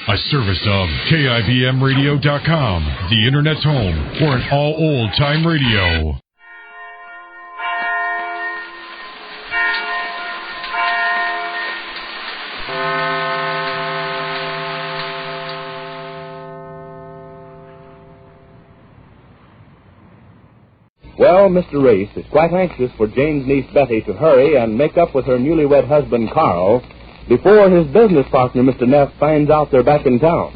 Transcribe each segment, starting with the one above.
A service of KIBMradio.com, the Internet's home for an all old-time radio. Well, Mr. Race is quite anxious for Jane's niece Betty to hurry and make up with her newlywed husband Carl before his business partner, Mr. Neff, finds out they're back in town.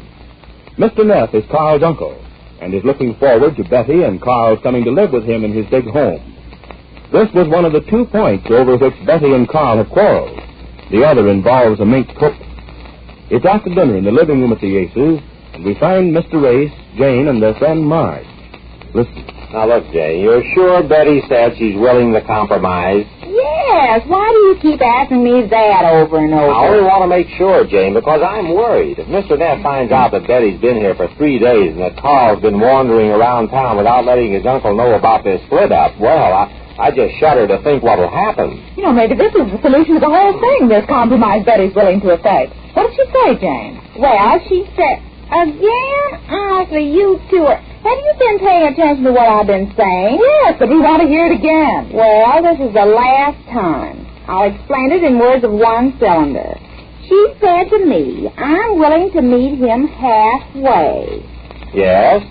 Mr. Neff is Carl's uncle and is looking forward to Betty and Carl's coming to live with him in his big home. This was one of the 2 points over which Betty and Carl have quarreled. The other involves a mink cook. It's after dinner in the living room at the Aces, and we find Mr. Race, Jane, and their friend Marge. Listen. Now, look, Jane, you're sure Betty said she's willing to compromise? Yes. Why do you keep asking me that over and over? I only want to make sure, Jane, because I'm worried. If Mr. Neff finds out that Betty's been here for 3 days and that Carl's been wandering around town without letting his uncle know about this split-up, well, I just shudder to think what'll happen. You know, maybe this is the solution to the whole thing, this compromise Betty's willing to effect. What did she say, Jane? Well, she said, again? Honestly, you two are... Have you been paying attention to what I've been saying? Yes, but we want to hear it again. Well, this is the last time. I'll explain it in words of one cylinder. She said to me, I'm willing to meet him halfway. Yes?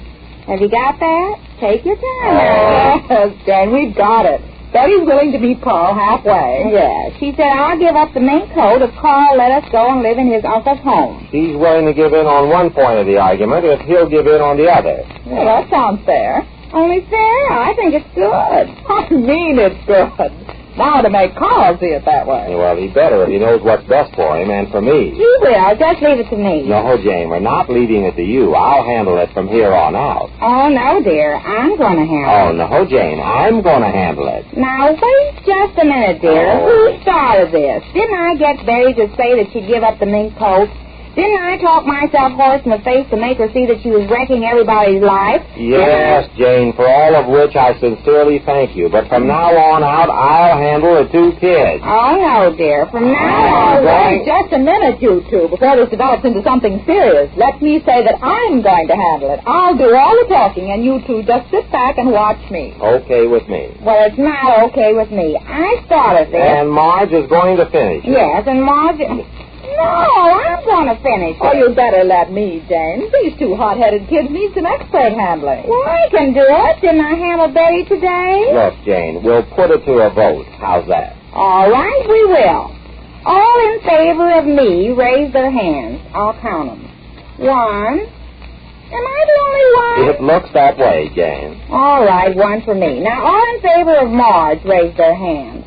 Have you got that? Take your time now. Yes, Jane, we've got it. Betty's willing to meet Carl halfway. Yes. She said, I'll give up the mink coat if Carl let us go and live in his uncle's home. She's willing to give in on one point of the argument if he'll give in on the other. Well, that sounds fair. Only fair? I think it's good. I mean it's good. Now to make Carl see it that way. Well, he better if he knows what's best for him and for me. He will. Just leave it to me. No, Jane, we're not leaving it to you. I'll handle it from here on out. Oh, no, dear. I'm going to handle it. Oh, no, Jane, I'm going to handle it. Now, wait just a minute, dear. Oh. Who started this? Didn't I get Betty to say that she'd give up the mink coat? Didn't I talk myself hoarse in the face to make her see that she was wrecking everybody's life? Yes, Jane, for all of which I sincerely thank you. But from now on out, I'll handle the 2 kids. Oh, no, dear. From now on... Wait just a minute, you two, before this develops into something serious. Let me say that I'm going to handle it. I'll do all the talking, and you two just sit back and watch me. Okay with me. Well, it's not okay with me. I started this. And Marge is going to finish it. Yes, and Marge... No, I'm going to finish it. Oh, you better let me, Jane. These 2 hot-headed kids need some expert handling. Well, I can do it. Didn't I handle Betty today? Look, Jane, we'll put it to a vote. How's that? All right, we will. All in favor of me, raise their hands. I'll count them. 1. Am I the only one? It looks that way, Jane. All right, 1 for me. Now, all in favor of Marge, raise their hands.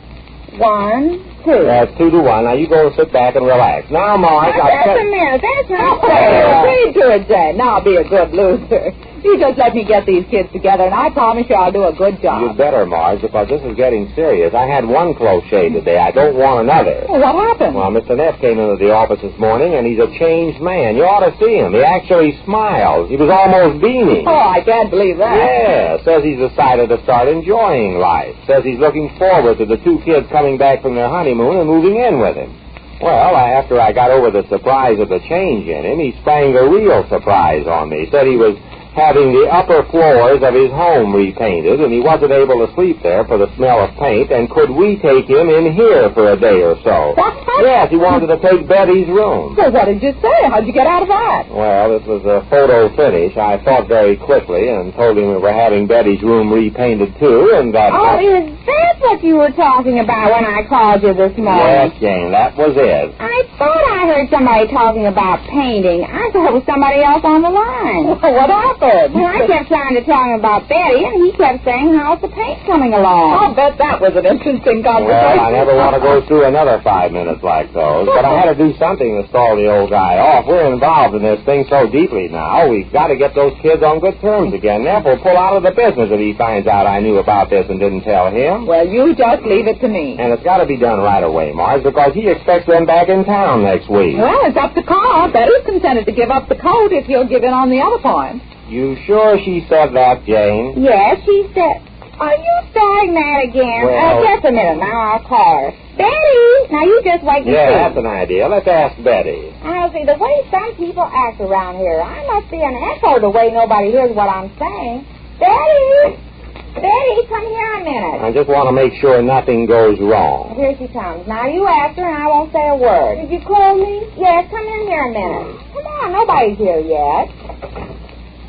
1, 2. That's 2 to 1. Now, you go and sit back and relax. Now, Marge, Now, just a minute. That's not Hey, fair. agreed to it, Jane. Now be a good loser. You just let me get these kids together, and I promise you I'll do a good job. You better, Marge, because this is getting serious. I had 1 close shave today. I don't want another. Well, what happened? Well, Mr. Neff came into the office this morning, and he's a changed man. You ought to see him. He actually smiles. He was almost beaming. Oh, I can't believe that. Yeah, says he's decided to start enjoying life. Says he's looking forward to the 2 kids coming back from their honeymoon and moving in with him. Well, after I got over the surprise of the change in him, he sprang the real surprise on me. Said he was having the upper floors of his home repainted, and he wasn't able to sleep there for the smell of paint, and could we take him in here for a day or so? Yes, he wanted to take Betty's room. So what did you say? How'd you get out of that? Well, it was a photo finish. I thought very quickly and told him we were having Betty's room repainted, too, and that... Oh, is that what you were talking about when I called you this morning? Yes, Jane, that was it. I thought I heard somebody talking about painting. I thought it was somebody else on the line. What happened? Well, I kept trying to tell him about Betty, and he kept saying, how's the paint coming along? I'll bet that was an interesting conversation. Well, I never want to go through another 5 minutes like those, but I had to do something to stall the old guy off. We're involved in this thing so deeply now, we've got to get those kids on good terms again. Neff will pull out of the business if he finds out I knew about this and didn't tell him. Well, you just leave it to me. And it's got to be done right away, Marge, because he expects them back in town next week. Well, it's up to Carl. Betty's consented to give up the coat if he'll give in on the other point. You sure she said that, Jane? Yes, she said... Are you starting that again? Well... just a minute. Now I'll call her. Betty! Now you just wait and see. Yeah, that's an idea. Let's ask Betty. Honestly, the way some people act around here, I must be an echo the way nobody hears what I'm saying. Betty! Betty, come here a minute. I just want to make sure nothing goes wrong. Here she comes. Now, you ask her and I won't say a word. Did you call me? Yes, come in here a minute. Come on, nobody's here yet.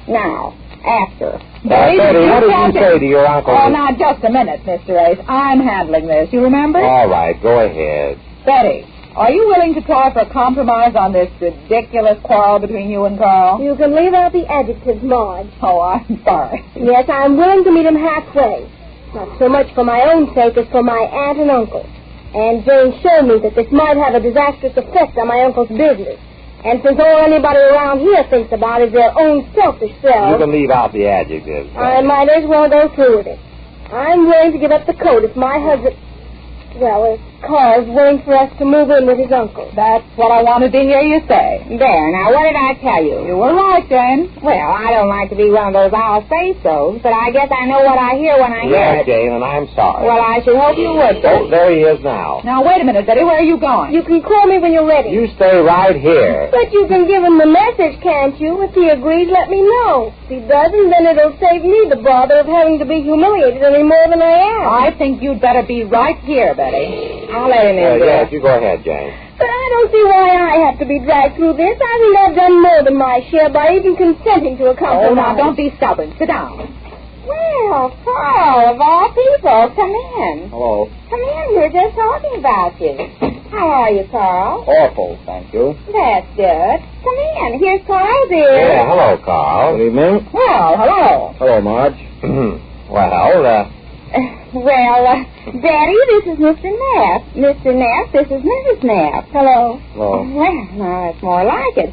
Now, ask her. Betty, what did you say to your uncle? Oh, now, just a minute, Mr. Ace. I'm handling this. You remember? All right, go ahead. Betty, are you willing to try for a compromise on this ridiculous quarrel between you and Carl? You can leave out the adjectives, Marge. Oh, I'm sorry. Yes, I'm willing to meet him halfway. Not so much for my own sake as for my aunt and uncle. And Jane showed me that this might have a disastrous effect on my uncle's business. And since all anybody around here thinks about is their own selfish selves... You can leave out the adjectives. I might as well go through with it. I'm willing to give up the coat if my husband... Well, if Carl's willing for us to move in with his uncle. That's what I wanted to hear you say. There, now, what did I tell you? You were right, Jane. Well, I don't like to be one of those I'll say so, but I guess I know what I hear when I hear Yes, it. Jane, and I'm sorry. Well, I should hope you would. Oh, there he is now. Now, wait a minute, Betty. Where are you going? You can call me when you're ready. You stay right here. But you can give him the message, can't you? If he agrees, let me know. If he doesn't, then it'll save me the bother of having to be humiliated any more than I am. I think you'd better be right here, Betty. I'll let him in. Yes, you go ahead, Jane. But I don't see why I have to be dragged through this. I think I've done more than my share by even consenting to a compromise. Oh, now, don't be stubborn. Sit down. Well, Carl, of all people, come in. Hello. Come in. We were just talking about you. How are you, Carl? Awful, thank you. That's good. Come in. Here's Carl, dear. Yeah, hello, Carl. Good evening. Well, hello. Hello, Marge. Betty, this is Mr. Neff. Mr. Neff, this is Mrs. Neff. Hello. Hello. Well, now, that's more like it.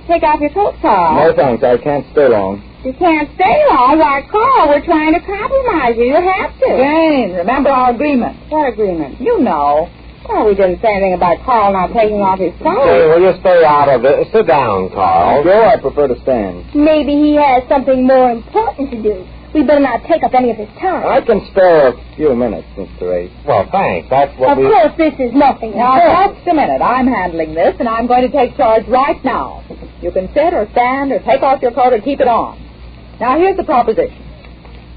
Take off your coat, Carl. No, thanks. I can't stay long. You can't stay long. Why, Carl, we're trying to compromise you. You have to. Jane, remember our agreement. What agreement? You know. Well, we didn't say anything about Carl not taking off his coat. Hey, will you stay out of it? Sit down, Carl. Sure, I prefer to stand. Maybe he has something more important to do. We better not take up any of his time. I can spare a few minutes, Mr. Ace. Well, thanks. That's what Of course, this is nothing. Now, just a minute. I'm handling this, and I'm going to take charge right now. You can sit or stand or take off your coat or keep it on. Now, here's the proposition.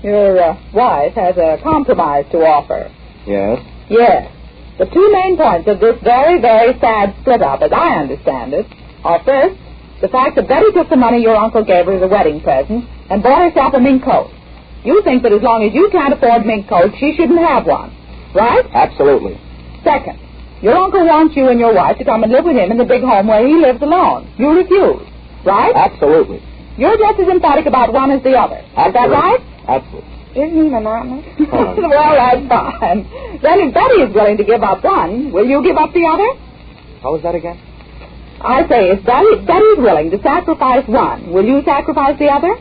Your wife has a compromise to offer. Yes? Yes. The two main points of this very, very sad split-up, as I understand it, are first, the fact that Betty took the money your uncle gave her as a wedding present and bought herself a mink coat. You think that as long as you can't afford mink coats, she shouldn't have one, right? Absolutely. Second, your uncle wants you and your wife to come and live with him in the big home where he lives alone. You refuse, right? Absolutely. You're just as emphatic about one as the other. Is that right? Absolutely. Isn't he monotonous? Well, that's fine. Then if Betty is willing to give up one, will you give up the other? How was that again? I say, if Betty's willing to sacrifice one, will you sacrifice the other?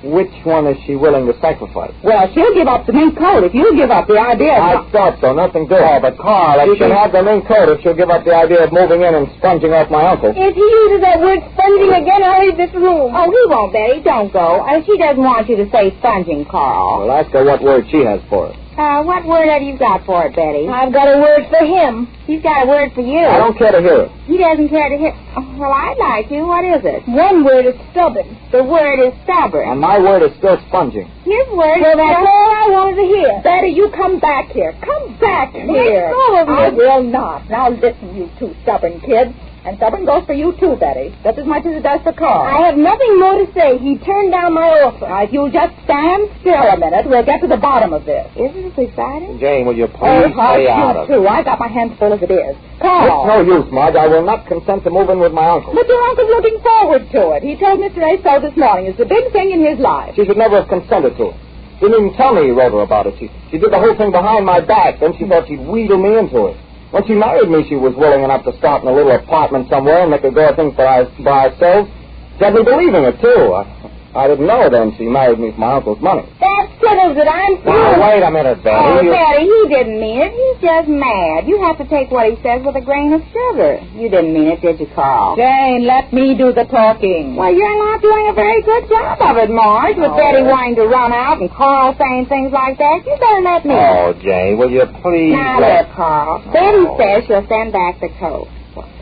Which one is she willing to sacrifice? Well, she'll give up the mink coat if you give up the idea I thought so. Nothing to her. But, Carl, if she can have the mink coat if she'll give up the idea of moving in and sponging off my uncle. If he uses that word sponging again, I'll leave this room. Oh, he won't, Betty. Don't go. She doesn't want you to say sponging, Carl. Well, ask her what word she has for it. What word have you got for it, Betty? I've got a word for him. He's got a word for you. I don't care to hear it. He doesn't care to hear... Oh, well, I'd like to. What is it? One word is stubborn. The word is stubborn. And my word is still sponging. His word Well, that's all I wanted to hear. Betty, you come back here. Come back here. I will not. Now listen, you two stubborn kids. And stubborn goes for you too, Betty. Just as much as it does for Carl. I have nothing more to say. He turned down my offer. Now, if you'll just stand still a minute, we'll get to the bottom of this. Isn't this exciting? Jane, will you please stay out of it? too. I got my hands full as it is. It's Carl. no use, Marge. I will not consent to move in with my uncle. But your uncle's looking forward to it. He told Mr. A so this morning. It's the big thing in his life. She should never have consented to it. She didn't even tell me he wrote her about it. She did the whole thing behind my back. Then she thought she'd wheedle me into it. When she married me, she was willing enough to start in a little apartment somewhere and make a go thing by ourselves. She had me believing it, too. I didn't know then she married me for my uncle's money. That settles it. I'm through. Now, wait a minute, Betty. Oh, Betty, he didn't mean it. He's just mad. You have to take what he says with a grain of sugar. You didn't mean it, did you, Carl? Jane, let me do the talking. Well, you're not doing a very good job of it, Marge, with Betty wanting to run out and Carl saying things like that. You better let me. Oh, Jane, will you please Now, look, Carl. Betty says she'll send back the coat.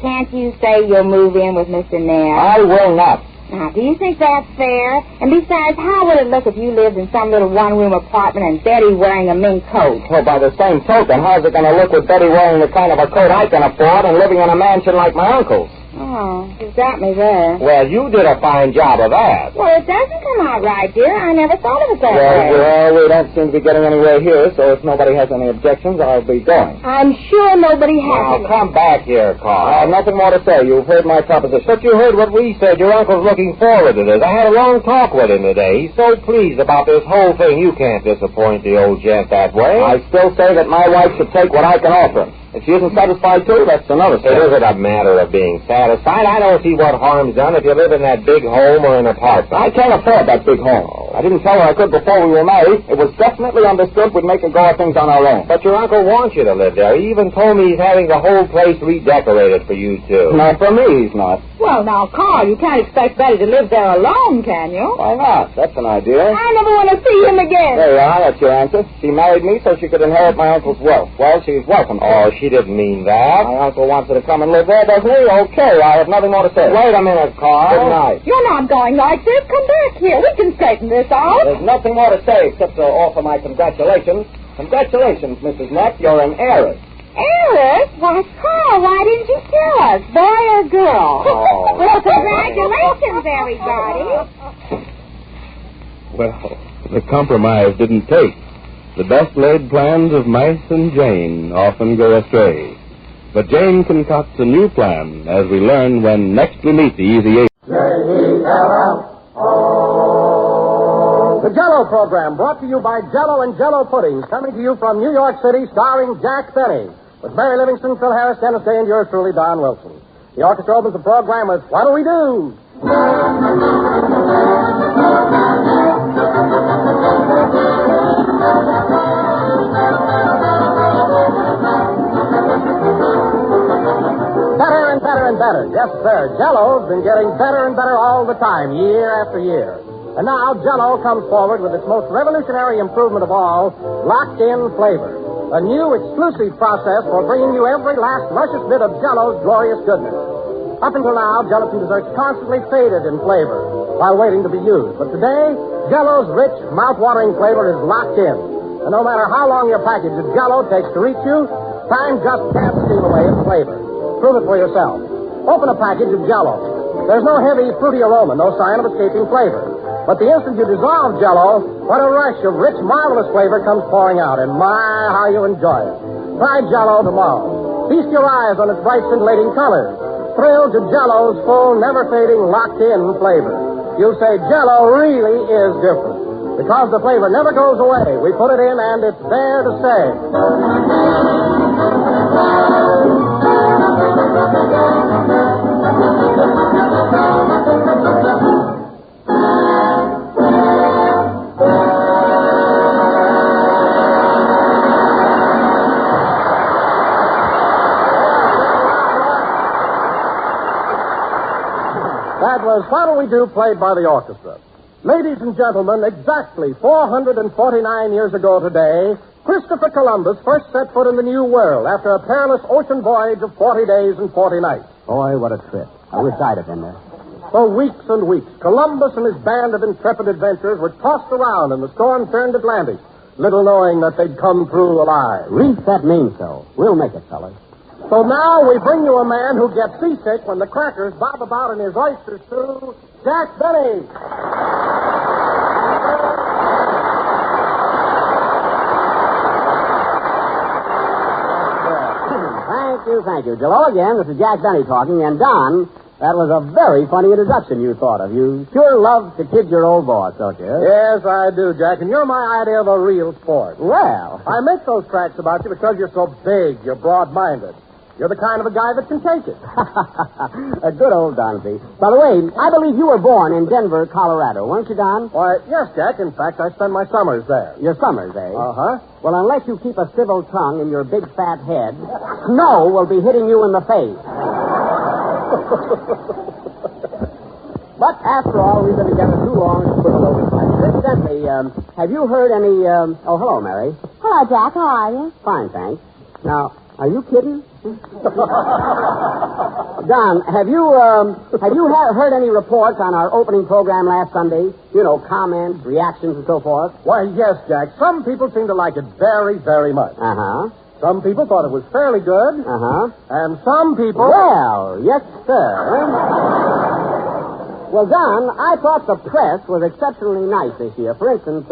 Can't you say you'll move in with Mr. Nair? I will not. Now, do you think that's fair? And besides, how would it look if you lived in some little one-room apartment and Betty wearing a mink coat? Well, by the same token, how's it going to look with Betty wearing the kind of a coat I can afford and living in a mansion like my uncle's? Oh, you got me there. Well, you did a fine job of that. Well, it doesn't come out right, dear. I never thought of it that way. Well, we don't seem to be getting anywhere here, so if nobody has any objections, I'll be going. I'm sure nobody has. Now, come back here, Carl. I have nothing more to say. You've heard my proposition. But you heard what we said. Your uncle's looking forward to this. I had a long talk with him today. He's so pleased about this whole thing. You can't disappoint the old gent that way. I still say that my wife should take what I can offer him. If she isn't satisfied, too, that's another story. It isn't a matter of being satisfied. I don't see what harm's done if you live in that big home or an apartment. I can't afford that big home. I didn't tell her I could before we were married. It was definitely understood we'd make a go of things on our own. But your uncle wants you to live there. He even told me he's having the whole place redecorated for you, too. Not for me, he's not. Well, now, Carl, you can't expect Betty to live there alone, can you? Why not? That's an idea. I never want to see him again. There you are. That's your answer. She married me so she could inherit my uncle's wealth. Well, she's welcome. Oh, she didn't mean that. My uncle wants her to come and live there, doesn't he? Okay, I have nothing more to say. Wait a minute, Carl. Good night. You're not going like this. Come back here. We can straighten this out. There's nothing more to say except to offer my congratulations. Congratulations, Mrs. Knapp. You're an heiress. Heiress? Why, Carl, why didn't you tell us? Boy or girl? Oh. Well, congratulations, everybody. Well, the compromise didn't take. The best laid plans of mice and Jane often go astray. But Jane concocts a new plan, as we learn when next we meet the Easy Eight. The Jell-O program, brought to you by Jell-O and Jell-O Puddings, coming to you from New York City, starring Jack Benny, with Mary Livingston, Phil Harris, Dennis Day, and yours truly, Don Wilson. The orchestra opens the program with What'll We Do? Better and better and better. Yes, sir. Jell-O's been getting better and better all the time, year after year. And now Jell-O comes forward with its most revolutionary improvement of all, locked-in flavor. A new exclusive process for bringing you every last luscious bit of Jell-O's glorious goodness. Up until now, gelatin desserts constantly faded in flavor while waiting to be used. But today, Jell-O's rich, mouth-watering flavor is locked in. And no matter how long your package of Jell-O takes to reach you, time just can't steal away its flavor. Prove it for yourself. Open a package of Jell-O. There's no heavy, fruity aroma, no sign of escaping flavor. But the instant you dissolve Jell-O, what a rush of rich, marvelous flavor comes pouring out. And my, how you enjoy it. Try Jell-O tomorrow. Feast your eyes on its bright, scintillating colors. Thrill to Jell-O's full, never-fading, locked-in flavor. You'll say Jell-O really is different. Because the flavor never goes away. We put it in, and it's there to stay. That was What'll We Do, played by the orchestra. Ladies and gentlemen, exactly 449 years ago today, Christopher Columbus first set foot in the New World after a perilous ocean voyage of 40 days and 40 nights. Boy, what a trip. I wish I'd have been there. For weeks and weeks, Columbus and his band of intrepid adventurers were tossed around in the storm-turned Atlantic, little knowing that they'd come through alive. Reef that means so. We'll make it, fellas. So now we bring you a man who gets seasick when the crackers bob about in his oyster stew, Jack Benny. Thank you. Hello again. This is Jack Benny talking. And Don, that was a very funny introduction you thought of. You sure love to kid your old boss, don't you? Yes, I do, Jack. And you're my idea of a real sport. Well, I make those cracks about you because you're so big. You're broad-minded. You're the kind of a guy that can take it. A good old Donkey. By the way, I believe you were born in Denver, Colorado, weren't you, Don? Why, yes, Jack. In fact, I spend my summers there. Your summers, eh? Uh-huh. Well, unless you keep a civil tongue in your big fat head, snow will be hitting you in the face. But after all, we've been together too long to put a load of fight. Incidentally, have you heard any, oh, hello, Mary. Hello, Jack. How are you? Fine, thanks. Now, Are you kidding? Don, have you heard any reports on our opening program last Sunday? You know, comments, reactions, and so forth? Why, yes, Jack. Some people seem to like it very, very much. Uh-huh. Some people thought it was fairly good. Uh-huh. And some people... Well, yes, sir. Well, Don, I thought the press was exceptionally nice this year. For instance,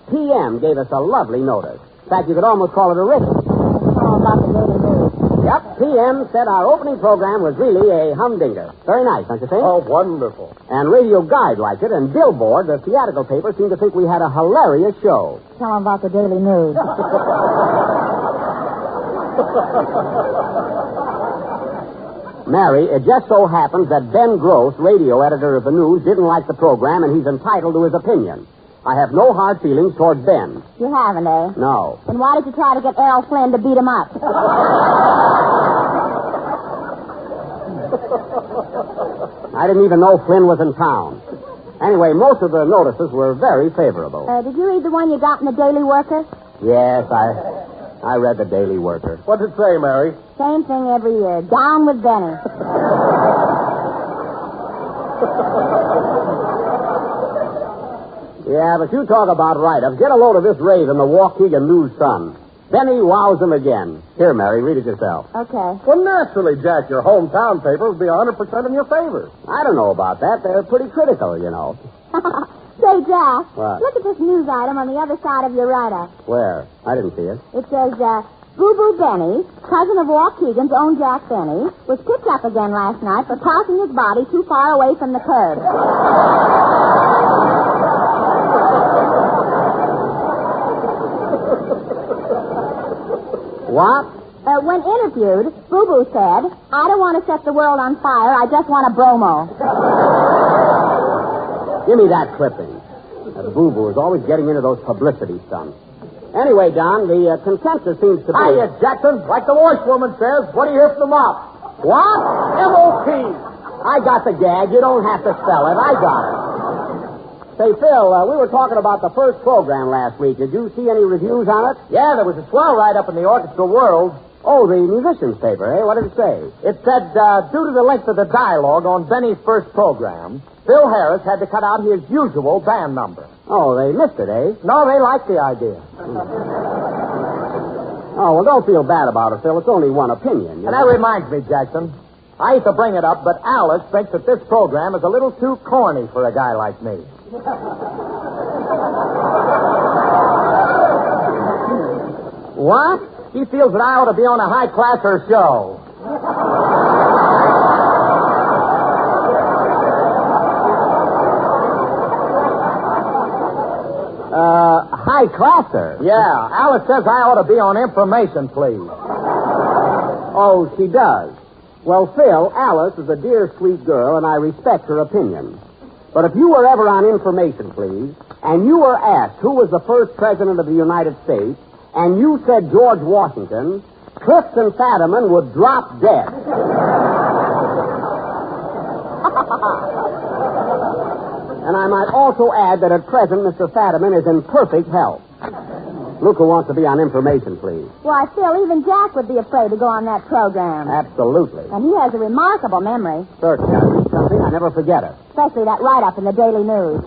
PM gave us a lovely notice. In fact, you could almost call it a written. Oh, about the Daily News. Yep, PM said our opening program was really a humdinger. Very nice, don't you think? Oh, wonderful. And Radio Guide liked it, and Billboard, the theatrical paper, seemed to think we had a hilarious show. Tell them about the Daily News. Mary, it just so happens that Ben Gross, radio editor of the News, didn't like the program, and he's entitled to his opinion. I have no hard feelings toward Ben. You haven't, eh? No. Then why did you try to get Errol Flynn to beat him up? I didn't even know Flynn was in town. Anyway, most of the notices were very favorable. Did you read the one you got in the Daily Worker? Yes, I read the Daily Worker. What's it say, Mary? Same thing every year. Down with Benny. Yeah, but you talk about write-ups. Get a load of this rave in the Waukegan News-Sun. Benny wows them again. Here, Mary, read it yourself. Okay. Well, naturally, Jack, your hometown paper would be 100% in your favor. I don't know about that. They're pretty critical, you know. Say, Jack. What? Look at this news item on the other side of your write-up. Where? I didn't see it. It says, Boo Boo Benny, cousin of Waukegan's own Jack Benny, was picked up again last night for tossing his body too far away from the curb. What? When interviewed, Boo Boo said, I don't want to set the world on fire, I just want a bromo. Give me that clipping. That boo-boo is always getting into those publicity stunts. Anyway, Don, the consensus seems to be... Hiya, Jackson. Like the washwoman says, what do you hear from the mop? What? M.O.P. I got the gag. You don't have to spell it. I got it. Say, Phil, we were talking about the first program last week. Did you see any reviews on it? Yeah, there was a swell write-up in the Orchestra World. Oh, the musicians' paper, eh? What did it say? It said, due to the length of the dialogue on Benny's first program, Phil Harris had to cut out his usual band number. Oh, they missed it, eh? No, they liked the idea. Oh, well, don't feel bad about it, Phil. It's only one opinion. And that reminds me, Jackson. I hate to bring it up, but Alice thinks that this program is a little too corny for a guy like me. What? She feels that I ought to be on a high-classer show. High-classer? Yeah, Alice says I ought to be on information, please. Oh, she does. Well, Phil, Alice is a dear, sweet girl, and I respect her opinion. But if you were ever on information, please, and you were asked who was the first president of the United States, and you said George Washington, Clifton Fadiman would drop dead. And I might also add that at present, Mr. Fadiman is in perfect health. Luca wants to be on information, please. Why, Phil, even Jack would be afraid to go on that program. Absolutely. And he has a remarkable memory. Certainly. I read something, I never forget it. Especially that write-up in the Daily News.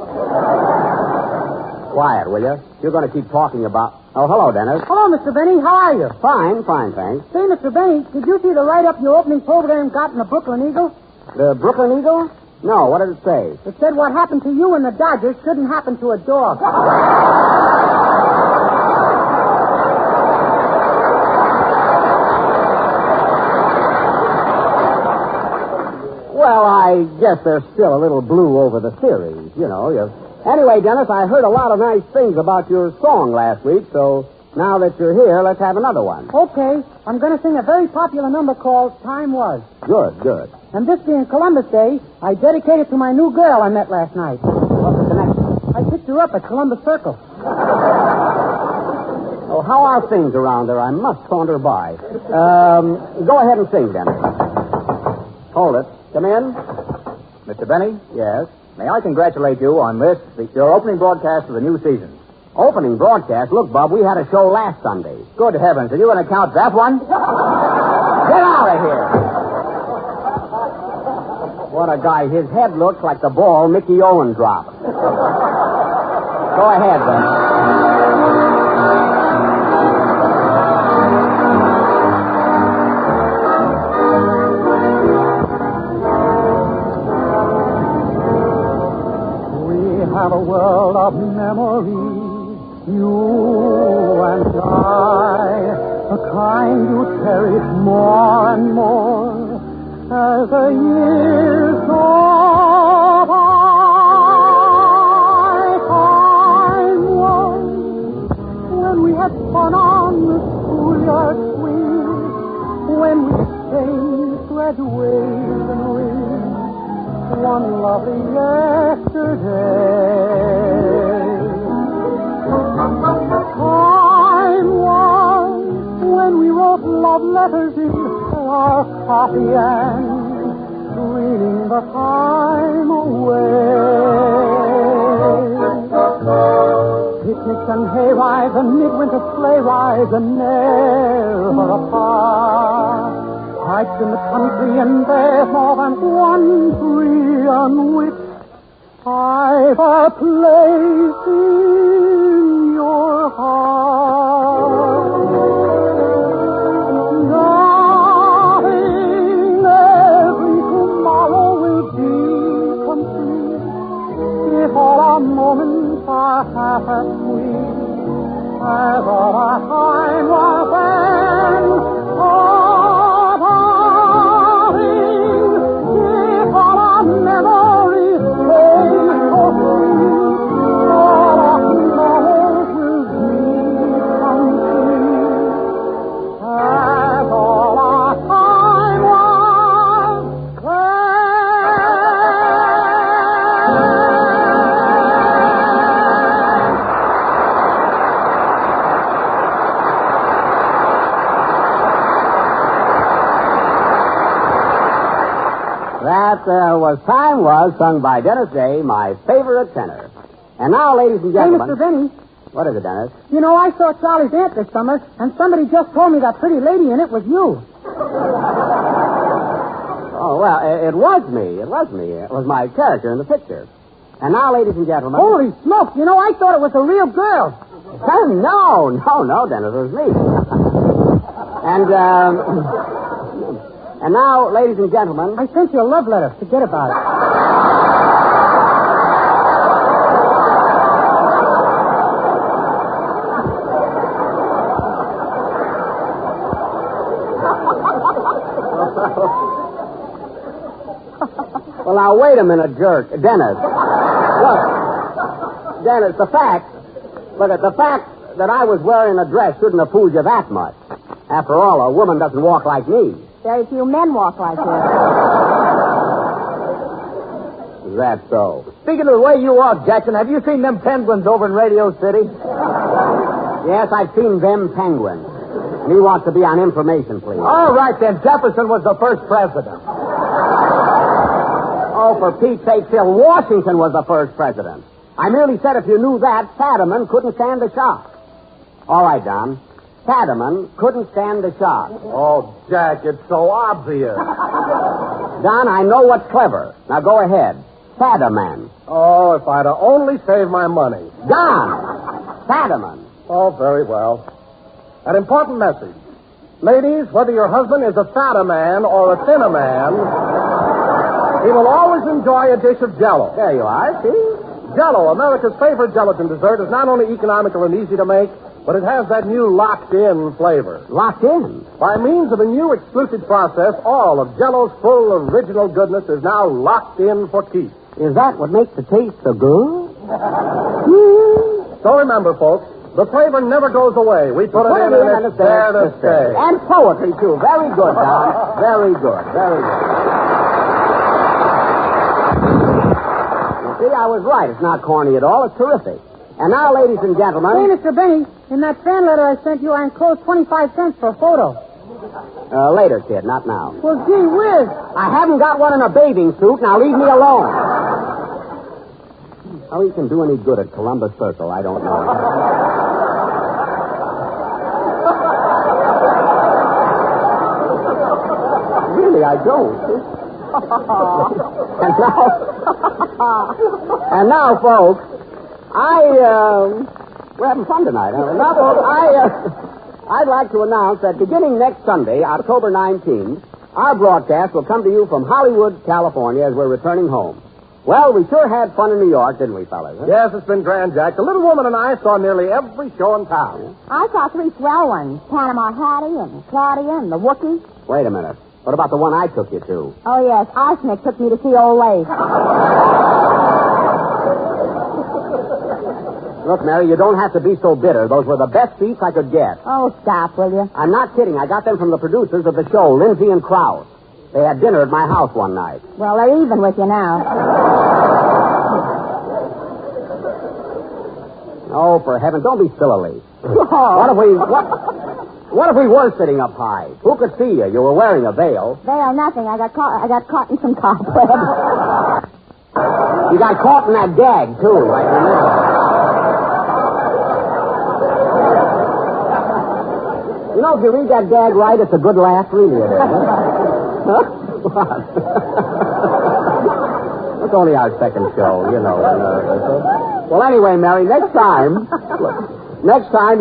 Quiet, will you? You're going to keep talking about... Oh, hello, Dennis. Hello, Mr. Benny. How are you? Fine, thanks. Say, Mr. Benny, did you see the write-up your opening program got in the Brooklyn Eagle? The Brooklyn Eagle? No, what did it say? It said what happened to you and the Dodgers shouldn't happen to a dog. Well, I guess they're still a little blue over the series, you know. Anyway, Dennis, I heard a lot of nice things about your song last week, so now that you're here, let's have another one. Okay, I'm going to sing a very popular number called Time Was. Good. And this being Columbus Day, I dedicate it to my new girl I met last night. What's the connection? I picked her up at Columbus Circle. Oh, how are things around there? I must saunter by. Go ahead and sing, Dennis. Hold it. Come in. Mr. Benny, Yes. may I congratulate you on this, your opening broadcast of the new season. Opening broadcast? Look, Bob, we had a show last Sunday. Good heavens, are you going to count that one? Get out of here. What a guy. His head looks like the ball Mickey Owen dropped. Go ahead, then. Have a world of memories, you and I, the kind you cherish more and more as the years go by. Time was when we had fun on the schoolyard swing, when we changed graduation rings. One lovely yesterday. Time was when we wrote love letters in our coffee and dreaming the time away. Picnics and hay rides and midwinter sleigh rides and never apart. Hikes in the country, and there's more than one tree on which I've a place in your heart. Darling, every tomorrow will be complete if all our moments are half as sweet as all our time was then. Time Was, sung by Dennis Day, my favorite tenor. And now, ladies and Hey, gentlemen... Mr. Benny. What is it, Dennis? You know, I saw Charlie's aunt this summer, and somebody just told me that pretty lady in it was you. Oh, well, it was me. It was me. It was my character in the picture. And now, ladies and gentlemen... Holy smoke! You know, I thought it was a real girl. No, Dennis, it was me. And now, ladies and gentlemen... I sent you a love letter. Forget about it. Well, now, wait a minute, jerk. Dennis. Look, Dennis, the fact that I was wearing a dress shouldn't have fooled you that much. After all, a woman doesn't walk like me. Very few men walk like you. Is that so? Speaking of the way you walk, Jackson, have you seen them penguins over in Radio City? Yes, I've seen them penguins. He wants to be on information, please. All right, then. Jefferson was the first president. Oh, for Pete's sake, Phil, Washington was the first president. I merely said if you knew that, Fadiman couldn't stand the shock. All right, Don. Fadiman couldn't stand the shock. Oh, Jack, it's so obvious. Don, I know what's clever. Now go ahead. Fadiman. Oh, if I'd only saved my money. Don! Fadiman. Oh, very well. An important message. Ladies, whether your husband is a fatter man or a thinner man, he will always enjoy a dish of Jell-O. There you are, see? Jell-O, America's favorite gelatin dessert, is not only economical and easy to make, but it has that new locked-in flavor. Locked in? By means of a new exclusive process, all of Jell-O's full original goodness is now locked in for keeps. Is that what makes the taste so good? So remember, folks, the flavor never goes away. We put it in and it's there to stay. And poetry, too. Very good, Don. Very good. Very good. You see, I was right. It's not corny at all. It's terrific. And now, ladies and gentlemen... Hey, Mr. Benny, in that fan letter I sent you, I enclosed 25 cents for a photo. Later, kid, not now. Well, gee whiz. I haven't got one in a bathing suit. Now leave me alone. How he can do any good at Columbus Circle, I don't know. really, I don't. And now, folks, we're having fun tonight. Now, folks, I'd like to announce that beginning next Sunday, October 19th, our broadcast will come to you from Hollywood, California, as we're returning home. Well, we sure had fun in New York, didn't we, fellas? Huh? Yes, it's been grand, Jack. The little woman and I saw nearly every show in town. I saw 3 swell ones. Panama Hattie and Claudia and the Wookey. Wait a minute. What about the one I took you to? Oh, yes. Arsenic took me to see Old Lace. Look, Mary, you don't have to be so bitter. Those were the best seats I could get. Oh, stop, will you? I'm not kidding. I got them from the producers of the show, Lindsay and Krause. They had dinner at my house one night. Well, they're even with you now. Oh, for heaven, don't be silly. What if we were sitting up high? Who could see you? You were wearing a veil. Veil, nothing. I got caught in some cobweb. You got caught in that gag, too, right in the middle. You know, if you read that gag right, it's a good laugh, really it is. Huh? What? It's only our second show, you know. Well, anyway, Mary, next time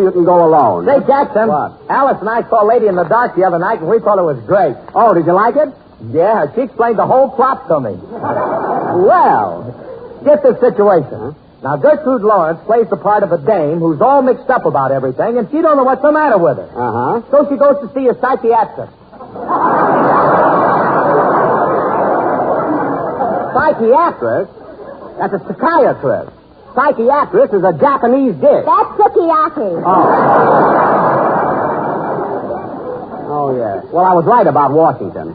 you can go alone. Say, Jackson. What? Alice and I saw Lady in the Dark the other night, and we thought it was great. Oh, did you like it? Yeah, she explained the whole plot to me. Well, Get this situation. Now, Gertrude Lawrence plays the part of a dame who's all mixed up about everything, and she don't know what's the matter with her. Uh-huh. So she goes to see a psychiatrist. Psychiatrist? That's a psychiatrist. Psychiatrist is a Japanese dish. That's sukiyaki. Oh, yeah. Well, I was right about Washington.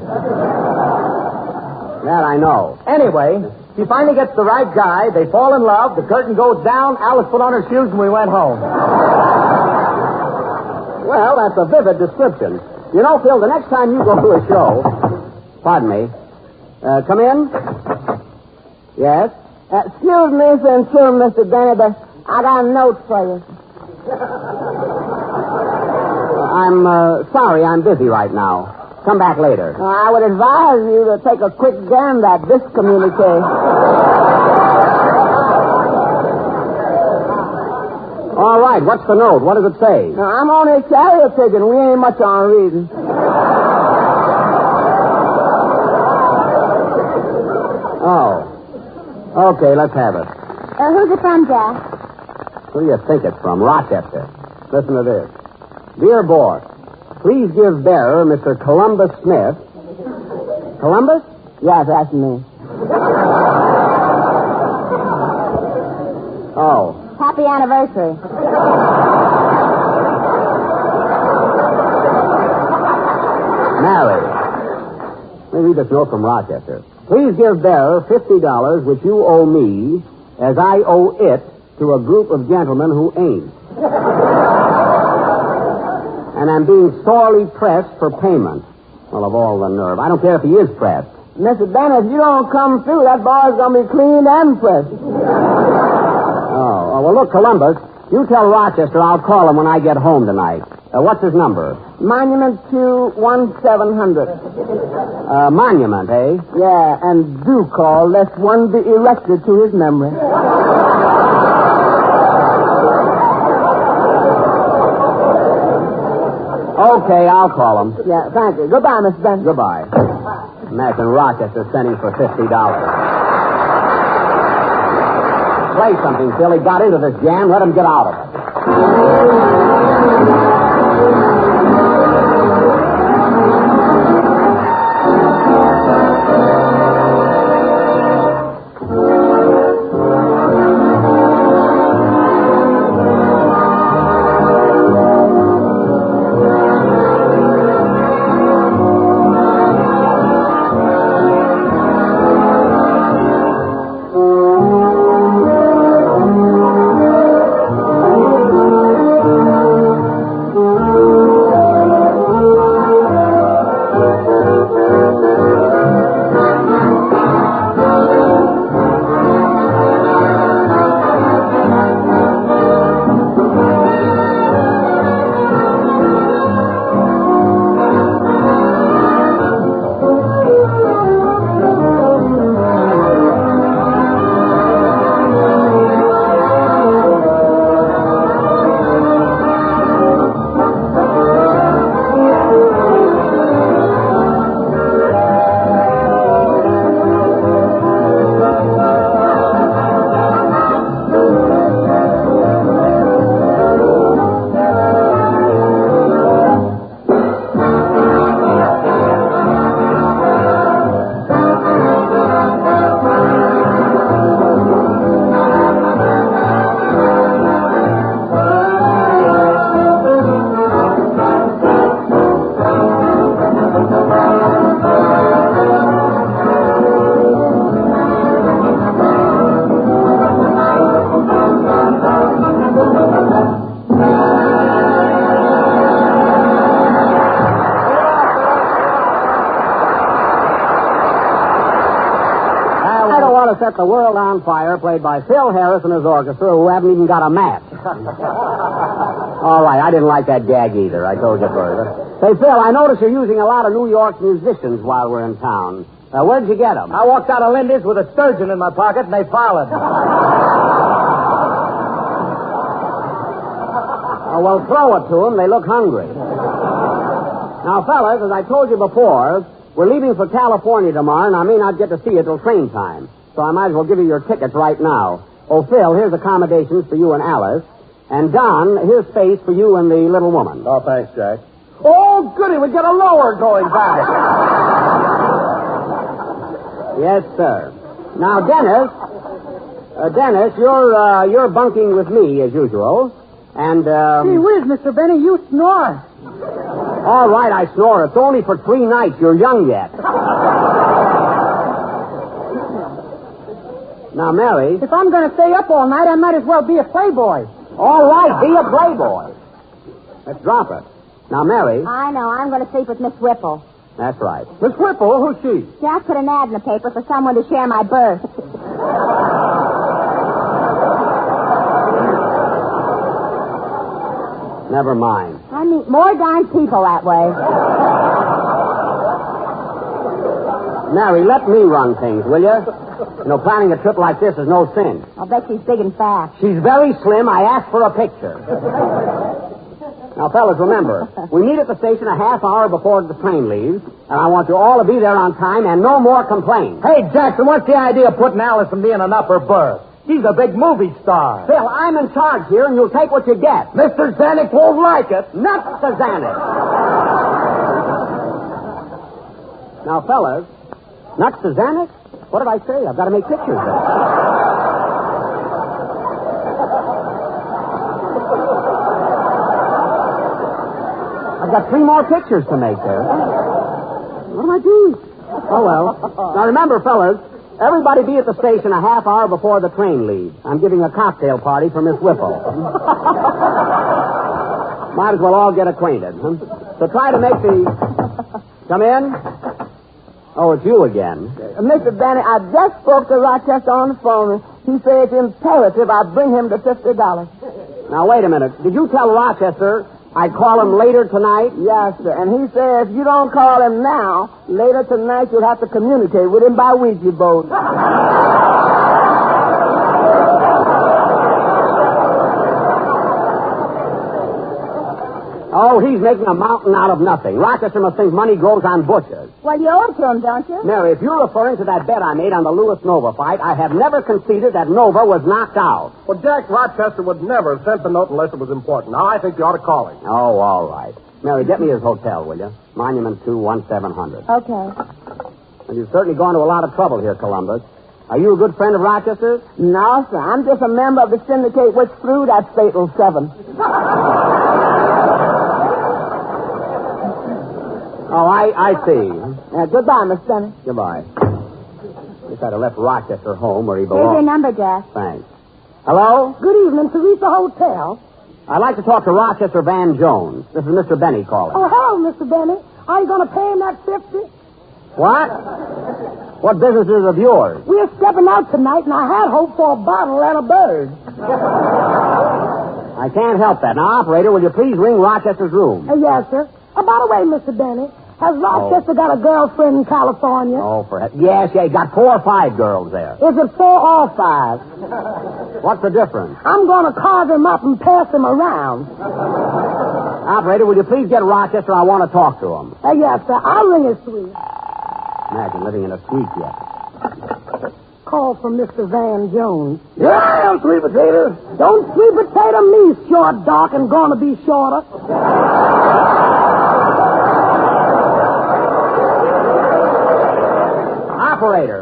That I know. Anyway, she finally gets the right guy. They fall in love. The curtain goes down. Alice put on her shoes, and we went home. Well, that's a vivid description. You know, Phil, the next time you go to a show... Pardon me. Come in? Yes? Excuse me, sir, Mr. Bennett. I got a note for you. I'm sorry. I'm busy right now. Come back later. I would advise you to take a quick gander at this communique. All right. What's the note? What does it say? Now, I'm only cherry picking. We ain't much on reading. Oh. Okay, let's have it. Who's it from, Jack? Who do you think it's from? Rochester. Listen to this. Dear boss, please give bearer Mr. Columbus Smith. Columbus? Yes, that's me. Oh. Happy anniversary. Mary. Let me read this note from Rochester. Please give bearer $50 which you owe me as I owe it to a group of gentlemen who ain't. And I'm being sorely pressed for payment. Well, of all the nerve. I don't care if he is pressed. Mr. Bennett, if you don't come through, that boy's going to be cleaned and pressed. Oh, well, look, Columbus, you tell Rochester I'll call him when I get home tonight. What's his number? Monument to 1700. Monument, eh? Yeah, and do call, lest one be erected to his memory. Okay, I'll call him. Yeah, thank you. Goodbye, Mr. Bennett. Goodbye. Imagine Rochester sending for $50. Play something, Phil. He got into this jam. Let him get out of it. Set the World on Fire, played by Phil Harris and his orchestra, who haven't even got a map. All right, I didn't like that gag either. I told you further. Say, Phil, I notice you're using a lot of New York musicians while we're in town. Where'd you get them? I walked out of Lindy's with a sturgeon in my pocket, and they followed. Oh, well, throw it to them. They look hungry. Now, fellas, as I told you before, we're leaving for California tomorrow, and I may not get to see you till train time. So I might as well give you your tickets right now. Oh, Phil, here's accommodations for you and Alice. And Don, here's space for you and the little woman. Oh, thanks, Jack. Oh, goody, we get a lower going back. Yes, sir. Now, Dennis, you're bunking with me as usual. And, Gee whiz, Mr. Benny, you snore. All right, I snore. It's only for 3 nights. You're young yet. Now, Mary. If I'm going to stay up all night, I might as well be a playboy. All right, be a playboy. Let's drop it. Now, Mary. I know. I'm going to sleep with Miss Whipple. That's right. Miss Whipple, who's she? Jack put an ad in the paper for someone to share my berth. Never mind. I meet more darn people that way. Mary, let me run things, will you? You know, planning a trip like this is no sin. I'll bet she's big and fat. She's very slim. I asked for a picture. Now, fellas, remember, we meet at the station a half hour before the train leaves, and I want you all to be there on time and no more complaints. Hey, Jackson, what's the idea of putting Alice and me in an upper berth? She's a big movie star. Phil, I'm in charge here, and you'll take what you get. Mr. Zanuck won't like it. Nuts to Zanuck. Now, fellas, nuts to Zanuck? What did I say? I've got to make pictures of it. I've got 3 more pictures to make there. What am I doing? Oh, well. Now, remember, fellas, everybody be at the station a half hour before the train leaves. I'm giving a cocktail party for Miss Whipple. Might as well all get acquainted. Huh? So try to make the... Come in. Oh, it's you again. Mr. Benny, I just spoke to Rochester on the phone. He said it's imperative I bring him the $50. Now, wait a minute. Did you tell Rochester I'd call him later tonight? Yes, sir. And he said if you don't call him now, later tonight you'll have to communicate with him by Ouija board. Oh, he's making a mountain out of nothing. Rochester must think money grows on bushes. Well, you owe it to him, don't you? Mary, if you're referring to that bet I made on the Lewis-Nova fight, I have never conceded that Nova was knocked out. Well, Jack, Rochester would never have sent the note unless it was important. Now, I think you ought to call him. Oh, all right. Mary, get me his hotel, will you? Monument 21700. Okay. Well, you've certainly gone to a lot of trouble here, Columbus. Are you a good friend of Rochester's? No, sir. I'm just a member of the syndicate which threw that fatal 7. Oh, I see. Goodbye, Miss Benny. Goodbye. Guess I'd have left Rochester home where he Here's your belongs. number, Jack. Thanks. Hello? Good evening, Teresa Hotel. I'd like to talk to Rochester Van Jones. This is Mr. Benny calling. Oh, hello, Mr. Benny. Are you going to pay him that 50? What? What business is of yours? We're stepping out tonight, and I had hoped for a bottle and a bird. I can't help that. Now, operator, will you please ring Rochester's room? Yes, sir. Oh, by the way, Mr. Benny, has Rochester got a girlfriend in California? Oh, for heck. Yes, he got 4 or 5 girls there. Is it 4 or 5? What's the difference? I'm going to carve him up and pass him around. Operator, will you please get Rochester? I want to talk to him. Yes, sir. I'll ring his suite. Imagine living in a suite yet. Call from Mr. Van Jones. Here I am, sweet potato. Don't sweet potato me, short, dark, and going to be shorter.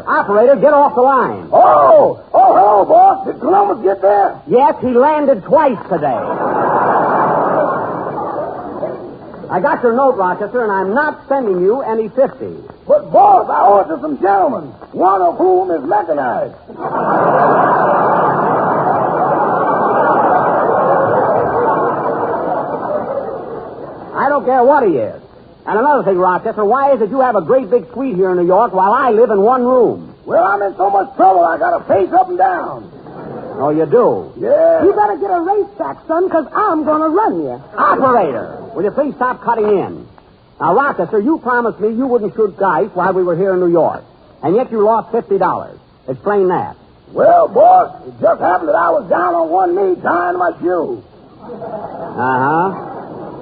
Operator, get off the line. Oh, hello, boss. Did Columbus get there? Yes, he landed twice today. I got your note, Rochester, and I'm not sending you any 50s. But, boss, I owe it to some gentlemen, one of whom is mechanized. I don't care what he is. And another thing, Rochester, why is it you have a great big suite here in New York while I live in one room? Well, I'm in so much trouble, I got to pace up and down. Oh, you do? Yeah. You better get a racetrack, son, because I'm going to run you. Operator, will you please stop cutting in? Now, Rochester, you promised me you wouldn't shoot dice while we were here in New York. And yet you lost $50. Explain that. Well, boss, it just happened that I was down on one knee tying my shoe. Uh-huh.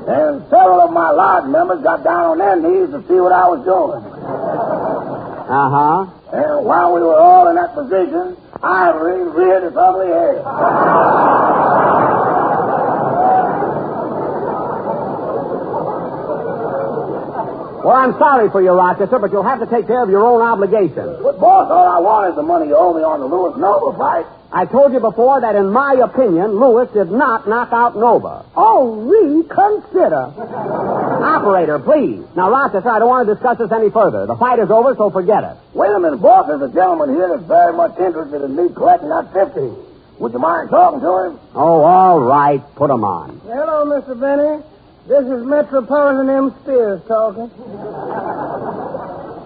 And several of my lodge members got down on their knees to see what I was doing. Uh-huh. And while we were all in that position, Ivory reared its ugly head. Well, I'm sorry for you, Rochester, but you'll have to take care of your own obligations. But, boss, all I want is the money you owe me on the Lewis Nova fight. I told you before that, in my opinion, Lewis did not knock out Nova. Oh, reconsider. Operator, please. Now, Rochester, I don't want to discuss this any further. The fight is over, so forget it. Wait a minute, boss. There's a gentleman here that's very much interested in me collecting that 50. Would you mind talking to him? Oh, all right. Put him on. Hello, Mr. Benny. This is Metropolitan M. Spears talking.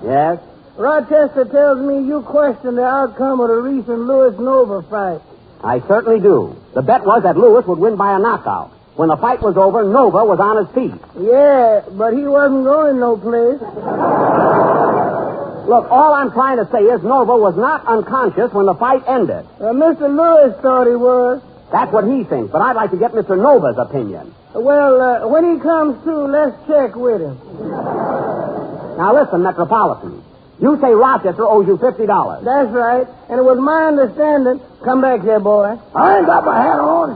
Yes? Rochester tells me you question the outcome of the recent Lewis-Nova fight. I certainly do. The bet was that Lewis would win by a knockout. When the fight was over, Nova was on his feet. Yeah, but he wasn't going no place. Look, all I'm trying to say is Nova was not unconscious when the fight ended. Mr. Lewis thought he was. That's what he thinks, but I'd like to get Mr. Nova's opinion. Well, when he comes to, let's check with him. Now listen, Metropolitan. You say Rochester owes you $50. That's right. And it was my understanding. Come back here, boy. I ain't got my hat on.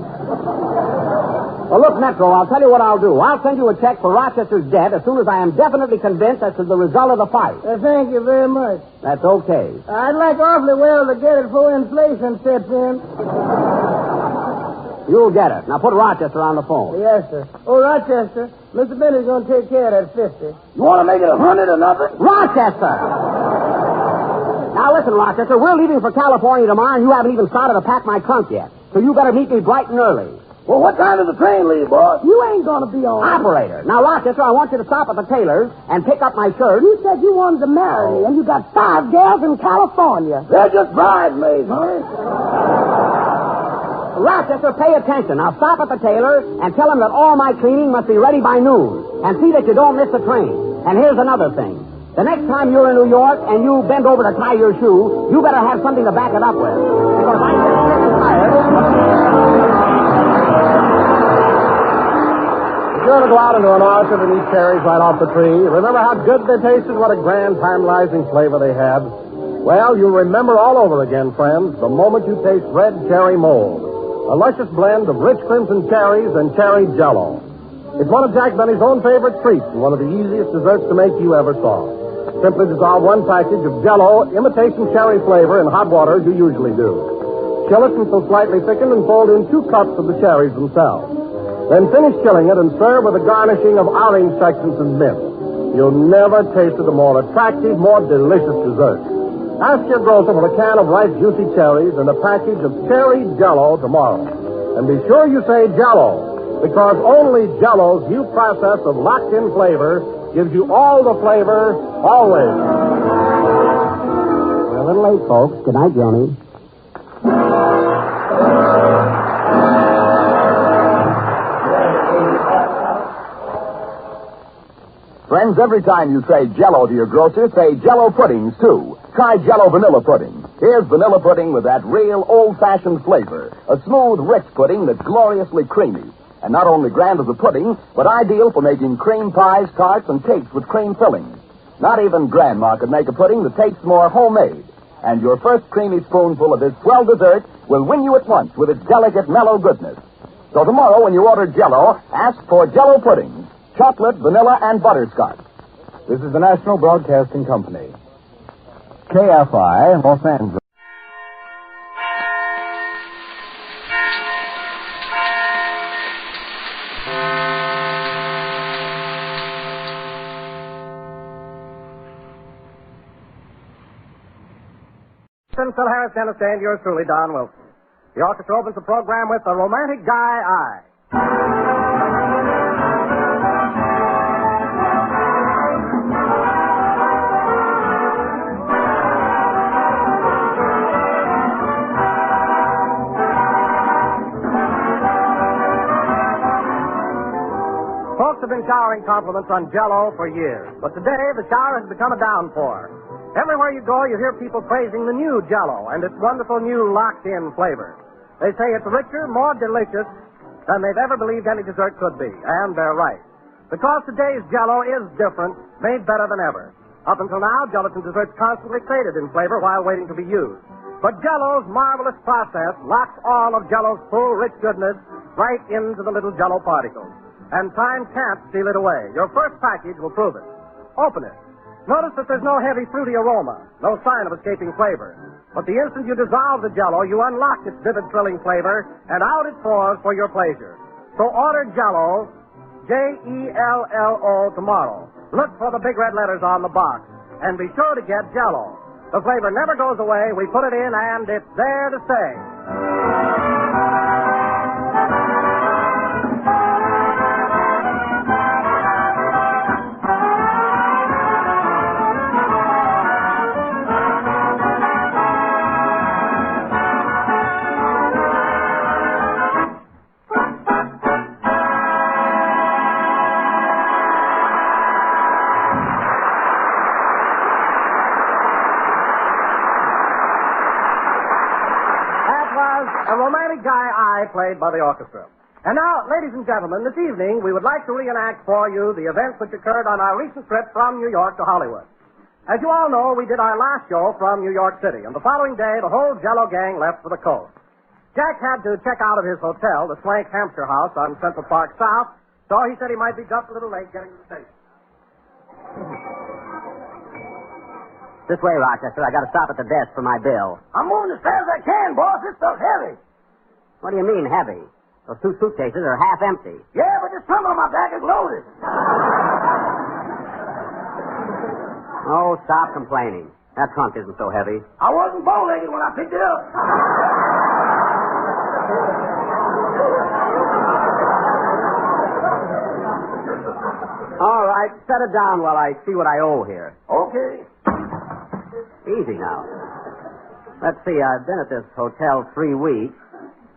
Well, look, Metro, I'll tell you what I'll do. I'll send you a check for Rochester's debt as soon as I am definitely convinced as to the result of the fight. Thank you very much. That's okay. I'd like awfully well to get it before inflation sets in. You'll get it. Now put Rochester on the phone. Yes, sir. Oh, Rochester, Mr. Benny's going to take care of that 50. You want to make it 100 or nothing? Rochester! Now listen, Rochester, we're leaving for California tomorrow, and you haven't even started to pack my trunk yet. So you better meet me bright and early. Well, what time does the train leave, boss? You ain't going to be on. Operator. Now, Rochester, I want you to stop at the tailor's and pick up my shirt. You said you wanted to marry me, and you got 5 gals in California. They're just bridesmaids, honey. Rochester, pay attention. Now stop at the tailor and tell him that all my cleaning must be ready by noon. And see that you don't miss the train. And here's another thing. The next time you're in New York and you bend over to tie your shoe, you better have something to back it up with. Because I'm getting sick and tired. Be sure to go out into an orchard and eat cherries right off the tree. Remember how good they tasted, what a grand, tantalizing flavor they had. Well, you'll remember all over again, friends, the moment you taste red cherry mold. A luscious blend of rich crimson cherries and cherry jello. It's one of Jack Benny's own favorite treats and one of the easiest desserts to make you ever saw. Simply dissolve one package of jello, imitation cherry flavor, in hot water as you usually do. Chill it until slightly thickened and fold in 2 cups of the cherries themselves. Then finish chilling it and serve with a garnishing of orange sections and mint. You'll never tasted a more attractive, more delicious dessert. Ask your grocer for a can of ripe, juicy cherries and a package of cherry jello tomorrow. And be sure you say jello, because only jello's new process of locked-in flavor gives you all the flavor, always. We're a little late, folks. Good night, Johnny. Friends, every time you say Jell-O to your grocer, say Jell-O puddings, too. Try Jell-O vanilla pudding. Here's vanilla pudding with that real old-fashioned flavor. A smooth, rich pudding that's gloriously creamy. And not only grand as a pudding, but ideal for making cream pies, tarts, and cakes with cream fillings. Not even Grandma could make a pudding that tastes more homemade. And your first creamy spoonful of this swell dessert will win you at once with its delicate, mellow goodness. So tomorrow, when you order Jell-O, ask for Jell-O puddings. Chocolate, vanilla, and butterscotch. This is the National Broadcasting Company. KFI, Los Angeles. Phil Harris, understand yours truly, Don Wilson. The orchestra opens the program with The Romantic Guy I. Folks have been showering compliments on Jell-O for years, but today the shower has become a downpour. Everywhere you go, you hear people praising the new Jell-O and its wonderful new locked-in flavor. They say it's richer, more delicious than they've ever believed any dessert could be, and they're right. Because today's Jell-O is different, made better than ever. Up until now, gelatin desserts constantly faded in flavor while waiting to be used. But Jell-O's marvelous process locks all of Jell-O's full, rich goodness right into the little Jell-O particles. And time can't steal it away. Your first package will prove it. Open it. Notice that there's no heavy, fruity aroma, no sign of escaping flavor. But the instant you dissolve the Jell-O, you unlock its vivid, thrilling flavor, and out it pours for your pleasure. So order Jell-O, J-E-L-L-O, tomorrow. Look for the big red letters on the box, and be sure to get Jell-O. The flavor never goes away. We put it in, and it's there to stay. A romantic guy I played by the orchestra. And now, ladies and gentlemen, this evening we would like to reenact for you the events which occurred on our recent trip from New York to Hollywood. As you all know, we did our last show from New York City, and the following day the whole Jell-O gang left for the coast. Jack had to check out of his hotel, the Swank Hampshire House on Central Park South, so he said he might be just a little late getting to the station. This way, Rochester. I got to stop at the desk for my bill. I'm moving as fast as I can, boss. This stuff's heavy. What do you mean, heavy? Those two suitcases are half empty. Yeah, but this trunk on my back is loaded. Oh, stop complaining. That trunk isn't so heavy. I wasn't bow-legged when I picked it up. All right, set it down while I see what I owe here. Okay. Easy now. Let's see, I've been at this hotel 3 weeks.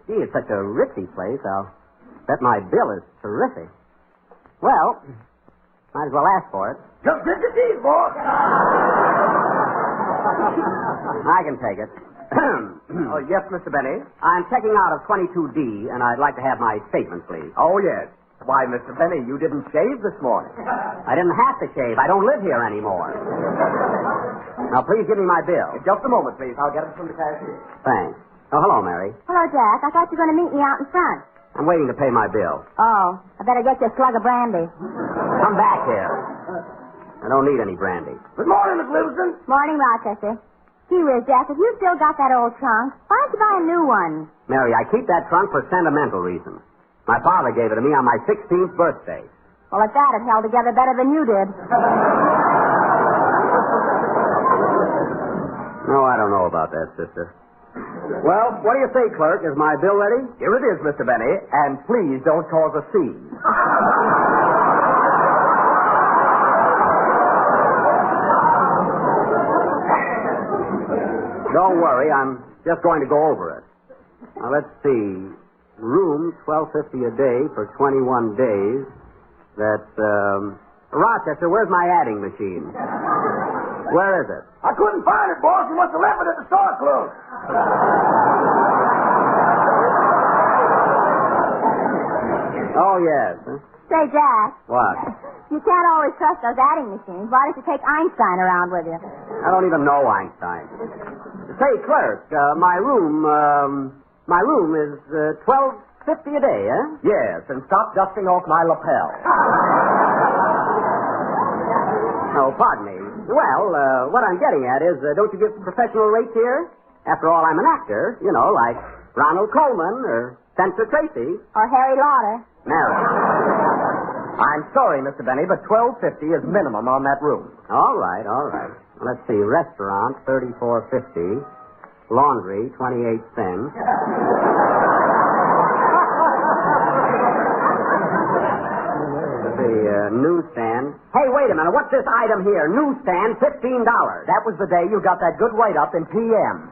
Gee, it's such a ritzy place. I'll bet my bill is terrific. Well, might as well ask for it. Just 50 G's, boss. I can take it. Oh, yes, Mr. Benny? I'm checking out of 22D, and I'd like to have my statement, please. Oh, yes. Why, Mr. Benny, you didn't shave this morning. I didn't have to shave. I don't live here anymore. Now, please give me my bill. Just a moment, please. I'll get it from the cashier. Thanks. Oh, hello, Mary. Hello, Jack. I thought you were going to meet me out in front. I'm waiting to pay my bill. Oh, I better get you a slug of brandy. Come back here. I don't need any brandy. Good morning, Miss Livingston. Morning, Rochester. Gee whiz, Jack, if you still got that old trunk, why don't you buy a new one? Mary, I keep that trunk for sentimental reasons. My father gave it to me on my 16th birthday. Well, if that had held together better than you did. No, I don't know about that, sister. Well, what do you say, clerk? Is my bill ready? Here it is, Mr. Benny, and please don't cause a scene. Don't worry, I'm just going to go over it. Now, let's see. Room, $12.50 a day for 21 days. That's, Rochester, where's my adding machine? Where is it? I couldn't find it, boss. You must have left it at the store closed. Oh, yes. Huh? Say, Jack. What? You can't always trust those adding machines. Why don't you take Einstein around with you? I don't even know Einstein. Say, clerk, my room is $12.50 a day, eh? Yes, and stop dusting off my lapel. Oh, pardon me. Well, what I'm getting at is, don't you give professional rates here? After all, I'm an actor, you know, like Ronald Colman or Spencer Tracy. Or Harry Lauder. Mary. I'm sorry, Mr. Benny, but $12.50 is minimum on that room. All right. Let's see. Restaurant, $34.50. Laundry, 28 cents. The newsstand. Hey, wait a minute. What's this item here? Newsstand, $15. That was the day you got that good write-up in PM.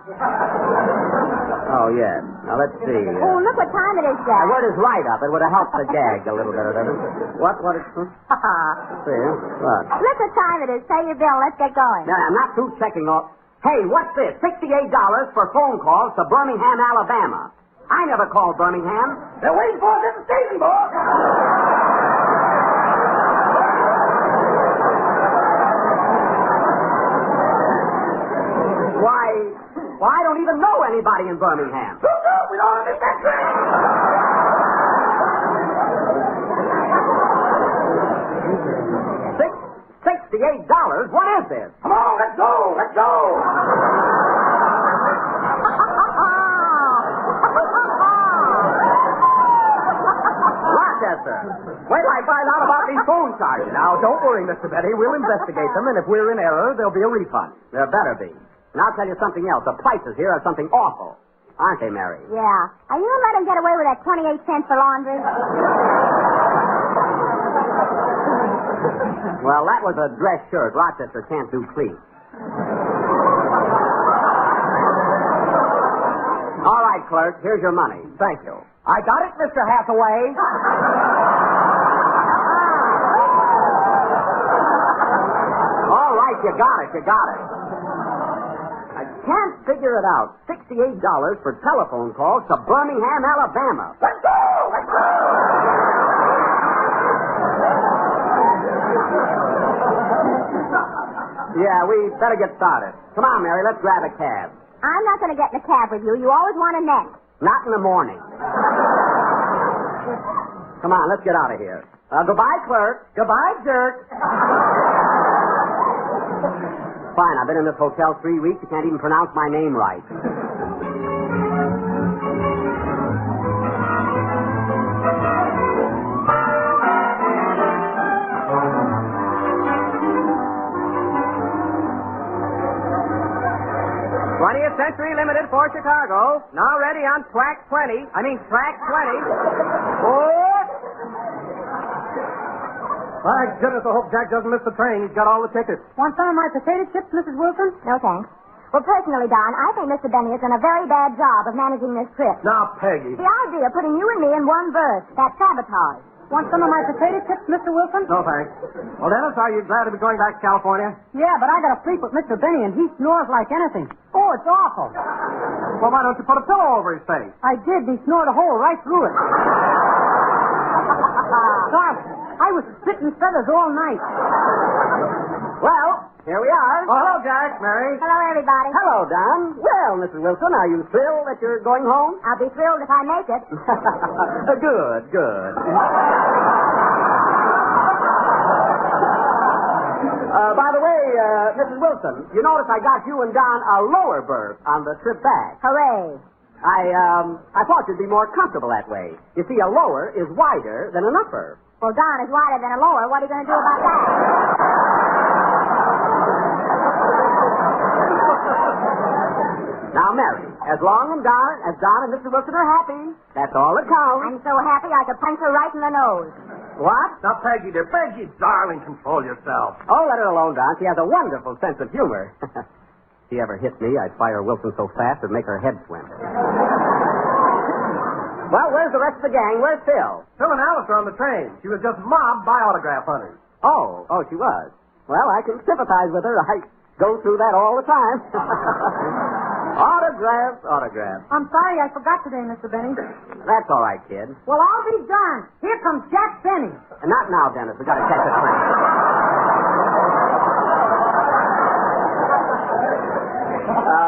Oh, yes. Now, let's see. Oh, look what time it is, Jack. Word is right up. It would have helped the gag a little bit, doesn't it? What is... See, what? Look what time it is. Pay your bill. Let's get going. No, I'm not through checking off. Hey, what's this? $68 for phone calls to Birmingham, Alabama. I never called Birmingham. They're waiting for us at the station, boss. Well, I don't even know anybody in Birmingham. We don't miss that train. $68? What is this? Come on, let's go. Let's go. Rochester. Wait till I find out about these phone charges. Now, don't worry, Mr. Betty. We'll investigate them, and if we're in error, there'll be a refund. There better be. And I'll tell you something else. The prices here are something awful. Aren't they, Mary? Yeah. Are you going to let him get away with that 28 cents for laundry? Well, that was a dress shirt. Rochester can't do clean. All right, clerk. Here's your money. Thank you. I got it, Mr. Hathaway. All right, you got it. You got it. I can't figure it out. $68 for telephone calls to Birmingham, Alabama. Let's go. Let's go. Yeah, we better get started. Come on, Mary. Let's grab a cab. I'm not going to get in a cab with you. You always want a neck. Not in the morning. Come on, let's get out of here. Goodbye, clerk. Goodbye, jerk. Fine, I've been in this hotel 3 weeks. You can't even pronounce my name right. 20th Century Limited for Chicago. Now ready on track 20. Track 20. Oh! My goodness, I hope Jack doesn't miss the train. He's got all the tickets. Want some of my potato chips, Mrs. Wilson? No, thanks. Well, personally, Don, I think Mr. Benny has done a very bad job of managing this trip. Now, Peggy. The idea of putting you and me in one berth, that's sabotage. Want some of my potato chips, Mr. Wilson? No, thanks. Well, Dennis, are you glad to be going back to California? Yeah, but I got to sleep with Mr. Benny, and he snores like anything. Oh, it's awful. Well, why don't you put a pillow over his face? I did. He snored a hole right through it. Gosh, I was spitting feathers all night. Well, here we are. Oh, hello, Jack, Mary. Hello, everybody. Hello, Don. Well, Mrs. Wilson, are you thrilled that you're going home? I'll be thrilled if I make it. Good, good. By the way, Mrs. Wilson, you notice I got you and Don a lower berth on the trip back. Hooray. I thought you'd be more comfortable that way. You see, a lower is wider than an upper. Well, Don is wider than a lower. What are you going to do about that? Now, Mary, as long as Don and Mr. Wilson are happy, that's all that counts. I'm so happy I could punch her right in the nose. What? Now, Peggy, dear. Peggy, darling, control yourself. Oh, let her alone, Don. She has a wonderful sense of humor. If she ever hit me, I'd fire Wilson so fast it'd make her head swim. Well, where's the rest of the gang? Where's Phil? Phil and Alice are on the train. She was just mobbed by autograph hunters. Oh, she was. Well, I can sympathize with her. I go through that all the time. Autographs. I'm sorry I forgot today, Mr. Benny. That's all right, kid. Well, I'll be darned. Here comes Jack Benny. And not now, Dennis. We got to catch the train.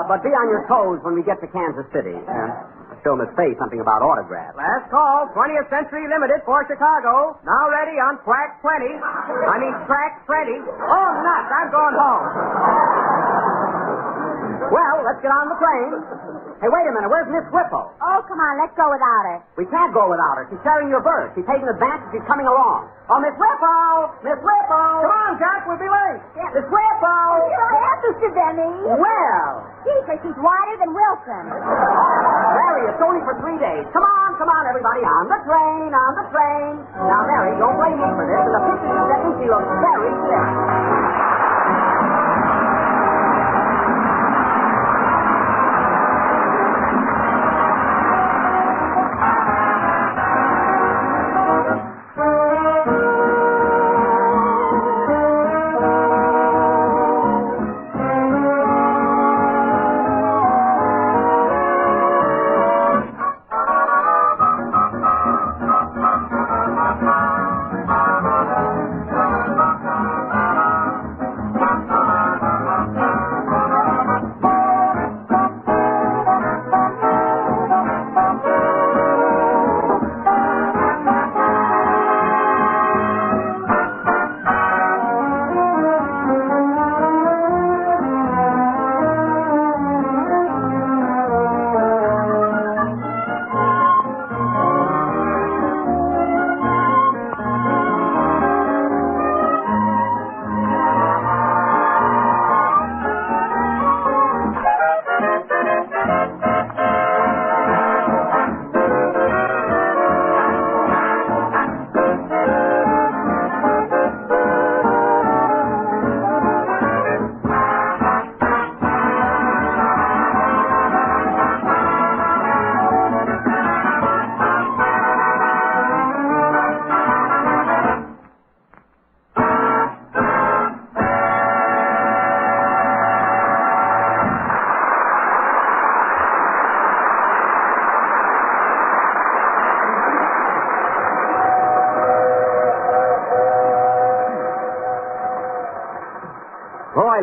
But be on your toes when we get to Kansas City. Show Miss Faye something about autographs. Last call, 20th Century Limited for Chicago. Now ready on track 20. Track 20. Oh, nuts. I'm going home. Well, let's get on the train. Hey, wait a minute. Where's Miss Whipple? Oh, come on. Let's go without her. We can't go without her. She's sharing your berth. She's taking advantage. She's coming along. Oh, Miss Whipple! Miss Whipple! Come on, Jack. We'll be late. Yeah. Miss Whipple! Here I am, Mr. Benny. Well. She's wider than Wilson. Mary, it's only for 3 days. Come on, everybody. On the train. Now, Mary, don't blame me for this. In the picture you sent me, she looks very sick.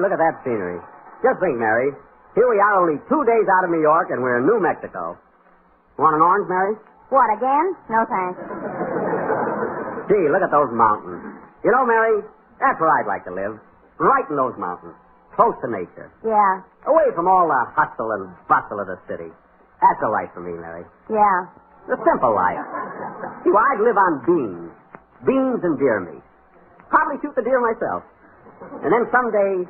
look at that scenery. Just think, Mary. Here we are only 2 days out of New York, and we're in New Mexico. Want an orange, Mary? What, again? No, thanks. Gee, look at those mountains. You know, Mary, that's where I'd like to live. Right in those mountains. Close to nature. Yeah. Away from all the hustle and bustle of the city. That's the life for me, Mary. Yeah. The simple life. See, well, I'd live on beans. Beans and deer meat. Probably shoot the deer myself. And then someday,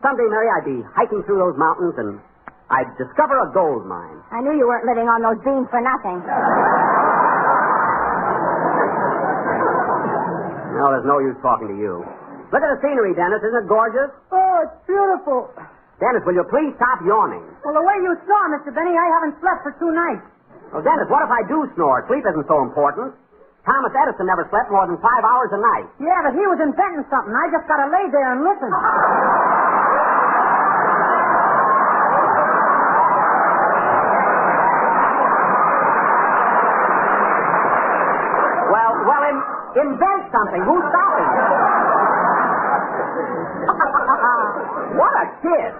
Mary, I'd be hiking through those mountains and I'd discover a gold mine. I knew you weren't living on those beans for nothing. No, there's no use talking to you. Look at the scenery, Dennis. Isn't it gorgeous? Oh, it's beautiful. Dennis, will you please stop yawning? Well, the way you snore, Mr. Benny, I haven't slept for 2 nights. Well, Dennis, what if I do snore? Sleep isn't so important. Thomas Edison never slept more than 5 hours a night. Yeah, but he was inventing something. I just gotta lay there and listen. Well, invent something. Who's stopping you? What a kid.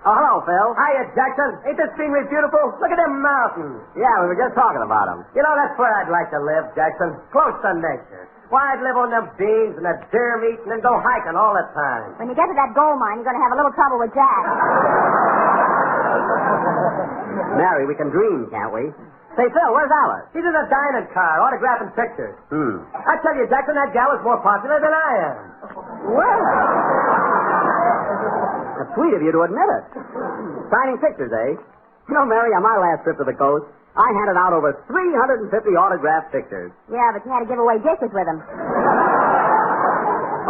Oh, hello, Phil. Hiya, Jackson. Ain't this scenery beautiful? Look at them mountains. Yeah, we were just talking about them. You know, that's where I'd like to live, Jackson. Close to nature. Why, I'd live on them beans and that deer meat and then go hiking all the time. When you get to that gold mine, you're going to have a little trouble with Jack. Mary, we can dream, can't we? Say, Phil, where's Alice? She's in a dining car, autographing pictures. I tell you, Jackson, that gal is more popular than I am. Well, that's sweet of you to admit it. Signing pictures, eh? You know, Mary, on my last trip to the coast, I handed out over 350 autographed pictures. Yeah, but you had to give away dishes with them.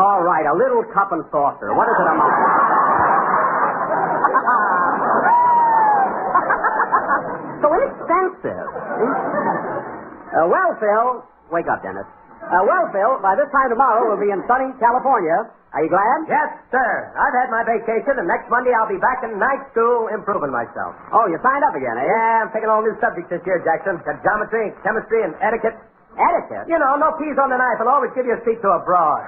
All right, a little cup and saucer. What does it amount to? So inexpensive. Well, Phil, wake up, Dennis. Well, Phil, by this time tomorrow we'll be in sunny California. Are you glad? Yes, sir. I've had my vacation, and next Monday I'll be back in night school improving myself. Oh, you signed up again, eh? Yeah, I'm taking all new subjects this year, Jackson. Got geometry, chemistry, and etiquette. Etiquette? You know, no peas on the knife. I'll always give you a seat to a broad.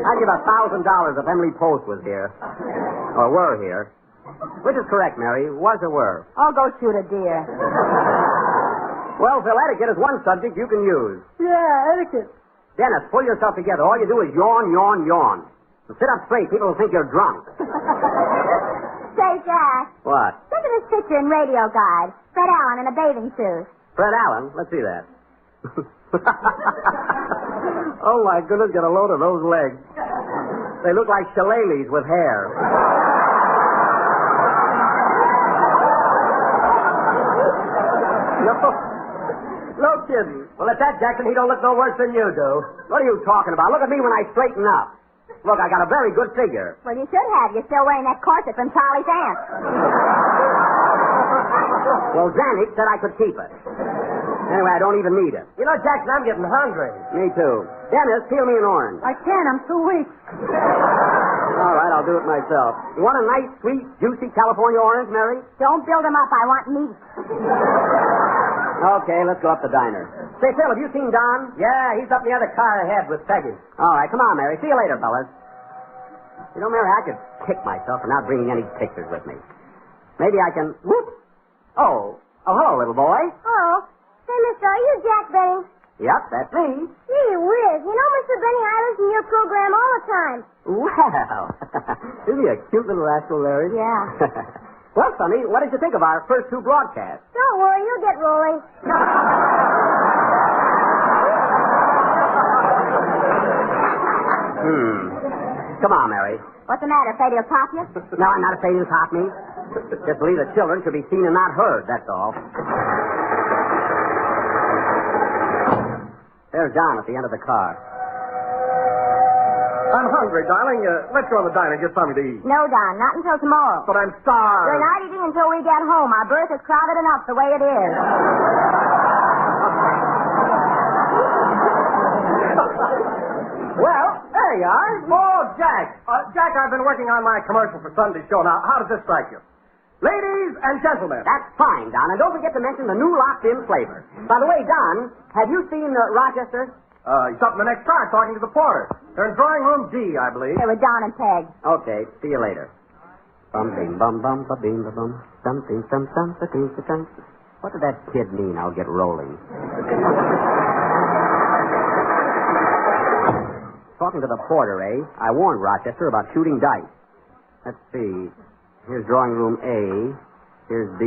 I'd give $1,000 if Emily Post was here. Or were here. Which is correct, Mary? Was or were? I'll go shoot a deer. Well, Phil, etiquette is one subject you can use. Yeah, etiquette. Dennis, pull yourself together. All you do is yawn, yawn, yawn. And sit up straight. People will think you're drunk. Say, Jack. What? Look at this picture in Radio Guide. Fred Allen in a bathing suit. Fred Allen? Let's see that. Oh, my goodness, get a load of those legs. They look like shillelaghs with hair. No kidding. Well, at that, Jackson, he don't look no worse than you do. What are you talking about? Look at me when I straighten up. Look, I got a very good figure. Well, you should have. You're still wearing that corset from Charlie's aunt. Well, Zanuck said I could keep it. Anyway, I don't even need it. You know, Jackson, I'm getting hungry. Me too. Dennis, peel me an orange. I can't. I'm too weak. All right, I'll do it myself. You want a nice, sweet, juicy California orange, Mary? Don't build them up. I want meat. Okay, let's go up the diner. Say, Phil, have you seen Don? Yeah, he's up in the other car ahead with Peggy. All right, come on, Mary. See you later, fellas. You know, Mary, I could kick myself for not bringing any pictures with me. Maybe I can... Whoop! Oh, hello, little boy. Oh. Say, mister, are you Jack Benny? Yep, that's me. Gee whiz. You know, Mr. Benny, I listen to your program all the time. Well, isn't he a cute little rascal, Larry? Yeah. Well, Sonny, what did you think of our first 2 broadcasts? Don't worry, you'll get rolling. Come on, Mary. What's the matter? Afraid he'll top you? No, I'm not afraid he'll top me. Just believe the children should be seen and not heard, that's all. There's Don at the end of the car. I'm hungry, darling. Let's go to the diner and get something to eat. No, Don, not until tomorrow. But I'm starved. We're not eating until we get home. Our berth is crowded enough the way it is. Well, there you are. Oh, Jack. Jack, I've been working on my commercial for Sunday's show. Now, how does this strike you? Ladies and gentlemen. That's fine, Don. And don't forget to mention the new locked-in flavor. By the way, Don, have you seen Rochester? He's up in the next car talking to the porter. They're in drawing room D, I believe. They were Don and Peg. Okay, see you later. Bum bing bum bum ba bing ba bum something some something some. What did that kid mean? I'll get rolling. Talking to the porter, eh? I warned Rochester about shooting dice. Let's see. Here's drawing room A. Here's B.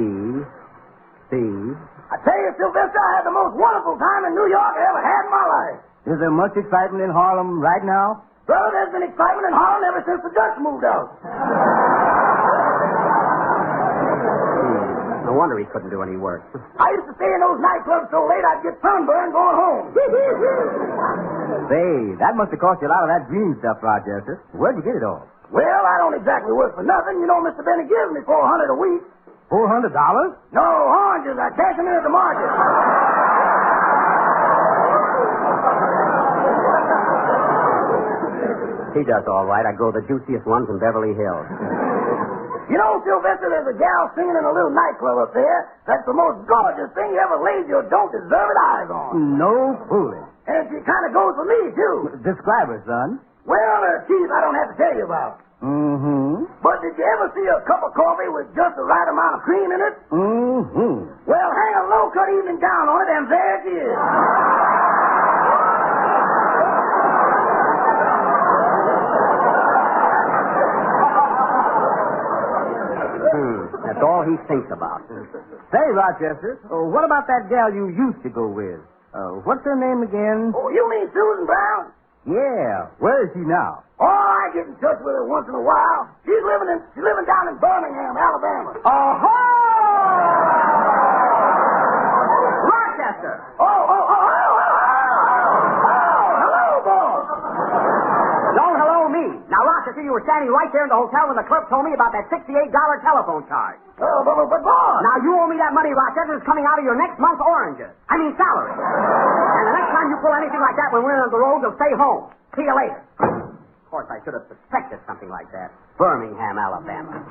C. I tell you, Sylvester, I had the most wonderful time in New York I ever had in my life. Is there much excitement in Harlem right now? Brother, there's been excitement in Harlem ever since the Dutch moved out. No wonder he couldn't do any work. I used to stay in those nightclubs so late I'd get sunburned going home. Say, that must have cost you a lot of that green stuff, Rochester. Where'd you get it all? Well, I don't exactly work for nothing. You know, Mr. Benny gives me $400 a week. $400? No, oranges. I cash them in at the market. He does all right. I grow the juiciest ones in Beverly Hills. You know, Sylvester, there's a gal singing in a little nightclub up there. That's the most gorgeous thing you ever laid your don't deserve it eyes on. No fooling. And she kind of goes for me, too. Describe her, son. Well, her teeth I don't have to tell you about. Mm-hmm. But did you ever see a cup of coffee with just the right amount of cream in it? Mm-hmm. Well, hang a low-cut evening gown on it, and there it is. That's all he thinks about. Say, Rochester, what about that gal you used to go with? What's her name again? Oh, you mean Susan Brown? Yeah. Where is she now? Oh, I get in touch with her once in a while. She's living down in Birmingham, Alabama. Rochester! Hello, boss. Don't hello me. Now, Rochester, you were standing right there in the hotel when the clerk told me about that $68 telephone charge. But boss. Now, you owe me that money, Rochester. It's coming out of your next month's oranges. I mean, salary. And the next time you pull anything like that when we're on the road, you'll stay home. See you later. Of course, I should have suspected something like that. Birmingham, Alabama.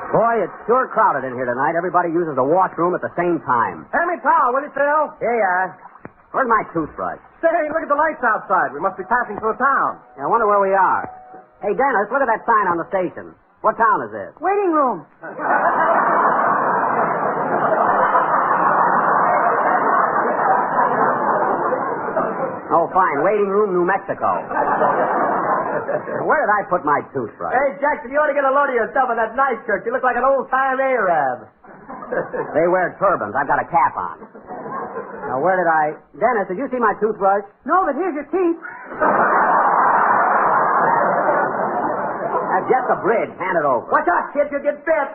Boy, it's sure crowded in here tonight. Everybody uses the washroom at the same time. Hand me a towel, will you, Phil? Here you are. Where's my toothbrush? Say, look at the lights outside. We must be passing through a town. I wonder where we are. Hey, Dennis, look at that sign on the station. What town is this? Waiting room. Oh, fine. Waiting room, New Mexico. Where did I put my toothbrush? Hey, Jackson, you ought to get a load of yourself in that night shirt. You look like an old-time Arab. They wear turbans. I've got a cap on. Now, where did I... Dennis, did you see my toothbrush? No, but here's your teeth. That's just a bridge. Hand it over. Watch out, kid. You'll get bit.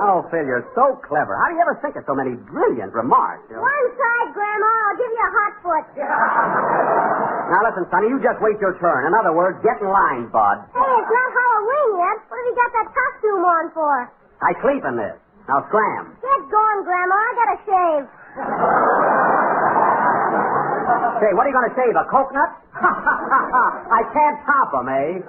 Oh, Phil, you're so clever. How do you ever think of so many brilliant remarks? One side, Grandma. I'll give you a hot foot. Now, listen, Sonny, you just wait your turn. In other words, get in line, bud. Hey, it's not Halloween yet. What have you got that costume on for? I sleep in this. Now, scram. Get going, Grandma. I gotta shave. Say, what are you going to shave, a coconut? I can't top them, eh?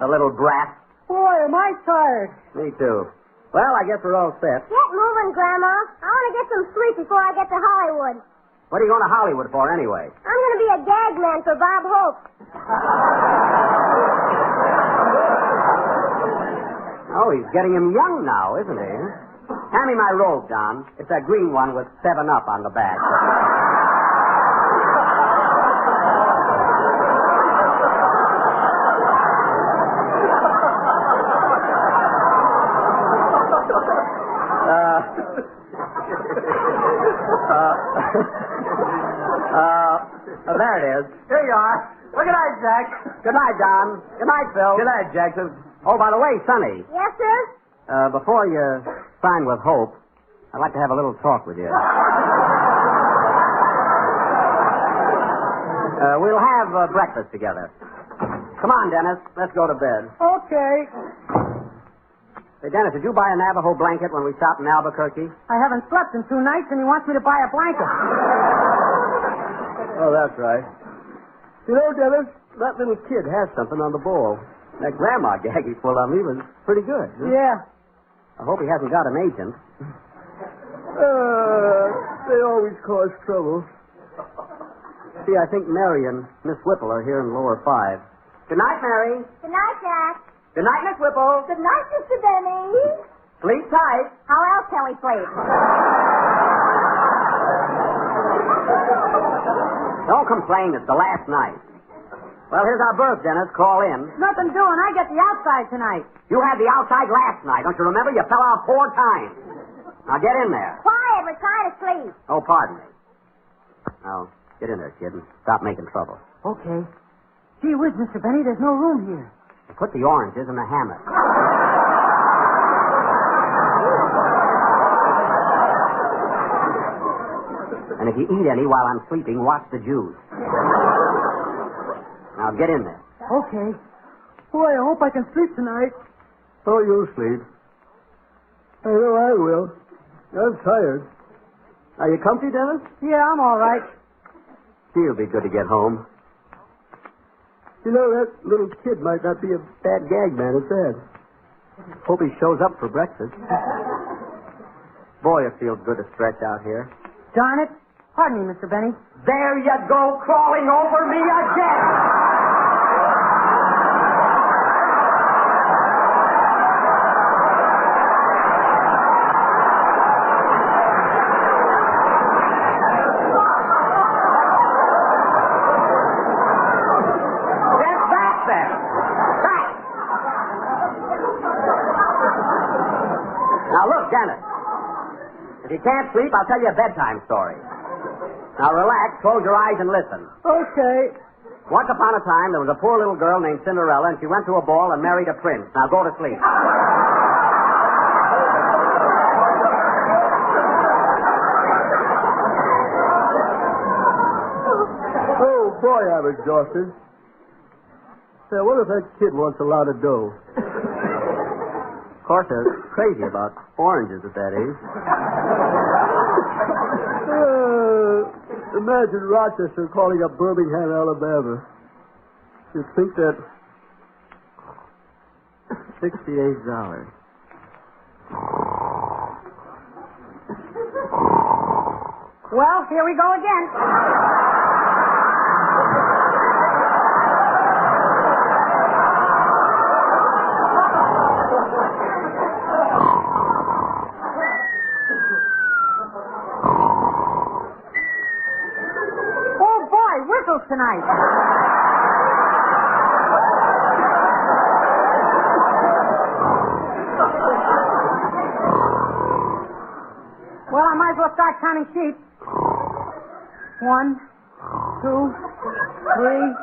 The little brat. Boy, am I tired. Me too. Well, I guess we're all set. Get moving, Grandma. I want to get some sleep before I get to Hollywood. What are you going to Hollywood for, anyway? I'm going to be a gag man for Bob Hope. Oh, he's getting him young now, isn't he? Hand me my robe, Don. It's that green one with 7-Up on the back. Oh, there it is. Here you are. Well, good night, Jack. Good night, Don. Good night, Phil. Good night, Jackson. Oh, by the way, Sonny, Yes, sir? before you sign with Hope, I'd like to have a little talk with you. We'll have breakfast together. Come on, Dennis. Let's go to bed. Okay. Hey, Dennis, did you buy a Navajo blanket when we stopped in Albuquerque? I haven't slept in 2 nights, and he wants me to buy a blanket. Oh, that's right. You know, Dennis, that little kid has something on the ball. That grandma gag he pulled on me was pretty good. Huh? Yeah. I hope he hasn't got an agent. They always cause trouble. See, I think Mary and Miss Whipple are here in lower 5. Good night, Mary. Good night, Jack. Good night, Miss Whipple. Good night, Mr. Benny. Sleep tight. How else can we sleep? Don't complain. It's the last night. Well, here's our berth, Dennis. Crawl in. Nothing doing. I get the outside tonight. You had the outside last night. Don't you remember? You fell out 4 times. Now get in there. Quiet. We're trying to sleep. Oh, pardon me. Now, get in there, kid, and stop making trouble. Okay. Gee whiz, Mr. Benny, there's no room here. Put the oranges in the hammock. And if you eat any while I'm sleeping, watch the juice. Now get in there. Okay. Boy, I hope I can sleep tonight. Oh, you'll sleep. I know I will. I'm tired. Are you comfy, Dennis? Yeah, I'm all right. It'll be good to get home. You know, that little kid might not be a bad gag man at that. Hope he shows up for breakfast. Boy, it feels good to stretch out here. Darn it. Pardon me, Mr. Benny. There you go, crawling over me again. Now, look, Janet. If you can't sleep, I'll tell you a bedtime story. Now, relax, close your eyes, and listen. Okay. Once upon a time, there was a poor little girl named Cinderella, and she went to a ball and married a prince. Now, go to sleep. Oh, boy, I'm exhausted. Say, what if that kid wants a lot of dough? Of course, they're crazy about oranges at that age. Imagine Rochester calling up Birmingham, Alabama. You'd think that $68. Well, here we go again. Oh, boy, whistles tonight. Well, I might as well start counting sheep. 1, 2, 3,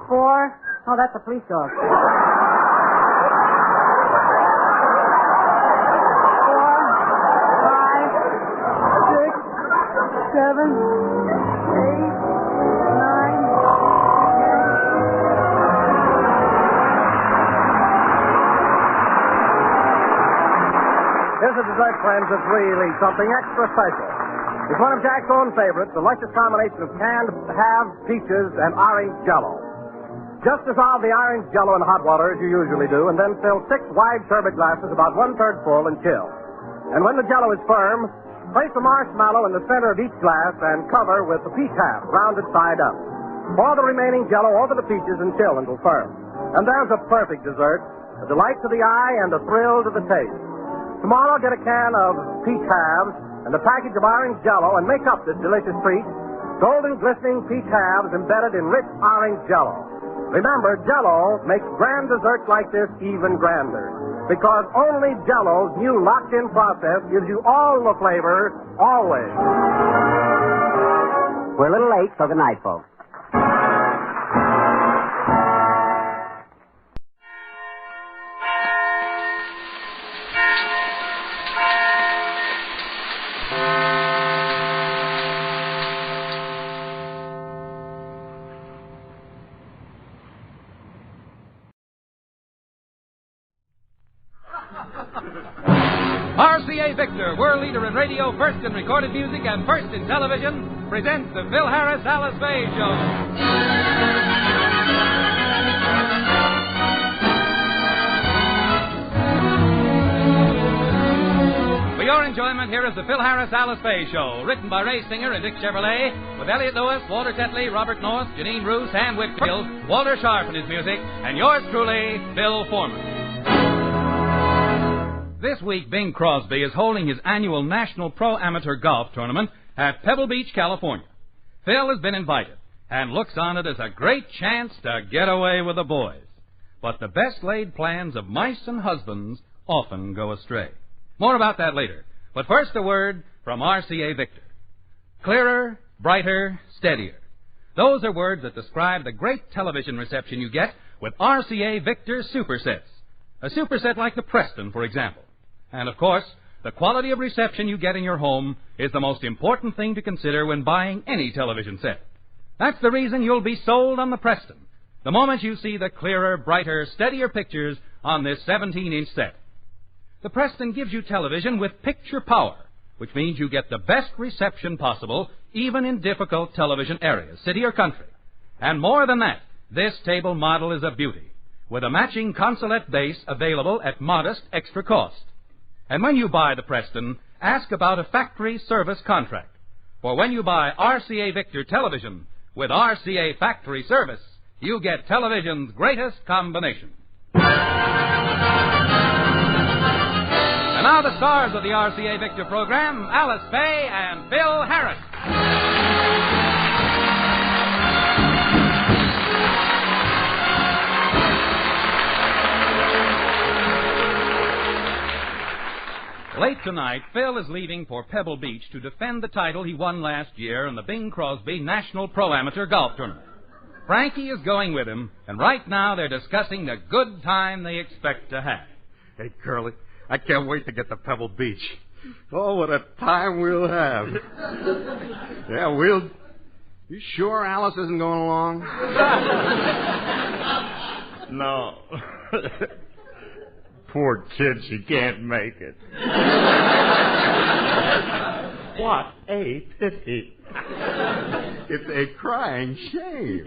4. Oh, that's a police dog. 4, 5, 6, 7, 8, 9. Here's a dessert, friends, that's really something extra special. It's one of Jack's own favorites, a luscious combination of canned halves, peaches, and orange Jell-O. Just dissolve the orange Jell-O in hot water, as you usually do, and then fill 6 wide sherbet glasses about 1/3 full and chill. And when the Jell-O is firm, place a marshmallow in the center of each glass and cover with the peach half, rounded side up. Pour the remaining Jell-O over the peaches and chill until firm. And there's a perfect dessert, a delight to the eye and a thrill to the taste. Tomorrow, get a can of peach halves and a package of orange Jell-O and make up this delicious treat. Golden, glistening peach halves embedded in rich orange Jell-O. Remember, Jell-O makes grand desserts like this even grander. Because only Jell-O's new locked-in process gives you all the flavor, always. We're a little late, so good night, folks. RCA Victor, world leader in radio, first in recorded music, and first in television, presents the Phil Harris Alice Faye Show. For your enjoyment, here is the Phil Harris Alice Faye Show, written by Ray Singer and Dick Chevrolet, with Elliot Lewis, Walter Tetley, Robert North, Janine Roos, Sam Whitfield, Walter Sharp and his music, and yours truly, Bill Foreman. This week, Bing Crosby is holding his annual National Pro Amateur Golf Tournament at Pebble Beach, California. Phil has been invited and looks on it as a great chance to get away with the boys. But the best-laid plans of mice and husbands often go astray. More about that later. But first, a word from RCA Victor. Clearer, brighter, steadier. Those are words that describe the great television reception you get with RCA Victor supersets. A superset like the Preston, for example. And, of course, the quality of reception you get in your home is the most important thing to consider when buying any television set. That's the reason you'll be sold on the Preston the moment you see the clearer, brighter, steadier pictures on this 17-inch set. The Preston gives you television with picture power, which means you get the best reception possible, even in difficult television areas, city or country. And more than that, this table model is a beauty, with a matching consolette base available at modest extra cost. And when you buy the Preston, ask about a factory service contract. For when you buy RCA Victor television with RCA factory service, you get television's greatest combination. And now the stars of the RCA Victor program, Alice Faye and Phil Harris. Late tonight, Phil is leaving for Pebble Beach to defend the title he won last year in the Bing Crosby National Pro Amateur Golf Tournament. Frankie is going with him, and right now they're discussing the good time they expect to have. Hey, Curly, I can't wait to get to Pebble Beach. Oh, what a time we'll have. Yeah, we'll... You sure Alice isn't going along? No. Poor kid, she can't make it. What a pity. It's a crying shame.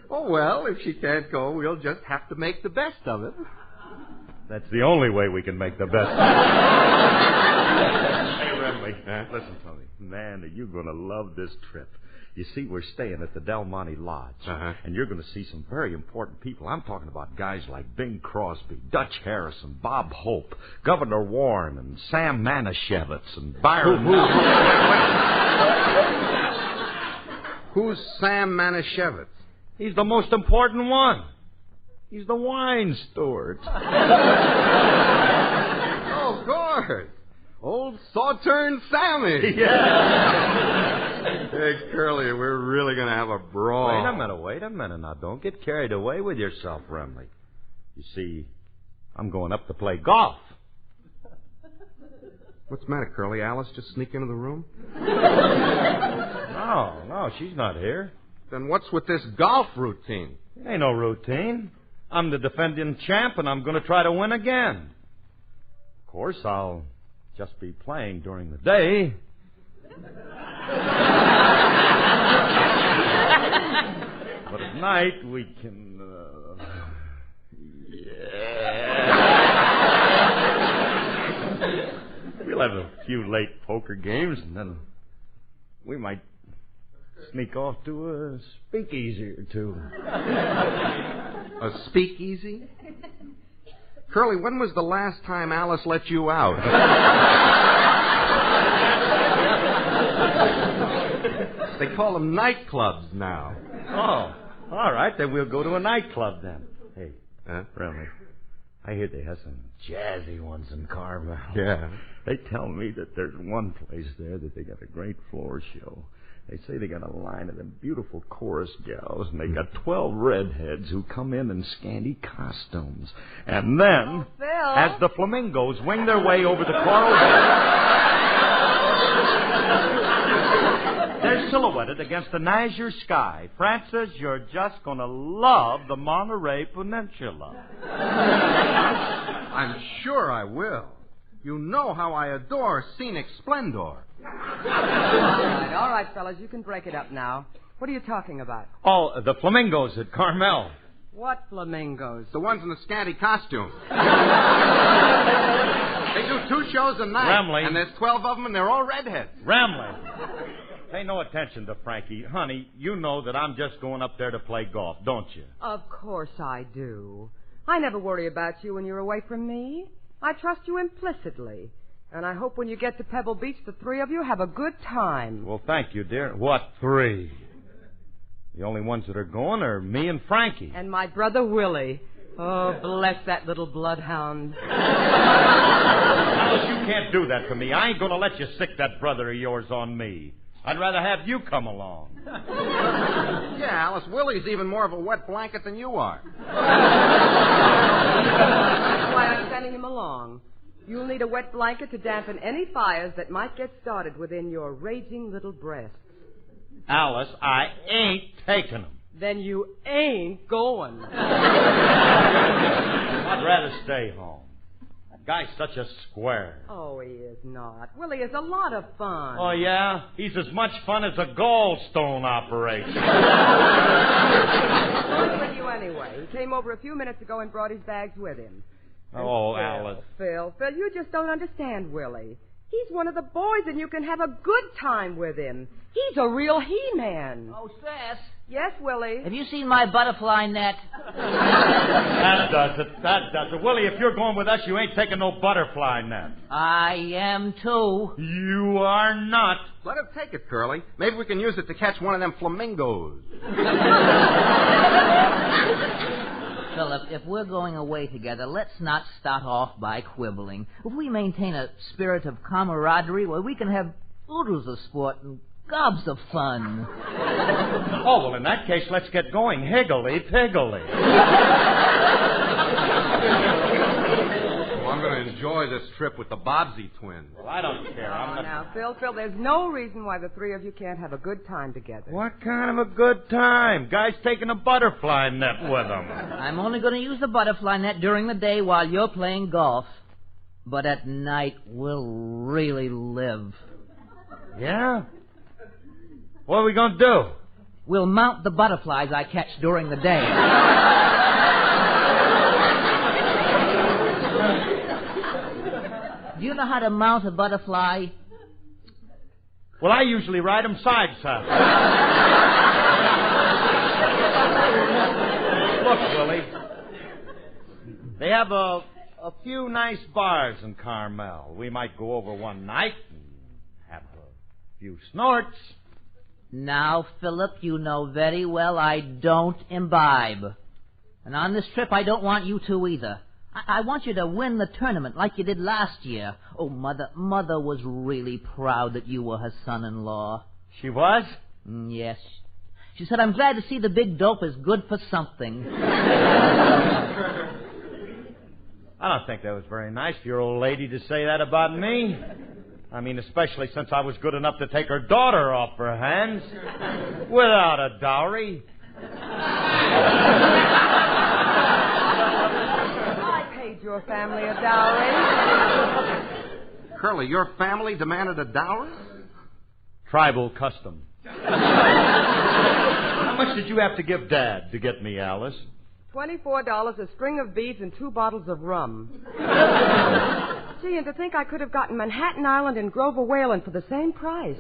Oh, well, if she can't go, we'll just have to make the best of it. That's the only way we can make the best of it. Hey, Remley, listen, Tony. Man, are you going to love this trip. You see, we're staying at the Del Monte Lodge, and you're going to see some very important people. I'm talking about guys like Bing Crosby, Dutch Harrison, Bob Hope, Governor Warren, and Sam Manischewitz, and Byron... Who's Sam Manischewitz? He's the most important one. He's the wine steward. Oh, of course. Old Sauterne Sammy. Yeah. Hey, Curly, we're really going to have a brawl. Wait a minute. Now, don't get carried away with yourself, Remley. You see, I'm going up to play golf. What's the matter, Curly? Alice just sneak into the room? No, she's not here. Then what's with this golf routine? It ain't no routine. I'm the defending champ, and I'm going to try to win again. Of course, I'll just be playing during the day. But at night, we can... We'll have a few late poker games, and then we might sneak off to a speakeasy or two. A speakeasy? Curly, when was the last time Alice let you out? They call them nightclubs now. Oh, all right, then we'll go to a nightclub then. Hey, Remley, I hear they have some jazzy ones in Carmel. Yeah. They tell me that there's one place there that they got a great floor show. They say they got a line of them beautiful chorus gals, and they got 12 redheads who come in scanty costumes. And then, as the flamingos wing their way over the coral they're silhouetted against the azure sky. Francis, you're just going to love the Monterey Peninsula. I'm sure I will. You know how I adore scenic splendor. All right, fellas, you can break it up now. What are you talking about? Oh, the flamingos at Carmel. What flamingos? The ones in the scanty costume. They do 2 shows a night. Remley. And there's 12 of them, and they're all redheads. Remley. Pay no attention to Frankie. Honey, you know that I'm just going up there to play golf, don't you? Of course I do. I never worry about you when you're away from me. I trust you implicitly. And I hope when you get to Pebble Beach, the 3 of you have a good time. Well, thank you, dear. What 3? The only ones that are going are me and Frankie. And my brother Willie. Oh, bless that little bloodhound. Alice, you can't do that to me. I ain't going to let you sick that brother of yours on me. I'd rather have you come along. Yeah, Alice, Willie's even more of a wet blanket than you are. That's why I'm sending him along. You'll need a wet blanket to dampen any fires that might get started within your raging little breast. Alice, I ain't taking them. Then you ain't going. I'd rather stay home. That guy's such a square. Oh, he is not. Willie is a lot of fun. Oh, yeah? He's as much fun as a gallstone operation. What's with you anyway? He came over a few minutes ago and brought his bags with him. Oh, Alice. Phil, you just don't understand Willie. He's one of the boys, and you can have a good time with him. He's a real he-man. Oh, Sass. Yes, Willie? Have you seen my butterfly net? That does it. Willie, if you're going with us, you ain't taking no butterfly net. I am, too. You are not. Let him take it, Curly. Maybe we can use it to catch one of them flamingos. Philip, if we're going away together, let's not start off by quibbling. If we maintain a spirit of camaraderie, well, we can have oodles of sport and gobs of fun. Oh, well, in that case, let's get going. Higgledy-piggledy. Well, I'm going to enjoy this trip with the Bobbsey twins. Well, I don't care. Now, Phil, there's no reason why the 3 of you can't have a good time together. What kind of a good time? Guy's taking a butterfly net with him. I'm only going to use the butterfly net during the day while you're playing golf. But at night, we'll really live. Yeah? What are we going to do? We'll mount the butterflies I catch during the day. Do you know how to mount a butterfly? Well, I usually ride them side-saddle. Look, Willie. They have a few nice bars in Carmel. We might go over one night and have a few snorts. Now, Philip, you know very well I don't imbibe. And on this trip, I don't want you to either. I want you to win the tournament like you did last year. Oh, Mother was really proud that you were her son-in-law. She was? Yes. She said, I'm glad to see the big dope is good for something. I don't think that was very nice for your old lady to say that about me. I mean, especially since I was good enough to take her daughter off her hands without a dowry. I paid your family a dowry. Curly, your family demanded a dowry? Tribal custom. How much did you have to give Dad to get me, Alice? $24, a string of beads, and 2 bottles of rum. Gee, and to think I could have gotten Manhattan Island and Grover Whalen for the same price.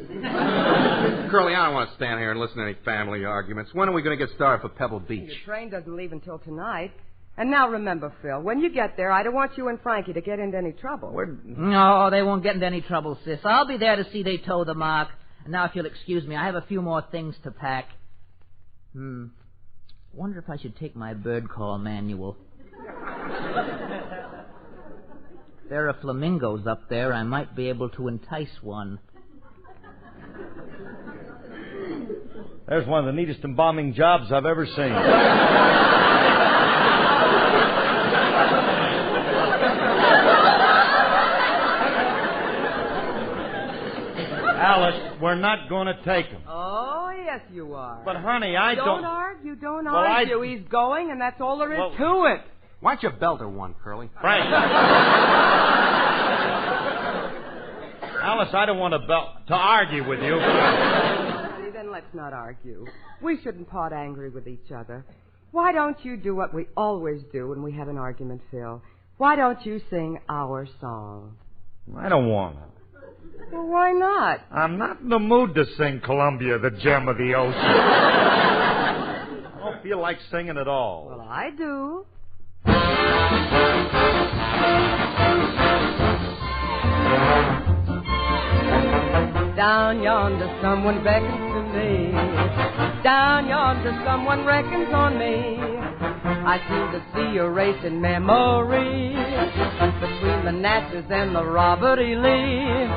Curly, I don't want to stand here and listen to any family arguments. When are we going to get started for Pebble Beach? Your train doesn't leave until tonight. And now remember, Phil, when you get there, I don't want you and Frankie to get into any trouble. No, they won't get into any trouble, sis. I'll be there to see they toe the mark. And now, if you'll excuse me, I have a few more things to pack. Wonder if I should take my bird call manual. There are flamingos up there. I might be able to entice one. There's one of the neatest embalming jobs I've ever seen. Alice, we're not going to take him. Oh, yes, you are. But, honey, I don't... Don't argue. He's going, and that's all there is to it. Why don't you belt her one, Curly? Frank. Alice, I don't want to argue with you. See, then let's not argue. We shouldn't pot angry with each other. Why don't you do what we always do when we have an argument, Phil? Why don't you sing our song? I don't want to. Well, why not? I'm not in the mood to sing Columbia, the gem of the ocean. I don't feel like singing at all. Well, I do. Down yonder, someone beckons to me. Down yonder, someone reckons on me. I seem to see a racing memory between the Natchez and the Robert E. Lee.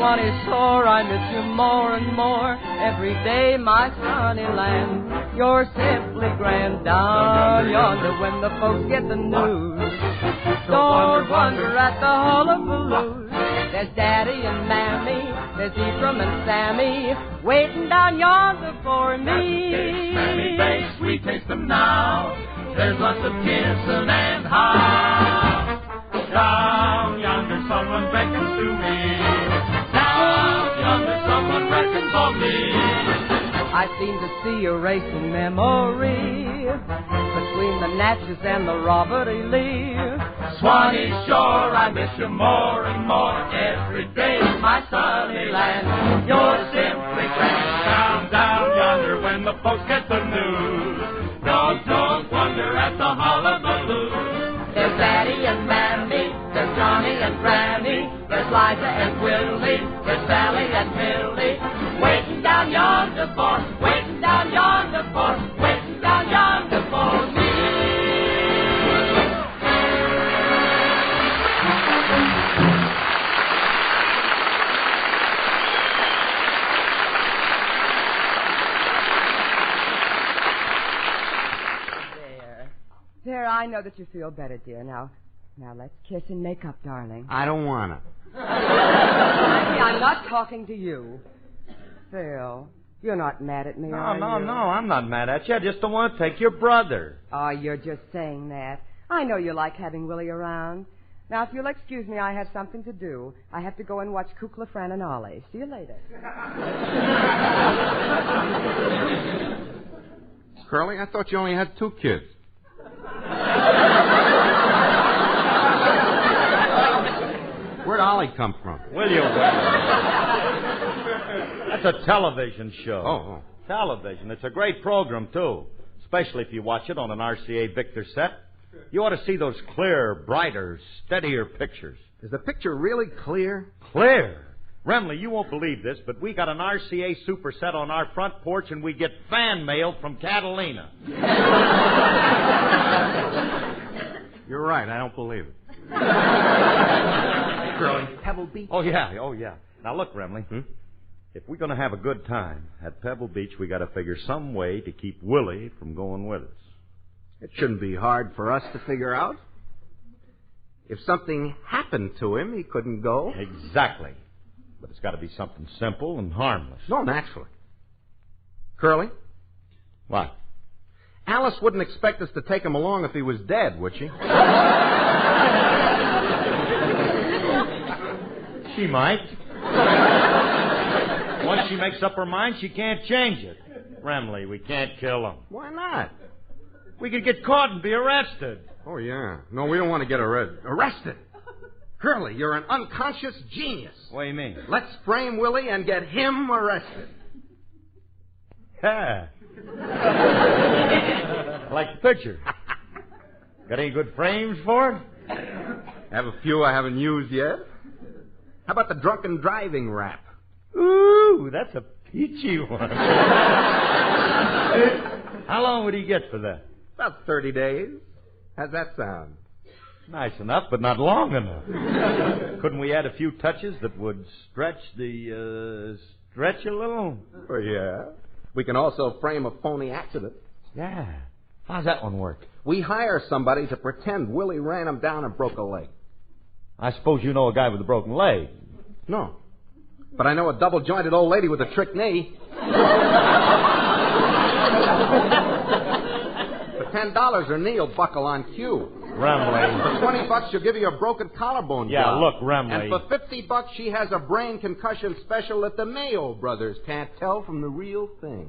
One is sore, I miss you more and more. Every day, my sunny land, you're simply grand. Down yonder, when the folks get the news, don't wonder at the hullabaloo. There's Daddy and Mammy, there's Ephraim and Sammy, waiting down yonder for me. Cupcakes, Mammy bakes, we taste them now. There's lots of kissing and how. Down yonder, someone beckons to me. Down yonder, someone reckons on me. I seem to see a racing memory between the Natchez and the Robert E. Lee. Swanee Shore, I miss you more and more. Every day, my sunny land, you're simply grand. Down yonder, when the folks get the news, don't wonder at the hullabaloo. There's Daddy and Mammy, there's Johnny and Granny, there's Liza and Willie, there's Sally and Millie, waiting down yonder for, waiting down yonder for, waiting down yonder for me. There, I know that you feel better, dear. Now let's kiss and make up, darling. I don't want to. I'm not talking to you. Phil, you're not mad at me, are you? No, I'm not mad at you. I just don't want to take your brother. Oh, you're just saying that. I know you like having Willie around. Now, if you'll excuse me, I have something to do. I have to go and watch Kukla, Fran, and Ollie. See you later. Curly, I thought you only had 2 kids. Where'd Ollie come from? Will you? That's a television show. Oh. Television. It's a great program, too. Especially if you watch it on an RCA Victor set. You ought to see those clear, brighter, steadier pictures. Is the picture really clear? Clear? Remley, you won't believe this, but we got an RCA super set on our front porch and we get fan mail from Catalina. You're right, I don't believe it. Curly, Pebble Beach. Oh, yeah. Now, look, Remley. If we're going to have a good time at Pebble Beach, we got to figure some way to keep Willie from going with us. It shouldn't be hard for us to figure out. If something happened to him, he couldn't go. Exactly. But it's got to be something simple and harmless. No, naturally. Curly? What? Alice wouldn't expect us to take him along if he was dead, would she? She might. Once she makes up her mind, she can't change it. Remley, we can't kill him. Why not? We could get caught and be arrested. Oh, yeah. No, we don't want to get arrested. Curly, you're an unconscious genius. What do you mean? Let's frame Willie and get him arrested. Yeah. I like the picture. Got any good frames for it? Have a few I haven't used yet. How about the drunken driving rap? Ooh, that's a peachy one. How long would he get for that? About 30 days. How's that sound? Nice enough, but not long enough. Couldn't we add a few touches that would stretch a little? Oh, yeah. We can also frame a phony accident. Yeah. How's that one work? We hire somebody to pretend Willie ran him down and broke a leg. I suppose you know a guy with a broken leg. No. But I know a double-jointed old lady with a trick knee. For $10, her knee will buckle on cue. For $20, she'll give you a broken collarbone Yeah, job. look, Remley. And for $50, she has a brain concussion special that the Mayo brothers can't tell from the real thing.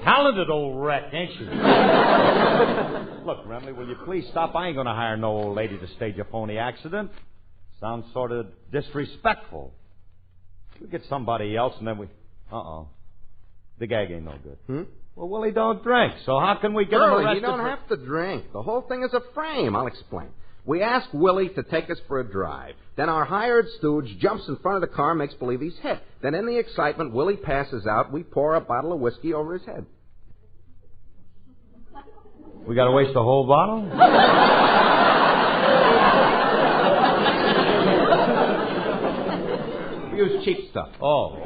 Talented old wreck, ain't she? Look, Remley, will you please stop? I ain't going to hire no old lady to stage a phony accident. Sounds sort of disrespectful. We'll get somebody else, and then we... Uh-oh. The gag ain't no good. Well, Willie don't drink, so how can we get him arrested? You don't have to drink. The whole thing is a frame. I'll explain. We ask Willie to take us for a drive. Then our hired stooge jumps in front of the car and makes believe he's hit. Then in the excitement, Willie passes out. We pour a bottle of whiskey over his head. We got to waste the whole bottle? We use cheap stuff. Oh.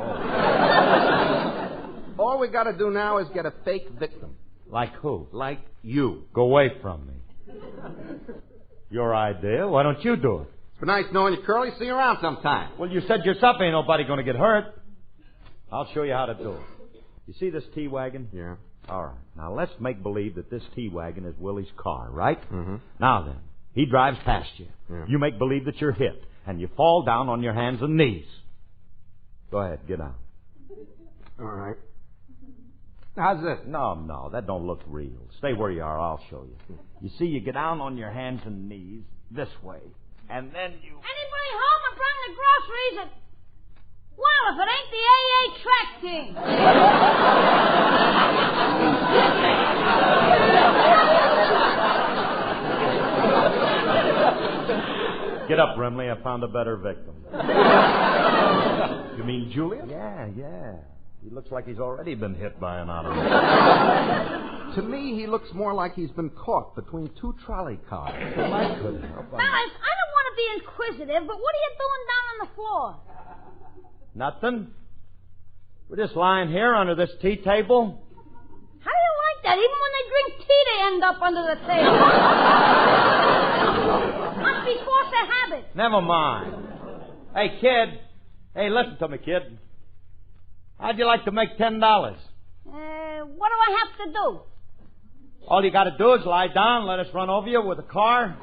All we got to do now is get a fake victim. Like who? Like you. Go away from me. Your idea. Why don't you do it? It's been nice knowing you, Curly. See you around sometime. Well, you said yourself ain't nobody going to get hurt. I'll show you how to do it. You see this T-wagon? Yeah. All right. Now, let's make believe that this T-wagon is Willie's car, right? Mm-hmm. Now then, he drives past you. Yeah. You make believe that you're hit, and you fall down on your hands and knees. Go ahead, get out. All right. How's this? No, that don't look real. Stay where you are, I'll show you. You see, you get down on your hands and knees this way, and then you... Anybody home? I'm bringing the groceries and... Well, if it ain't the AA track team. Get up, Remley. I found a better victim. You mean Julius? Yeah. He looks like he's already been hit by an automobile. To me, he looks more like he's been caught between two trolley cars. Well, I couldn't help it. Fellas, I don't want to be inquisitive, but what are you doing down on the floor? Nothing. We're just lying here under this tea table. How do you like that? Even when they drink tea, they end up under the table. Must be force of habit. Never mind. Hey, kid. Hey, listen to me, kid. How'd you like to make $10? What do I have to do? All you got to do is lie down and let us run over you with a car.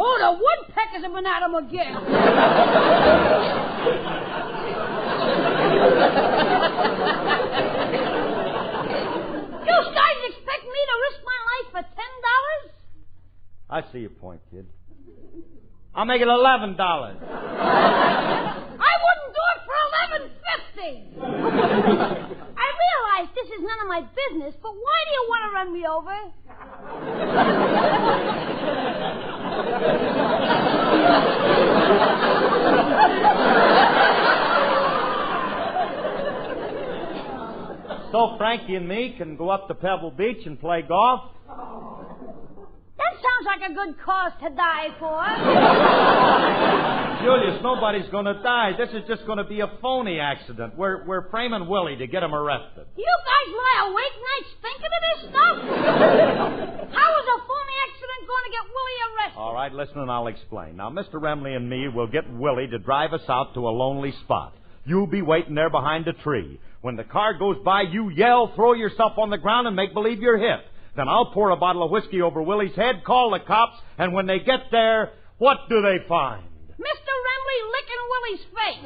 Oh, the woodpeckers have been at him again. You guys expect me to risk my life for $10? I see your point, kid. I'll make it $11. I wouldn't do it for $11.50. I realize this is none of my business, but why do you want to run me over? So Frankie and me can go up to Pebble Beach and play golf? That sounds like a good cause to die for. Julius, nobody's going to die. This is just going to be a phony accident. We're framing Willie to get him arrested. You guys lie awake nights thinking of this stuff? How is a phony accident going to get Willie arrested? All right, listen and I'll explain. Now, Mr. Remley and me will get Willie to drive us out to a lonely spot. You'll be waiting there behind a tree. When the car goes by, you yell, throw yourself on the ground, and make believe you're hit. Then I'll pour a bottle of whiskey over Willie's head, call the cops, and when they get there, what do they find? Mr. Remley licking Willie's face.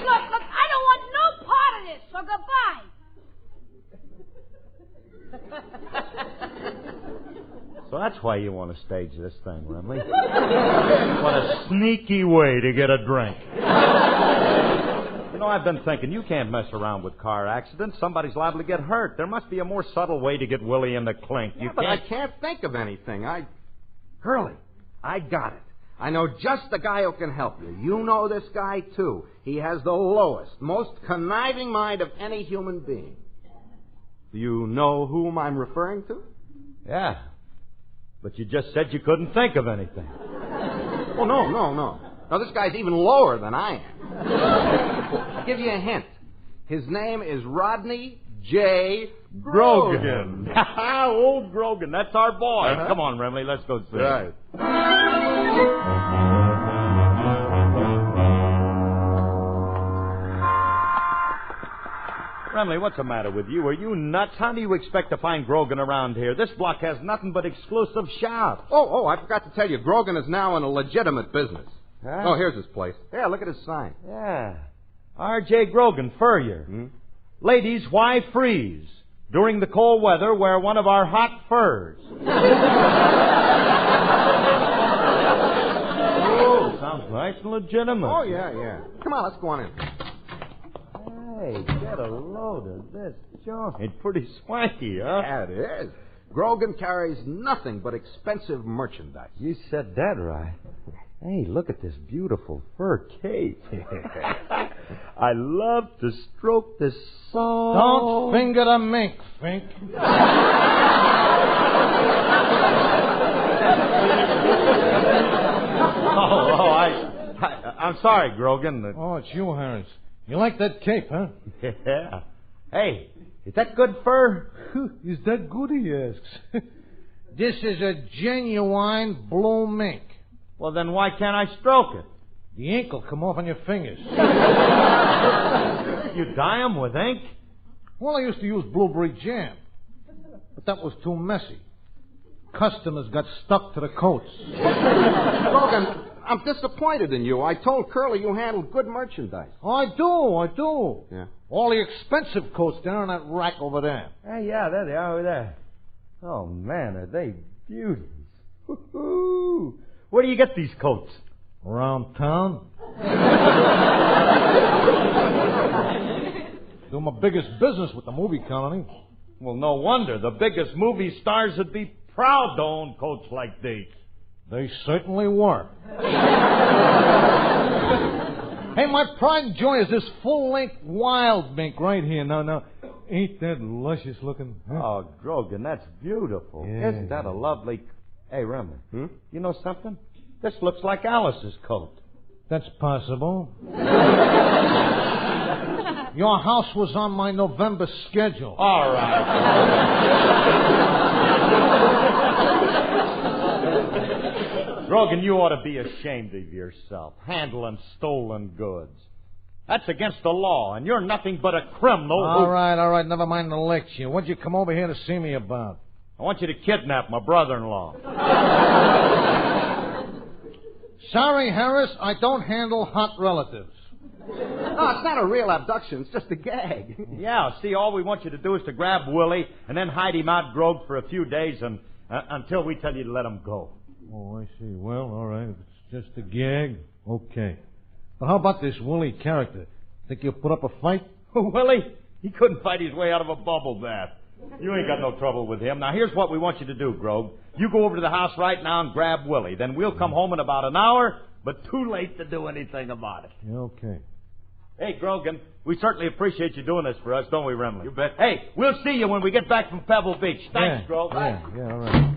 Look, I don't want no part of this, so goodbye. So that's why you want to stage this thing, Remley. What a sneaky way to get a drink. You know, I've been thinking, you can't mess around with car accidents. Somebody's liable to get hurt. There must be a more subtle way to get Willie in the clink. But I can't think of anything. Curly, I got it. I know just the guy who can help you. You know this guy, too. He has the lowest, most conniving mind of any human being. Do you know whom I'm referring to? Yeah. But you just said you couldn't think of anything. Oh, no. Now, this guy's even lower than I am. I'll give you a hint. His name is Rodney J. Grogan. Old Grogan. That's our boy. Uh-huh. Come on, Remley. Let's go see. Right. Remley, what's the matter with you? Are you nuts? How do you expect to find Grogan around here? This block has nothing but exclusive shops. Oh, I forgot to tell you, Grogan is now in a legitimate business. Huh? Oh, here's his place. Yeah, look at his sign. Yeah. R.J. Grogan, Furrier. Hmm? Ladies, why freeze? During the cold weather, wear one of our hot furs. Oh, sounds nice and legitimate. Oh, yeah. Come on, let's go on in. Hey, get a load of this joint. Pretty swanky, huh? Yeah, it is. Grogan carries nothing but expensive merchandise. You said that right. Hey, look at this beautiful fur cape. I love to stroke the soft. Don't finger the mink, Fink. I'm sorry, Grogan. Oh, it's you, Harris. You like that cape, huh? Yeah. Hey, is that good fur? Is that good, he asks. This is a genuine blue mink. Well, then why can't I stroke it? The ink will come off on your fingers. You dye 'em with ink? Well, I used to use blueberry jam, but that was too messy. Customers got stuck to the coats. Grogan, I'm disappointed in you. I told Curly you handled good merchandise. I do. Yeah. All the expensive coats down in that rack over there. Hey, yeah, there they are over there. Oh, man, are they beauties. Woo-hoo. Where do you get these coats? Around town. Do my biggest business with the movie colony. Well, no wonder. The biggest movie stars would be proud to own coats like these. They certainly were. Hey, my pride and joy is this full-length wild mink right here. Now, ain't that luscious looking? Huh? Oh, Grogan, that's beautiful. Yeah. Isn't that a lovely... Hey, Remley, you know something? This looks like Alice's coat. That's possible. Your house was on my November schedule. All right. Grogan, you ought to be ashamed of yourself, handling stolen goods. That's against the law, and you're nothing but a criminal. All right, never mind the lecture. What'd you come over here to see me about? I want you to kidnap my brother-in-law. Sorry, Harris, I don't handle hot relatives. No, it's not a real abduction. It's just a gag. Yeah, see, all we want you to do is to grab Willie and then hide him out Grove for a few days and until we tell you to let him go. Oh, I see. Well, all right. If it's just a gag, okay. But how about this Willie character? Think you'll put up a fight? Willie? He couldn't fight his way out of a bubble bath. You ain't got no trouble with him. Now, here's what we want you to do, Grove. You go over to the house right now and grab Willie. Then we'll come home in about an hour, but too late to do anything about it. Yeah, okay. Hey, Grogan, we certainly appreciate you doing this for us, don't we, Remley? You bet. Hey, we'll see you when we get back from Pebble Beach. Thanks, Grove. Yeah, all right.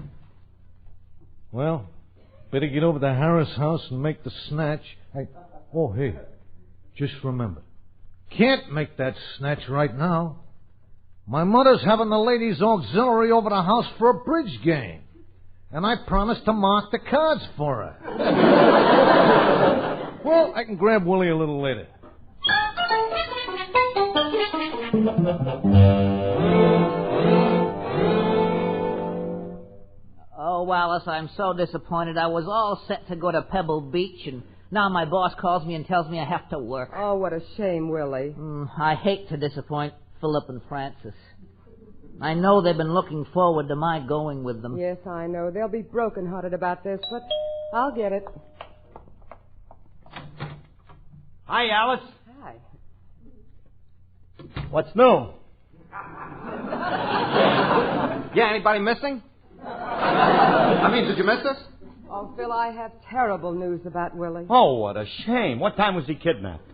Well, better get over to Harris' house and make the snatch. Hey, just remember, can't make that snatch right now. My mother's having the ladies' auxiliary over the house for a bridge game. And I promised to mark the cards for her. Well, I can grab Willie a little later. Oh, Wallace, I'm so disappointed. I was all set to go to Pebble Beach, and now my boss calls me and tells me I have to work. Oh, what a shame, Willie. I hate to disappoint Philip and Francis. I know they've been looking forward to my going with them. Yes, I know. They'll be broken-hearted about this, but I'll get it. Hi, Alice. Hi. What's new? Yeah, anybody missing? I mean, did you miss us? Oh, Phil, I have terrible news about Willie. Oh, what a shame. What time was he kidnapped?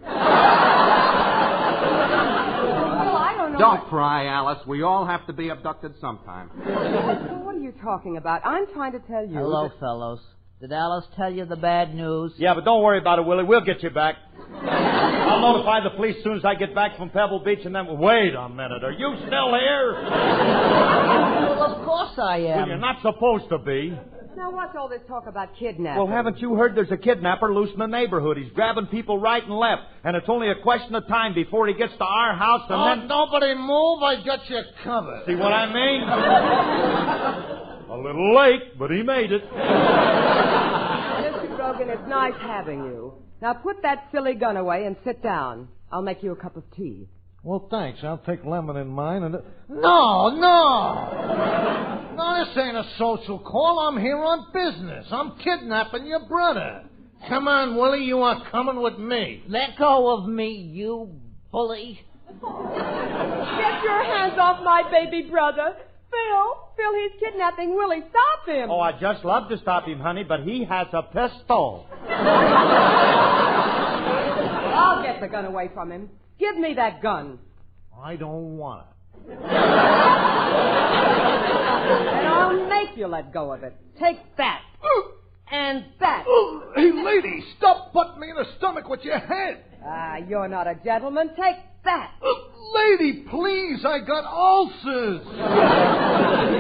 Don't cry, Alice. We all have to be abducted sometime. What are you talking about? I'm trying to tell you. Hello, fellows. Did Alice tell you the bad news? Yeah, but don't worry about it, Willie. We'll get you back. I'll notify the police as soon as I get back from Pebble Beach, and then... Wait a minute. Are you still here? Well, of course I am. Well, you're not supposed to be. Now, what's all this talk about kidnapping? Well, haven't you heard there's a kidnapper loose in the neighborhood? He's grabbing people right and left, and it's only a question of time before he gets to our house and then... nobody move. I got you covered. See what I mean? A little late, but he made it. Mr. Grogan, it's nice having you. Now, put that silly gun away and sit down. I'll make you a cup of tea. Well, thanks. I'll take lemon in mine and... No! No, this ain't a social call. I'm here on business. I'm kidnapping your brother. Come on, Willie. You are coming with me. Let go of me, you bully. Get your hands off my baby brother. Phil, he's kidnapping Willie. Stop him. Oh, I'd just love to stop him, honey, but he has a pistol. I'll get the gun away from him. Give me that gun. I don't want it. And I'll make you let go of it. Take that. And that. Hey, lady, stop butting me in the stomach with your head. You're not a gentleman. Take that. Lady, please, I got ulcers.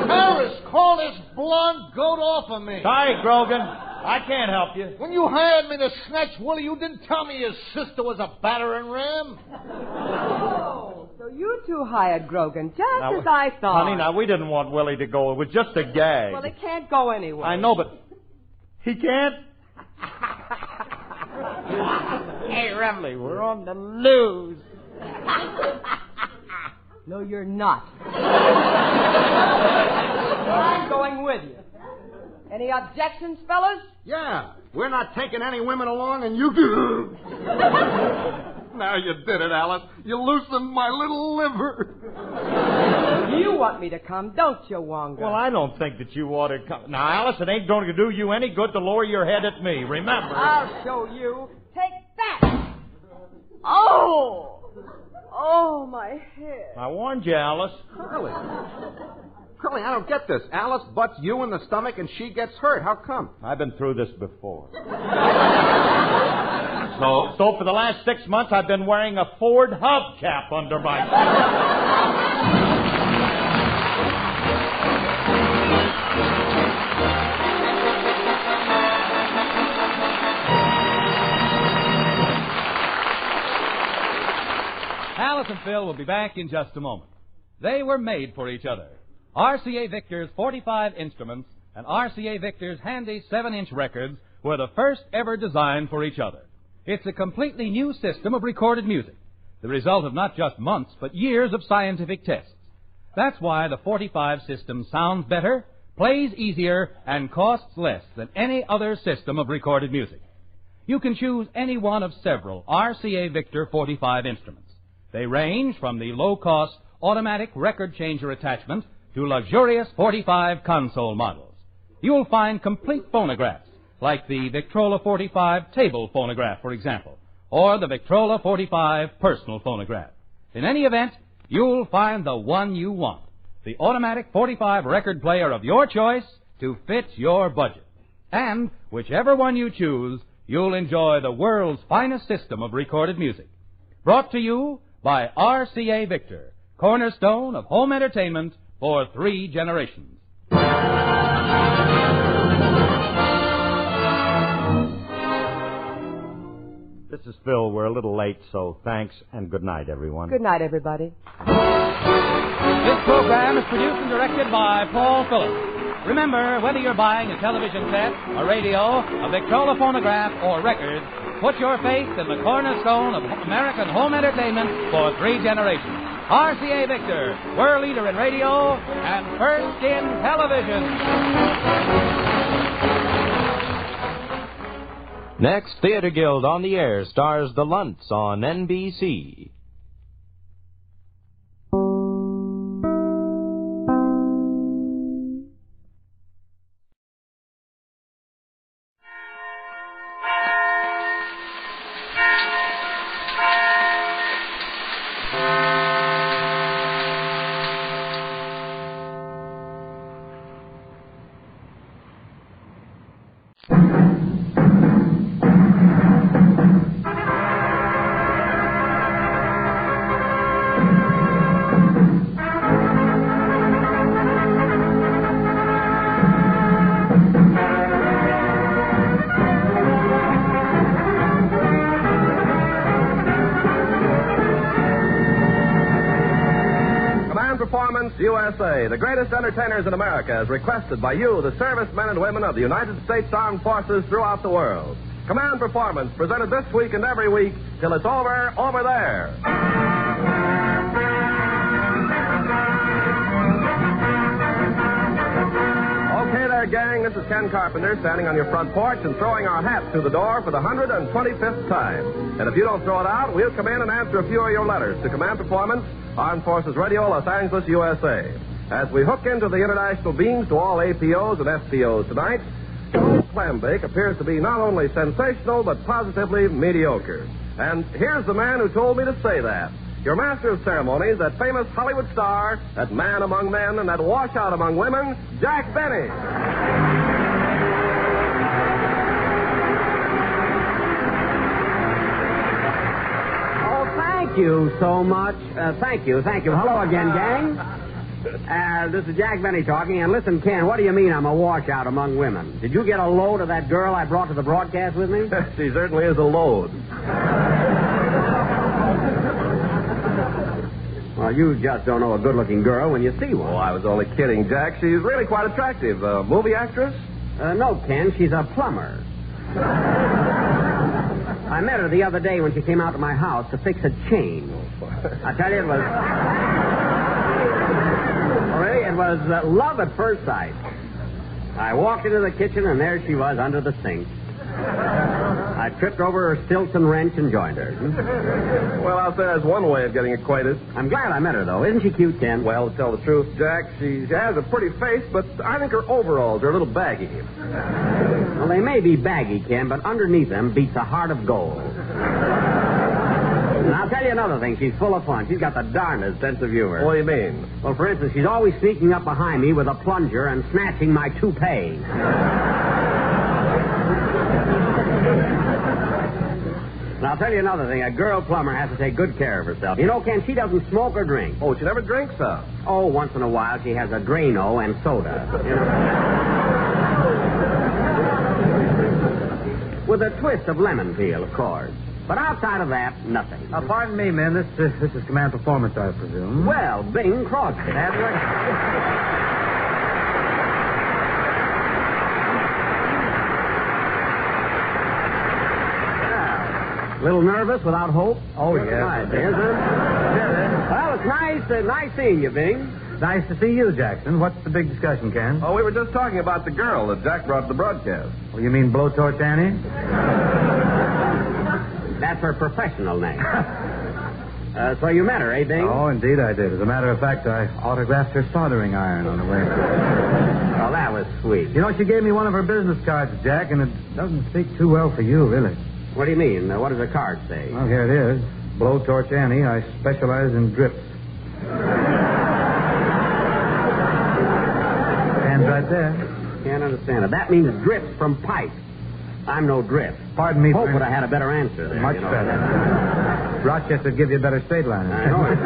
Harris, call this blonde goat off of me. Sorry, Grogan. I can't help you. When you hired me to snatch Willie, you didn't tell me his sister was a battering ram. Oh, so you two hired Grogan, just as I thought. Honey, now, we didn't want Willie to go. It was just a gag. Well, he can't go anywhere. I know, but he can't. Hey, Remley, we're on the loose. No, you're not. I'm going with you. Any objections, fellas? Yeah. We're not taking any women along, and you do. Now you did it, Alice. You loosened my little liver. You want me to come, don't you, Wonga? Well, I don't think that you ought to come. Now, Alice, it ain't going to do you any good to lower your head at me. Remember. I'll show you. Take that. Oh! Oh, my head. I warned you, Alice. Curly, I don't get this. Alice butts you in the stomach and she gets hurt. How come? I've been through this before. So for the last 6 months, I've been wearing a Ford hubcap under my... Alice and Phil will be back in just a moment. They were made for each other. RCA Victor's 45 instruments and RCA Victor's handy 7-inch records were the first ever designed for each other. It's a completely new system of recorded music, the result of not just months, but years of scientific tests. That's why the 45 system sounds better, plays easier, and costs less than any other system of recorded music. You can choose any one of several RCA Victor 45 instruments. They range from the low-cost automatic record changer attachment to luxurious 45 console models. You'll find complete phonographs, like the Victrola 45 table phonograph, for example, or the Victrola 45 personal phonograph. In any event, you'll find the one you want, the automatic 45 record player of your choice to fit your budget. And whichever one you choose, you'll enjoy the world's finest system of recorded music. Brought to you by RCA Victor, cornerstone of home entertainment for 3 generations. This is Phil. We're a little late, so thanks and good night, everyone. Good night, everybody. This program is produced and directed by Paul Phillips. Remember, whether you're buying a television set, a radio, a Victrola phonograph, or records, put your faith in the cornerstone of American home entertainment for 3 generations. RCA Victor, world leader in radio and first in television. Next, Theater Guild on the Air stars The Lunts on NBC. USA, the greatest entertainers in America, as requested by you, the servicemen and women of the United States Armed Forces throughout the world. Command Performance, presented this week and every week till it's over there. Okay there, gang. This is Ken Carpenter standing on your front porch and throwing our hats through the door for the 125th time. And if you don't throw it out, we'll come in and answer a few of your letters to Command Performance, Armed Forces Radio, Los Angeles, USA. As we hook into the international beams to all APOs and SPOs tonight, clam bake appears to be not only sensational, but positively mediocre. And here's the man who told me to say that. Your master of ceremonies, that famous Hollywood star, that man among men, and that washout among women, Jack Benny. Oh, thank you so much. Thank you. Hello again, gang. This is Jack Benny talking, and listen, Ken, what do you mean I'm a washout among women? Did you get a load of that girl I brought to the broadcast with me? She certainly is a load. Well, you just don't know a good-looking girl when you see one. Oh, I was only kidding, Jack. She's really quite attractive. Movie actress? No, Ken, she's a plumber. I met her the other day when she came out to my house to fix a chain. I tell you, it was love at first sight. I walked into the kitchen, and there she was under the sink. I tripped over her Stilton wrench and joined her. Well, I'll say that's one way of getting acquainted. I'm glad I met her, though. Isn't she cute, Ken? Well, to tell the truth, Jack, she has a pretty face, but I think her overalls are a little baggy. Well, they may be baggy, Ken, but underneath them beats a heart of gold. And I'll tell you another thing. She's full of fun. She's got the darndest sense of humor. What do you mean? Well, for instance, she's always sneaking up behind me with a plunger and snatching my toupee. Now, I'll tell you another thing. A girl plumber has to take good care of herself. You know, Ken, she doesn't smoke or drink. Oh, she never drinks, huh? Oh, once in a while she has a Drano and soda. You know? With a twist of lemon peel, of course. But outside of that, nothing. Pardon me, men. This is Command Performance, I presume. Well, Bing Crosby. That's right. A little nervous, without hope? Oh, yes. Nice, isn't it? Well, it's nice seeing you, Bing. Nice to see you, Jackson. What's the big discussion, Ken? Oh, we were just talking about the girl that Jack brought to the broadcast. Oh, you mean Blowtorch Annie? That's her professional name. So you met her, eh, Bing? Oh, indeed I did. As a matter of fact, I autographed her soldering iron on the way. Oh, that was sweet. You know, she gave me one of her business cards, Jack, and it doesn't speak too well for you, really. What do you mean? What does the card say? Well, here it is. Blowtorch Annie. I specialize in drips. And right there. Can't understand it. That means drips from pipe. I'm no drip. Pardon me. Hope would have had a better answer there. Much better. Rochester would give you a better straight line. I know it.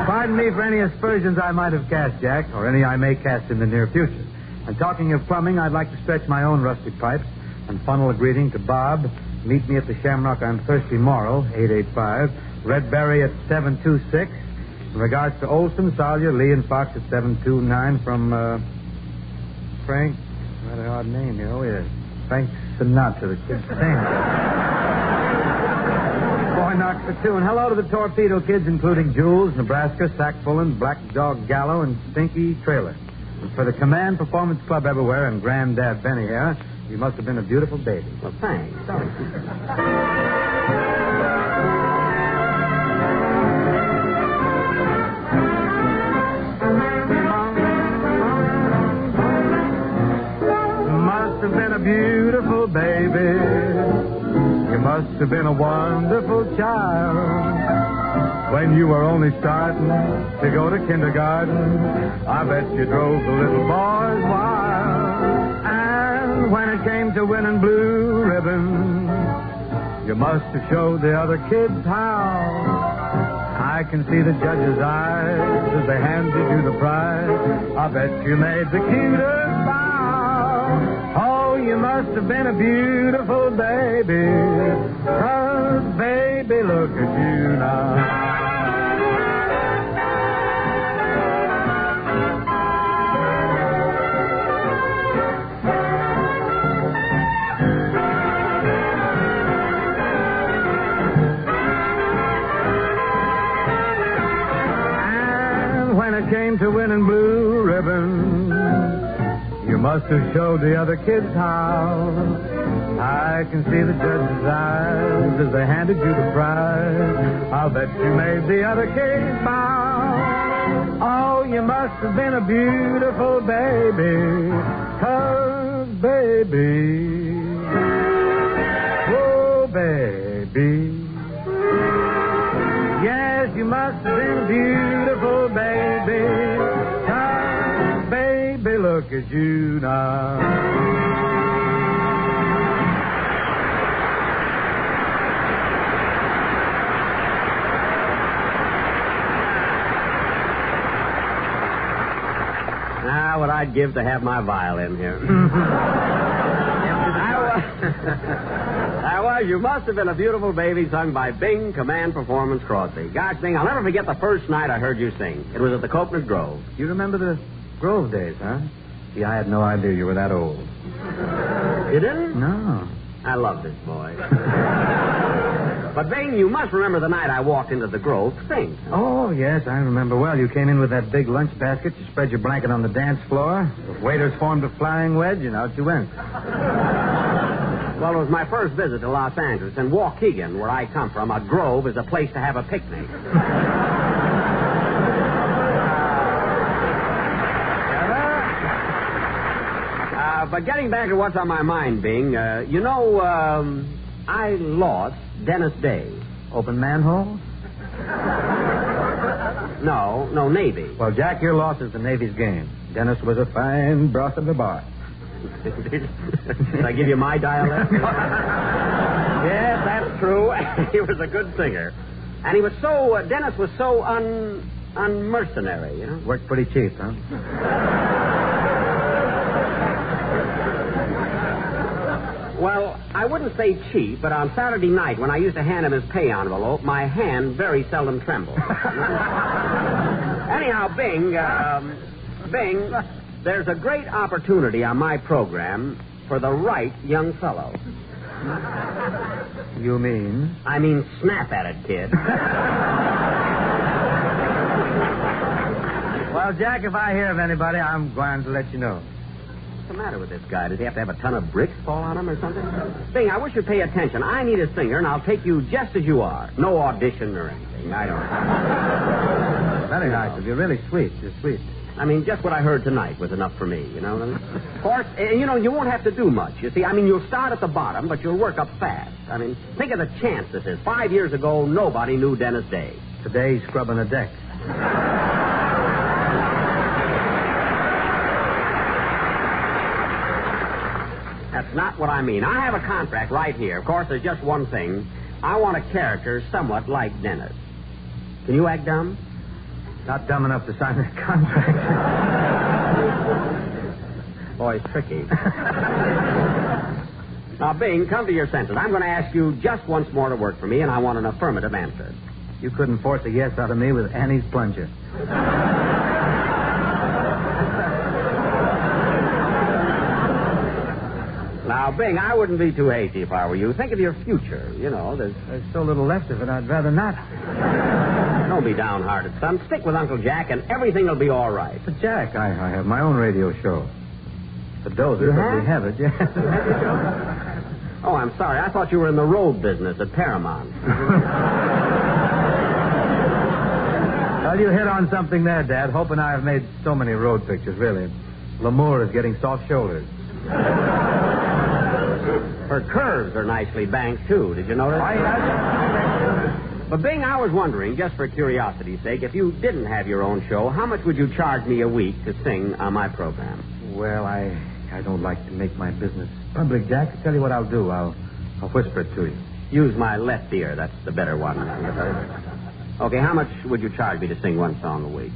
Pardon me for any aspersions I might have cast, Jack, or any I may cast in the near future. And talking of plumbing, I'd like to stretch my own rustic pipes and funnel a greeting to Bob. Meet me at the Shamrock on Thursday morrow, 885. Redberry at 726. In regards to Olson, Salyer, Lee, and Fox at 729 from, Frank. Rather odd name here. Oh, yes. Frank Sinatra, the kid's name. Boy knocks for two. And hello to the Torpedo Kids, including Jules, Nebraska, Sackfullen, Black Dog Gallo, and Stinky Trailer. And for the Command Performance Club everywhere and Granddad Benny here, you must have been a beautiful baby. Well, thanks. Must have been a beautiful baby. You must have been a wonderful child. When you were only starting to go to kindergarten, I bet you drove the little boys wild. And when it came to winning blue ribbons, you must have showed the other kids how. I can see the judge's eyes as they handed you the prize. I bet you made the cutest bow. Oh, you must have been a beautiful baby. 'Cause, baby, look at you now. after winning blue ribbons, you must have showed the other kids how. I can see the judge's eyes as they handed you the prize. I'll bet you made the other kids bow. Oh, you must have been a beautiful baby, 'cause baby, oh baby, yes, you must have been a beautiful baby, 'cause baby, look at you now. Now, what I'd give to have my violin here. You must have been a beautiful baby, sung by Bing Command Performance Crosby. Gosh, Bing, I'll never forget the first night I heard you sing. It was at the Coconut Grove. You remember the Grove days, huh? See, I had no idea you were that old. You didn't? No. I love this boy. But, Bing, you must remember the night I walked into the Grove to sing. Oh, yes, I remember well. You came in with that big lunch basket. You spread your blanket on the dance floor. The waiters formed a flying wedge, and out you went. Well, it was my first visit to Los Angeles. In Waukegan, where I come from, a grove is a place to have a picnic. But getting back to what's on my mind, Bing, I lost Dennis Day. Open manhole? No, Navy. Well, Jack, your loss is the Navy's game. Dennis was a fine broth of the bar. Did I give you my dialect? Yes, that's true. He was a good singer. And he was so, Dennis was so unmercenary, you know? Worked pretty cheap, huh? Well, I wouldn't say cheap, but on Saturday night when I used to hand him his pay envelope, my hand very seldom trembled. Anyhow, Bing, there's a great opportunity on my program for the right young fellow. You mean? I mean, snap at it, kid. Well, Jack, if I hear of anybody, I'm going to let you know. What's the matter with this guy? Does he have to have a ton of bricks fall on him or something? Bing, I wish you'd pay attention. I need a singer, and I'll take you just as you are. No audition or anything. I don't. Very nice of you. Really sweet. You're sweet. I mean, just what I heard tonight was enough for me, you know? Of course, you won't have to do much. You see, I mean, you'll start at the bottom, but you'll work up fast. I mean, think of the chance this is. 5 years ago, nobody knew Dennis Day. Today, he's scrubbing a deck. That's not what I mean. I have a contract right here. Of course, there's just one thing. I want a character somewhat like Dennis. Can you act dumb? Not dumb enough to sign that contract. Boy, it's tricky. Now, Bing, come to your senses. I'm going to ask you just once more to work for me, and I want an affirmative answer. You couldn't force a yes out of me with Annie's plunger. Now, Bing, I wouldn't be too hasty if I were you. Think of your future. You know, there's so little left of it, I'd rather not. Don't be downhearted, son. Stick with Uncle Jack, and everything will be all right. But, Jack, I have my own radio show. The Dozer, but we have it, yes. Oh, I'm sorry. I thought you were in the road business at Paramount. Well, you hit on something there, Dad. Hope and I have made so many road pictures, really. L'amour is getting soft shoulders. Her curves are nicely banked, too. Did you notice? But, Bing, I was wondering, just for curiosity's sake, if you didn't have your own show, how much would you charge me a week to sing on my program? Well, I don't like to make my business public, Jack. I'll tell you what I'll do. I'll whisper it to you. Use my left ear. That's the better one. Okay, how much would you charge me to sing one song a week?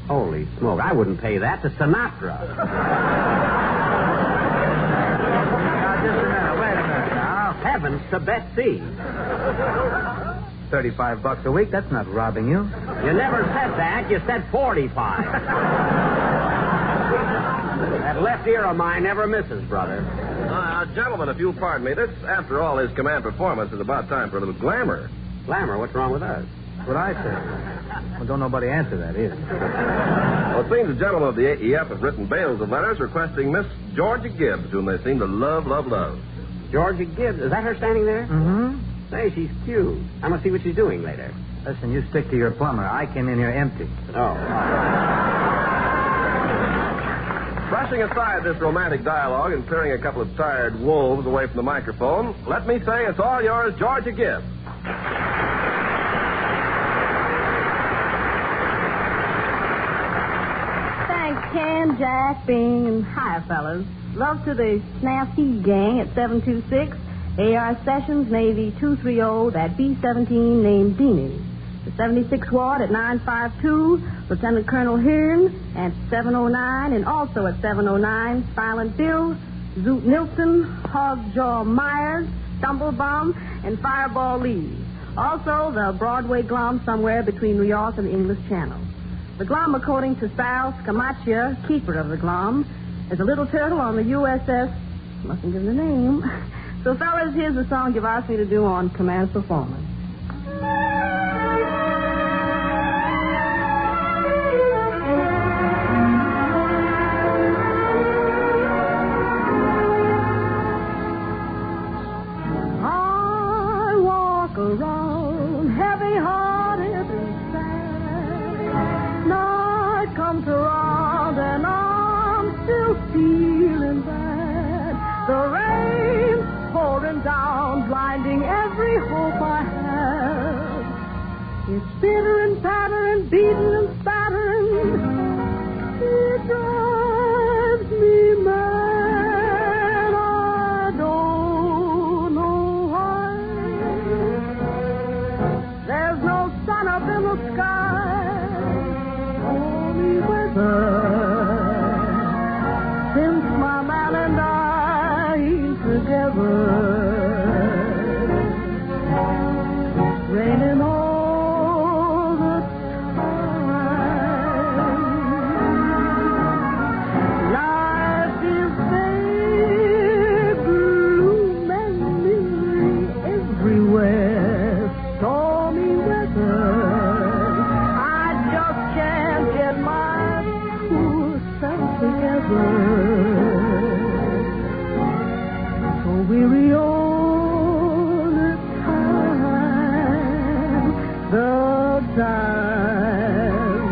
Holy smoke, I wouldn't pay that to Sinatra. Now, just a minute. Wait a minute now. Heavens to Betsy. $35 a week, that's not robbing you. You never said that. You said 45. That left ear of mine never misses, brother. Gentlemen, if you'll pardon me, this, after all, is command performance. It's about time for a little glamour. Glamour? What's wrong with us? That's what I say. Well, don't nobody answer that either. Well, it seems the gentlemen of the AEF have written bales of letters requesting Miss Georgia Gibbs, whom they seem to love. Georgia Gibbs, is that her standing there? Mm-hmm. Say, she's cute. I must see what she's doing later. Listen, you stick to your plumber. I came in here empty. Oh. Brushing aside this romantic dialogue and clearing a couple of tired wolves away from the microphone, let me say it's all yours, Georgia Gibbs. Thanks, Ken, Jack, Bing, and hi, fellas. Love to the Snapseed gang at 726, AR Sessions, Navy 230, that B-17 named Beanie. The 76 Ward at 952, Lieutenant Colonel Hearn at 709, and also at 709, Silent Bill, Zoot Nilsson, Hogjaw Myers, Stumblebum, and Fireball Lee. Also, the Broadway Glom somewhere between New York and the English Channel. The Glom, according to Sal Scamaccia, keeper of the Glom, is a little turtle on the USS, mustn't give the name. So, fellas, here's the song you've asked me to do on Command Performance. I walk around heavy-hearted and sad. Night comes around and I'm still feeling bad. The rain's pouring down, blinding every hope I have. It's bittering, pattering, beating and spattering. It drives me mad. I don't know why. There's no sun up in the sky, only weather. Since my man and I together, raining all the time. Life is big, gloom and misery everywhere, stormy weather. I just can't get my poor self together. Weary all the time,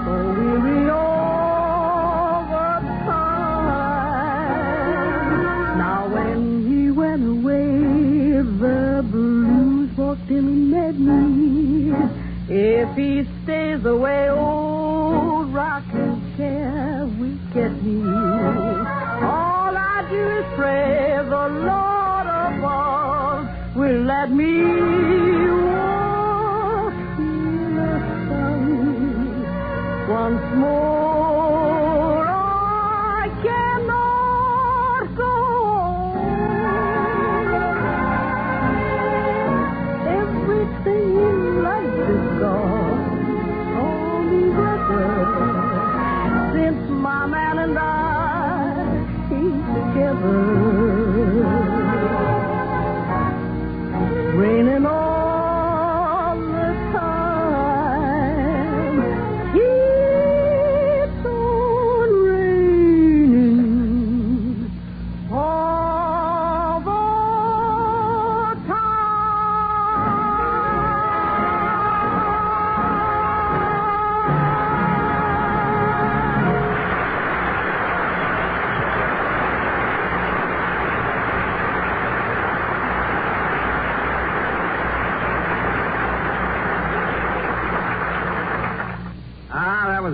oh, weary all the time. Now when he went away, the blues walked in and met me. If he stays away, old rocking chair will get me. Do is pray the Lord above will let me walk in the sun once more. I cannot go on. Everything in life is gone, only weather. Since my man and I together, raining all the time, keeps on raining all the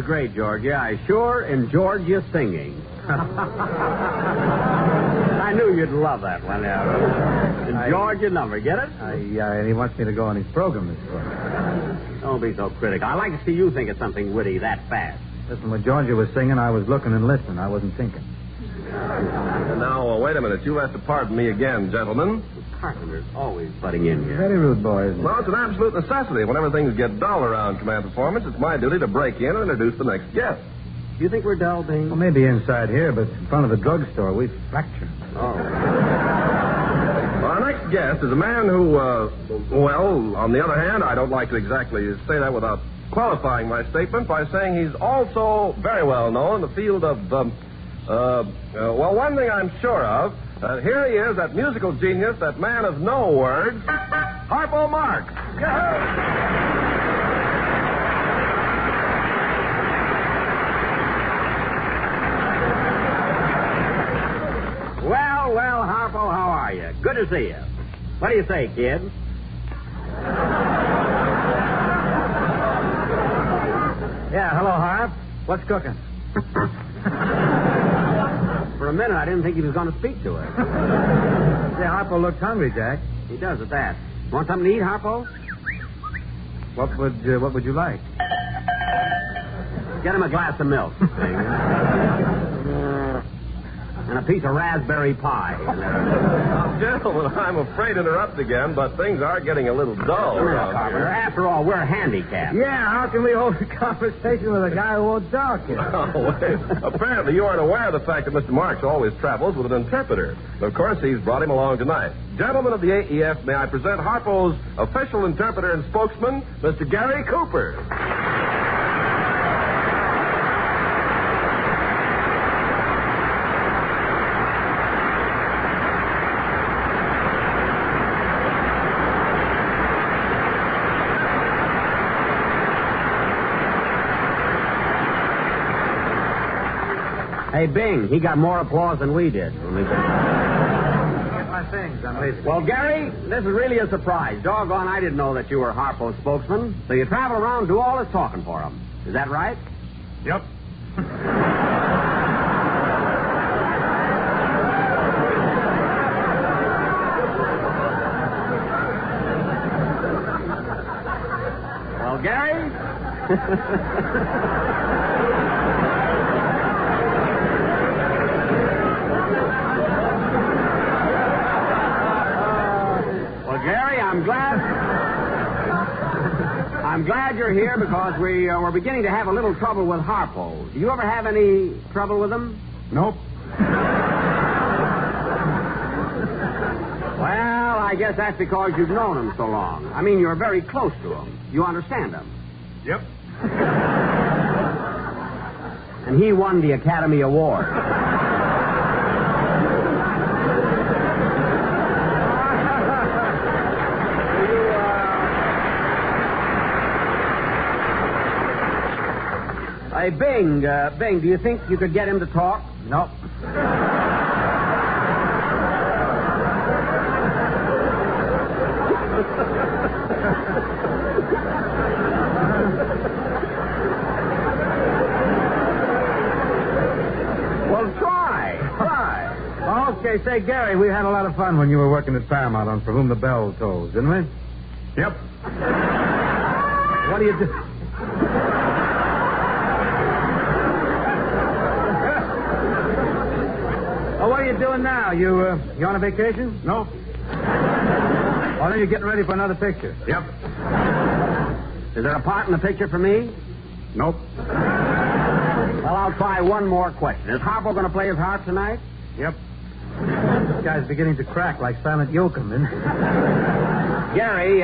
Great, Georgia. I sure enjoyed your singing. I knew you'd love that one. Enjoyed your number. Get it? He wants me to go on his program this morning. Don't be so critical. I like to see you think of something witty that fast. Listen, when Georgia was singing, I was looking and listening. I wasn't thinking. And now, wait a minute. You'll have to pardon me again, gentlemen. Carpenter's always butting in here. Very rude, boys. Well, it's an absolute necessity. Whenever things get dull around Command Performance, it's my duty to break in and introduce the next guest. Do you think we're dull, Bing? Well, maybe inside here, but in front of the drugstore, we fracture. Oh. Our next next guest is a man who, well, on the other hand, I don't like to exactly say that without qualifying my statement by saying he's also very well known in the field of, well, one thing I'm sure of, here he is, that musical genius, that man of no words, Harpo Marx. Well, Harpo, how are you? Good to see you. What do you say, kid? Yeah, hello, Harp. What's cooking? For a minute, I didn't think he was going to speak to her. Yeah, Harpo looks hungry, Jack. He does at that. Want something to eat, Harpo? What would you like? Get him a glass of milk. And a piece of raspberry pie. Now, gentlemen, I'm afraid to interrupt again, but things are getting a little dull around here. After all, we're handicapped. Yeah, how can we hold a conversation with a guy who won't talk? Oh, wait. Apparently, you aren't aware of the fact that Mr. Marx always travels with an interpreter. Of course, he's brought him along tonight. Gentlemen of the AEF, may I present Harpo's official interpreter and spokesman, Mr. Gary Cooper. Hey, Bing, he got more applause than we did. Get my things. I'm leaving. Well, Gary, this is really a surprise. Doggone, I didn't know that you were Harpo's spokesman. So you travel around and do all his talking for him. Is that right? Yep. Well, Gary? Gary, I'm glad you're here because we're beginning to have a little trouble with Harpo. Do you ever have any trouble with him? Nope. Well, I guess that's because you've known him so long. I mean, you're very close to him. You understand him. Yep. And he won the Academy Award. Hey, Bing, do you think you could get him to talk? Nope. Well, try. Okay, say, Gary, we had a lot of fun when you were working at Paramount on For Whom the Bell Tolls, didn't we? Yep. What do you do? Oh, what are you doing now? You on a vacation? No. Well, then you're getting ready for another picture. Yep. Is there a part in the picture for me? Nope. Well, I'll try one more question. Is Harpo going to play his harp tonight? Yep. This guy's beginning to crack like Silent Yoakum, isn't he? Gary,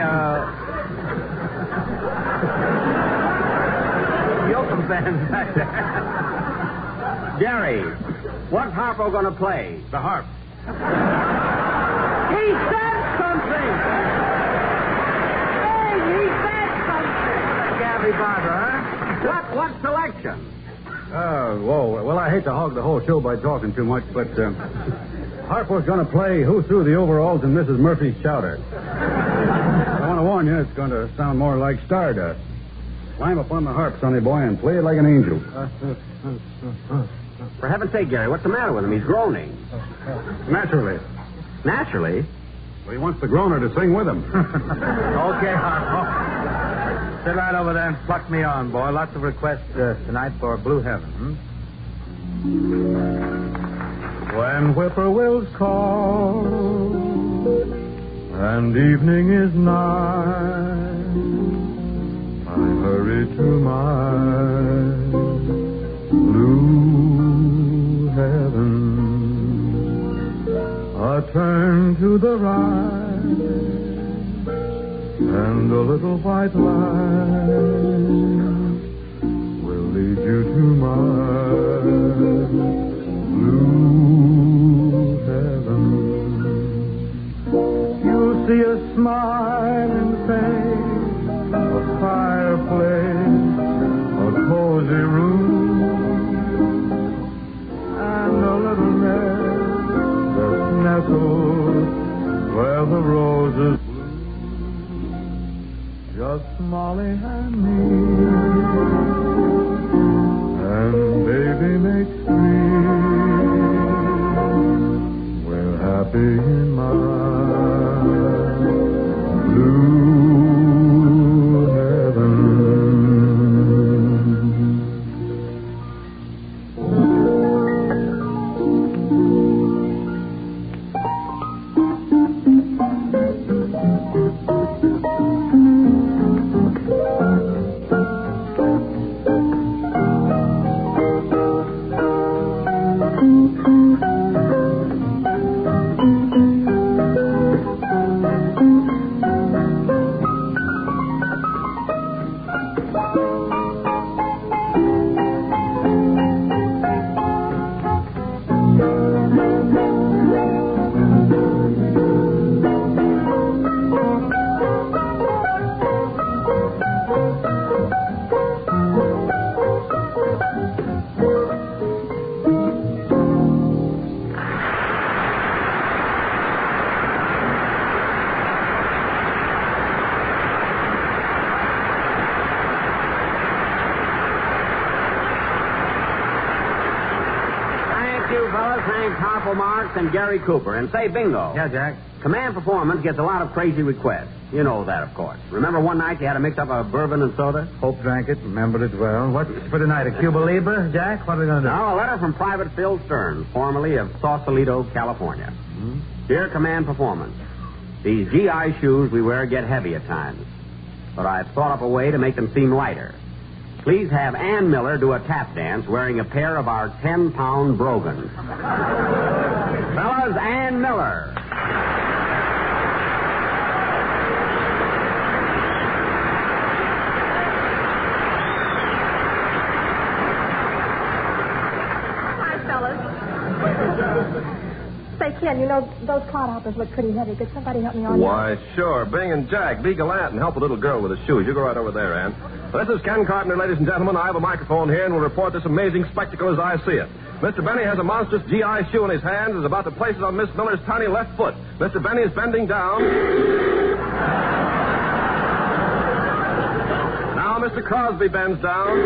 Yoakum fans back there. Gary, what's Harpo going to play? The harp. He said something! Hey, he said something! Gabby Barber, huh? What selection? Well, I hate to hog the whole show by talking too much, but Harpo's going to play Who Threw the Overalls and Mrs. Murphy's Chowder. I want to warn you, it's going to sound more like Stardust. Climb up on the harp, sonny boy, and play it like an angel. For heaven's sake, Gary, what's the matter with him? He's groaning. Naturally. Naturally? Well, he wants the groaner to sing with him. Okay, Harpo. Sit right over there and pluck me on, boy. Lots of requests tonight for Blue Heaven. When whippoorwills call and evening is nigh, I hurry to my blue heaven. I turn to the right and a little white light will lead you to my blue heaven. You'll see a smiling face, a fireplace, a cozy room, and a little nest that's nestled where the roses bloom. Just Molly and me, and baby makes three. We're happy in my blue heaven. Thanks, Harpo, Marx, and Gary Cooper. And say, bingo. Yeah, Jack? Command Performance gets a lot of crazy requests. You know that, of course. Remember one night you had to mix up a bourbon and soda? Hope drank it, remembered it well. What's for tonight, a Cuba Libre, Jack? What are we going to do? Now, a letter from Private Phil Stearns, formerly of Sausalito, California. Hmm? Dear Command Performance, these GI shoes we wear get heavy at times, but I've thought up a way to make them seem lighter. Please have Ann Miller do a tap dance wearing a pair of our 10-pound brogans. Fellas, Ann Miller. Hi, fellas. Say, Ken, you know, those clodhoppers look pretty heavy. Could somebody help me on that? Why, sure. Bing and Jack, be gallant and help a little girl with the shoes. You go right over there, Ann. This is Ken Carpenter, ladies and gentlemen. I have a microphone here and will report this amazing spectacle as I see it. Mr. Benny has a monstrous GI shoe in his hand and is about to place it on Miss Miller's tiny left foot. Mr. Benny is bending down. Now Mr. Crosby bends down.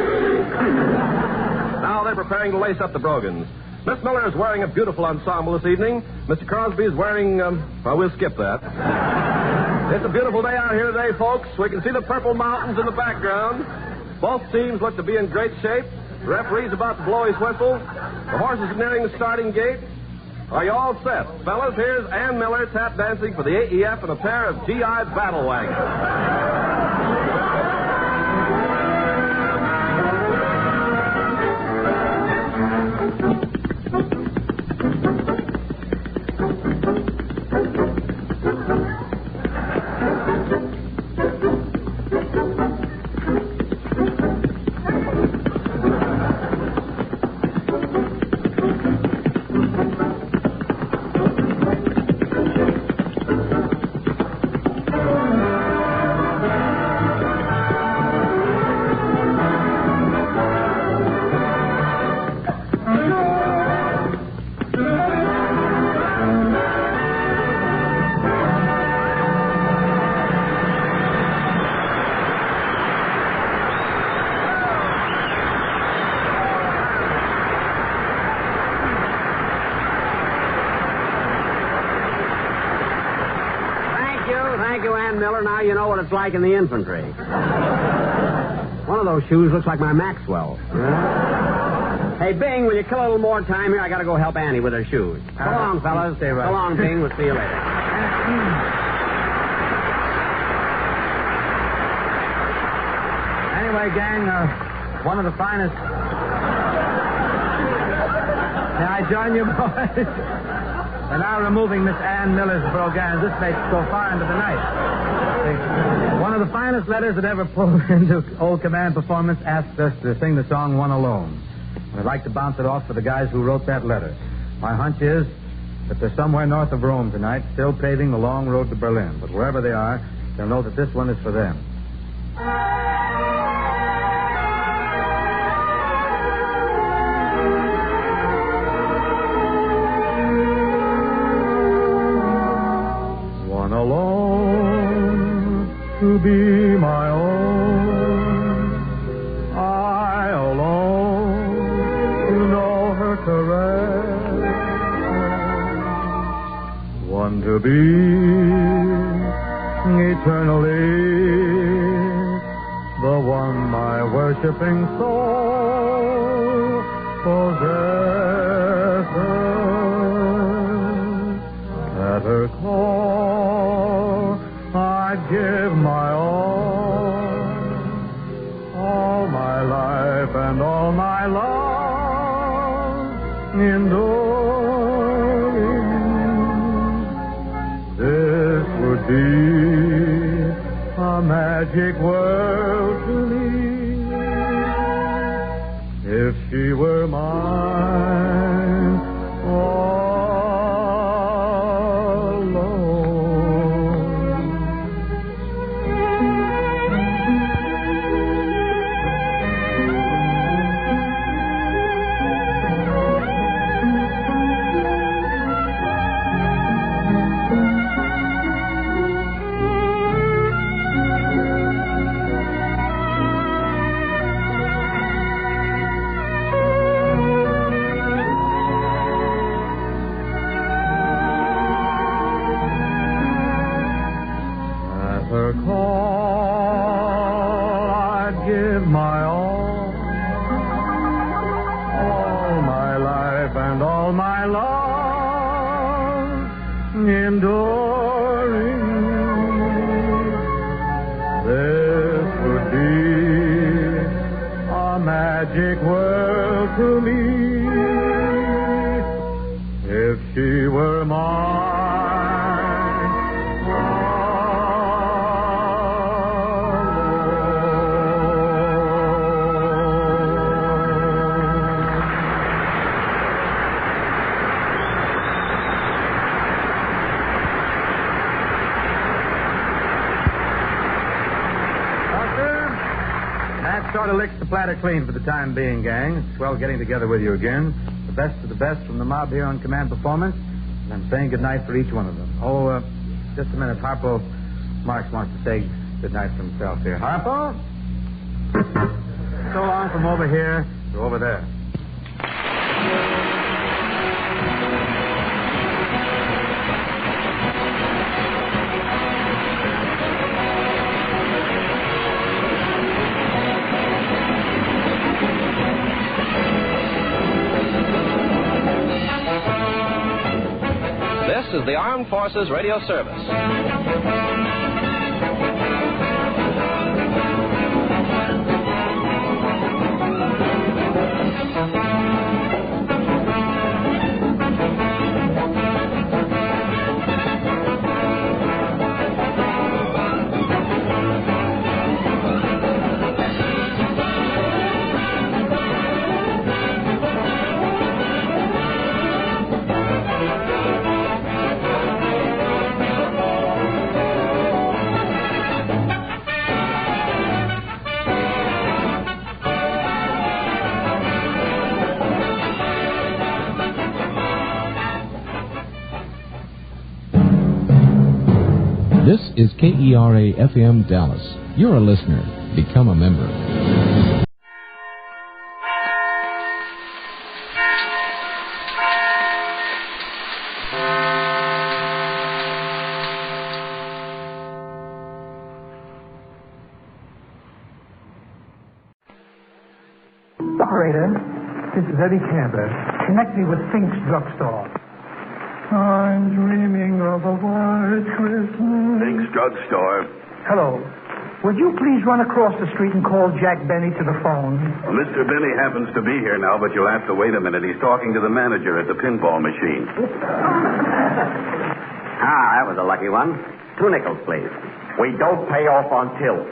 Now they're preparing to lace up the brogans. Miss Miller is wearing a beautiful ensemble this evening. Mr. Crosby is wearing, well, we'll skip that. It's a beautiful day out here today, folks. We can see the purple mountains in the background. Both teams look to be in great shape. The referee's about to blow his whistle. The horses are nearing the starting gate. Are you all set? Fellas, here's Ann Miller tap dancing for the AEF in a pair of GI battle wagons. Miller, now you know what it's like in the infantry. One of those shoes looks like my Maxwell. Hey, Bing, will you kill a little more time here? I got to go help Annie with her shoes. So long, fellas. Stay right. So long, Bing. We'll see you later. Anyway, gang, one of the finest. Can I join you, boys? They're now removing Miss Ann Miller's brogans. This makes go far into the night. One of the finest letters that ever pulled into Old Command Performance asked us to sing the song One Alone. And I'd like to bounce it off for the guys who wrote that letter. My hunch is that they're somewhere north of Rome tonight, still paving the long road to Berlin. But wherever they are, they'll know that this one is for them. One alone to be my own, I alone to know her caress, one to be eternally the one my worshiping soul possesses. At her call, I'd give my all my life and all my love enduring. This would be a magic world to me if she were mine alone. Magic world to me if she were mine That sort of licks the platter clean for the time being, gang. It's swell getting together with you again. The best of the best from the mob here on Command Performance. And I'm saying goodnight for each one of them. Oh, just a minute. Harpo, Marx wants to say goodnight for himself here. Harpo? So long from over here to over there. This is the Armed Forces Radio Service. This is KERA-FM Dallas. You're a listener. Become a member. Operator, this is Eddie Cantor. Connect me with Fink's Drugstore. I'm dreaming of a white Christmas. Fink's Drugstore. Hello. would you please run across the street and call Jack Benny to the phone? Well, Mr. Benny happens to be here now, but you'll have to wait a minute. He's talking to the manager at the pinball machine. That was a lucky one. 2 nickels, please. We don't pay off on tills.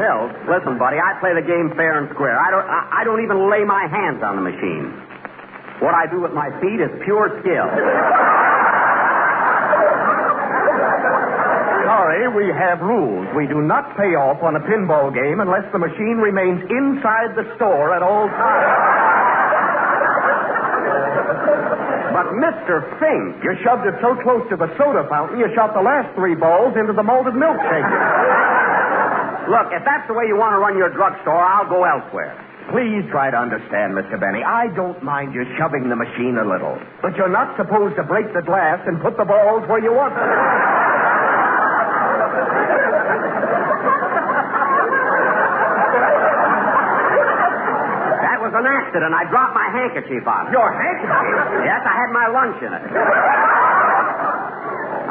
Tills? Listen, buddy, I play the game fair and square. I don't even lay my hands on the machine. What I do with my feet is pure skill. Sorry, we have rules. We do not pay off on a pinball game unless the machine remains inside the store at all times. But, Mr. Fink, you shoved it so close to the soda fountain, you shot the last 3 balls into the malted milkshake. Look, if that's the way you want to run your drugstore, I'll go elsewhere. Please try to understand, Mr. Benny. I don't mind you shoving the machine a little, but you're not supposed to break the glass and put the balls where you want them. That was an accident. I dropped my handkerchief on it. Your handkerchief? Yes, I had my lunch in it.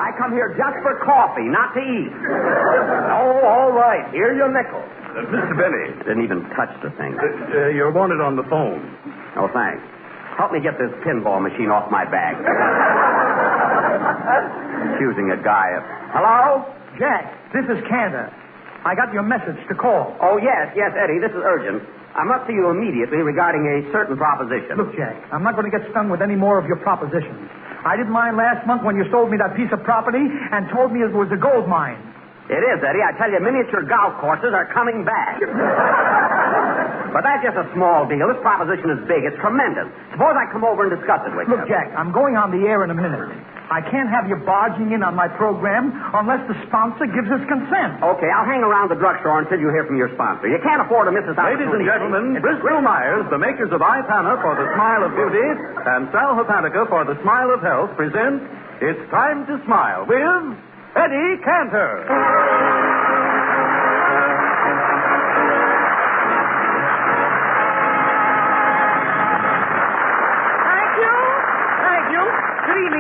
I come here just for coffee, not to eat. Oh, all right. Here are your nickels. Mr. Benny. Didn't even touch the thing. You're wanted on the phone. Oh, thanks. Help me get this pinball machine off my back. Accusing a guy of... Hello? Jack, this is Cantor. I got your message to call. Oh, yes, Eddie. This is urgent. I must see you immediately regarding a certain proposition. Look, Jack, I'm not going to get stung with any more of your propositions. I didn't mind last month when you sold me that piece of property and told me it was a gold mine. It is, Eddie. I tell you, miniature golf courses are coming back. But that's just a small deal. This proposition is big. It's tremendous. Suppose I come over and discuss it with you. Look, Jack, I'm going on the air in a minute. I can't have you barging in on my program unless the sponsor gives us consent. Okay, I'll hang around the drugstore until you hear from your sponsor. You can't afford to miss this opportunity. Ladies and gentlemen, Bristol Myers, the makers of Ipana for the smile of beauty and Sal Hepatica for the smile of health, present It's Time to Smile with Eddie Cantor.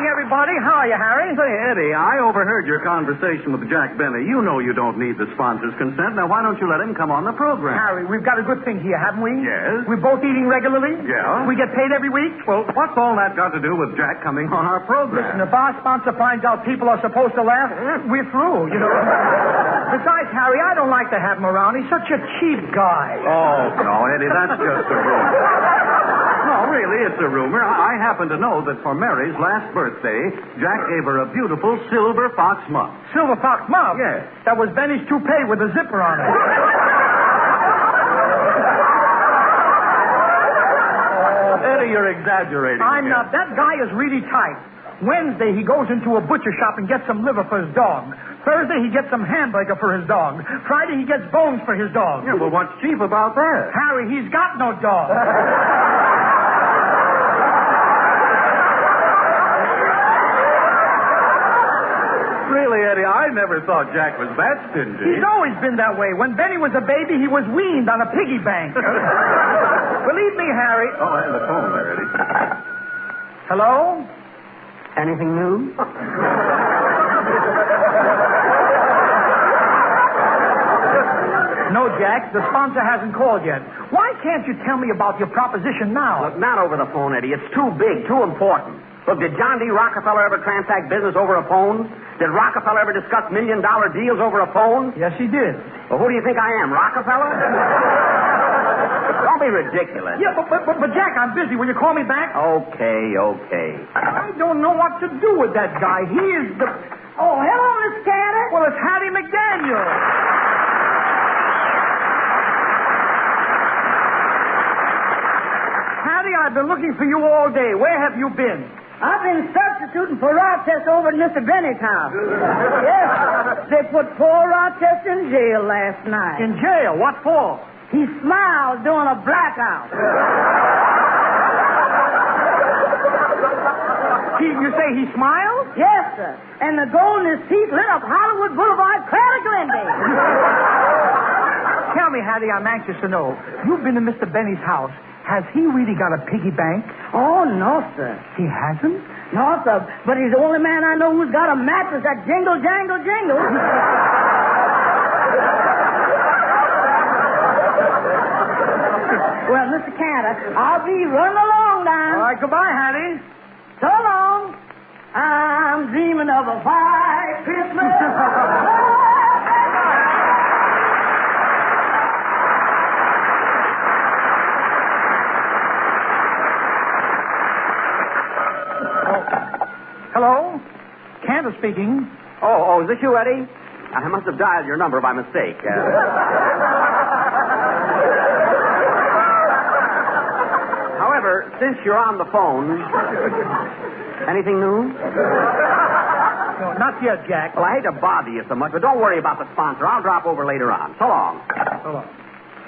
Everybody. How are you, Harry? Say, Eddie, I overheard your conversation with Jack Benny. You know you don't need the sponsor's consent. Now, why don't you let him come on the program? Harry, we've got a good thing here, haven't we? Yes. We're both eating regularly? Yeah. We get paid every week? Well, what's all that got to do with Jack coming on our program? Listen, if our sponsor finds out people are supposed to laugh, we're through, you know. Besides, Harry, I don't like to have him around. He's such a cheap guy. Oh, no, Eddie, that's just a rumor. No, really, it's a rumor. I happen to know that for Mary's last birthday, Jack gave her a beautiful silver fox muff. Silver fox muff? Yes. That was Benny's toupee with a zipper on it. Eddie, you're exaggerating. I'm not. That guy is really tight. Wednesday, he goes into a butcher shop and gets some liver for his dog. Thursday, he gets some hamburger for his dog. Friday, he gets bones for his dog. Yeah, well, what's cheap about that? Harry, he's got no dog. Really, Eddie, I never thought Jack was that stingy. He's always been that way. When Benny was a baby, he was weaned on a piggy bank. Believe me, Harry. Oh, I have the phone there, Eddie. Hello? Anything new? No, Jack. The sponsor hasn't called yet. Why can't you tell me about your proposition now? Look, not over the phone, Eddie. It's too big, too important. Look, did John D. Rockefeller ever transact business over a phone? Did Rockefeller ever discuss million-dollar deals over a phone? Yes, he did. Well, who do you think I am, Rockefeller? Don't be ridiculous. Yeah, but Jack, I'm busy. Will you call me back? Okay. I don't know what to do with that guy. He is the... Oh, hello, Miss Cantor. Well, it's Hattie McDaniel. Hattie, I've been looking for you all day. Where have you been? I've been substituting for Rochester over at Mr. Bennett's house. Yes, they put poor Rochester in jail last night. In jail? What for? He smiled during a blackout. You say he smiled? Yes, sir. And the gold in his teeth lit up Hollywood Boulevard, Clara Glendale. Now, Tell me, Hattie, I'm anxious to know. You've been to Mr. Benny's house. Has he really got a piggy bank? Oh, no, sir. He hasn't? No, sir. But he's the only man I know who's got a mattress that jingle, jangle, jingle. Well, Mr. Cantor, I'll be running along now. All right, goodbye, Hattie. So long. I'm dreaming of a white Christmas. Hello? Cantor speaking. Oh, is this you, Eddie? I must have dialed your number by mistake. However, since you're on the phone, anything new? No, not yet, Jack. Well, I hate to bother you so much, but don't worry about the sponsor. I'll drop over later on. So long. So long.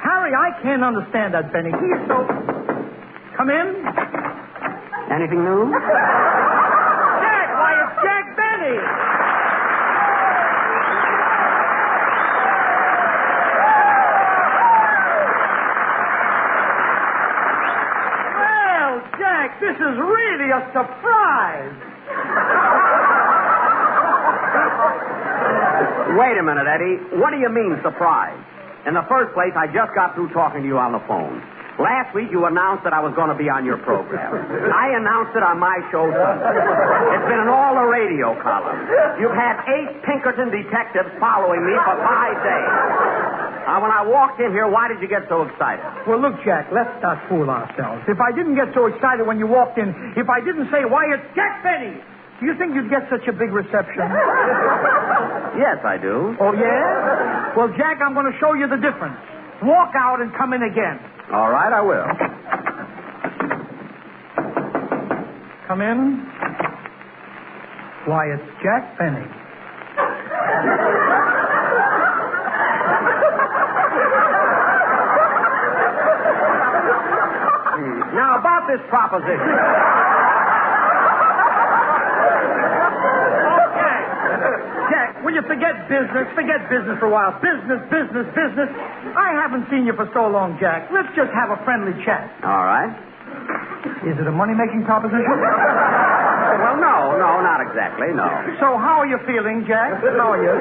Harry, I can't understand that, Benny. He is so... Come in. Anything new? Jack, why, it's Jack Benny. Well, Jack, this is really a surprise. Wait a minute, Eddie. What do you mean, surprise? In the first place, I just got through talking to you on the phone. Last week, you announced that I was going to be on your program. I announced it on my show Sunday. It's been in all the radio columns. You've had 8 Pinkerton detectives following me for 5 days. When I walked in here, why did you get so excited? Well, look, Jack, let's not fool ourselves. If I didn't get so excited when you walked in, if I didn't say, why, it's Jack Benny, do you think you'd get such a big reception? Yes, I do. Oh, yeah? Well, Jack, I'm going to show you the difference. Walk out and come in again. All right, I will. Come in. Why, it's Jack Benny. Now, about this proposition. Jack, will you forget business? Forget business for a while. Business. I haven't seen you for so long, Jack. Let's just have a friendly chat. All right. Is it a money-making proposition? Well, no, not exactly, no. So how are you feeling, Jack? How are you?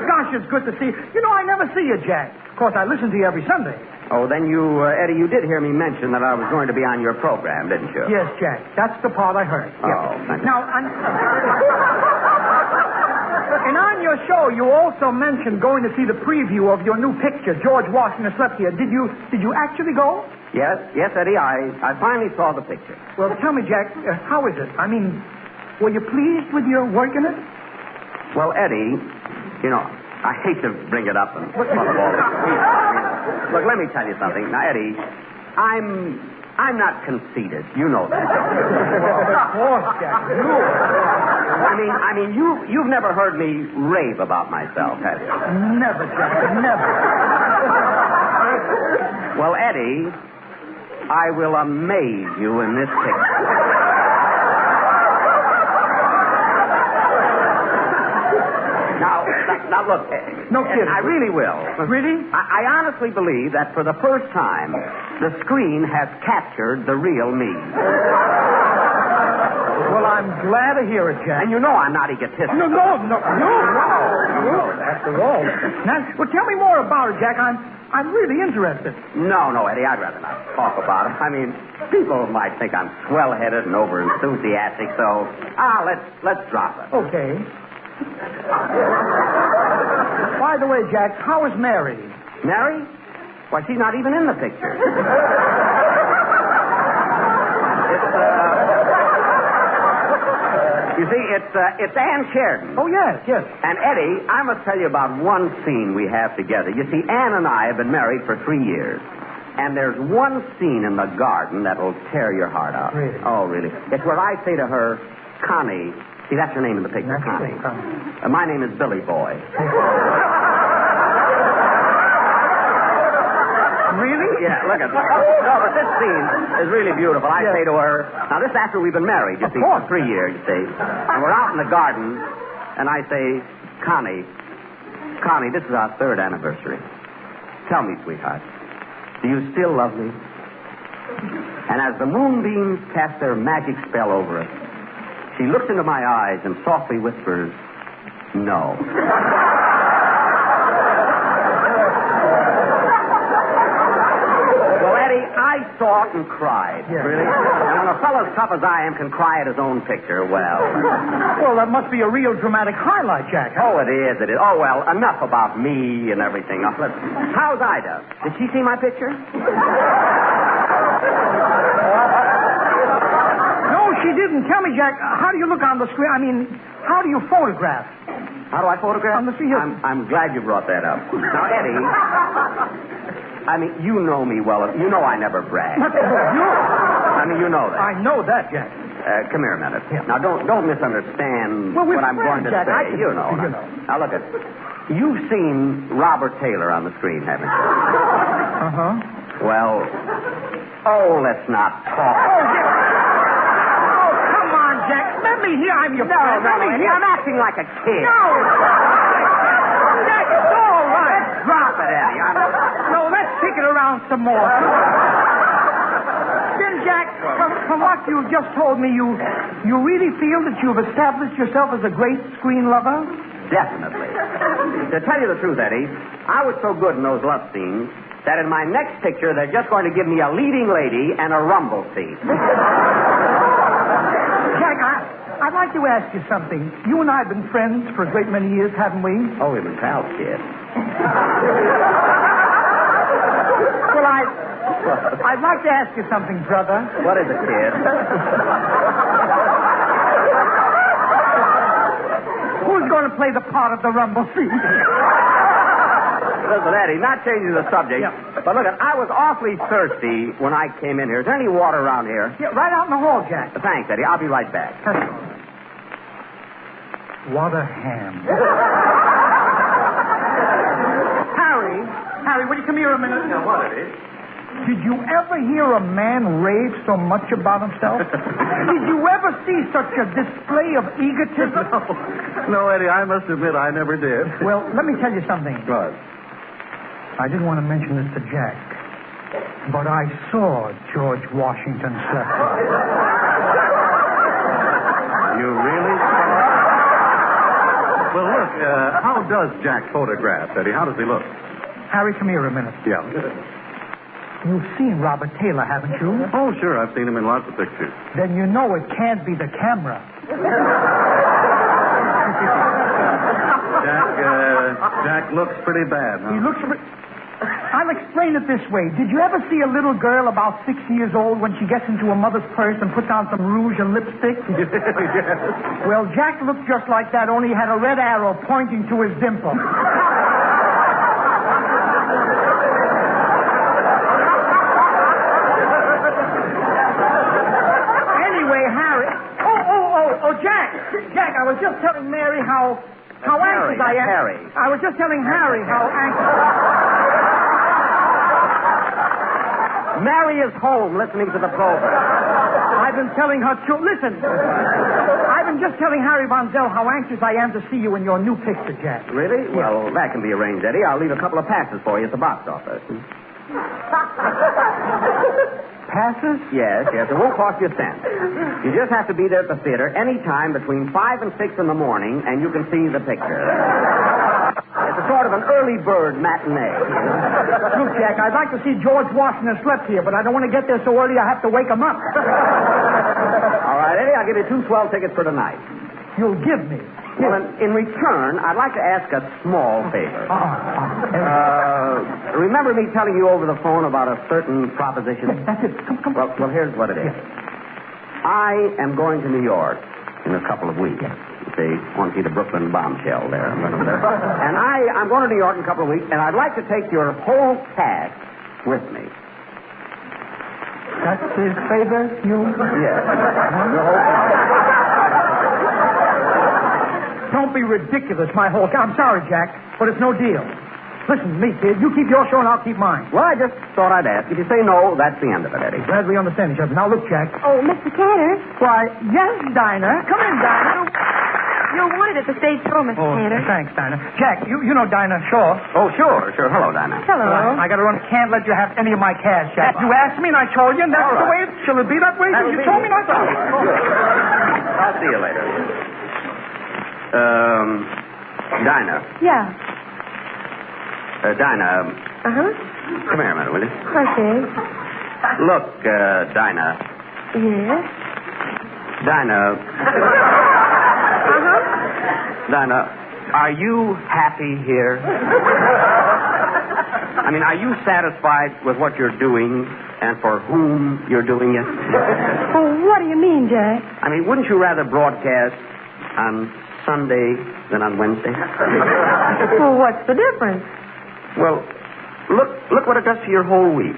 Gosh, it's good to see you. You know, I never see you, Jack. Of course, I listen to you every Sunday. Oh, then you, Eddie, you did hear me mention that I was going to be on your program, didn't you? Yes, Jack. That's the part I heard. Oh, yes. thank you. Now, and on your show, you also mentioned going to see the preview of your new picture, George Washington Slept Here. Did you actually go? Yes, Eddie, I finally saw the picture. Well, tell me, Jack, how is it? I mean, were you pleased with your work in it? Well, Eddie, you know, I hate to bring it up and look, let me tell you something. Now, Eddie, I'm not conceited. You know that. Of course, Jack. I mean, you've never heard me rave about myself, have you? Never, Jack. Never. Well, Eddie, I will amaze you in this picture. Now, look. No kidding. I really will. Really? I honestly believe that for the first time, the screen has captured the real me. Well, I'm glad to hear it, Jack. And you know I'm not egotistical. No. After all. Now, well, tell me more about it, Jack. I'm really interested. No, Eddie, I'd rather not talk about it. I mean, people might think I'm swell-headed and over-enthusiastic, so let's drop it. Okay. By the way, Jack, how is Mary? Mary? Why, she's not even in the picture. You see, it's Ann Sheridan. Oh, yes. And, Eddie, I must tell you about one scene we have together. You see, Ann and I have been married for 3 years. And there's one scene in the garden that'll tear your heart out. Really? Oh, really. It's where I say to her, Connie. See, that's her name in the picture, Connie. My name is Billy Boy. Really? Yeah, look at that. No, but this scene is really beautiful. I say to her, now this is after we've been married, you see, for 3 years, you see. And we're out in the garden, and I say, Connie, this is our 3rd anniversary. Tell me, sweetheart, do you still love me? And as the moonbeams cast their magic spell over us, she looks into my eyes and softly whispers, no. Well, Eddie, I saw it and cried. Yeah. Really? And when a fellow as tough as I am can cry at his own picture, well... Well, that must be a real dramatic highlight, Jack. Oh, it is. Oh, well, enough about me and everything. Now, listen, how's Ida? Did she see my picture? No, she didn't. Tell me, Jack, how do you look on the screen? I mean, how do you photograph? How do I photograph? On the screen. I'm glad you brought that up. Now, Eddie, I mean, you know me well. You know I never brag. I mean, you know that. I know that, Jack. Come here a minute. Yeah. Now, don't misunderstand what I'm going to Jack, say. You know. Now, look at. You've seen Robert Taylor on the screen, haven't you? Uh-huh. Well, let's not talk. Oh, come on, Jack. Let me hear. I'm your friend. Let me hear. I'm acting like a kid. No. Jack, it's all right. Drop it, Eddie. No, let's kick it around some more. Then, Jack, from what you've just told me, you really feel that you've established yourself as a great screen lover? Definitely. To tell you the truth, Eddie, I was so good in those love scenes that in my next picture they're just going to give me a leading lady and a rumble scene. Jack, I'd like to ask you something. You and I have been friends for a great many years, haven't we? Oh, we've been pals, kid. Well, I'd like to ask you something, brother. What is it, kid? Who's going to play the part of the rumble scene? Listen, Eddie, not changing the subject, but look, I was awfully thirsty when I came in here. Is there any water around here? Yeah, right out in the hall, Jack. Thanks, Eddie. I'll be right back. What a ham. Harry, will you come here a minute? Now, what, Eddie? Did you ever hear a man rave so much about himself? Did you ever see such a display of egotism? No, Eddie, I must admit I never did. Well, let me tell you something. What? I didn't want to mention this to Jack, but I saw George Washington slept with. You really saw? Well, look, how does Jack photograph, Eddie? How does he look? Harry, come here a minute. Yeah. You've seen Robert Taylor, haven't you? Oh, sure. I've seen him in lots of pictures. Then you know it can't be the camera. Jack looks pretty bad, huh? He looks... I'll explain it this way. Did you ever see a little girl about 6 years old when she gets into a mother's purse and puts on some rouge and lipstick? Yes. Well, Jack looked just like that, only he had a red arrow pointing to his dimple. Anyway, Harry... Oh, Jack! Jack, I was just telling Mary how anxious I am. Harry. I was just telling Harry how anxious... Mary is home listening to the program. I've been telling her to... Listen. I've been just telling Harry Von Zell how anxious I am to see you in your new picture, Jack. Really? Yeah. Well, that can be arranged, Eddie. I'll leave a couple of passes for you at the box office. Passes? Yes. It won't cost you a cent. You just have to be there at the theater any time between 5 and 6 in the morning, and you can see the picture. It's a sort of an early bird matinee. Look, Jack, I'd like to see George Washington slept here, but I don't want to get there so early I have to wake him up. All right, Eddie, I'll give you 2 swell tickets for tonight. You'll give me? Well, in return, I'd like to ask a small favor. Remember me telling you over the phone about a certain proposition? Yes, that's it. Come. Well, here's what it is. Yes. I am going to New York in a couple of weeks. Yes. You see, want to see the Brooklyn bombshell there. I'm going over there. And I'm going to New York in a couple of weeks, and I'd like to take your whole cast with me. That's his favor, you? Yes. Your whole cast. Don't be ridiculous, my whole... I'm sorry, Jack, but it's no deal. Listen to me, kid. You keep your show and I'll keep mine. Well, I just thought I'd ask. If you say no, that's the end of it, Eddie. Glad we understand each other. Now, look, Jack. Oh, Mr. Cantor. Why, yes, Dinah. Come in, Dinah. You're wanted at the stage door, Mr. Cantor. Thanks, Dinah. Jack, you know Dinah Shaw. Oh, sure. Hello, Dinah. Hello. I got to run. Can't let you have any of my cash, Jack. You asked me and I told you, and that's the way shall it be that way? You told me not to. I'll see you later. Dinah. Yeah. Dinah. Uh-huh. Come here a minute, will you? Okay. Look, Dinah. Yes? Dinah. Uh-huh. Dinah, are you happy here? I mean, are you satisfied with what you're doing and for whom you're doing it? Oh, what do you mean, Jack? I mean, wouldn't you rather broadcast on Sunday than on Wednesday? Well, what's the difference? Well, look what it does to your whole week.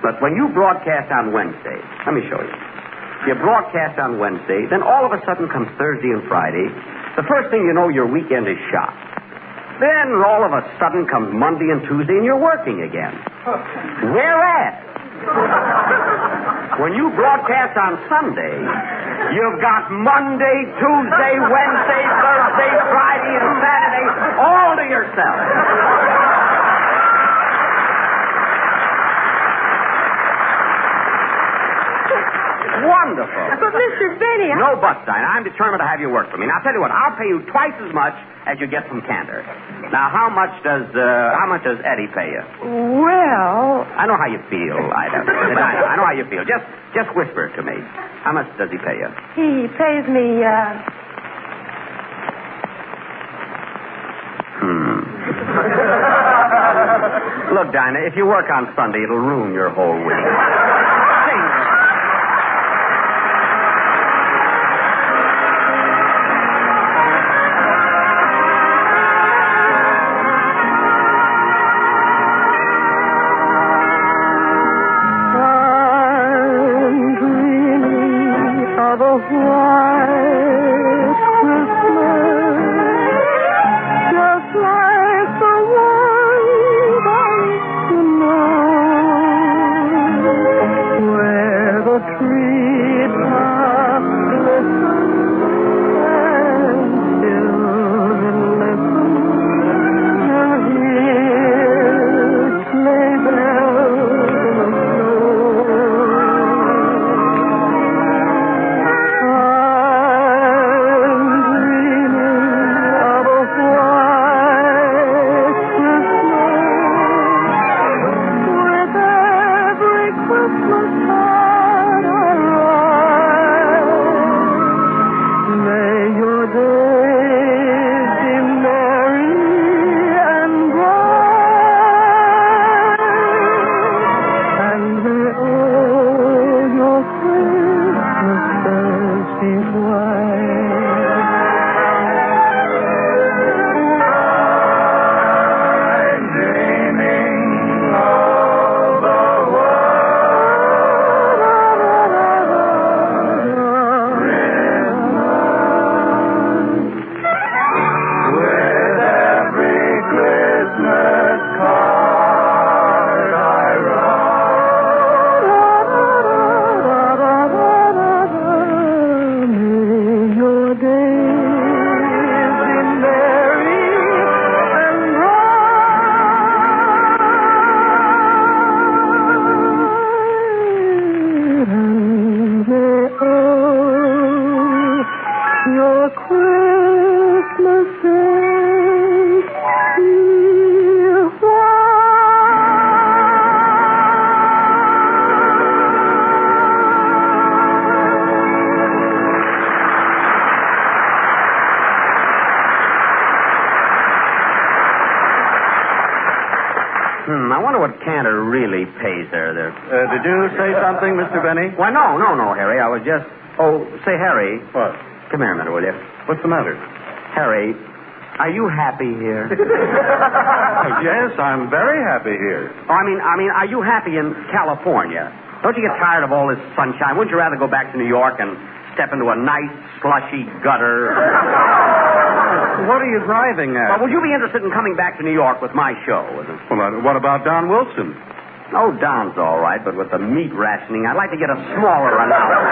But when you broadcast on Wednesday, let me show you. You broadcast on Wednesday, then all of a sudden comes Thursday and Friday. The first thing you know, your weekend is shot. Then all of a sudden comes Monday and Tuesday, and you're working again. Whereas, when you broadcast on Sunday, you've got Monday, Tuesday, Wednesday, Thursday, Friday, and Saturday all to yourself. Wonderful. But, Mr. Benny, No buts, Dinah. I'm determined to have you work for me. Now, I'll tell you what. I'll pay you twice as much as you get from Cantor. Now, how much does Eddie pay you? Well... I know how you feel, Ida. Dinah, I know how you feel. Just whisper it to me. How much does he pay you? He pays me, Look, Dinah, if you work on Sunday, it'll ruin your whole week. I wonder what Cantor really pays there. Did you say something, Mr. Benny? Why, no, Harry. I was just... Oh, say, Harry. What? Come here a minute, will you? What's the matter? Harry, are you happy here? Yes, I'm very happy here. Oh, I mean, are you happy in California? Don't you get tired of all this sunshine? Wouldn't you rather go back to New York and step into a nice, slushy gutter? What are you driving at? Well, would you be interested in coming back to New York with my show? Well, what about Don Wilson? Oh, Don's all right, but with the meat rationing, I'd like to get a smaller announcement.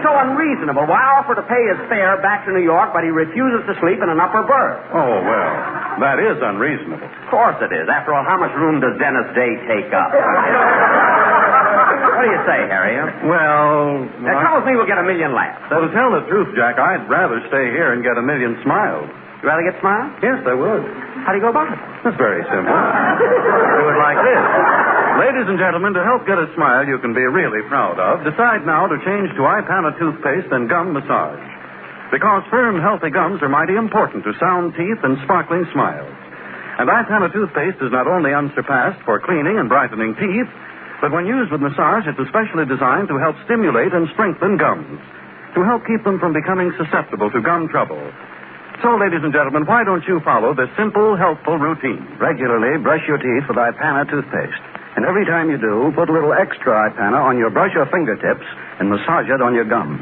so unreasonable? Well, I offer to pay his fare back to New York, but he refuses to sleep in an upper berth. Oh, well, that is unreasonable. Of course it is. After all, how much room does Dennis Day take up? What do you say, Harry? Well... That tells me we'll get 1 million laughs. Well, to tell the truth, Jack, I'd rather stay here and get 1 million smiles. You rather get smiles? Yes, I would. How do you go about it? It's very simple. Do it like this. Ladies and gentlemen, to help get a smile you can be really proud of, decide now to change to Ipana toothpaste and gum massage. Because firm, healthy gums are mighty important to sound teeth and sparkling smiles. And Ipana toothpaste is not only unsurpassed for cleaning and brightening teeth, but when used with massage, it's especially designed to help stimulate and strengthen gums, to help keep them from becoming susceptible to gum trouble. So, ladies and gentlemen, why don't you follow this simple, healthful routine? Regularly brush your teeth with Ipana toothpaste. And every time you do, put a little extra Ipana on your brush or fingertips and massage it on your gums.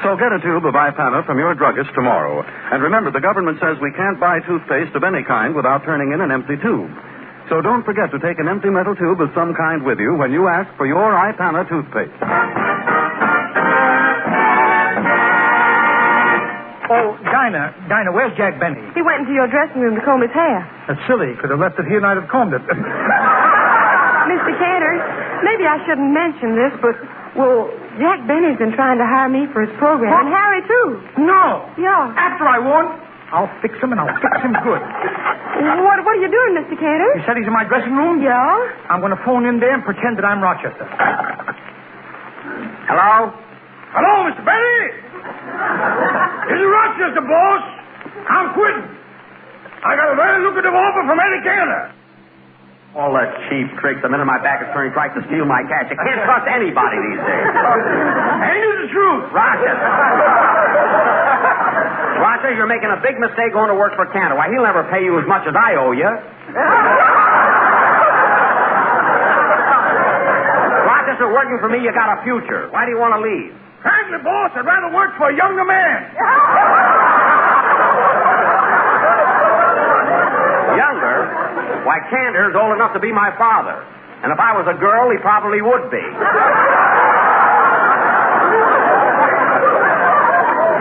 So get a tube of Ipana from your druggist tomorrow. And remember, the government says we can't buy toothpaste of any kind without turning in an empty tube. So don't forget to take an empty metal tube of some kind with you when you ask for your Ipana toothpaste. Oh, Dinah, where's Jack Benny? He went into your dressing room to comb his hair. That's silly. Could have left it here and I'd have combed it. Mr. Cantor, maybe I shouldn't mention this, but, well, Jack Benny's been trying to hire me for his program. What? And Harry, too. No. Yeah. After I won, I'll fix him and I'll fix him good. What are you doing, Mr. Cantor? You said he's in my dressing room? Yeah. I'm going to phone in there and pretend that I'm Rochester. Hello? Hello, Mr. Benny. This is Rochester, boss. I'm quitting. I got a very lucrative offer from Eddie Cantor. All that cheap tricks. The minute my back is turned, tries to steal my cash. You can't trust anybody these days. Ain't it the truth? Rochester. Rochester, you're making a big mistake going to work for Cantor. Why, he'll never pay you as much as I owe you. Rochester, working for me, you got a future. Why do you want to leave? Frankly, boss, I'd rather work for a younger man. Younger? Why, Cantor's old enough to be my father. And if I was a girl, he probably would be.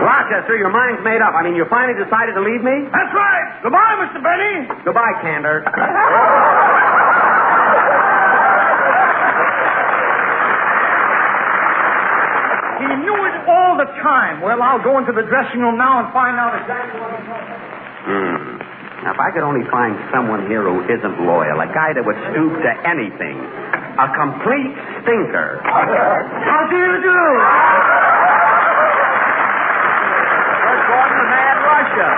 Rochester, your mind's made up. I mean, you finally decided to leave me? That's right. Goodbye, Mr. Benny. Goodbye, Cantor. He knew it all the time. Well, I'll go into the dressing room now and find out exactly what he's talking about. Now, if I could only find someone here who isn't loyal, a guy that would stoop to anything, a complete stinker. How do you do? First Gordon, the Mad Russia.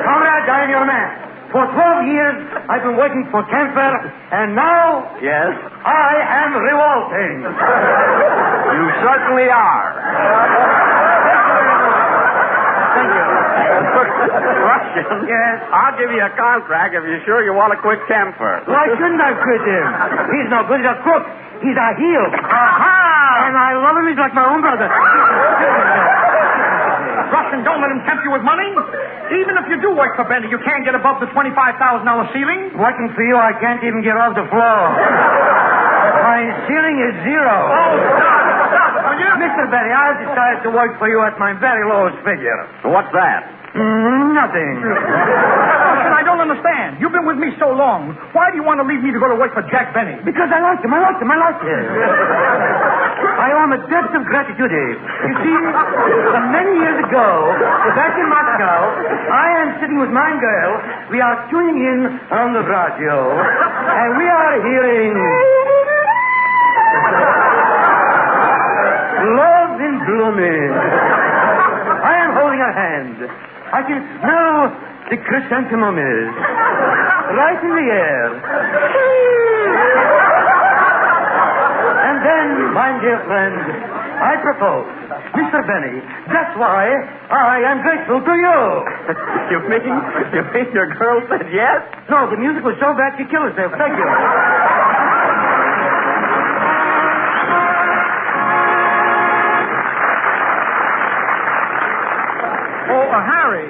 Comrade, I'm your man. For 12 years, I've been working for Cantor, and now... Yes? I am revolting. You certainly are. Thank you. Russian? Yes? I'll give you a contract if you're sure you want to quit Cantor. Why shouldn't I quit him? He's no good. He's a crook. He's a heel. Aha! And I love him. He's like my own brother. Russian, don't let him tempt you with money. Even if you do work for Benny, you can't get above the $25,000 ceiling. Working for you, I can't even get off the floor. My ceiling is zero. Oh, stop, will you? Mr. Benny, I've decided to work for you at my very lowest figure. What's that? Nothing. Russian, I don't understand. You've been with me so long. Why do you want to leave me to go to work for Jack Benny? Because I like him. I like him. I owe him a debt of gratitude. You see, many years ago, back in Moscow, I am sitting with my girl. We are tuning in on the radio, and we are hearing Love in Blooming. I am holding her hand. I can smell the chrysanthemums right in the air. And then, my dear friend, I propose. Mr. Benny, that's why I am grateful to you. You mean your girl said yes? No, the music was so bad she killed herself. Thank you. Harry.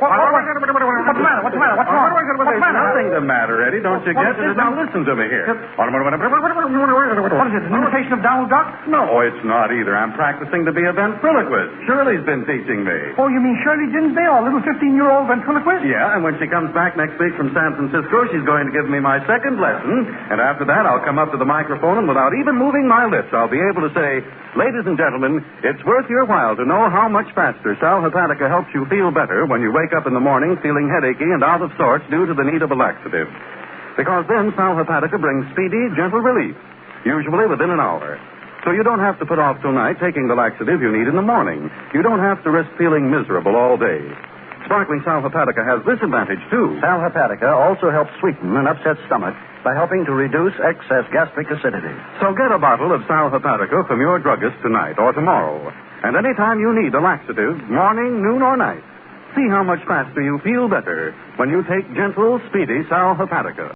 What's the matter? What's wrong? There's nothing the matter, Eddie. Don't you get it? Now listen to me here. What is it, an imitation of Donald Duck? No, it's not either. I'm practicing to be a ventriloquist. Shirley's been teaching me. Oh, you mean Shirley Dinsdale, a little 15-year-old ventriloquist? Yeah, and when she comes back next week from San Francisco, she's going to give me my second lesson, and after that I'll come up to the microphone, and without even moving my lips, I'll be able to say, ladies and gentlemen, it's worth your while to know how much faster Sal Hepatica helps you feel better when you wake up in the morning feeling headachy and out of sorts due to the need of a laxative. Because then Sal Hepatica brings speedy, gentle relief, usually within an hour. So you don't have to put off till night taking the laxative you need in the morning. You don't have to risk feeling miserable all day. Sparkling Sal Hepatica has this advantage, too. Sal Hepatica also helps sweeten an upset stomach by helping to reduce excess gastric acidity. So get a bottle of Sal Hepatica from your druggist tonight or tomorrow. And anytime you need a laxative, morning, noon, or night, see how much faster you feel better when you take gentle, speedy Sal Hepatica.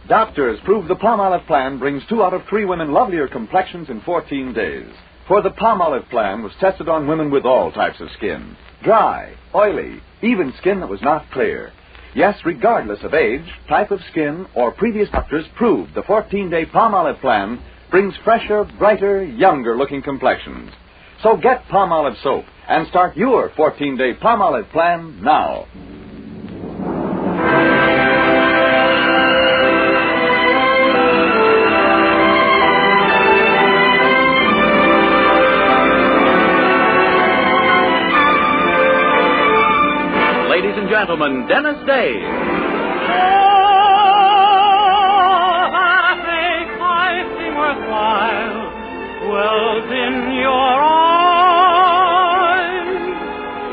Doctors prove the Palmolive plan brings 2 out of 3 women lovelier complexions in 14 days. For the Palmolive plan was tested on women with all types of skin. Dry, oily, even skin that was not clear. Yes, regardless of age, type of skin, or previous doctors proved the 14-day Palmolive plan brings fresher, brighter, younger-looking complexions. So get Palmolive soap and start your 14-day Palmolive plan now. Ladies and gentlemen, Dennis Day. Oh, that make life seem worthwhile dwells in your eyes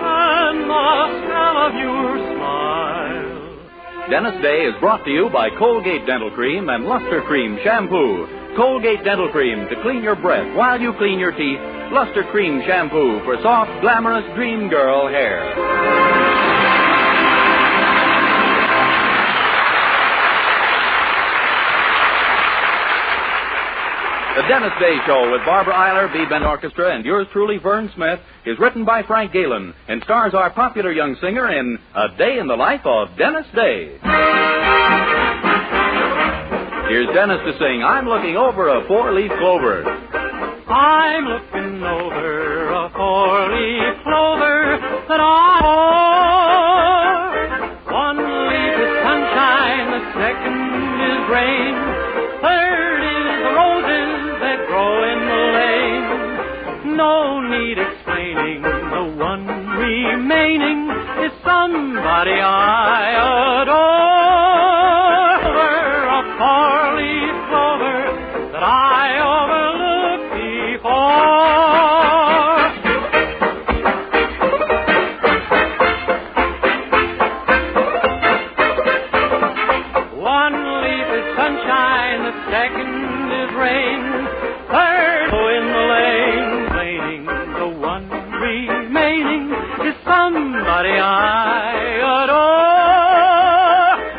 and the smell of your smile. Dennis Day is brought to you by Colgate Dental Cream and Luster Cream Shampoo. Colgate Dental Cream to clean your breath while you clean your teeth. Luster Cream Shampoo for soft, glamorous dream girl hair. The Dennis Day Show with Barbara Eiler, B-Band Orchestra, and yours truly, Vern Smith, is written by Frank Galen and stars our popular young singer in A Day in the Life of Dennis Day. Here's Dennis to sing I'm Looking Over a Four-Leaf Clover. I'm looking over a four-leaf clover that I bore. One leaf is sunshine, the second is rain, third is the roses that grow in the lane. No need explaining, the one remaining is somebody I adore. Over a four-leaf clover that I overlooked before. One leaf is sunshine, the second is rain, third in the lane, remaining, the one remaining is somebody I adore.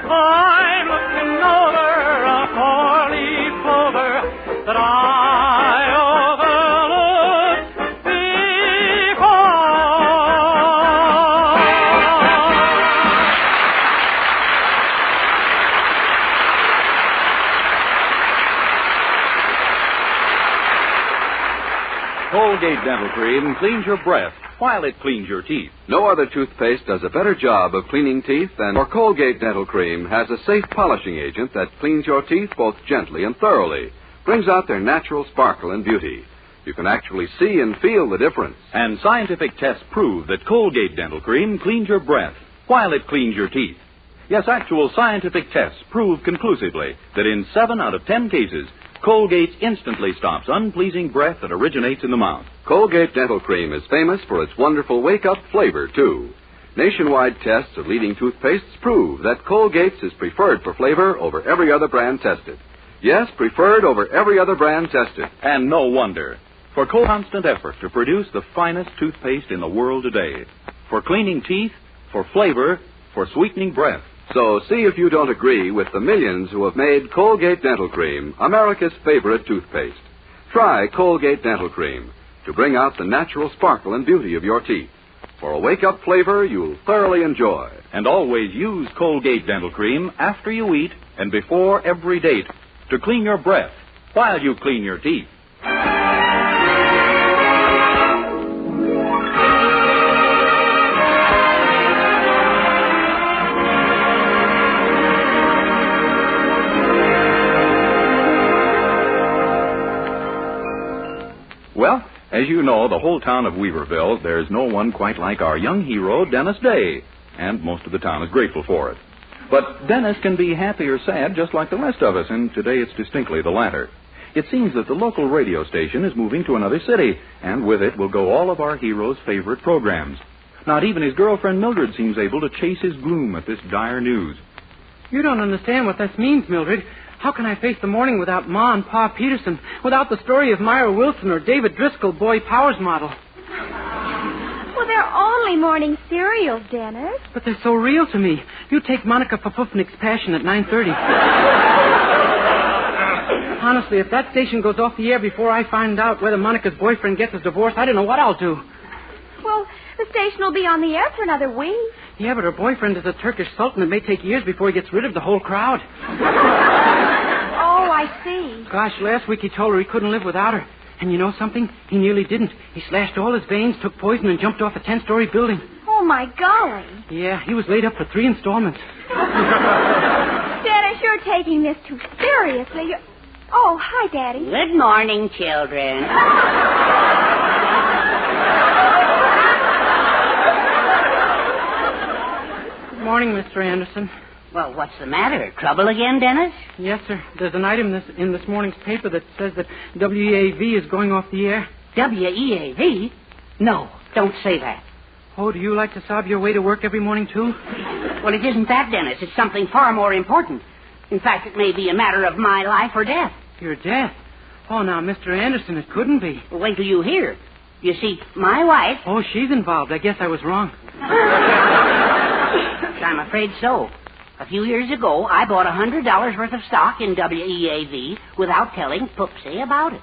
I'm looking over a four-leaf clover that I overlooked Colgate Dental Cream cleans your breath while it cleans your teeth. No other toothpaste does a better job of cleaning teeth than our Colgate Dental Cream has a safe polishing agent that cleans your teeth both gently and thoroughly, brings out their natural sparkle and beauty. You can actually see and feel the difference. And scientific tests prove that Colgate Dental Cream cleans your breath while it cleans your teeth. Yes, actual scientific tests prove conclusively that in 7 out of 10 cases, Colgate instantly stops unpleasing breath that originates in the mouth. Colgate Dental Cream is famous for its wonderful wake-up flavor, too. Nationwide tests of leading toothpastes prove that Colgate's is preferred for flavor over every other brand tested. Yes, preferred over every other brand tested. And no wonder. For constant effort to produce the finest toothpaste in the world today. For cleaning teeth, for flavor, for sweetening breath. So see if you don't agree with the millions who have made Colgate Dental Cream America's favorite toothpaste. Try Colgate Dental Cream to bring out the natural sparkle and beauty of your teeth. For a wake-up flavor you'll thoroughly enjoy. And always use Colgate Dental Cream after you eat and before every date to clean your breath while you clean your teeth. Well, as you know, the whole town of Weaverville, there's no one quite like our young hero, Dennis Day. And most of the town is grateful for it. But Dennis can be happy or sad just like the rest of us, and today it's distinctly the latter. It seems that the local radio station is moving to another city, and with it will go all of our hero's favorite programs. Not even his girlfriend Mildred seems able to chase his gloom at this dire news. You don't understand what this means, Mildred. How can I face the morning without Ma and Pa Peterson, without the story of Myra Wilson or David Driscoll, Boy Powers model? Well, they're only morning cereals, Dennis. But they're so real to me. You take Monica Popufnik's Passion at 9:30. Honestly, if that station goes off the air before I find out whether Monica's boyfriend gets his divorce, I don't know what I'll do. Well, the station will be on the air for another week. Yeah, but her boyfriend is a Turkish sultan. It may take years before he gets rid of the whole crowd. Oh, I see. Gosh, last week he told her he couldn't live without her. And you know something? He nearly didn't. He slashed all his veins, took poison, and jumped off a 10-story building. Oh, my golly. Yeah, he was laid up for 3 installments. Dennis, you're taking this too seriously. Oh, hi, Daddy. Good morning, children. Good morning, Mr. Anderson. Well, what's the matter? Trouble again, Dennis? Yes, sir. There's an item in this morning's paper that says that WEAZ is going off the air. WEAZ? No, don't say that. Oh, do you like to sob your way to work every morning, too? Well, it isn't that, Dennis. It's something far more important. In fact, it may be a matter of my life or death. Your death? Oh, now, Mr. Anderson, it couldn't be. Well, wait till you hear. You see, my wife... Oh, she's involved. I guess I was wrong. I'm afraid so. A few years ago, I bought $100 worth of stock in WEAZ without telling Poopsie about it.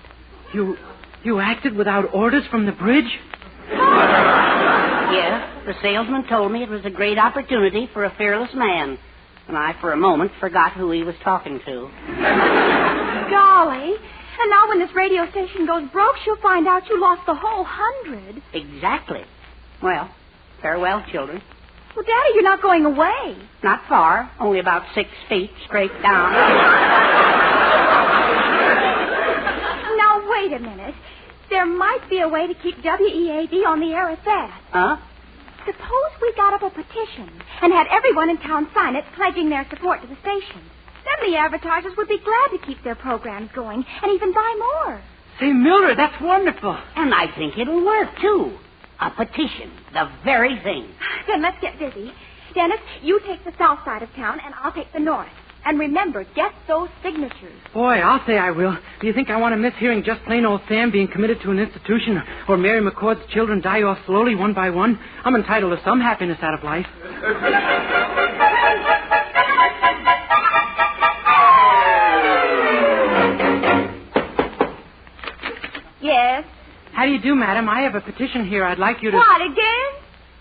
You acted without orders from the bridge? Yes, the salesman told me it was a great opportunity for a fearless man. And I, for a moment, forgot who he was talking to. Golly. And now when this radio station goes broke, she'll find out you lost the whole 100. Exactly. Well, farewell, children. Well, Daddy, you're not going away. Not far. Only about 6 feet straight down. Now, wait a minute. There might be a way to keep WEAZ on the air at that. Huh? Suppose we got up a petition and had everyone in town sign it, pledging their support to the station. Then the advertisers would be glad to keep their programs going and even buy more. Say, Mildred, that's wonderful. And I think it'll work, too. A petition. The very thing. Then let's get busy. Dennis, you take the south side of town, and I'll take the north. And remember, get those signatures. Boy, I'll say I will. Do you think I want to miss hearing just plain old Sam being committed to an institution or Mary McCord's children die off slowly one by one? I'm entitled to some happiness out of life. Yes? How do you do, madam? I have a petition here. I'd like you to... What, again?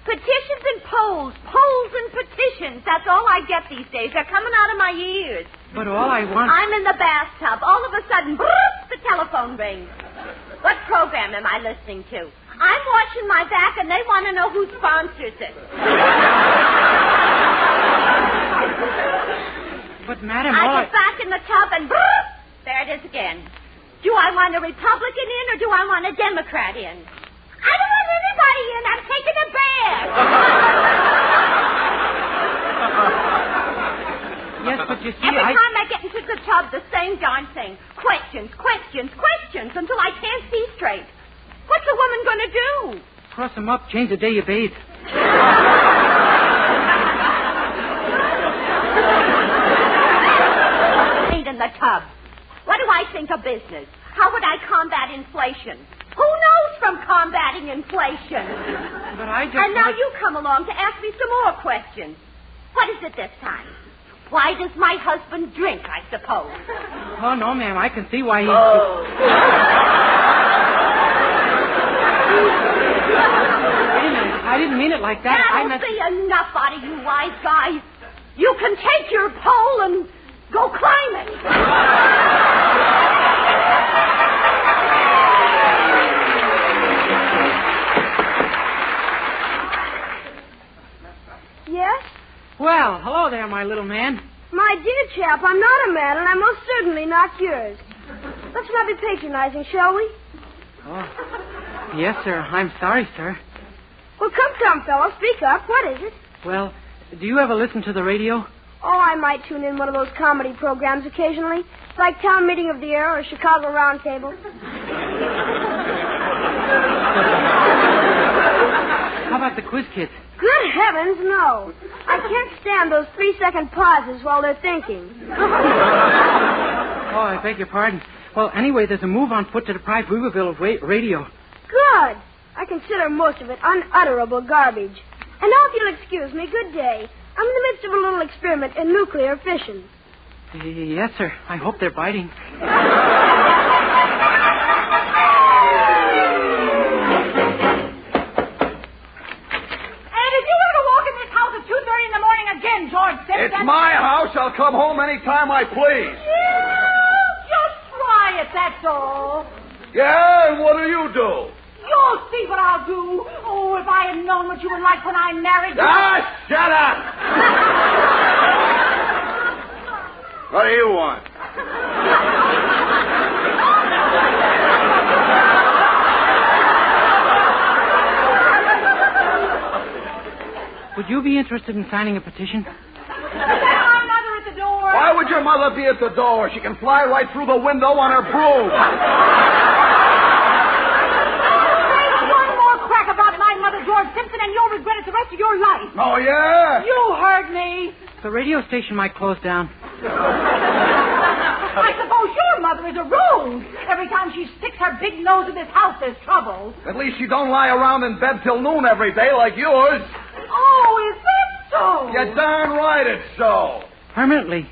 Petitions and polls. Polls and petitions. That's all I get these days. They're coming out of my ears. But all I want... I'm in the bathtub. All of a sudden, the telephone rings. What program am I listening to? I'm washing my back, and they want to know who sponsors it. But, madam, I get back in the tub, and there it is again. Do I want a Republican in, or do I want a Democrat in? I don't want anybody in. I'm taking a bath. Yes, but you see, Every time I get into the tub, the same darn thing. Questions, questions, questions, until I can't see straight. What's a woman going to do? Cross them up, change the day you bathe. Ain't in the tub. What do I think of business? How would I combat inflation? Who knows from from combating inflation. But I just... And now you come along to ask me some more questions. What is it this time? Why does my husband drink, I suppose? Oh, no, ma'am. I can see why he... Wait a minute. I didn't mean it like that. That'll be enough out of you wise guys. You can take your pole and go climb it. Yes? Well, hello there, my little man. My dear chap, I'm not a man, and I'm most certainly not yours. Let's not be patronizing, shall we? Oh. Yes, sir. I'm sorry, sir. Well, come, fellow. Speak up. What is it? Well, do you ever listen to the radio? Oh, I might tune in one of those comedy programs occasionally, like Town Meeting of the Year or Chicago Roundtable. How about the Quiz Kids? Good heavens, no. I can't stand those 3-second pauses while they're thinking. Oh, I beg your pardon. Well, anyway, there's a move on foot to deprive Weaverville of radio. Good. I consider most of it unutterable garbage. And now, if you'll excuse me, good day. I'm in the midst of a little experiment in nuclear fission. Yes, sir. I hope they're biting. Again, George Simpson. It's my house. I'll come home anytime I please. Just try it, that's all. Yeah, and what'll you do? You'll see what I'll do. Oh, if I had known what you were like when I married you. Ah, shut up! What do you want? Would you be interested in signing a petition? My mother at the door. Why would your mother be at the door? She can fly right through the window on her broom. Say one more crack about my mother, George Simpson, and you'll regret it the rest of your life. Oh, yeah? You heard me. The radio station might close down. I suppose your mother is a rose. Every time she sticks her big nose in this house, there's trouble. At least she don't lie around in bed till noon every day like yours. Oh, is that so? You're darn right it's so. Permanently.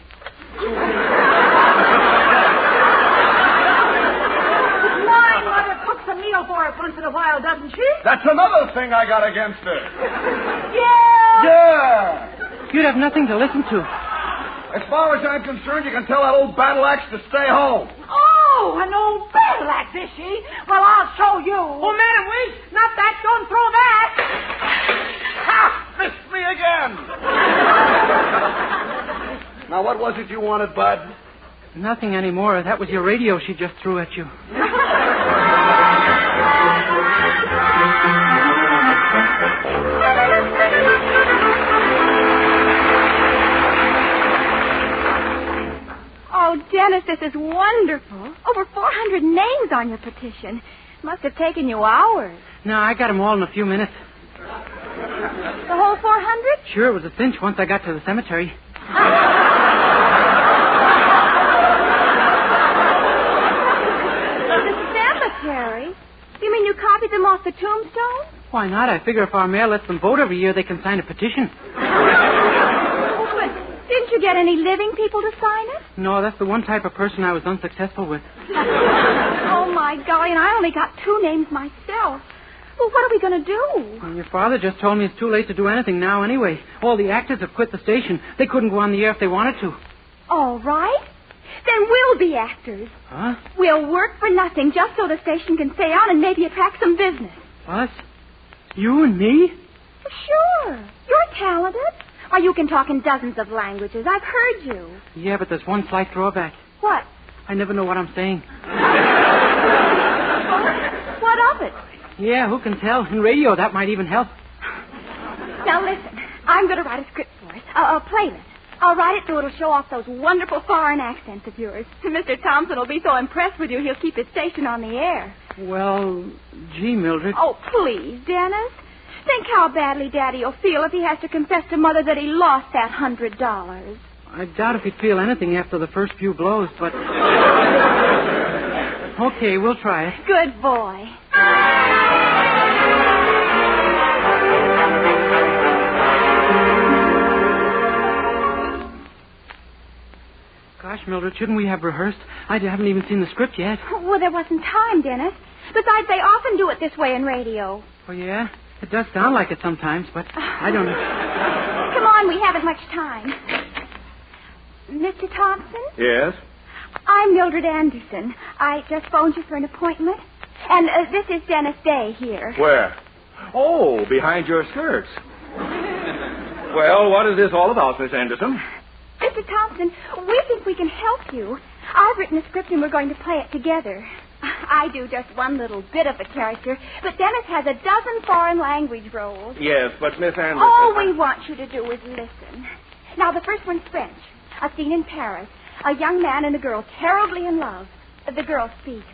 My mother cooks a meal for us once in a while, doesn't she? That's another thing I got against her. Yeah? Yeah. You'd have nothing to listen to. As far as I'm concerned, you can tell that old battle axe to stay home. Oh, an old battle axe, is she? Well, I'll show you. Oh, Madam Weaze, not that. Don't throw that. Ha! Missed me again. Now, what was it you wanted, Bud? Nothing anymore. That was your radio she just threw at you. Oh, Dennis, this is wonderful. Over 400 names on your petition. Must have taken you hours. No, I got them all in a few minutes. The whole 400? Sure, it was a cinch once I got to the cemetery. The cemetery? You mean you copied them off the tombstone? Why not? I figure if our mayor lets them vote every year, they can sign a petition. But didn't you get any living people to sign it? No, that's the one type of person I was unsuccessful with. Oh, my golly, and I only got 2 names myself. Well, what are we going to do? Well, your father just told me it's too late to do anything now anyway. All the actors have quit the station. They couldn't go on the air if they wanted to. All right. Then we'll be actors. Huh? We'll work for nothing just so the station can stay on and maybe attract some business. Us? You and me? Sure. You're talented. Why, you can talk in dozens of languages. I've heard you. Yeah, but there's one slight drawback. What? I never know what I'm saying. What of it? Yeah, who can tell? In radio, that might even help. Now, listen. I'm going to write a script for it. A playlist. I'll write it so it'll show off those wonderful foreign accents of yours. Mr. Thompson will be so impressed with you, he'll keep his station on the air. Well, gee, Mildred. Oh, please, Dennis. Think how badly Daddy will feel if he has to confess to Mother that he lost that $100. I doubt if he'd feel anything after the first few blows, but... Okay, we'll try it. Good boy. Gosh, Mildred, shouldn't we have rehearsed? I haven't even seen the script yet. Well, there wasn't time, Dennis. Besides, they often do it this way in radio. Oh, yeah? It does sound like it sometimes, but I don't know. Come on, we haven't much time. Mr. Thompson? Yes? I'm Mildred Anderson. I just phoned you for an appointment. And this is Dennis Day here. Where? Oh, behind your skirts. Well, what is this all about, Miss Anderson? Mr. Thompson, we think we can help you. I've written a script and we're going to play it together. I do just one little bit of a character, but Dennis has a dozen foreign language roles. Yes, but Miss Anderson... All we want you to do is listen. Now, the first one's French. A scene in Paris. A young man and a girl terribly in love. The girl speaks.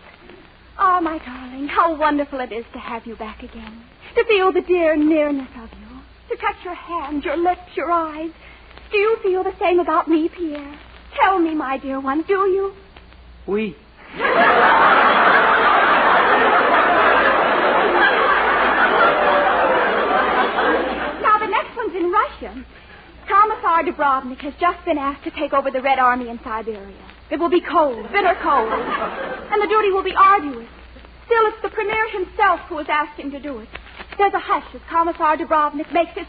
Oh, my darling, how wonderful it is to have you back again. To feel the dear nearness of you. To touch your hands, your lips, your eyes. Do you feel the same about me, Pierre? Tell me, my dear one, do you? Oui. Now, the next one's in Russia. Commissar Dubrovnik has just been asked to take over the Red Army in Siberia. It will be cold, bitter cold. And the duty will be arduous. Still, it's the Premier himself who has asked him to do it. There's a hush as Commissar Dubrovnik makes his...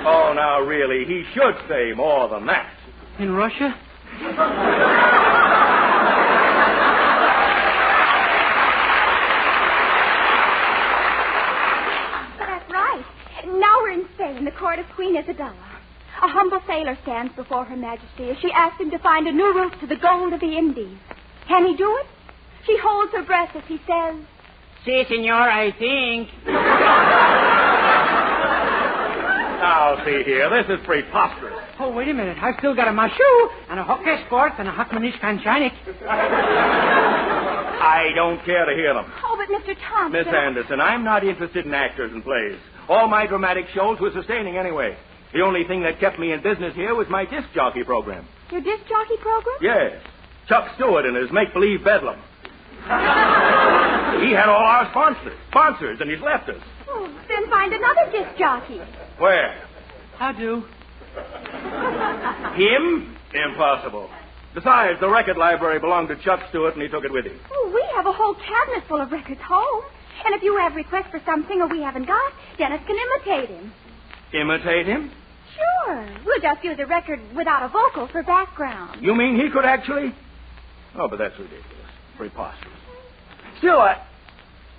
Oh, now, really, he should say more than that. In Russia? That's right. Now we're in Spain, the court of Queen Isabella. A humble sailor stands before Her Majesty as she asks him to find a new route to the gold of the Indies. Can he do it? She holds her breath as he says, Si, senor, I think. Now, see here, this is preposterous. Oh, wait a minute. I've still got a mashu and a hockey sport and a hakmanish kanchanik. I don't care to hear them. Oh, but Mr. Thompson... Miss Anderson, I'm not interested in actors and plays. All my dramatic shows were sustaining anyway. The only thing that kept me in business here was my disc jockey program. Your disc jockey program? Yes. Chuck Stewart and his make-believe bedlam. He had all our sponsors, and he's left us. Oh, then find another disc jockey. Where? How do? Him? Impossible. Besides, the record library belonged to Chuck Stewart, and he took it with him. Oh, we have a whole cabinet full of records home. And if you have requests for some singer we haven't got, Dennis can imitate him. Imitate him? Sure. We'll just use a record without a vocal for background. You mean he could actually... Oh, but that's ridiculous. Preposterous. Still,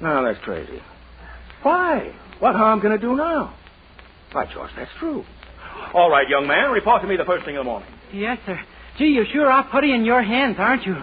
No, that's crazy. Why? What harm can it do now? By George, that's true. All right, young man, report to me the first thing in the morning. Yes, sir. Gee, you sure are putty in your hands, aren't you?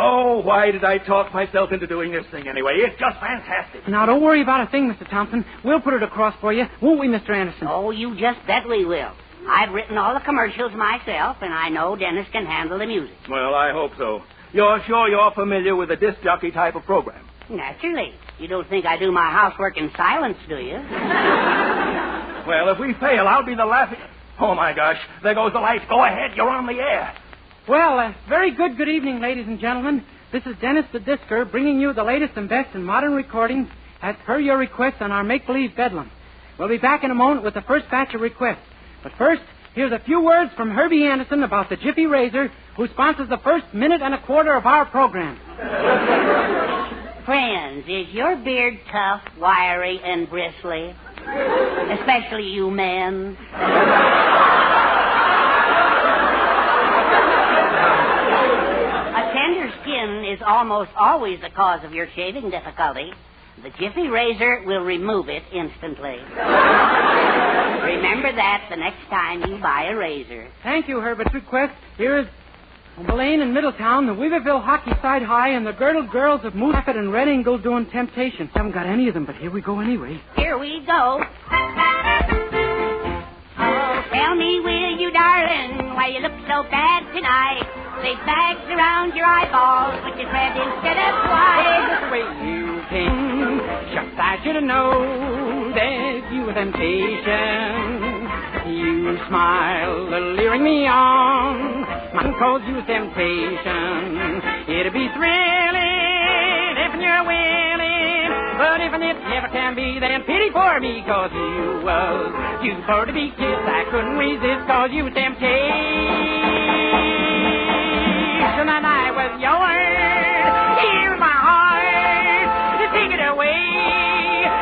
Oh, why did I talk myself into doing this thing anyway? It's just fantastic. Now, don't worry about a thing, Mr. Thompson. We'll put it across for you, won't we, Mr. Anderson? Oh, you just bet we will. I've written all the commercials myself, and I know Dennis can handle the music. Well, I hope so. You're sure you're familiar with the disc jockey type of program? Naturally. You don't think I do my housework in silence, do you? Well, if we fail, I'll be the laughing... Oh, my gosh. There goes the light. Go ahead. You're on the air. Well, very good evening, ladies and gentlemen. This is Dennis the Discer bringing you the latest and best in modern recordings as per your request on our make-believe bedlam. We'll be back in a moment with the first batch of requests. But first, here's a few words from Herbie Anderson about the Jiffy Razor, who sponsors the first minute and a quarter of our program. Friends, is your beard tough, wiry, and bristly? Especially you men. A tender skin is almost always the cause of your shaving difficulty. The Jiffy Razor will remove it instantly. Remember that the next time you buy a razor. Thank you, Herbert's request. Here is Blaine in Middletown, the Weaverville Hockey Side High, and the Girdle Girls of Moose Rapid and Red Eagle doing Temptation. Haven't got any of them, but here we go anyway. Here we go. Oh, tell me, will you, darling, why you look so bad tonight? Big bags around your eyeballs, which is red instead of white. The way you came, just I should have known that you were temptation. You smile, luring me on. Cause you temptation. It'll be thrilling if you're willing. But if it never can be, then pity for me. Cause you was too poor to be kissed. I couldn't resist cause you temptation. And I was yours. Here's my heart. You take it away.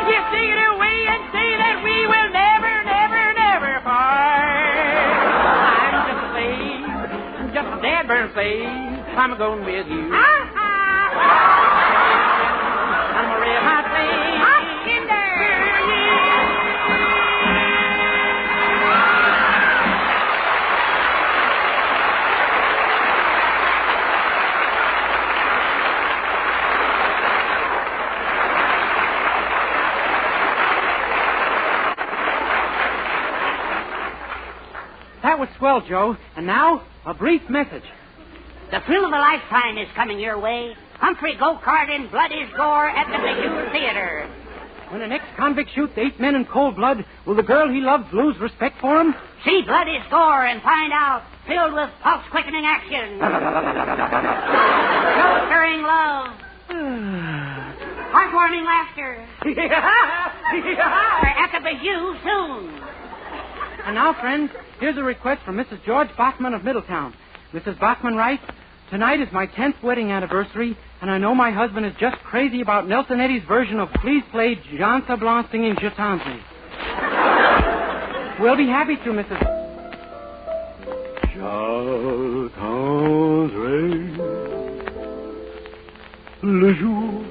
You take it away and say that we will never, never, never part. I'm just a slave. Just a dead burn slave. I'm going with you. I'm a red hot slave. That was swell, Joe. And now, a brief message. The thrill of a lifetime is coming your way. Humphrey go-kart in Blood is Gore at the Bijou Theater. When an ex-convict shoots 8 men in cold blood, will the girl he loves lose respect for him? See Blood is Gore and find out. Filled with pulse-quickening action. Soul-stirring love. Heartwarming laughter. At the Bijou soon. And now, friends, here's a request from Mrs. George Bachman of Middletown. Mrs. Bachman writes, tonight is my 10th wedding anniversary, and I know my husband is just crazy about Nelson Eddy's version of Please Play Jean Sablon singing Je t'envie. We'll be happy to, Mrs. J'attendrai le jour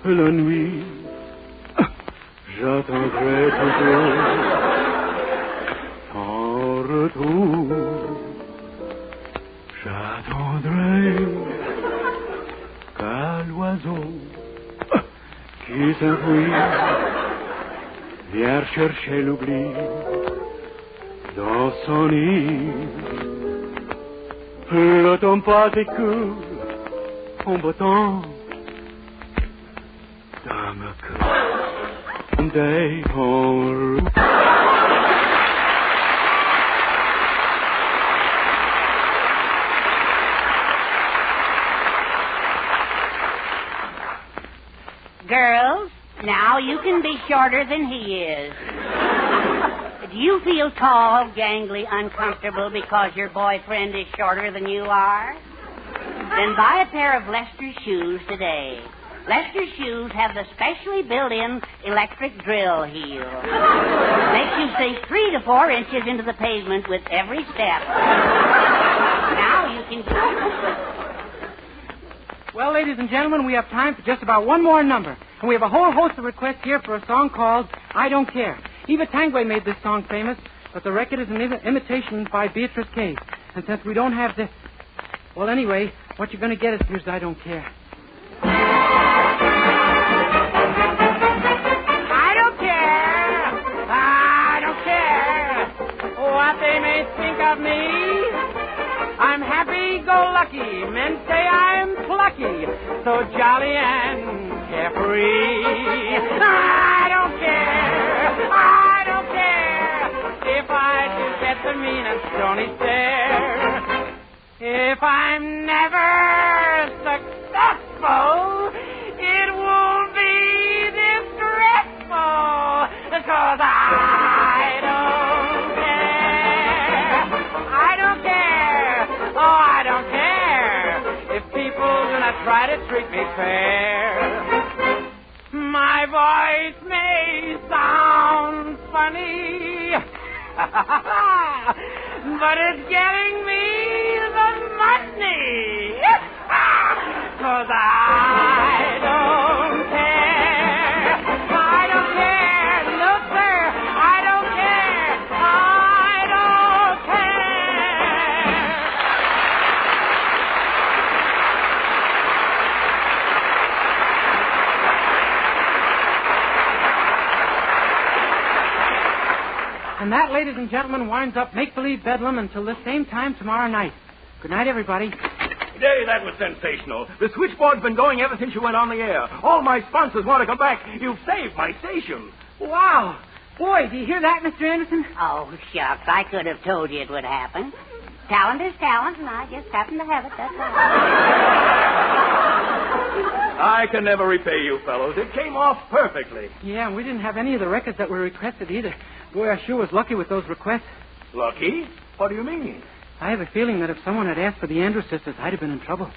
et la nuit. J'attendrai toujours ton retour. J'attendrai qu'à l'oiseau qui s'enfuit vient chercher l'oubli dans son nid. Le temps passe et que, en battant dans ma cœur, des jours. Girls, now you can be shorter than he is. Do you feel tall, gangly, uncomfortable because your boyfriend is shorter than you are? Then buy a pair of Lester shoes today. Lester shoes have the specially built-in electric drill heel. Makes you sink 3 to 4 inches into the pavement with every step. Now you can... Well, ladies and gentlemen, we have time for just about one more number. And we have a whole host of requests here for a song called I Don't Care. Eva Tangway made this song famous, but the record is an imitation by Beatrice Case. And since we don't have this... Well, anyway, what you're going to get is here's I Don't Care. I don't care. I don't care what they may think of me. I'm happy-go-lucky. Men say I'm plucky, so jolly and carefree. I don't care. I don't care if I do get the mean and stony stare. If I'm never successful, it won't be distressful, 'cause I don't care. I don't care. Oh, I don't care if people gonna try to treat me fair. My voice may sound funny, but it's getting me the money. 'Cause I don't care. I don't care. No, sir. I don't care. I don't care. And that, ladies and gentlemen, winds up Make-Believe Bedlam until the same time tomorrow night. Good night, everybody. Hey, that was sensational. The switchboard's been going ever since you went on the air. All my sponsors want to come back. You've saved my station. Wow. Boy, do you hear that, Mr. Anderson? Oh, shucks. I could have told you it would happen. Talent is talent, and I just happen to have it, that's all. I can never repay you fellows. It came off perfectly. Yeah, and we didn't have any of the records that were requested either. Boy, I sure was lucky with those requests. Lucky? What do you mean? I have a feeling that if someone had asked for the Andrews sisters, I'd have been in trouble.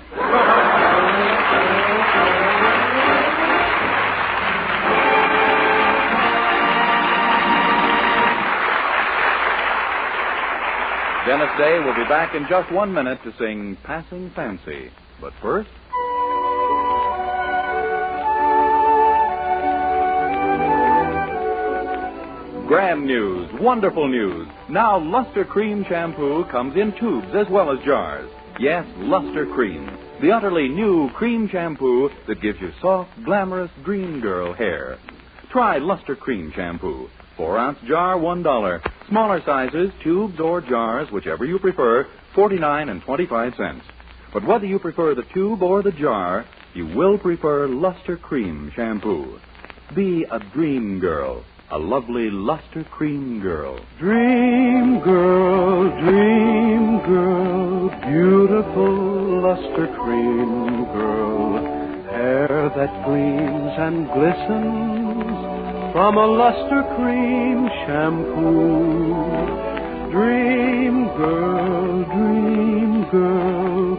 Dennis Day will be back in just 1 minute to sing Passing Fancy. But first... Grand news, wonderful news. Now Luster Cream Shampoo comes in tubes as well as jars. Yes, Luster Cream. The utterly new cream shampoo that gives you soft, glamorous dream girl hair. Try Luster Cream Shampoo. 4-ounce jar, $1. Smaller sizes, tubes or jars, whichever you prefer, 49 and 25 cents. But whether you prefer the tube or the jar, you will prefer Luster Cream Shampoo. Be a dream girl, a lovely Luster Cream girl. Dream girl, beautiful Luster Cream girl, hair that gleams and glistens from a Luster Cream shampoo. Dream girl,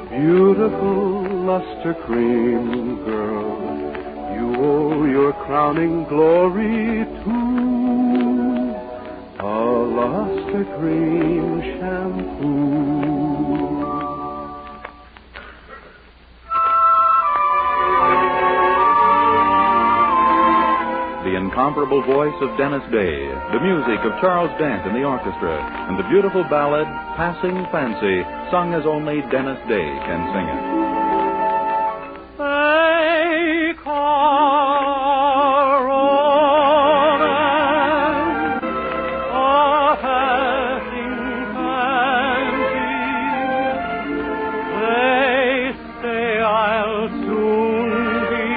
beautiful Luster Cream girl, you owe your crowning glory to a Luster Cream shampoo. The incomparable voice of Dennis Day, the music of Charles Dant and the orchestra, and the beautiful ballad, Passing Fancy, sung as only Dennis Day can sing it. Take our romance, a passing fancy. They say I'll soon be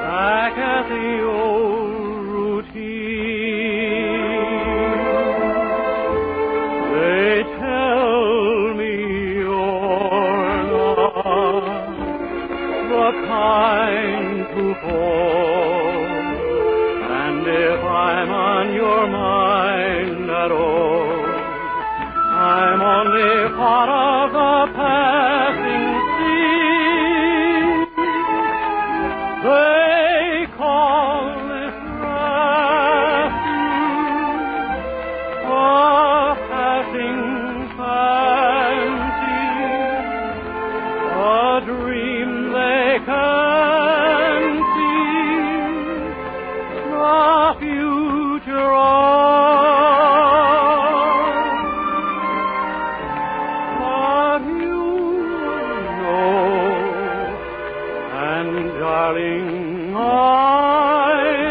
back at the old routine. They tell me you're not the kind to hold, and if I'm on your mind at all, I'm only part of the passing scene. They call this rapture a passing fancy, a dream they can see the future of. But you know, and darling, I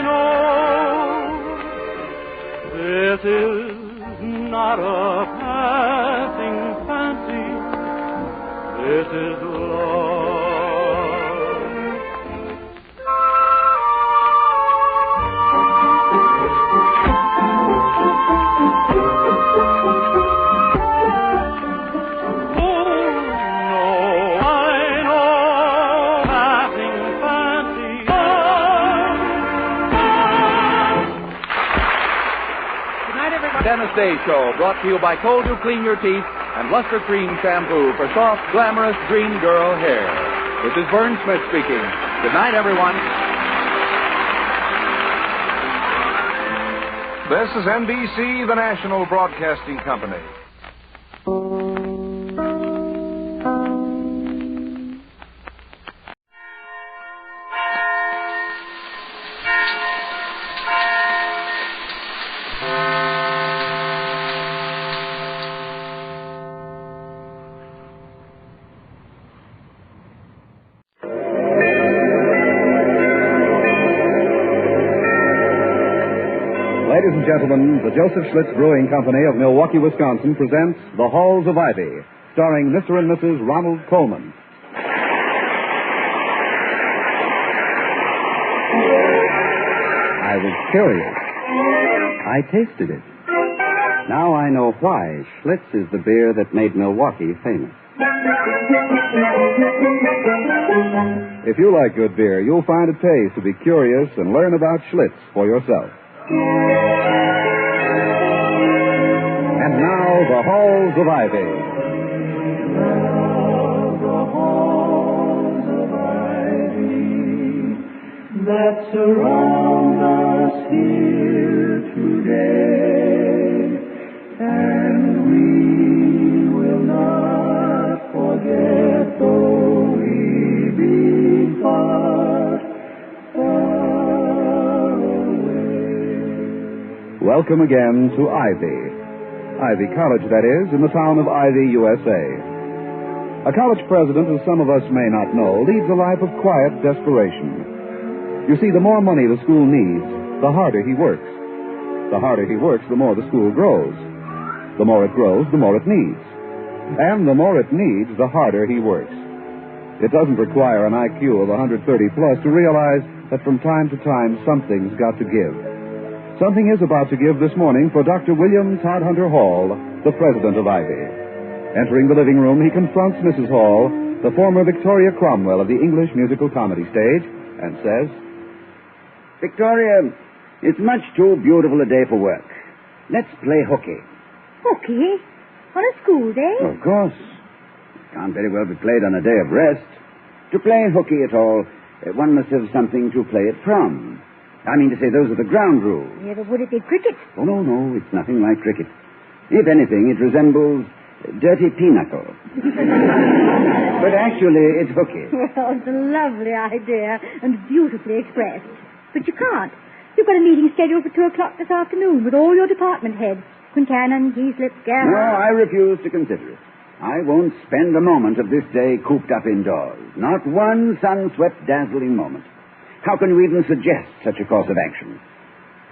know this is not a passing fancy. This is love. Dennis Day Show, brought to you by Cold to Clean Your Teeth and Luster Cream Shampoo for soft, glamorous dream girl hair. This is Vern Smith speaking. Good night, everyone. This is NBC, the National Broadcasting Company. Ladies and gentlemen, the Joseph Schlitz Brewing Company of Milwaukee, Wisconsin presents The Halls of Ivy, starring Mr. and Mrs. Ronald Coleman. I was curious. I tasted it. Now I know why Schlitz is the beer that made Milwaukee famous. If you like good beer, you'll find a taste to be curious and learn about Schlitz for yourself. And now, the Halls of Ivy. That surround us here today, and we will not forget though we be far away. Welcome again to Ivy. Ivy College, that is, in the town of Ivy, USA. A college president, as some of us may not know, leads a life of quiet desperation. You see, the more money the school needs, the harder he works. The harder he works, the more the school grows. The more it grows, the more it needs. And the more it needs, the harder he works. It doesn't require an IQ of 130 plus to realize that from time to time something's got to give. Something is about to give this morning for Dr. William Todhunter Hall, the president of Ivy. Entering the living room, he confronts Mrs. Hall, the former Victoria Cromwell of the English musical comedy stage, and says, Victoria, it's much too beautiful a day for work. Let's play hooky. Hooky? On a school day? Of course. It can't very well be played on a day of rest. To play hooky at all, one must have something to play it from. I mean to say, those are the ground rules. Yeah, but would it be cricket? Oh, no, it's nothing like cricket. If anything, it resembles dirty pinochle. But actually, it's hooky. Well, it's a lovely idea and beautifully expressed. But you can't. You've got a meeting scheduled for 2 o'clock this afternoon with all your department heads. Quincannon, Heaslip, Garrett. No, I refuse to consider it. I won't spend a moment of this day cooped up indoors. Not one sun-swept, dazzling moment. How can you even suggest such a course of action?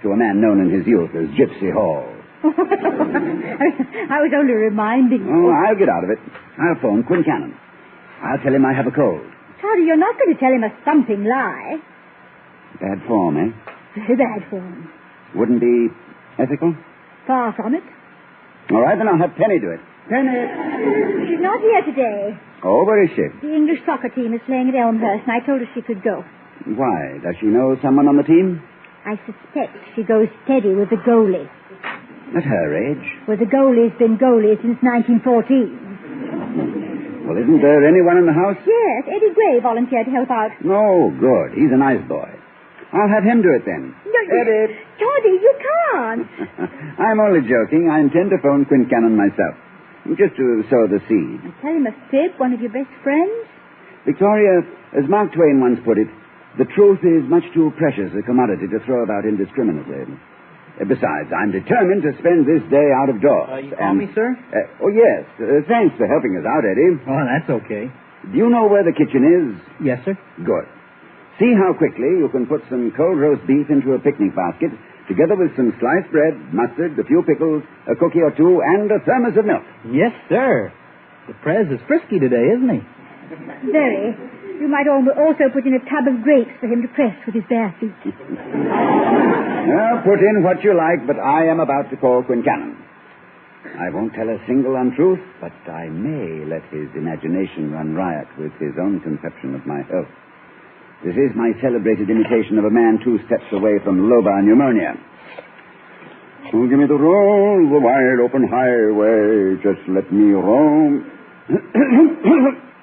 To a man known in his youth as Gypsy Hall. I was only reminding you. Oh, I'll get out of it. I'll phone Quincannon. I'll tell him I have a cold. Toddy, you're not going to tell him a thumping lie. Bad form, eh? Very bad form. Wouldn't be ethical? Far from it. All right, then I'll have Penny do it. Penny! She's not here today. Oh, where is she? The English soccer team is playing at Elmhurst, and I told her she could go. Why? Does she know someone on the team? I suspect she goes steady with the goalie. At her age? Well, the goalie's been goalie since 1914. Well, isn't there anyone in the house? Yes, Eddie Gray volunteered to help out. Oh, good. He's a nice boy. I'll have him do it then. No, Eddie! Toddy, you can't. I'm only joking. I intend to phone Quincannon myself. Just to sow the seed. And tell him a fib, one of your best friends? Victoria, as Mark Twain once put it, the truth is much too precious a commodity to throw about indiscriminately. Besides, I'm determined to spend this day out of doors. You call me, sir? Oh, yes. Thanks for helping us out, Eddie. Oh, that's okay. Do you know where the kitchen is? Yes, sir. Good. See how quickly you can put some cold roast beef into a picnic basket, together with some sliced bread, mustard, a few pickles, a cookie or two, and a thermos of milk. Yes, sir. The Prez is frisky today, isn't he? Very. You might also put in a tub of grapes for him to press with his bare feet. Well, put in what you like, but I am about to call Quincannon. I won't tell a single untruth, but I may let his imagination run riot with his own conception of my health. This is my celebrated imitation of a man 2 steps away from lobar pneumonia. Oh, give me the roll, the wide open highway, just let me roam.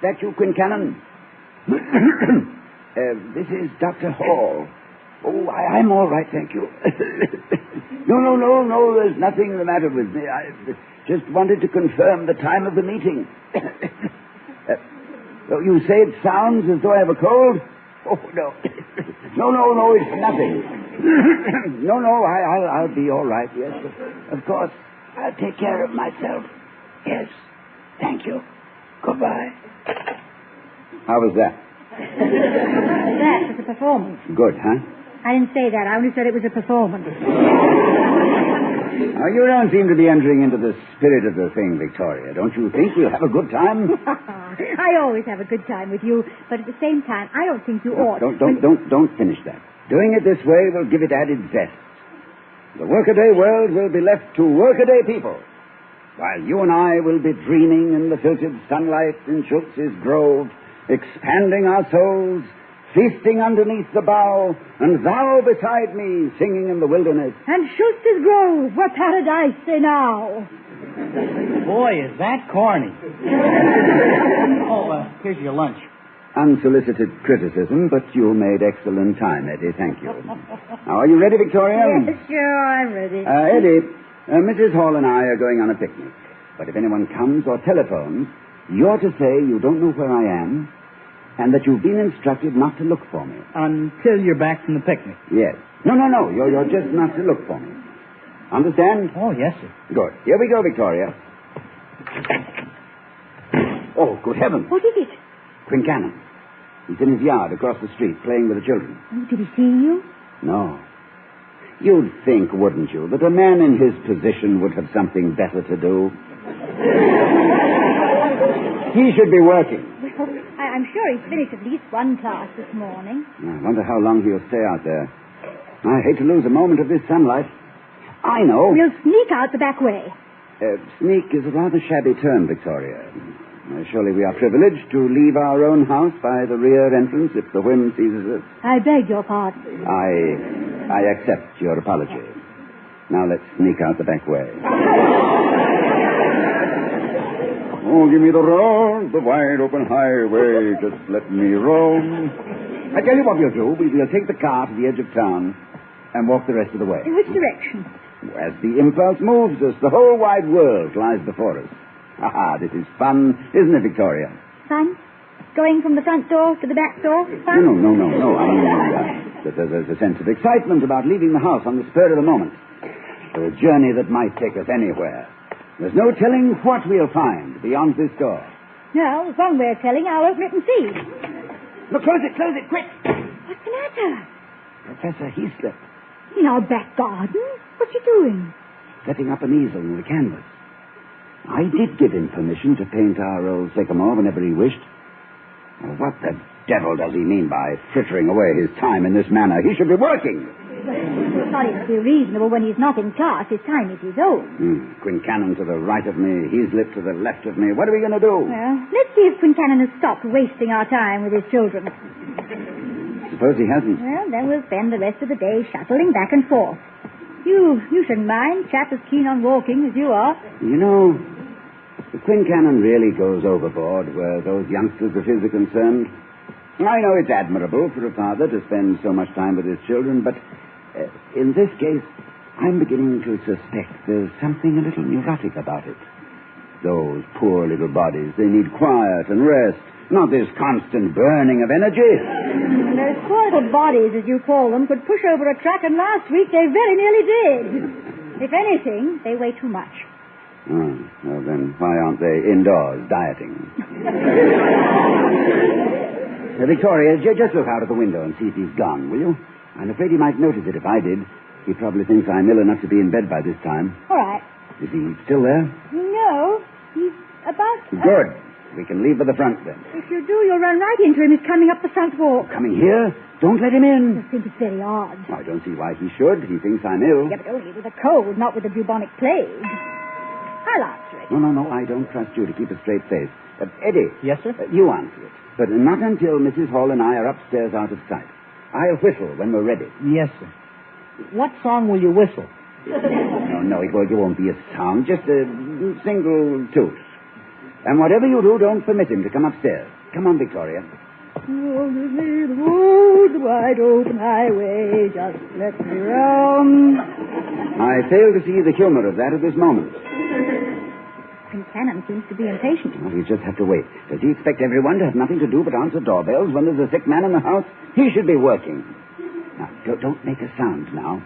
That you, Quincannon? This is Dr. Hall. Oh, I'm all right, thank you. No, there's nothing the matter with me. I just wanted to confirm the time of the meeting. You say it sounds as though I have a cold? Oh, no. No, it's nothing. No, I'll be all right, yes. Of course, I'll take care of myself. Yes, thank you. Goodbye. How was that? That was a performance. Good, huh? I didn't say that. I only said it was a performance. Now, you don't seem to be entering into the spirit of the thing, Victoria. Don't you think we'll have a good time? I always have a good time with you, but at the same time, I don't think you ought. Don't finish that. Doing it this way will give it added zest. The workaday world will be left to workaday people, while you and I will be dreaming in the filtered sunlight in Schultz's grove, expanding our souls, feasting underneath the bough, and thou beside me singing in the wilderness. And Schultz's grove, where paradise enow. Boy, is that corny. Here's your lunch. Unsolicited criticism, but you made excellent time, Eddie. Thank you. Now, are you ready, Victoria? Yes, sure, I'm ready. Eddie, Mrs. Hall and I are going on a picnic. But if anyone comes or telephones, you're to say you don't know where I am and that you've been instructed not to look for me. Until you're back from the picnic. Yes. No. You're just not to look for me. Understand? Oh, yes, sir. Good. Here we go, Victoria. Oh, good heavens. What is it? Quincannon. He's in his yard across the street playing with the children. Oh, did he see you? No. You'd think, wouldn't you, that a man in his position would have something better to do? He should be working. Well, I'm sure he's finished at least one class this morning. I wonder how long he'll stay out there. I hate to lose a moment of this sunlight. I know. We'll sneak out the back way. Sneak is a rather shabby term, Victoria. Surely we are privileged to leave our own house by the rear entrance if the whim seizes us. I beg your pardon. I accept your apology. Now let's sneak out the back way. Oh, give me the road, the wide open highway. Just let me roam. I tell you what we'll do. We'll take the car to the edge of town and walk the rest of the way. In which direction? As the impulse moves us, the whole wide world lies before us. This is fun, isn't it, Victoria? Fun? Going from the front door to the back door? Fun? No. I mean, there's a sense of excitement about leaving the house on the spur of the moment. For a journey that might take us anywhere. There's no telling what we'll find beyond this door. No, there's one way of telling. I'll open it and see. Look, close it, quick. What's the matter? Professor Heaslip. In our back garden? What's he doing? Setting up an easel and a canvas. I did give him permission to paint our old sycamore whenever he wished. Well, what the devil does he mean by frittering away his time in this manner? He should be working. Well, sorry to be reasonable when he's not in class. His time is his own. Quincannon to the right of me, Heaslip to the left of me. What are we going to do? Well, let's see if Quincannon has stopped wasting our time with his children. Suppose he hasn't. Well, then we'll spend the rest of the day shuttling back and forth. You shouldn't mind. Chap as keen on walking as you are. You know, the Quincannon really goes overboard where those youngsters of his are concerned. I know it's admirable for a father to spend so much time with his children, but in this case, I'm beginning to suspect there's something a little neurotic about it. Those poor little bodies, they need quiet and rest, not this constant burning of energy. Those poor little bodies, as you call them, could push over a truck, and last week they very nearly did. If anything, they weigh too much. Oh, well then, why aren't they indoors dieting? Victoria, just look out of the window and see if he's gone, will you? I'm afraid he might notice it if I did. He probably thinks I'm ill enough to be in bed by this time. All right. Is he still there? No, he's about... Good. We can leave by the front, then. If you do, you'll run right into him. He's coming up the front walk. Coming here? Don't let him in. I think it's very odd. I don't see why he should. He thinks I'm ill. Yeah, but only with a cold, not with the bubonic plague. I'll answer it. No, I don't trust you to keep a straight face. Eddie. Yes, sir? You answer it. But not until Mrs. Hall and I are upstairs out of sight. I'll whistle when we're ready. Yes, sir. What song will you whistle? No, it won't be a song, just a single toot. And whatever you do, don't permit him to come upstairs. Come on, Victoria. Oh, give me the road, the wide open highway, just let me roam. I fail to see the humor of that at this moment. Quincannon seems to be impatient. Well, we just have to wait. Does he expect everyone to have nothing to do but answer doorbells when there's a sick man in the house? He should be working. Now, don't make a sound now.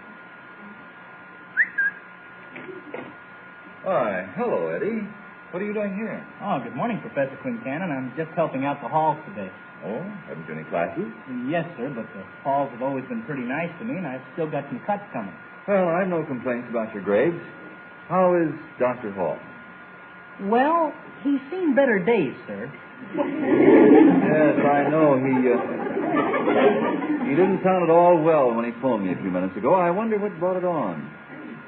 Why, hello, Eddie. What are you doing here? Oh, good morning, Professor Quincannon. I'm just helping out the halls today. Oh, haven't you any classes? Yes, sir, but the halls have always been pretty nice to me, and I've still got some cuts coming. Well, I've no complaints about your grades. How is Dr. Hall? Well, he's seen better days, sir. Yes, I know. He didn't sound at all well when he phoned me a few minutes ago. I wonder what brought it on.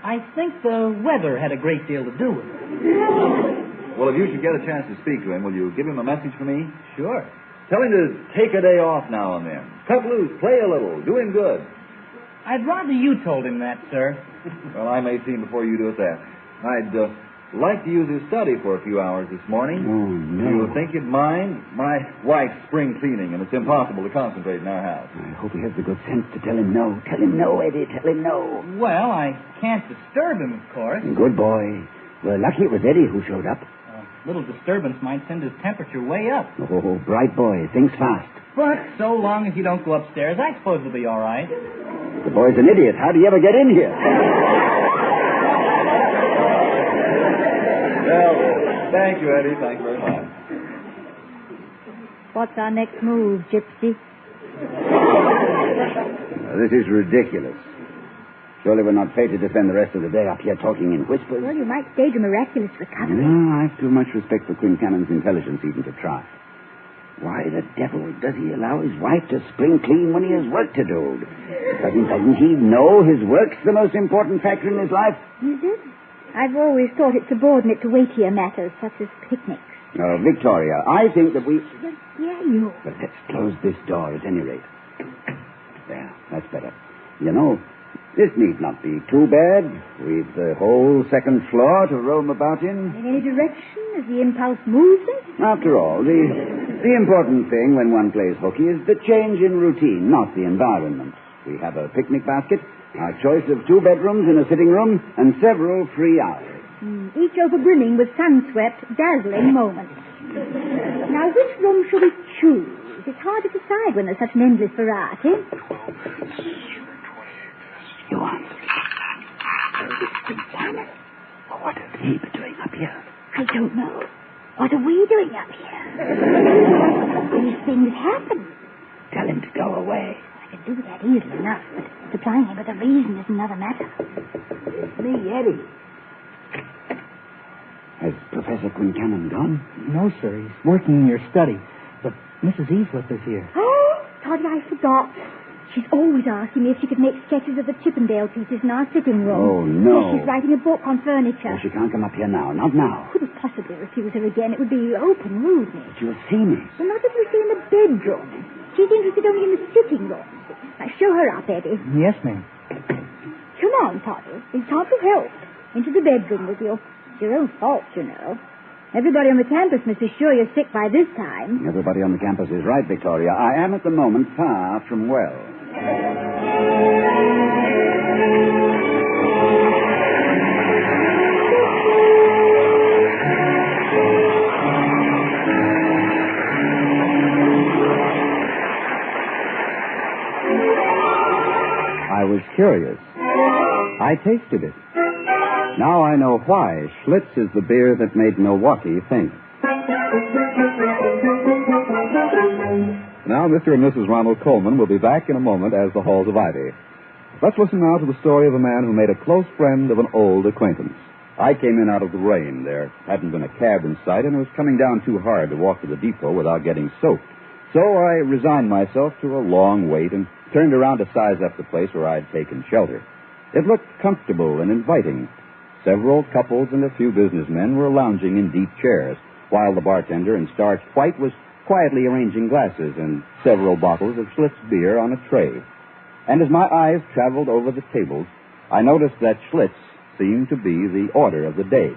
I think the weather had a great deal to do with it. Well, if you should get a chance to speak to him, will you give him a message for me? Sure. Tell him to take a day off now and then. Cut loose, play a little, do him good. I'd rather you told him that, sir. Well, I may see him before you do it that. I'd like to use his study for a few hours this morning. Oh, no. Do you think you'd mind? My wife's spring cleaning, and it's impossible to concentrate in our house. I hope he has the good sense to tell him no. Tell him no, Eddie. Tell him no. Well, I can't disturb him, of course. Good boy. We're lucky it was Eddie who showed up. A little disturbance might send his temperature way up. Oh, bright boy. Thinks fast. But so long as you don't go upstairs, I suppose it'll be all right. The boy's an idiot. How do you ever get in here? Well, thank you, Eddie. Thank you very much. What's our next move, Gypsy? This is ridiculous. Surely we're not fated to spend the rest of the day up here talking in whispers. Well, you might stage a miraculous recovery. No, I've too much respect for Quincannon's intelligence even to try. Why the devil does he allow his wife to spring clean when he has work to do? Doesn't he know his work's the most important factor in his life? Is it? I've always thought it subordinate to weightier matters, such as picnics. Oh, Victoria, I think that we... Yeah, you. But let's close this door at any rate. There, that's better. You know, this need not be too bad. We've the whole second floor to roam about in. In any direction, as the impulse moves us. After all, the important thing when one plays hooky is the change in routine, not the environment. We have a picnic basket, our choice of 2 bedrooms and a sitting room, and several free hours. Each overbrimming with sun-swept, dazzling moments. Now, which room shall we choose? It's hard to decide when there's such an endless variety. You answer. What are they doing up here? I don't know. What are we doing up here? These things happen. Tell him to go away. I can do that easily enough, but supplying him with a reason is another matter. It's me, Eddie. Has Professor Quincannon gone? No, sir. He's working in your study. But Mrs. Easlip is here. Oh, Toddy, I forgot. She's always asking me if she could make sketches of the Chippendale pieces in our sitting room. Oh, no. Yes, she's writing a book on furniture. Well, she can't come up here now. Not now. Couldn't possibly refuse her again. It would be open rudeness. But you'll see me. Well, not if you stay in the bedroom. She's interested only in the sitting room. Now, show her up, Eddie. Yes, ma'am. Come on, Toddy. It's time for help. Into the bedroom with you. It's your own fault, you know. Everybody on the campus must be sure you're sick by this time. Everybody on the campus is right, Victoria. I am at the moment far from well. I was curious. I tasted it. Now I know why Schlitz is the beer that made Milwaukee famous. Now, Mr. and Mrs. Ronald Coleman will be back in a moment as the Halls of Ivy. Let's listen now to the story of a man who made a close friend of an old acquaintance. I came in out of the rain. There hadn't been a cab in sight, and it was coming down too hard to walk to the depot without getting soaked. So I resigned myself to a long wait and turned around to size up the place where I'd taken shelter. It looked comfortable and inviting. Several couples and a few businessmen were lounging in deep chairs, while the bartender in starched white was quietly arranging glasses and several bottles of Schlitz beer on a tray. And as my eyes traveled over the tables, I noticed that Schlitz seemed to be the order of the day.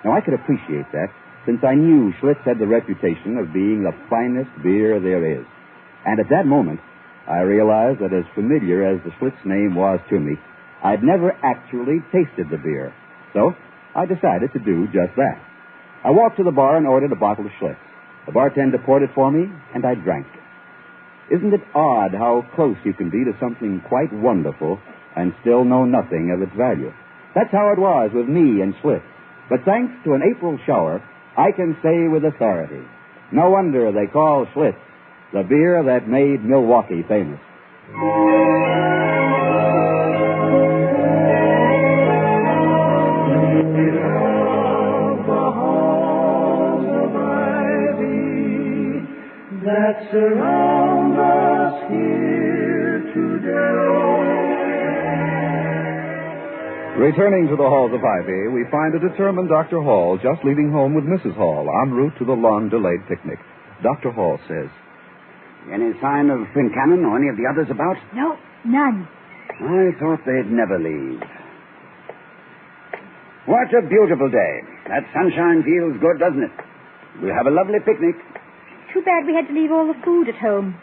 Now, I could appreciate that, since I knew Schlitz had the reputation of being the finest beer there is. And at that moment, I realized that as familiar as the Schlitz name was to me, I'd never actually tasted the beer. So I decided to do just that. I walked to the bar and ordered a bottle of Schlitz. The bartender poured it for me, and I drank it. Isn't it odd how close you can be to something quite wonderful and still know nothing of its value? That's how it was with me and Schlitz. But thanks to an April shower, I can say with authority, no wonder they call Schlitz the beer that made Milwaukee famous. That surround us here today. Returning to the halls of Ivy, we find a determined Dr. Hall just leaving home with Mrs. Hall en route to the long-delayed picnic. Dr. Hall says, Any sign of Quincannon or any of the others about? No, none. I thought they'd never leave. What a beautiful day. That sunshine feels good, doesn't it? We'll have a lovely picnic. Too bad we had to leave all the food at home.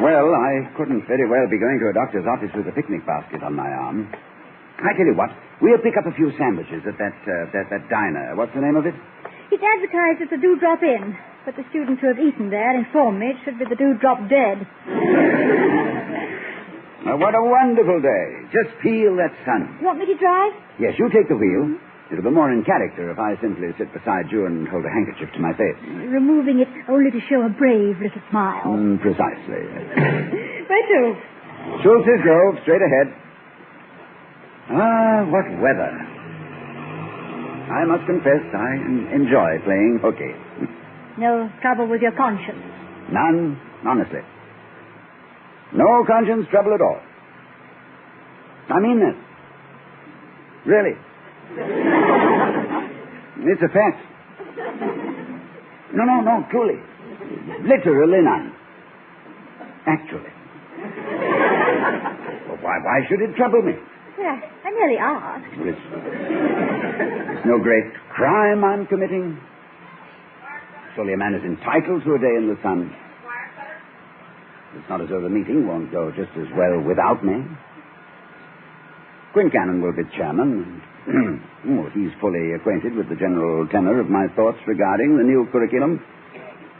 Well, I couldn't very well be going to a doctor's office with a picnic basket on my arm. I tell you what, we'll pick up a few sandwiches at that diner. What's the name of it? It's advertised as the Dewdrop Inn, but the students who have eaten there inform me it should be the Dewdrop Dead. What a wonderful day. Just feel that sun. You want me to drive? Yes, you take the wheel. It'll be more in character if I simply sit beside you and hold a handkerchief to my face. Removing it only to show a brave little smile. Precisely. Where to? Schultz's Grove, straight ahead. Ah, what weather. I must confess, I enjoy playing hooky. No trouble with your conscience? None, honestly. No conscience trouble at all. I mean that. Really. It's a fact. No, truly. Literally none. Actually. Well, why should it trouble me? Well, I nearly asked. Well, it's no great crime I'm committing. Surely a man is entitled to a day in the sun. It's not as though the meeting won't go just as well without me. Quincannon will be chairman. He's fully acquainted with the general tenor of my thoughts regarding the new curriculum.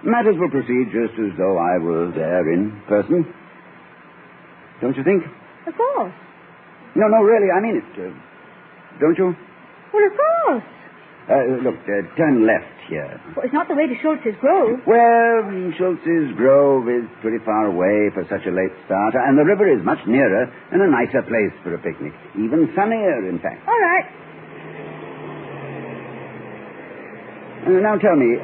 Matters will proceed just as though I was there in person. Don't you think? Of course. No, really, I mean it. Don't you? Well, of course. Look, turn left here. Well, it's not the way to Schultz's Grove. Well, Schultz's Grove is pretty far away for such a late start, and the river is much nearer and a nicer place for a picnic. Even sunnier, in fact. All right. Now tell me,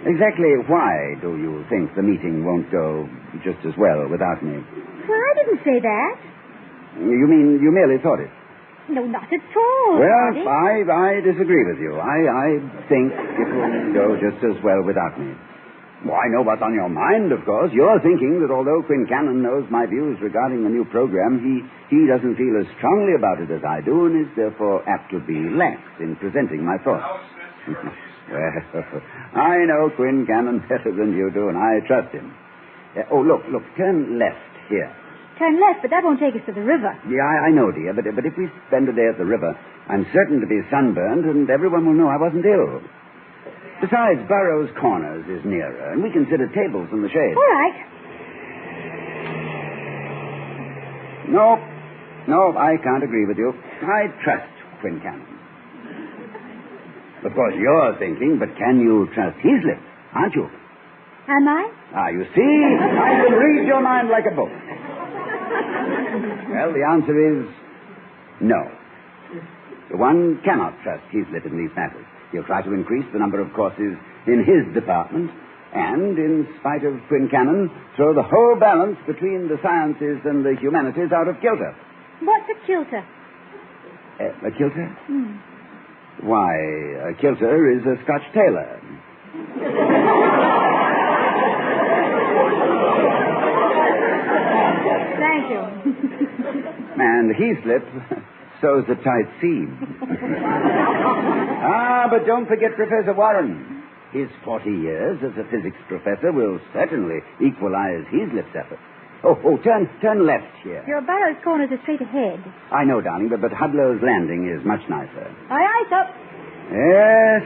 exactly why do you think the meeting won't go just as well without me? Well, I didn't say that. You mean you merely thought it? No, not at all. Well, Toddy. I disagree with you. I think it will go just as well without me. Well, I know what's on your mind, of course. You're thinking that although Quincannon knows my views regarding the new program, he doesn't feel as strongly about it as I do and is therefore apt to be lax in presenting my thoughts. Well, I know Quincannon better than you do, and I trust him. Look, turn left here. Turn left, but that won't take us to the river. Yeah, I know, dear, but if we spend a day at the river, I'm certain to be sunburned, and everyone will know I wasn't ill. Besides, Burroughs Corners is nearer, and we can sit at tables in the shade. All right. No, I can't agree with you. I trust Quincannon. Of course, you're thinking, but can you trust Heaslip, aren't you? Am I? You see, I can read your mind like a book. Well, the answer is no. One cannot trust Heaslip in these matters. He'll try to increase the number of courses in his department and, in spite of Quincannon, throw the whole balance between the sciences and the humanities out of kilter. What's a kilter? A kilter? Why, a kilter is a Scotch tailor. Thank you. And Heaslip sews a tight seam. But don't forget Professor Warren. His 40 years as a physics professor will certainly equalize Heaslip's effort. Turn left here. Your Burroughs Corners are straight ahead. I know, darling, but Hudlow's Landing is much nicer. Aye, sir. Yes,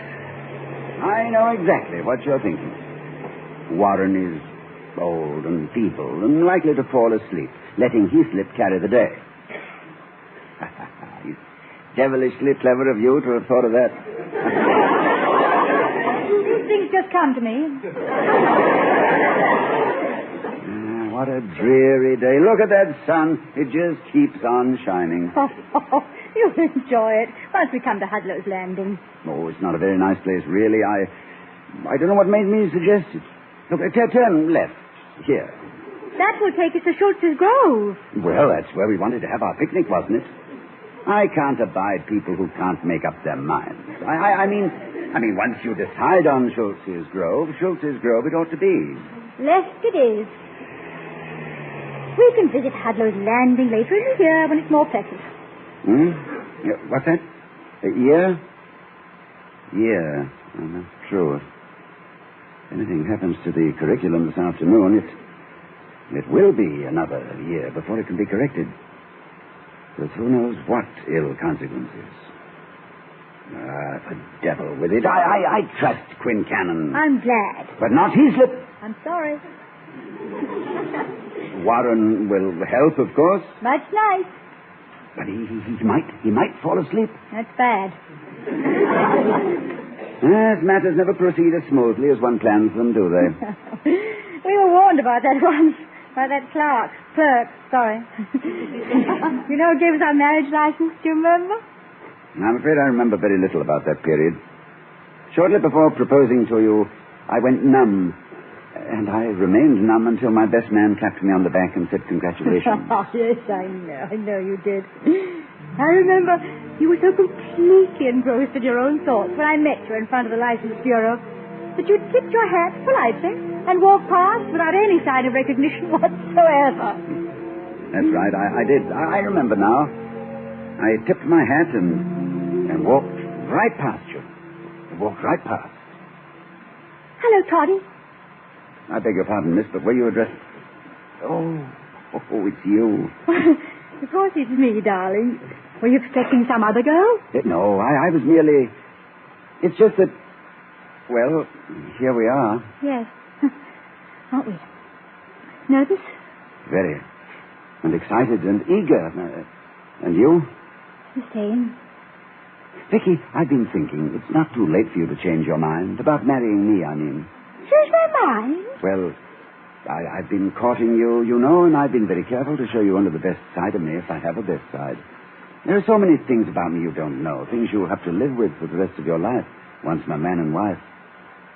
I know exactly what you're thinking. Warren is old and feeble and likely to fall asleep, letting Heaslip carry the day. It's devilishly clever of you to have thought of that. These things just come to me. What a dreary day. Look at that sun. It just keeps on shining. You'll enjoy it once we come to Hudlow's Landing. Oh, it's not a very nice place, really. I don't know what made me suggest it. Look, turn left here. That will take us to Schultz's Grove. Well, that's where we wanted to have our picnic, wasn't it? I can't abide people who can't make up their minds. I mean, once you decide on Schultz's Grove it ought to be. Left it is. We can visit Hadlow's Landing later in the year when it's more pleasant. Yeah, what's that? Year? Yeah, that's true. If anything happens to the curriculum this afternoon, it will be another year before it can be corrected. With who knows what ill consequences. The devil with it. I trust Quincannon. I'm glad. But not his lip. I'm sorry. Warren will help, of course. That's nice. But he might fall asleep. That's bad. Matters never proceed as smoothly as one plans them, do they? We were warned about that once. By that clerk, sorry. You know who gave us our marriage license, do you remember? I'm afraid I remember very little about that period. Shortly before proposing to you, I went numb. And I remained numb until my best man clapped me on the back and said congratulations. Oh, yes, I know you did. I remember you were so completely engrossed in your own thoughts when I met you in front of the license bureau that you tipped your hat politely and walked past without any sign of recognition whatsoever. That's right, I did. I remember now. I tipped my hat and walked right past you. I walked right past. Hello, Toddy. I beg your pardon, miss, but were you addressed... Oh, it's you. Of course it's me, darling. Were you expecting some other girl? No, I was merely... It's just that... Well, here we are. Yes. Aren't we? Nervous? Very. And excited and eager. And you? The same. Vicky, I've been thinking it's not too late for you to change your mind. About marrying me, I mean. Change my mind? Well, I've been courting you, you know, and I've been very careful to show you only the best side of me, if I have a best side. There are so many things about me you don't know, things you'll have to live with for the rest of your life, once my man and wife.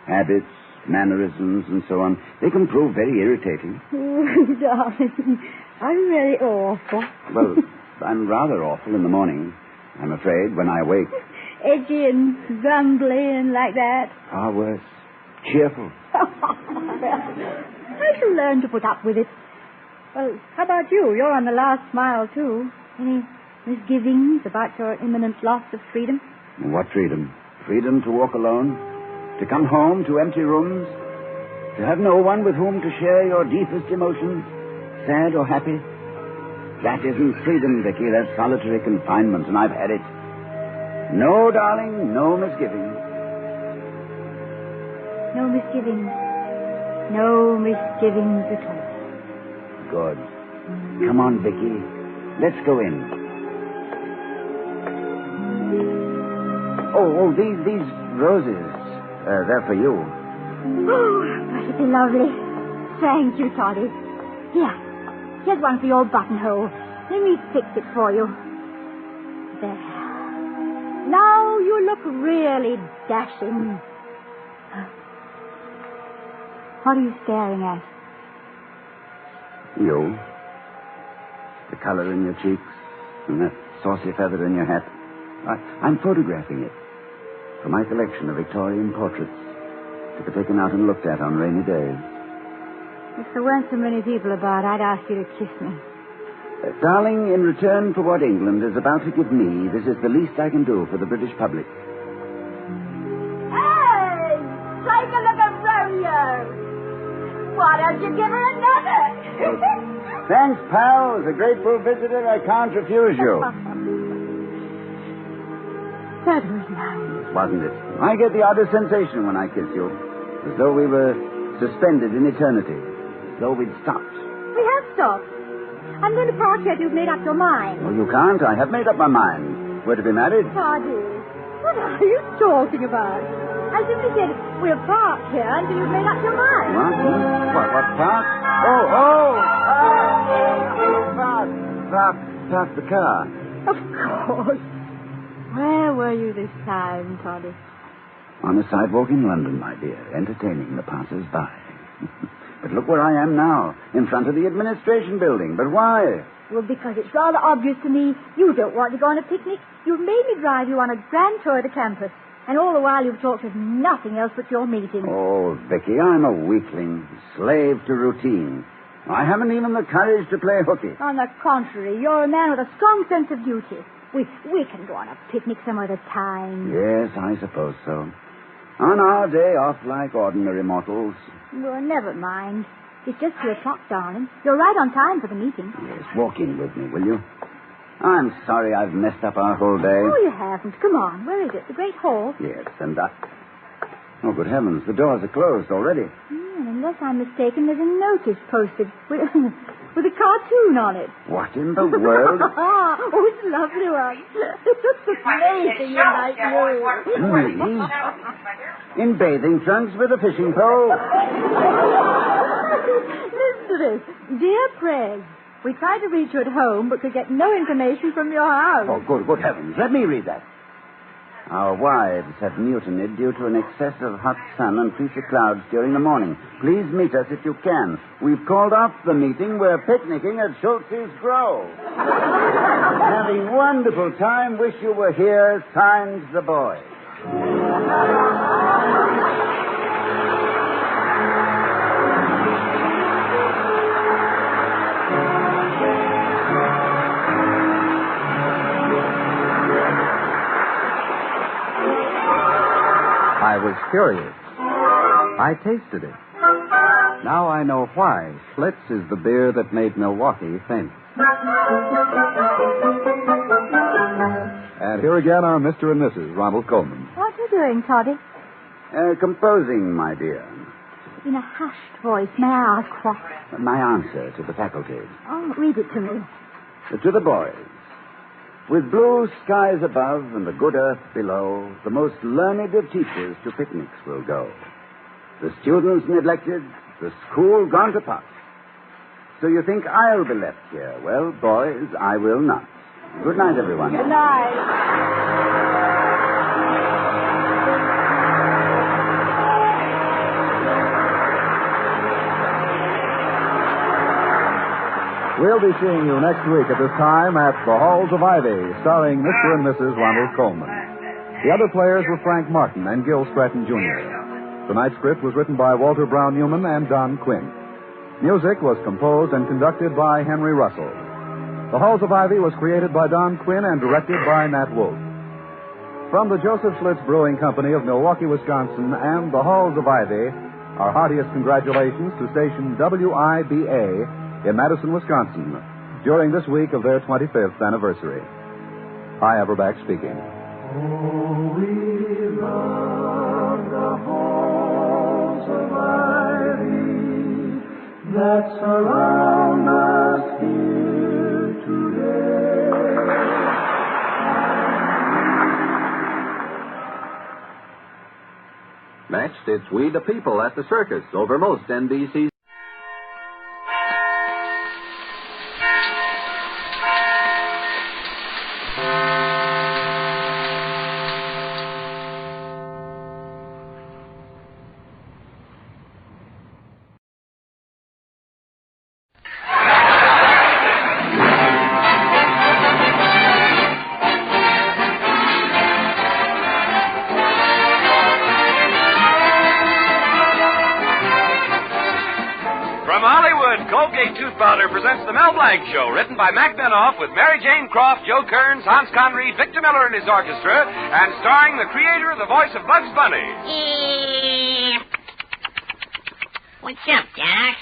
Habits, mannerisms, and so on. They can prove very irritating. Oh, darling, I'm really awful. Well, I'm rather awful in the morning, I'm afraid, when I wake. Edgy and grumbly and like that. Far worse. Cheerful. I shall learn to put up with it. Well, how about you? You're on the last smile, too. Any misgivings about your imminent loss of freedom? What freedom? Freedom to walk alone? To come home to empty rooms? To have no one with whom to share your deepest emotions, sad or happy? That isn't freedom, Vicky. That's solitary confinement, and I've had it. No, darling, no misgivings. No misgivings. No misgivings at all. Good. Come on, Vicky. Let's go in. Oh, these roses. They're for you. Oh, that'd be lovely. Thank you, Toddy. Here's one for your buttonhole. Let me fix it for you. There. Now you look really dashing. What are you staring at? You. The color in your cheeks and that saucy feather in your hat. I'm photographing it for my collection of Victorian portraits to be taken out and looked at on rainy days. If there weren't so many people about, I'd ask you to kiss me. Darling, in return for what England is about to give me, this is the least I can do for the British public. Hey! Take a look at Romeo! Why don't you give her another? Thanks, pal. As a grateful visitor, I can't refuse you. That was nice. Wasn't it? I get the oddest sensation when I kiss you. As though we were suspended in eternity. As though we'd stopped. We have stopped. I'm going to park here till you've made up your mind. Oh, you can't. I have made up my mind. We're to be married. Toddy, what are you talking about? I simply said we'll park here until you've made up your mind. What? What park? Park the car. Of course. Where were you this time, Toddy? On a sidewalk in London, my dear, entertaining the passers-by. But look where I am now, in front of the administration building. But why? Well, because it's rather obvious to me you don't want to go on a picnic. You've made me drive you on a grand tour of the campus. And all the while you've talked of nothing else but your meeting. Oh, Vicky, I'm a weakling, slave to routine. I haven't even the courage to play hooky. On the contrary, you're a man with a strong sense of duty. We can go on a picnic some other time. Yes, I suppose so. On our day off like ordinary mortals. Well, never mind. It's just 2 o'clock, darling. You're right on time for the meeting. Yes, walk in with me, will you? I'm sorry I've messed up our whole day. Oh, you haven't. Come on. Where is it? The great hall? Yes, and oh, good heavens, the doors are closed already. Unless I'm mistaken, there's a notice posted with a cartoon on it. What in the world? Oh, it's a lovely one. It's amazing like you. Me? In bathing trunks with a fishing pole? Listen to this. Dear Prez, we tried to reach you at home, but could get no information from your house. Oh, good heavens. Let me read that. Our wives have mutinied due to an excess of hot sun and fleecy clouds during the morning. Please meet us if you can. We've called off the meeting. We're picnicking at Schultz's Grove. Having wonderful time. Wish you were here. Signed, the boy. I was curious. I tasted it. Now I know why Schlitz is the beer that made Milwaukee famous. And here again are Mr. and Mrs. Ronald Coleman. What are you doing, Toddy? Composing, my dear. In a hushed voice, may I ask what? My answer to the faculty. Oh, read it to me. To the boys. With blue skies above and the good earth below, the most learned of teachers to picnics will go. The students neglected, the school gone to pot. So you think I'll be left here? Well, boys, I will not. Good night, everyone. Good night. We'll be seeing you next week at this time at the Halls of Ivy, starring Mr. and Mrs. Ronald Coleman. The other players were Frank Martin and Gil Stratton, Jr. Tonight's script was written by Walter Brown Newman and Don Quinn. Music was composed and conducted by Henry Russell. The Halls of Ivy was created by Don Quinn and directed by Nat Wolf. From the Joseph Schlitz Brewing Company of Milwaukee, Wisconsin, and the Halls of Ivy, our heartiest congratulations to station WIBA in Madison, Wisconsin, during this week of their 25th anniversary. Hi, Everback speaking. Oh, we love the halls of ivy that surround us here today. Next, it's We the People at the Circus over most NBC's. Presents the Mel Blanc Show, written by Mac Benoff with Mary Jane Croft, Joe Kearns, Hans Conried, Victor Miller and his orchestra, and starring the creator of the voice of Bugs Bunny. What's up, Doc?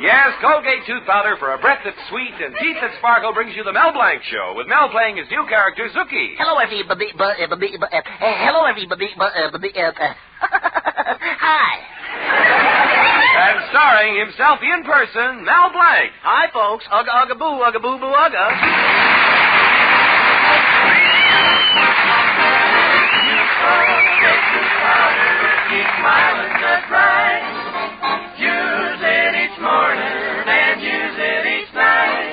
Yes, Colgate tooth powder for a breath that's sweet and teeth that sparkle brings you the Mel Blanc Show, with Mel playing his new character, Hookey. Hello, everybody. Hello, everybody. Hi. And starring himself in person, Mel Blanc. Hi, folks. Ugga, ugga, boo, ugga, boo, boo, ugga. Keep smiling just right. Use it each morning and use it each night.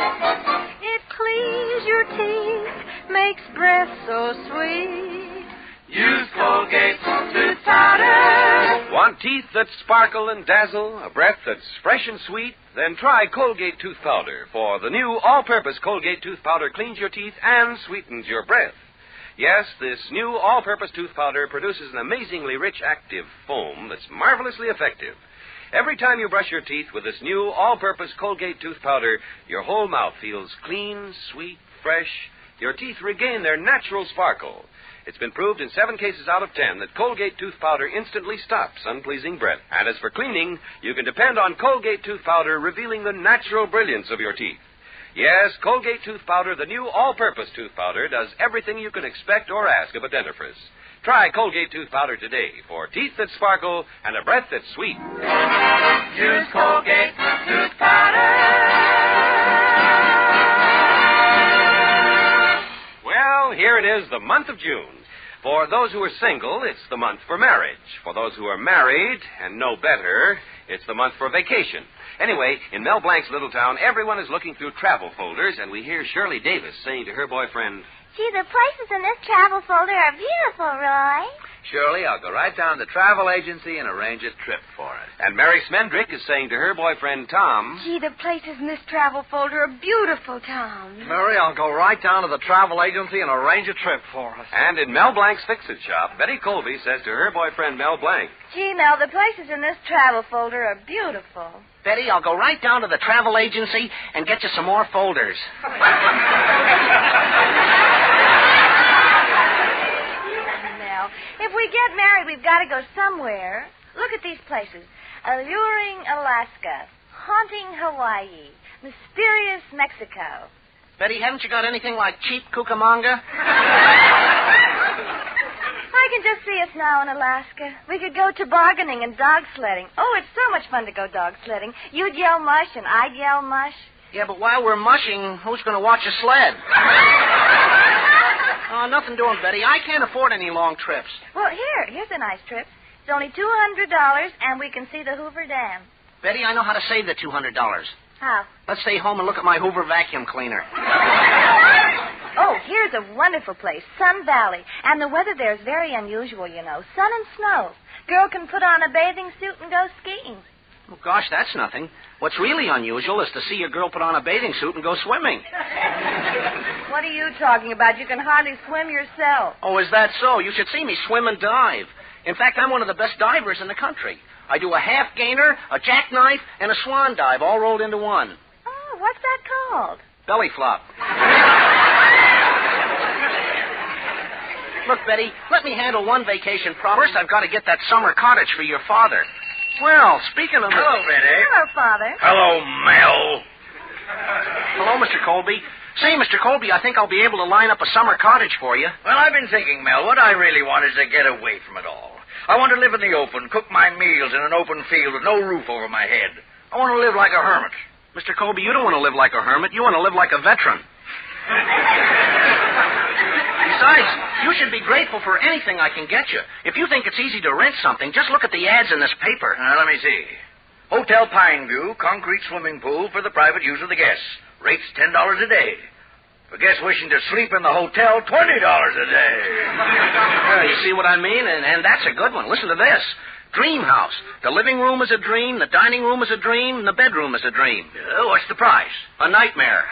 It cleans your teeth, makes breath so sweet. Use Colgate tooth powder. Want teeth that sparkle and dazzle, a breath that's fresh and sweet? Then try Colgate Tooth Powder, for the new all-purpose Colgate Tooth Powder cleans your teeth and sweetens your breath. Yes, this new all-purpose tooth powder produces an amazingly rich active foam that's marvelously effective. Every time you brush your teeth with this new all-purpose Colgate Tooth Powder, your whole mouth feels clean, sweet, fresh. Your teeth regain their natural sparkle. It's been proved in 7 cases out of 10 that Colgate Tooth Powder instantly stops unpleasing breath. And as for cleaning, you can depend on Colgate Tooth Powder revealing the natural brilliance of your teeth. Yes, Colgate Tooth Powder, the new all-purpose tooth powder, does everything you can expect or ask of a dentifrice. Try Colgate Tooth Powder today for teeth that sparkle and a breath that's sweet. Use Colgate Tooth Powder. Well, here it is, the month of June. For those who are single, it's the month for marriage. For those who are married and know better, it's the month for vacation. Anyway, in Mel Blanc's little town, everyone is looking through travel folders, and we hear Shirley Davis saying to her boyfriend, Gee, the places in this travel folder are beautiful, Roy. Shirley, I'll go right down to the travel agency and arrange a trip for us. And Mary Smendrick is saying to her boyfriend, Tom, Gee, the places in this travel folder are beautiful, Tom. Mary, I'll go right down to the travel agency and arrange a trip for us. And in Mel Blanc's Fix-It shop, Betty Colby says to her boyfriend, Mel Blanc, Gee, Mel, the places in this travel folder are beautiful. Betty, I'll go right down to the travel agency and get you some more folders. If we get married, we've got to go somewhere. Look at these places. Alluring Alaska, haunting Hawaii, mysterious Mexico. Betty, haven't you got anything like cheap Cucamonga? I can just see us now in Alaska. We could go tobogganing and dog sledding. Oh, it's so much fun to go dog sledding. You'd yell mush and I'd yell mush. Yeah, but while we're mushing, who's going to watch a sled? Oh, nothing doing, Betty. I can't afford any long trips. Well, here's a nice trip. It's only $200, and we can see the Hoover Dam. Betty, I know how to save the $200. How? Let's stay home and look at my Hoover vacuum cleaner. Oh, here's a wonderful place, Sun Valley. And the weather there is very unusual, you know. Sun and snow. Girl can put on a bathing suit and go skiing. Oh, gosh, that's nothing. What's really unusual is to see a girl put on a bathing suit and go swimming. What are you talking about? You can hardly swim yourself. Oh, is that so? You should see me swim and dive. In fact, I'm one of the best divers in the country. I do a half gainer, a jackknife, and a swan dive all rolled into one. Oh, what's that called? Belly flop. Look, Betty, let me handle one vacation problem. First, I've got to get that summer cottage for your father. Well, speaking of... Hello, Betty. Hello, Father. Hello, Mel. Hello, Mr. Colby. Say, Mr. Colby, I think I'll be able to line up a summer cottage for you. Well, I've been thinking, Mel, what I really want is to get away from it all. I want to live in the open, cook my meals in an open field with no roof over my head. I want to live like a hermit. Mr. Colby, you don't want to live like a hermit. You want to live like a veteran. Besides, you should be grateful for anything I can get you. If you think it's easy to rent something, just look at the ads in this paper. Let me see. Hotel Pineview, concrete swimming pool for the private use of the guests. Rates $10 a day. For guests wishing to sleep in the hotel, $20 a day. You see what I mean? And that's a good one. Listen to this. Dream house. The living room is a dream, the dining room is a dream, and the bedroom is a dream. What's the price? A nightmare.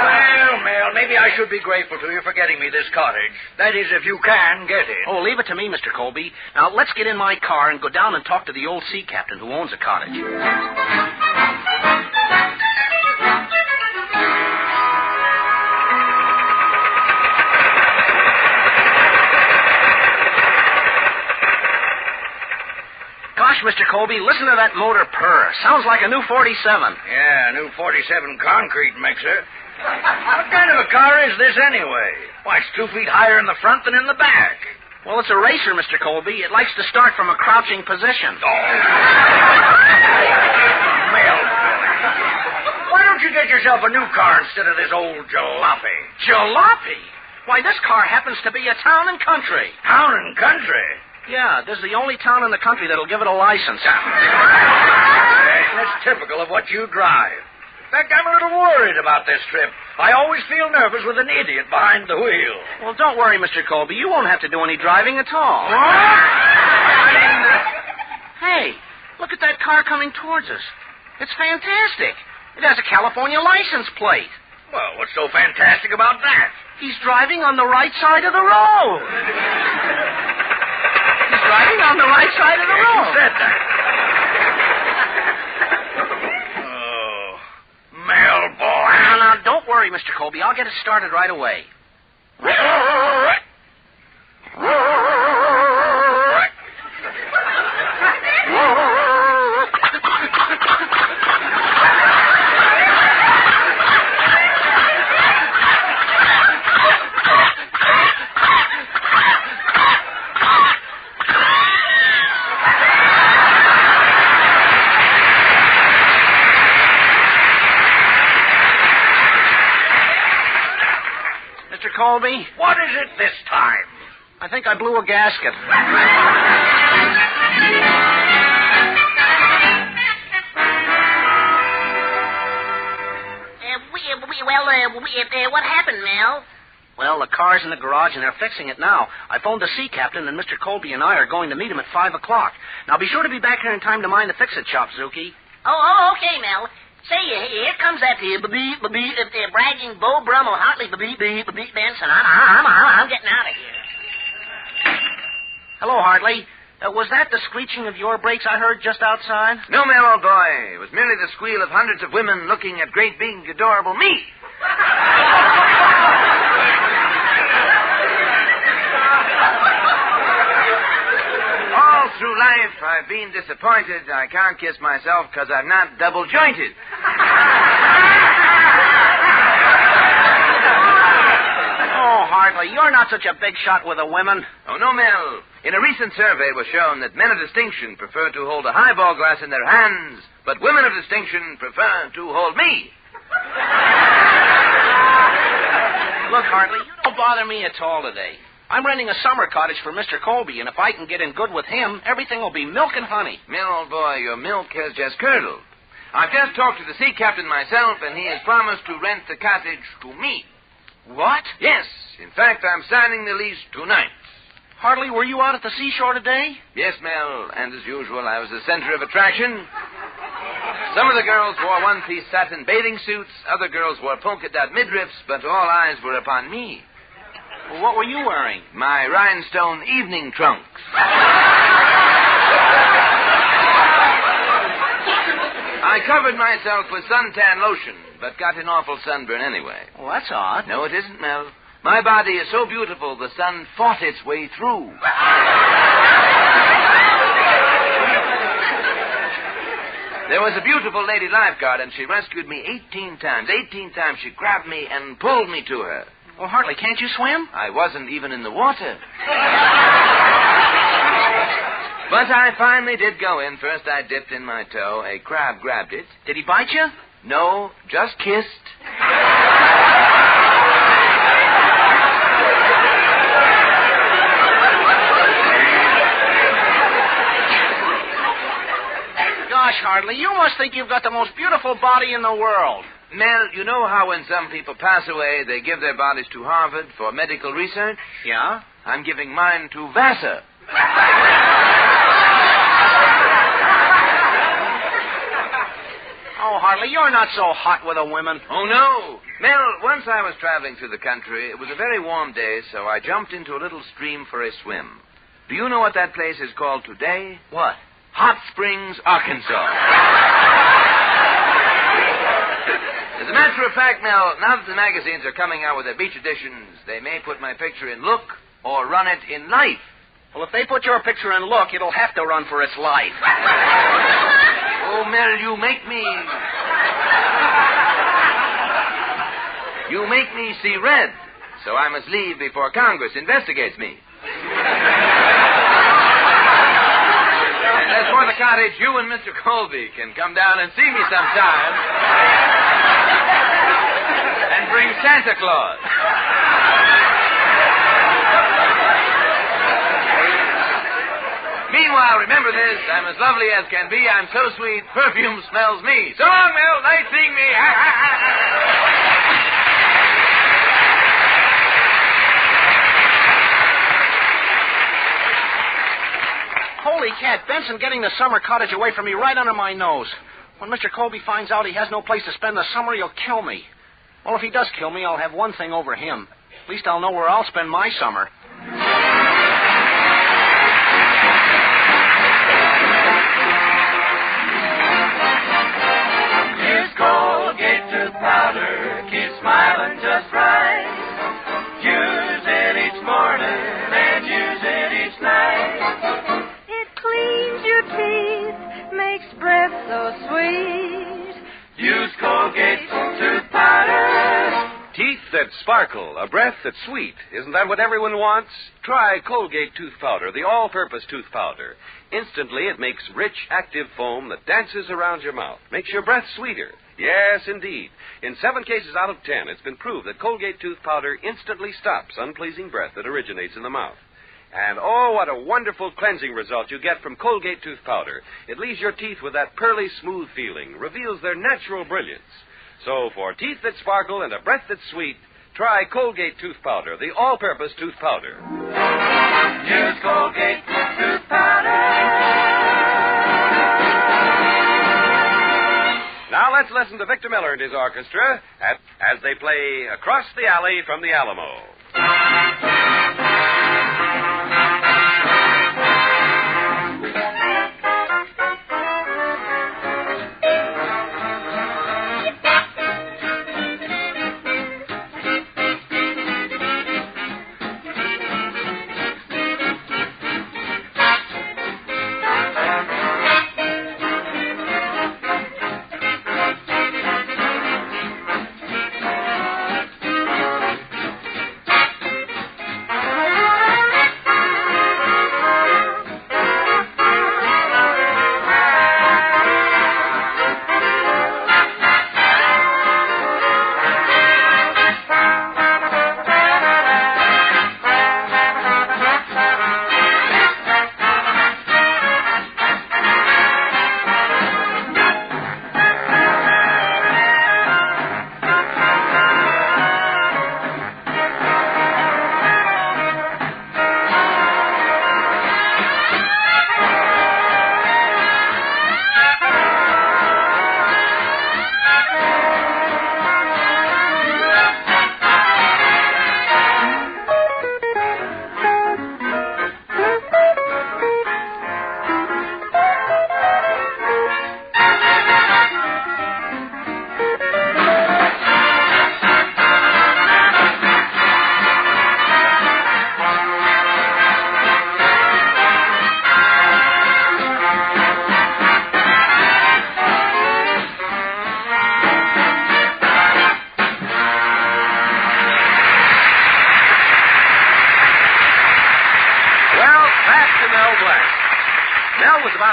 Well, Mel, maybe I should be grateful to you for getting me this cottage. That is, if you can get it. Oh, leave it to me, Mr. Colby. Now, let's get in my car and go down and talk to the old sea captain who owns a cottage. Gosh, Mr. Colby, listen to that motor purr. Sounds like a new 47. Yeah, a new 47 concrete mixer. What kind of a car is this anyway? Why, it's 2 feet higher in the front than in the back. Well, it's a racer, Mr. Colby. It likes to start from a crouching position. Oh. Mel, why don't you get yourself a new car instead of this old jalopy? Jalopy? Why, this car happens to be a town and country. Town and country? Yeah, this is the only town in the country that'll give it a license. That's typical of what you drive. In fact, I'm a little worried about this trip. I always feel nervous with an idiot behind the wheel. Well, don't worry, Mr. Colby. You won't have to do any driving at all. What? car coming towards us. It's fantastic. It has a California license plate. Well, what's so fantastic about that? He's driving on the right side of the road. He's driving on the right side of the road. Who said that? Oh, Mel, boy. Now, don't worry, Mr. Colby. I'll get it started right away. Colby? What is it this time? I think I blew a gasket. What happened, Mel? Well, the car's in the garage, and they're fixing it now. I phoned the sea captain, and Mr. Colby and I are going to meet him at 5 o'clock. Now, be sure to be back here in time to mind the fix-it shop, Zuki. Oh, okay, Mel. Say, here comes that bragging Beau Brummel, Hartley, Benson. I'm getting out of here. Hello, Hartley. Was that the screeching of your brakes I heard just outside? No, Mel, old boy. It was merely the squeal of hundreds of women looking at great, big, adorable me. All through life, I've been disappointed. I can't kiss myself because I'm not double-jointed. Oh, Hartley, you're not such a big shot with the women. Oh, no, Mel. In a recent survey, it was shown that men of distinction prefer to hold a highball glass in their hands, but women of distinction prefer to hold me. Look, Hartley, you don't bother me at all today. I'm renting a summer cottage for Mr. Colby, and if I can get in good with him, everything will be milk and honey. Mel, old boy, your milk has just curdled. I've just talked to the sea captain myself, and he has promised to rent the cottage to me. What? Yes. In fact, I'm signing the lease tonight. Hartley, were you out at the seashore today? Yes, Mel, and as usual, I was the center of attraction. Some of the girls wore one-piece satin bathing suits, other girls wore polka-dot midriffs, but all eyes were upon me. Well, what were you wearing? My rhinestone evening trunks. I covered myself with suntan lotion, but got an awful sunburn anyway. Well, that's odd. No, it isn't, Mel. My body is so beautiful, the sun fought its way through. There was a beautiful lady lifeguard, and she rescued me 18 times. 18 times she grabbed me and pulled me to her. Well, Hartley, can't you swim? I wasn't even in the water. But I finally did go in. First I dipped in my toe. A crab grabbed it. Did he bite you? No, just kissed. Gosh, Hartley, you must think you've got the most beautiful body in the world. Mel, you know how when some people pass away, they give their bodies to Harvard for medical research? Yeah? I'm giving mine to Vassar. Oh, Hartley, you're not so hot with the women. Oh, no. Mel, once I was traveling through the country. It was a very warm day, so I jumped into a little stream for a swim. Do you know what that place is called today? What? Hot Springs, Arkansas. As a matter of fact, Mel, now that the magazines are coming out with their beach editions, they may put my picture in Look or run it in Life. Well, if they put your picture in Look, it'll have to run for its life. Oh, Mel, you make me see red, so I must leave before Congress investigates me. And as for the cottage, you and Mr. Colby can come down and see me sometime and bring Santa Claus. Meanwhile, remember this, I'm as lovely as can be, I'm so sweet, perfume smells me. So long, Mel, nice seeing me. Holy cat, Benson getting the summer cottage away from me right under my nose. When Mr. Colby finds out he has no place to spend the summer, he'll kill me. Well, if he does kill me, I'll have one thing over him. At least I'll know where I'll spend my summer. Use Colgate tooth powder, keep smiling just right. Use it each morning and use it each night. It cleans your teeth, makes breath so sweet. Use Colgate tooth powder. Teeth that sparkle, a breath that's sweet. Isn't that what everyone wants? Try Colgate tooth powder, the all-purpose tooth powder. Instantly, it makes rich, active foam that dances around your mouth. Makes your breath sweeter. Yes, indeed. In 7 cases out of 10, it's been proved that Colgate tooth powder instantly stops unpleasing breath that originates in the mouth. And oh, what a wonderful cleansing result you get from Colgate tooth powder. It leaves your teeth with that pearly smooth feeling, reveals their natural brilliance. So for teeth that sparkle and a breath that's sweet, try Colgate tooth powder, the all-purpose tooth powder. Use Colgate tooth powder. Now let's listen to Victor Miller and his orchestra as they play Across the Alley from the Alamo.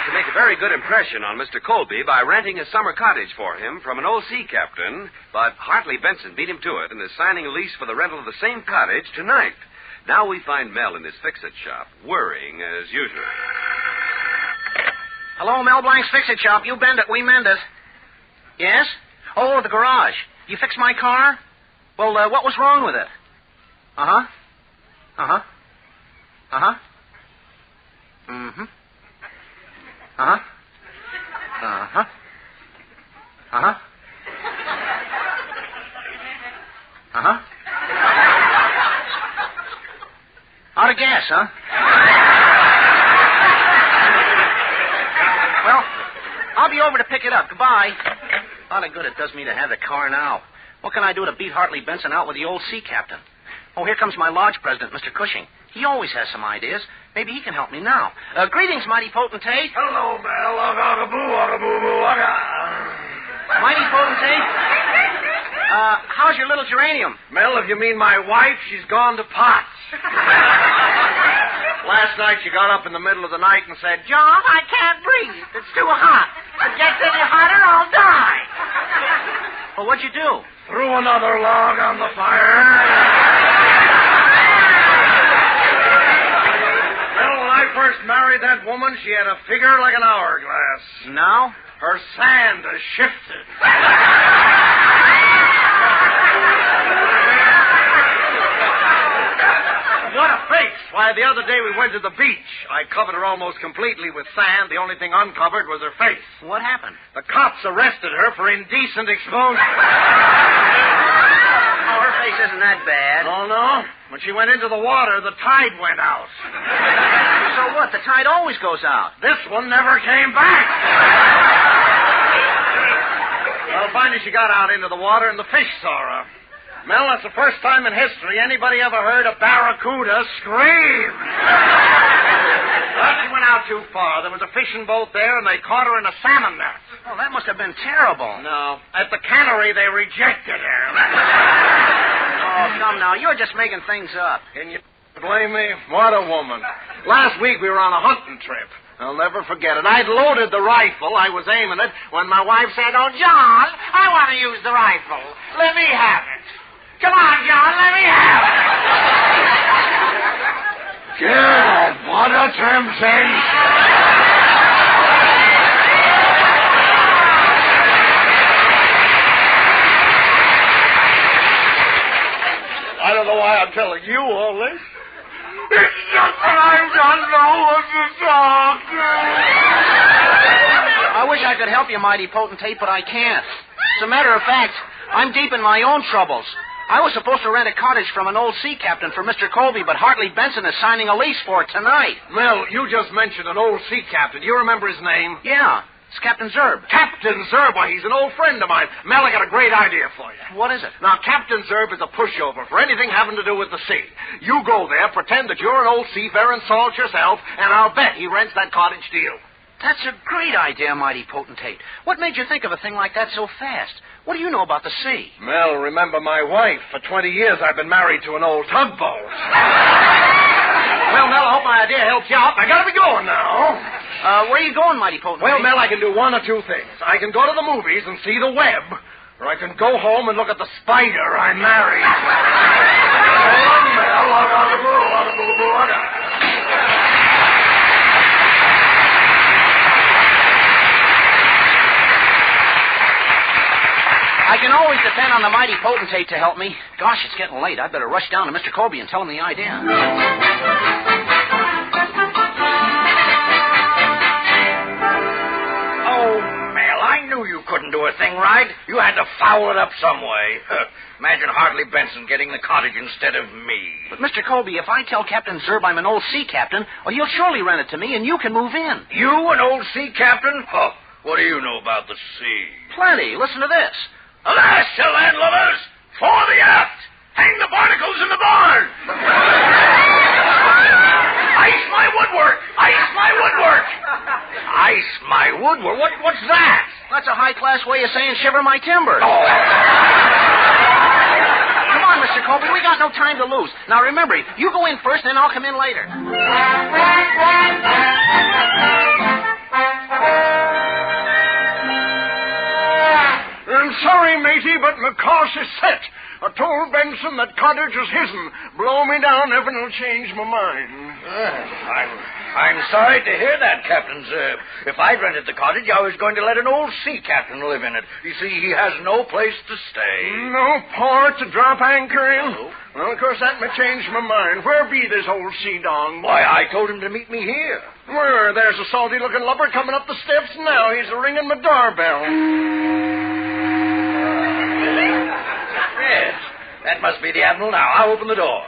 To make a very good impression on Mr. Colby by renting a summer cottage for him from an old sea captain, but Hartley Benson beat him to it and is signing a lease for the rental of the same cottage tonight. Now we find Mel in his fix-it shop, worrying as usual. Hello, Mel Blanc's Fix-It Shop. You bend it, we mend it. Yes? Oh, the garage. You fixed my car? Well, what was wrong with it? Uh-huh. Uh-huh. Uh-huh. Mm-hmm. Uh-huh. Uh-huh. Uh-huh. Uh-huh. Out of gas, huh? Well, I'll be over to pick it up. Goodbye. A lot of good it does me to have the car now. What can I do to beat Hartley Benson out with the old sea captain? Oh, here comes my lodge president, Mr. Cushing. He always has some ideas. Maybe he can help me now. Greetings, mighty potentate. Hello, Mel. Mighty potentate. How's your little geranium? Mel, if you mean my wife, she's gone to pot. Last night she got up in the middle of the night and said, John, I can't breathe. It's too hot. If it gets any hotter, I'll die. Well, what'd you do? Threw another log on the fire. First married that woman, she had a figure like an hourglass. Now? Her sand has shifted. What a face. Why, the other day we went to the beach. I covered her almost completely with sand. The only thing uncovered was her face. What happened? The cops arrested her for indecent exposure. Oh, her face isn't that bad. Oh, no? When she went into the water, the tide went out. So what? The tide always goes out. This one never came back. Well, finally she got out into the water and the fish saw her. Mel, that's the first time in history anybody ever heard a barracuda scream. But she went out too far. There was a fishing boat there, and they caught her in a salmon net. Oh, that must have been terrible. No. At the cannery, they rejected her. Oh, come now. You're just making things up. Can you blame me? What a woman. Last week we were on a hunting trip. I'll never forget it. I'd loaded the rifle. I was aiming it when my wife said, "Oh, John, I want to use the rifle. Let me have it. Come on, John, let me have it." God, what a temptation. I don't know why I'm telling you all this. It's just that I don't know what to talk to. I wish I could help you, mighty potentate, but I can't. As a matter of fact, I'm deep in my own troubles. I was supposed to rent a cottage from an old sea captain for Mr. Colby, but Hartley Benson is signing a lease for it tonight. Mel, you just mentioned an old sea captain. Do you remember his name? Yeah, it's Captain Zerb. Captain Zerb? Why, he's an old friend of mine. Mel, I got a great idea for you. What is it? Now, Captain Zerb is a pushover for anything having to do with the sea. You go there, pretend that you're an old seafaring salt yourself, and I'll bet he rents that cottage to you. That's a great idea, mighty potentate. What made you think of a thing like that so fast? What do you know about the sea? Mel, remember my wife. For 20 years I've been married to an old tugboat. Well, Mel, I hope my idea helps you out. I gotta be going now. Where are you going, mighty potentate? Well, Mel, I can do one or two things. I can go to the movies and see the web, or I can go home and look at the spider I married. Oh, Mel, I gotta go. I can always depend on the mighty potentate to help me. Gosh, it's getting late. I'd better rush down to Mr. Colby and tell him the idea. Oh, Mel, I knew you couldn't do a thing right. You had to foul it up some way. Imagine Hartley Benson getting the cottage instead of me. But, Mr. Colby, if I tell Captain Zerb I'm an old sea captain, well, he'll surely rent it to me, and you can move in. You, an old sea captain? Oh, what do you know about the sea? Plenty. Listen to this. Alas, to landlubbers, for the aft, hang the barnacles in the barn. Ice my woodwork, ice my woodwork. Ice my woodwork? What's that? That's a high-class way of saying shiver my timbers. Oh. Come on, Mr. Colby, we got no time to lose. Now, remember, you go in first, then I'll come in later. I'm sorry, matey, but my course is set. I told Benson that cottage is his'n. Blow me down, everything'll change my mind. I'm sorry to hear that, Captain Zerb. If I'd rented the cottage, I was going to let an old sea captain live in it. You see, he has no place to stay. No port to drop anchor in? No. Well, of course, that may change my mind. Where be this old sea dong? Why, I told him to meet me here. Where? There's a salty-looking lubber coming up the steps now. He's ringing my doorbell. Yes, that must be the Admiral now. I'll open the door.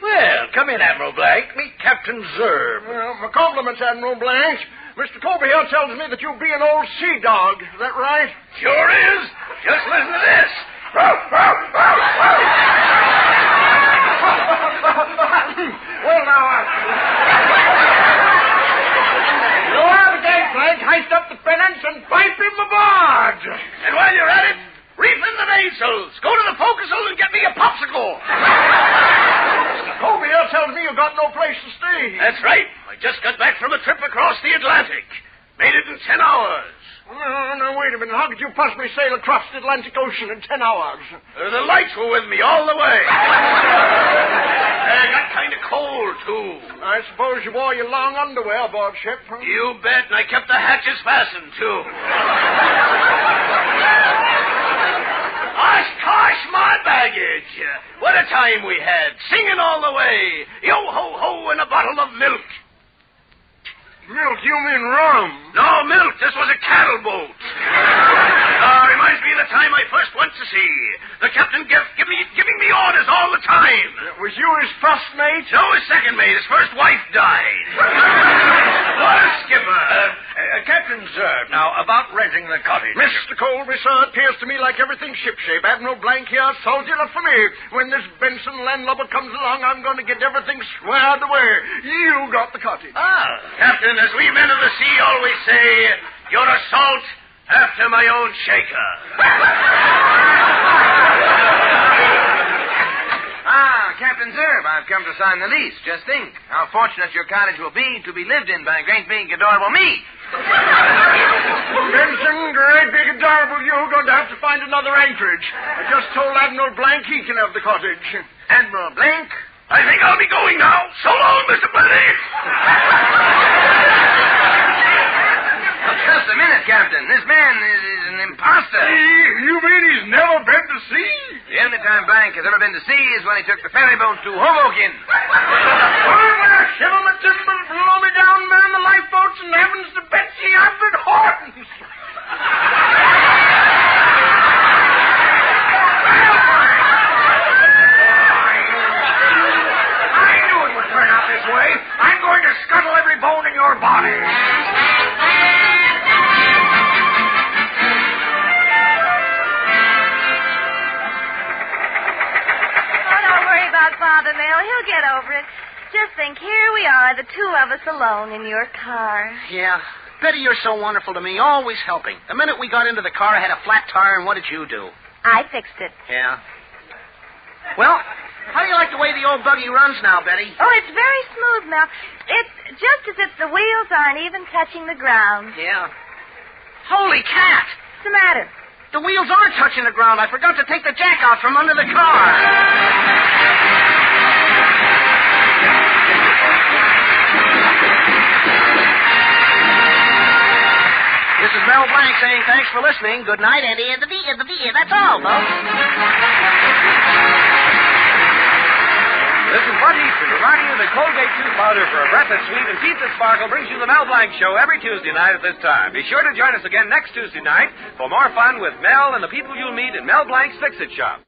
Well, come in, Admiral Blanc. Meet Captain Zerb. Well, my compliments, Admiral Blanc. Mr. Colby here tells me that you be an old sea dog. Is that right? Sure is. Just listen to this. Well, now, lower the gangplank, heist up the pennants, and pipe in the barge. And while you're at it, reef in the mainsails. Go to the forecastle and get me a popsicle. Mr. Colby here tells me you've got no place to stay. That's right. I just got back from a trip across the Atlantic. Made it in 10 hours. No, wait a minute. How could you possibly sail across the Atlantic Ocean in 10 hours? The lights were with me all the way. I got kind of cold, too. I suppose you wore your long underwear aboard ship, huh? You bet, and I kept the hatches fastened, too. Oshkosh, my baggage. What a time we had, singing all the way. Yo-ho-ho and a bottle of milk. Milk? You mean rum? No, milk. This was a cattle boat. Reminds me of the time I first went to sea. The captain giving me orders all the time. Was you his first mate? No, his second mate. His first wife died. What a skipper. Captain, sir, now, about renting the cottage. Mr. Colby, sir, it appears to me like everything's shipshape. Admiral Blanc here sold it up for me. When this Benson landlubber comes along, I'm going to get everything squared away. You got the cottage. Captain, as we men of the sea always say, you're a salt after my own shaker. Captain Zerb, I've come to sign the lease. Just think how fortunate your cottage will be to be lived in by a great big adorable me. Benson, great big adorable, you're going to have to find another anchorage. I just told Admiral Blanc he can have the cottage. Admiral Blanc? I think I'll be going now. So long, Mr. Blanc. Just a minute, Captain. This man is an imposter. You mean he's never been to sea? The only time Blanc has ever been to sea is when he took the ferry boat to Hoboken. When I shiver my timbers, blow me down, man, the lifeboats, and heavens to Betsy Alfred Hortons. I knew it would turn out this way. I'm going to scuttle every bone in your body. Father Mel, he'll get over it. Just think, here we are, the two of us alone in your car. Yeah. Betty, you're so wonderful to me, always helping. The minute we got into the car, I had a flat tire, and what did you do? I fixed it. Yeah. Well, how do you like the way the old buggy runs now, Betty? Oh, it's very smooth, Mel. It's just as if the wheels aren't even touching the ground. Yeah. Holy cat! What's the matter? The wheels aren't touching the ground. I forgot to take the jack out from under the car. This is Mel Blanc saying thanks for listening. Good night, Eddie. That's all, folks. This is Bud Easton reminding you that Colgate Tooth Powder for a breath that's sweet and teeth that sparkle brings you the Mel Blanc Show every Tuesday night at this time. Be sure to join us again next Tuesday night for more fun with Mel and the people you'll meet in Mel Blanc's Fix-It Shop.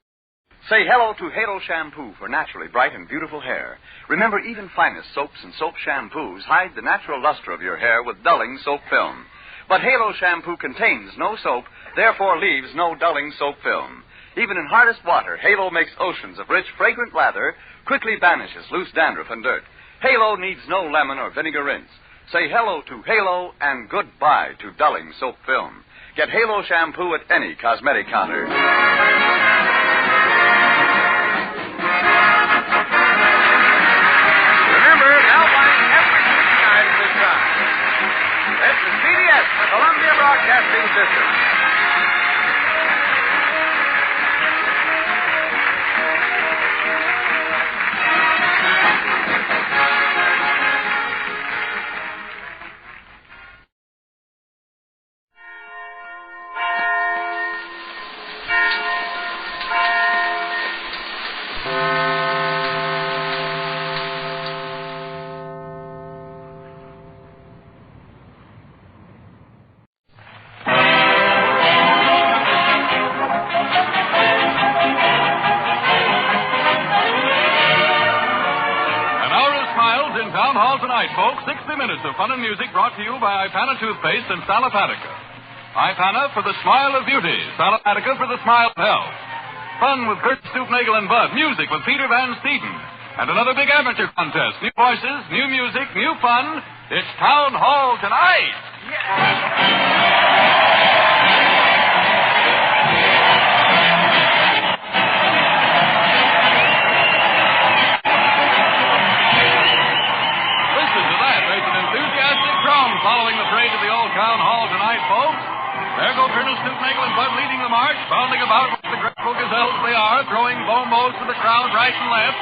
Say hello to Halo Shampoo for naturally bright and beautiful hair. Remember, even finest soaps and soap shampoos hide the natural luster of your hair with dulling soap film. But Halo Shampoo contains no soap, therefore leaves no dulling soap film. Even in hardest water, Halo makes oceans of rich, fragrant lather, quickly banishes loose dandruff and dirt. Halo needs no lemon or vinegar rinse. Say hello to Halo and goodbye to dulling soap film. Get Halo Shampoo at any cosmetic counter. Remember, Mel Blanc every Tuesday night at this time. This is CBS, the Columbia Broadcasting System. Folks, 60 minutes of fun and music brought to you by Ipana Toothpaste and Salapatica. Ipana for the smile of beauty, Salapatica for the smile of health. Fun with Kurt Stoopnagle and Bud, music with Peter Van Steeden. And another big amateur contest. New voices, new music, new fun. It's Town Hall tonight. Following the parade to the old town hall tonight, folks. There go Colonel Stoopnagle and Bud leading the march, bounding about like the grateful gazelles they are, throwing bombos to the crowd right and left.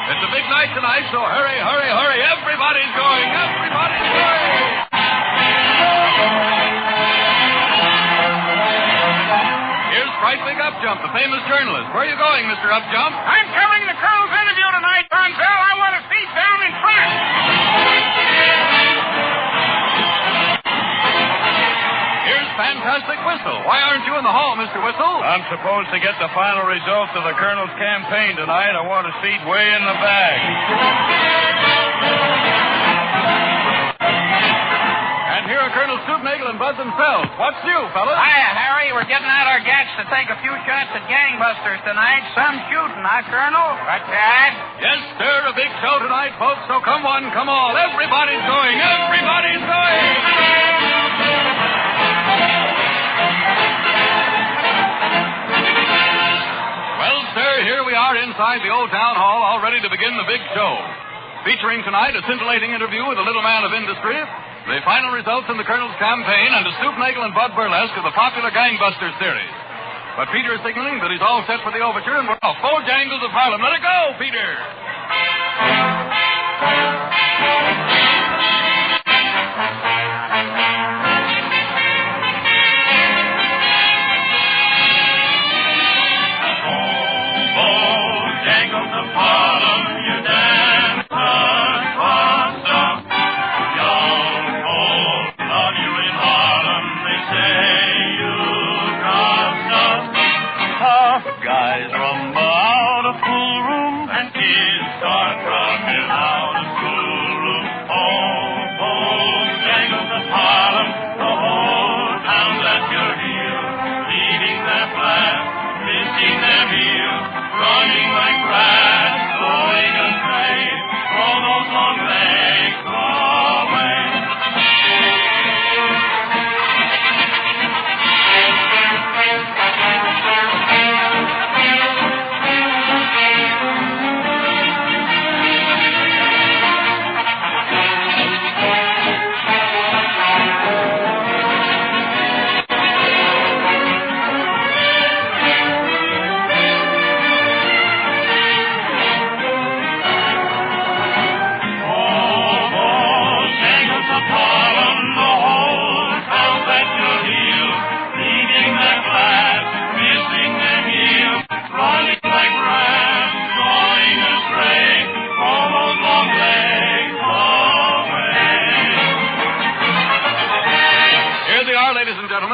It's a big night tonight, so hurry, hurry, hurry. Everybody's going. Everybody's going. Here's Price Big Up, Upjump, the famous journalist. Where are you going, Mr. Upjump? I'm covering the Colonel's interview tonight, Bonzel. I want a seat down in front. Here's Fantastic Whistle. Why aren't you in the hall, Mr. Whistle? I'm supposed to get the final results of the Colonel's campaign tonight. I want a seat way in the back. And here are Colonel Stoopnagle and Bud themselves. What's new, fellas? Hiya, Harry. We're getting out our gats to take a few shots at gangbusters tonight. Some shooting, huh, Colonel? What's that? Yes, sir. A big show tonight, folks. So come one, come all. Everybody's going. Everybody's going. Well, sir, here we are inside the old town hall, all ready to begin the big show. Featuring tonight a scintillating interview with a little man of industry, the final results in the Colonel's campaign, and a Stoopnagle and Bud burlesque of the popular Gangbuster series. But Peter is signaling that he's all set for the overture, and we're off. Bojangles of Harlem. Let it go, Peter! Bojangles of Harlem, you dance across the young folk love you in Harlem. They say you crossed us. Tough guys rumble out of pool room and kids start running out of schoolroom. Oh, Bojangles of Harlem, the whole town's at your heels, leaving their flat, missing their meals, running like grass, going astray, throw those long legs away.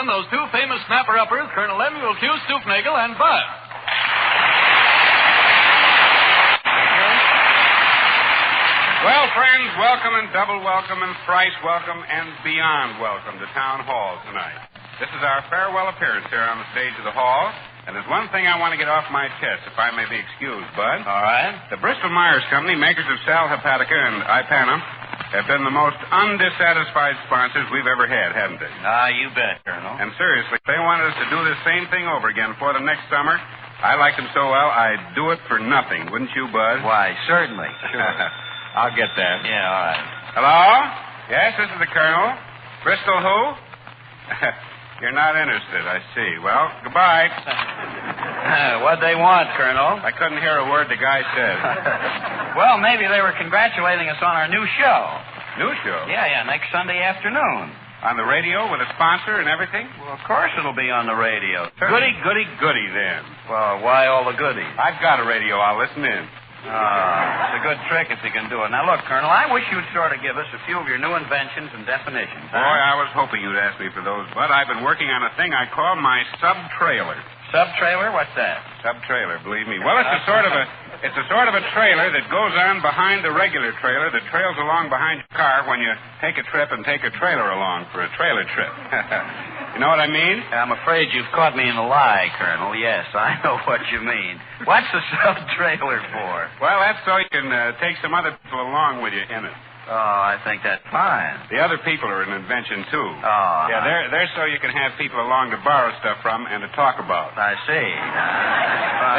Those two famous snapper-uppers, Colonel Lemuel Q. Stoopnagle and Bud. Well, friends, welcome and double welcome and thrice welcome and beyond welcome to Town Hall tonight. This is our farewell appearance here on the stage of the hall, and there's one thing I want to get off my chest, if I may be excused, Bud. All right. The Bristol-Myers Company, makers of Sal Hepatica and Ipana, have been the most undissatisfied sponsors we've ever had, haven't they? Ah, you bet, Colonel. And seriously, if they wanted us to do this same thing over again for them next summer, I liked them so well, I'd do it for nothing. Wouldn't you, Bud? Why, certainly. Sure. I'll get that. Yeah, all right. Hello? Yes, this is the Colonel. Bristol who? You're not interested, I see. Well, goodbye. What'd they want, Colonel? I couldn't hear a word the guy said. Well, maybe they were congratulating us on our new show. New show? Yeah, next Sunday afternoon. On the radio with a sponsor and everything? Well, of course it'll be on the radio. Goody then. Well, why all the goodies? I've got a radio. I'll listen in. It's a good trick if you can do it. Now, look, Colonel, I wish you'd sort of give us a few of your new inventions and definitions. Boy, I was hoping you'd ask me for those, but I've been working on a thing I call my sub-trailer. Sub-trailer? What's that? Sub-trailer, believe me. Well, it's a sort of a trailer that goes on behind the regular trailer that trails along behind your car when you take a trip and take a trailer along for a trailer trip. You know what I mean? I'm afraid you've caught me in a lie, Colonel. Yes, I know what you mean. What's the sub-trailer for? Well, that's so you can take some other people along with you in it. Oh, I think that's fine. The other people are an invention, too. Oh. Yeah, they're so you can have people along to borrow stuff from and to talk about. I see.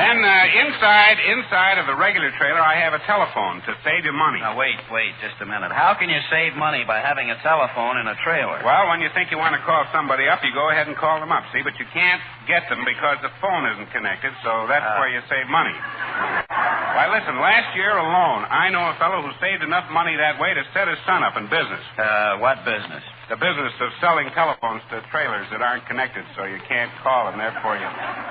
Then inside of the regular trailer, I have a telephone to save you money. Now, wait just a minute. How can you save money by having a telephone in a trailer? Well, when you think you want to call somebody up, you go ahead and call them up, see? But you can't get them because the phone isn't connected, so that's where you save money. Why, listen, last year alone, I know a fellow who saved enough money that way to set his son up in business. What business? the business of selling telephones to trailers that aren't connected, so you can't call, and therefore you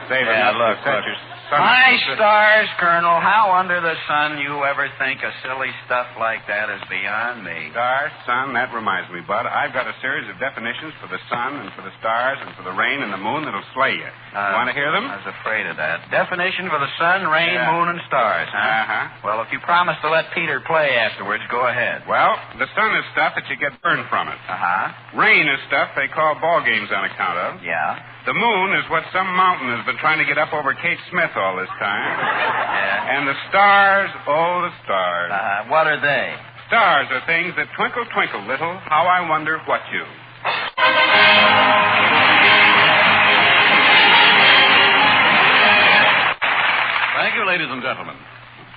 save enough to set your son. My stars, Colonel, how under the sun you ever think of silly stuff like that is beyond me. Stars, sun, that reminds me, Bud. I've got a series of definitions for the sun and for the stars and for the rain and the moon that'll slay you. Want to hear them? I was afraid of that. Definition for the sun, rain, moon, and stars, huh? Uh-huh. Well, if you promise to let Peter play afterwards, go ahead. Well, the sun is stuff that you get burned from it. Uh-huh. Rain is stuff they call ball games on account of. Yeah. The moon is what some mountain has been trying to get up over Kate Smith all this time. Yeah. And the stars, oh, the stars. What are they? Stars are things that twinkle, twinkle, little. How I wonder what you. Thank you, ladies and gentlemen.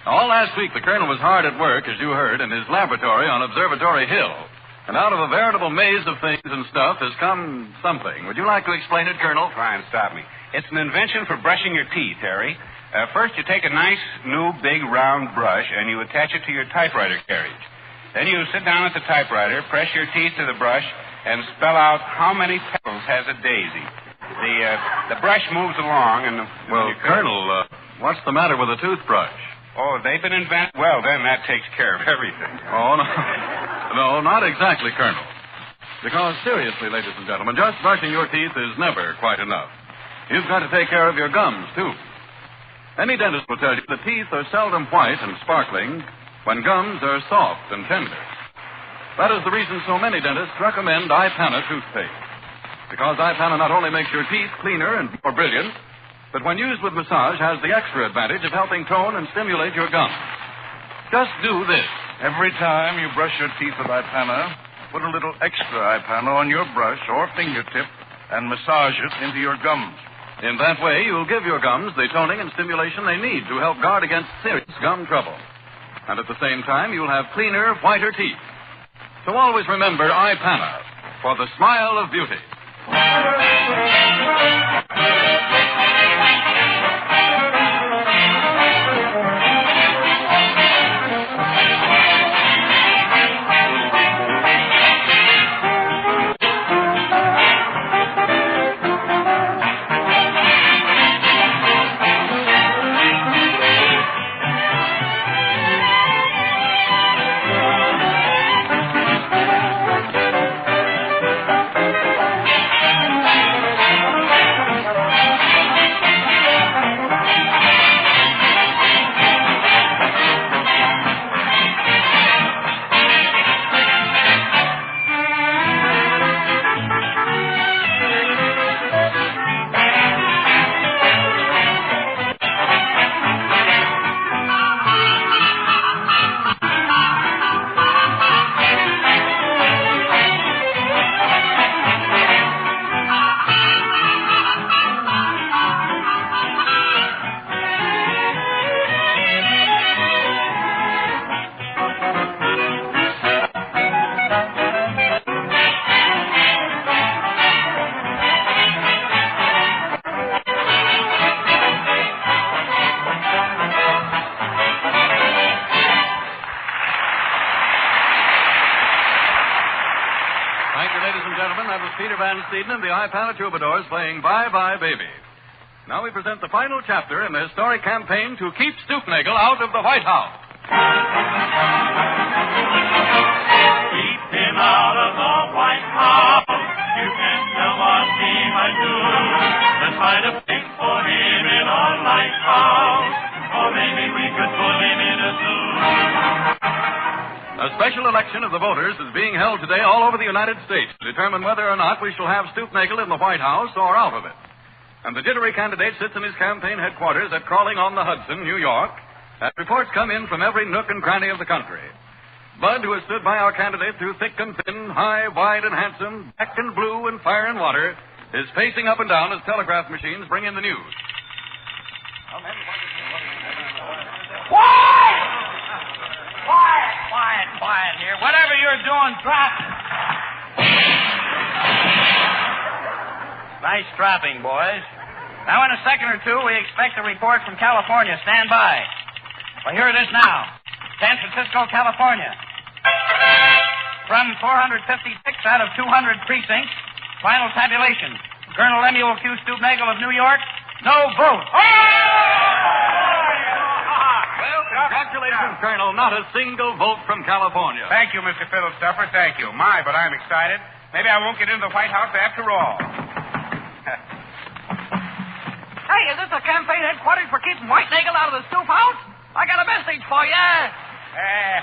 All last week, the Colonel was hard at work, as you heard, in his laboratory on Observatory Hill. And out of a veritable maze of things and stuff has come something. Would you like to explain it, Colonel? Try and stop me. It's an invention for brushing your teeth, Harry. First, you take a nice, new, big, round brush, and you attach it to your typewriter carriage. Then you sit down at the typewriter, press your teeth to the brush, and spell out how many petals has a daisy. The brush moves along, and... Well, Colonel, what's the matter with a toothbrush? Oh, they've been invented? Well, then that takes care of everything. Oh, no. No, not exactly, Colonel. Because, seriously, ladies and gentlemen, just brushing your teeth is never quite enough. You've got to take care of your gums, too. Any dentist will tell you the teeth are seldom white and sparkling when gums are soft and tender. That is the reason so many dentists recommend Ipana toothpaste. Because Ipana not only makes your teeth cleaner and more brilliant, but when used with massage has the extra advantage of helping tone and stimulate your gums. Just do this. Every time you brush your teeth with Ipana, put a little extra Ipana on your brush or fingertip and massage it into your gums. In that way, you'll give your gums the toning and stimulation they need to help guard against serious gum trouble. And at the same time, you'll have cleaner, whiter teeth. So always remember Ipana for the smile of beauty. And the Ipana Troubadours playing Bye Bye Baby. Now we present the final chapter in the historic campaign to keep Stoopnagle out of the White House. Keep him out of the White House. You can tell what he might do. Let's find a place for him in our lighthouse. Or maybe we could put him in a zoo. A special election of the voters is being held today all over the United States to determine whether or not we shall have Stoopnagle in the White House or out of it. And the jittery candidate sits in his campaign headquarters at Crawling on the Hudson, New York, and reports come in from every nook and cranny of the country. Bud, who has stood by our candidate through thick and thin, high, wide, and handsome, black and blue, and fire and water, is pacing up and down as telegraph machines bring in the news. Quiet here. Whatever you're doing, drop it. Nice dropping, boys. Now, in a second or two, we expect a report from California. Stand by. Well, here it is now. San Francisco, California. Run 456 out of 200 precincts. Final tabulation. Colonel Lemuel Q. Stoopnagle of New York, no vote. Well, congratulations, Colonel. Not a single vote from California. Thank you, Mr. Fiddlestuffer. Thank you. My, but I'm excited. Maybe I won't get into the White House after all. Hey, is this the campaign headquarters for keeping Whitenagle out of the stoop house? I got a message for you.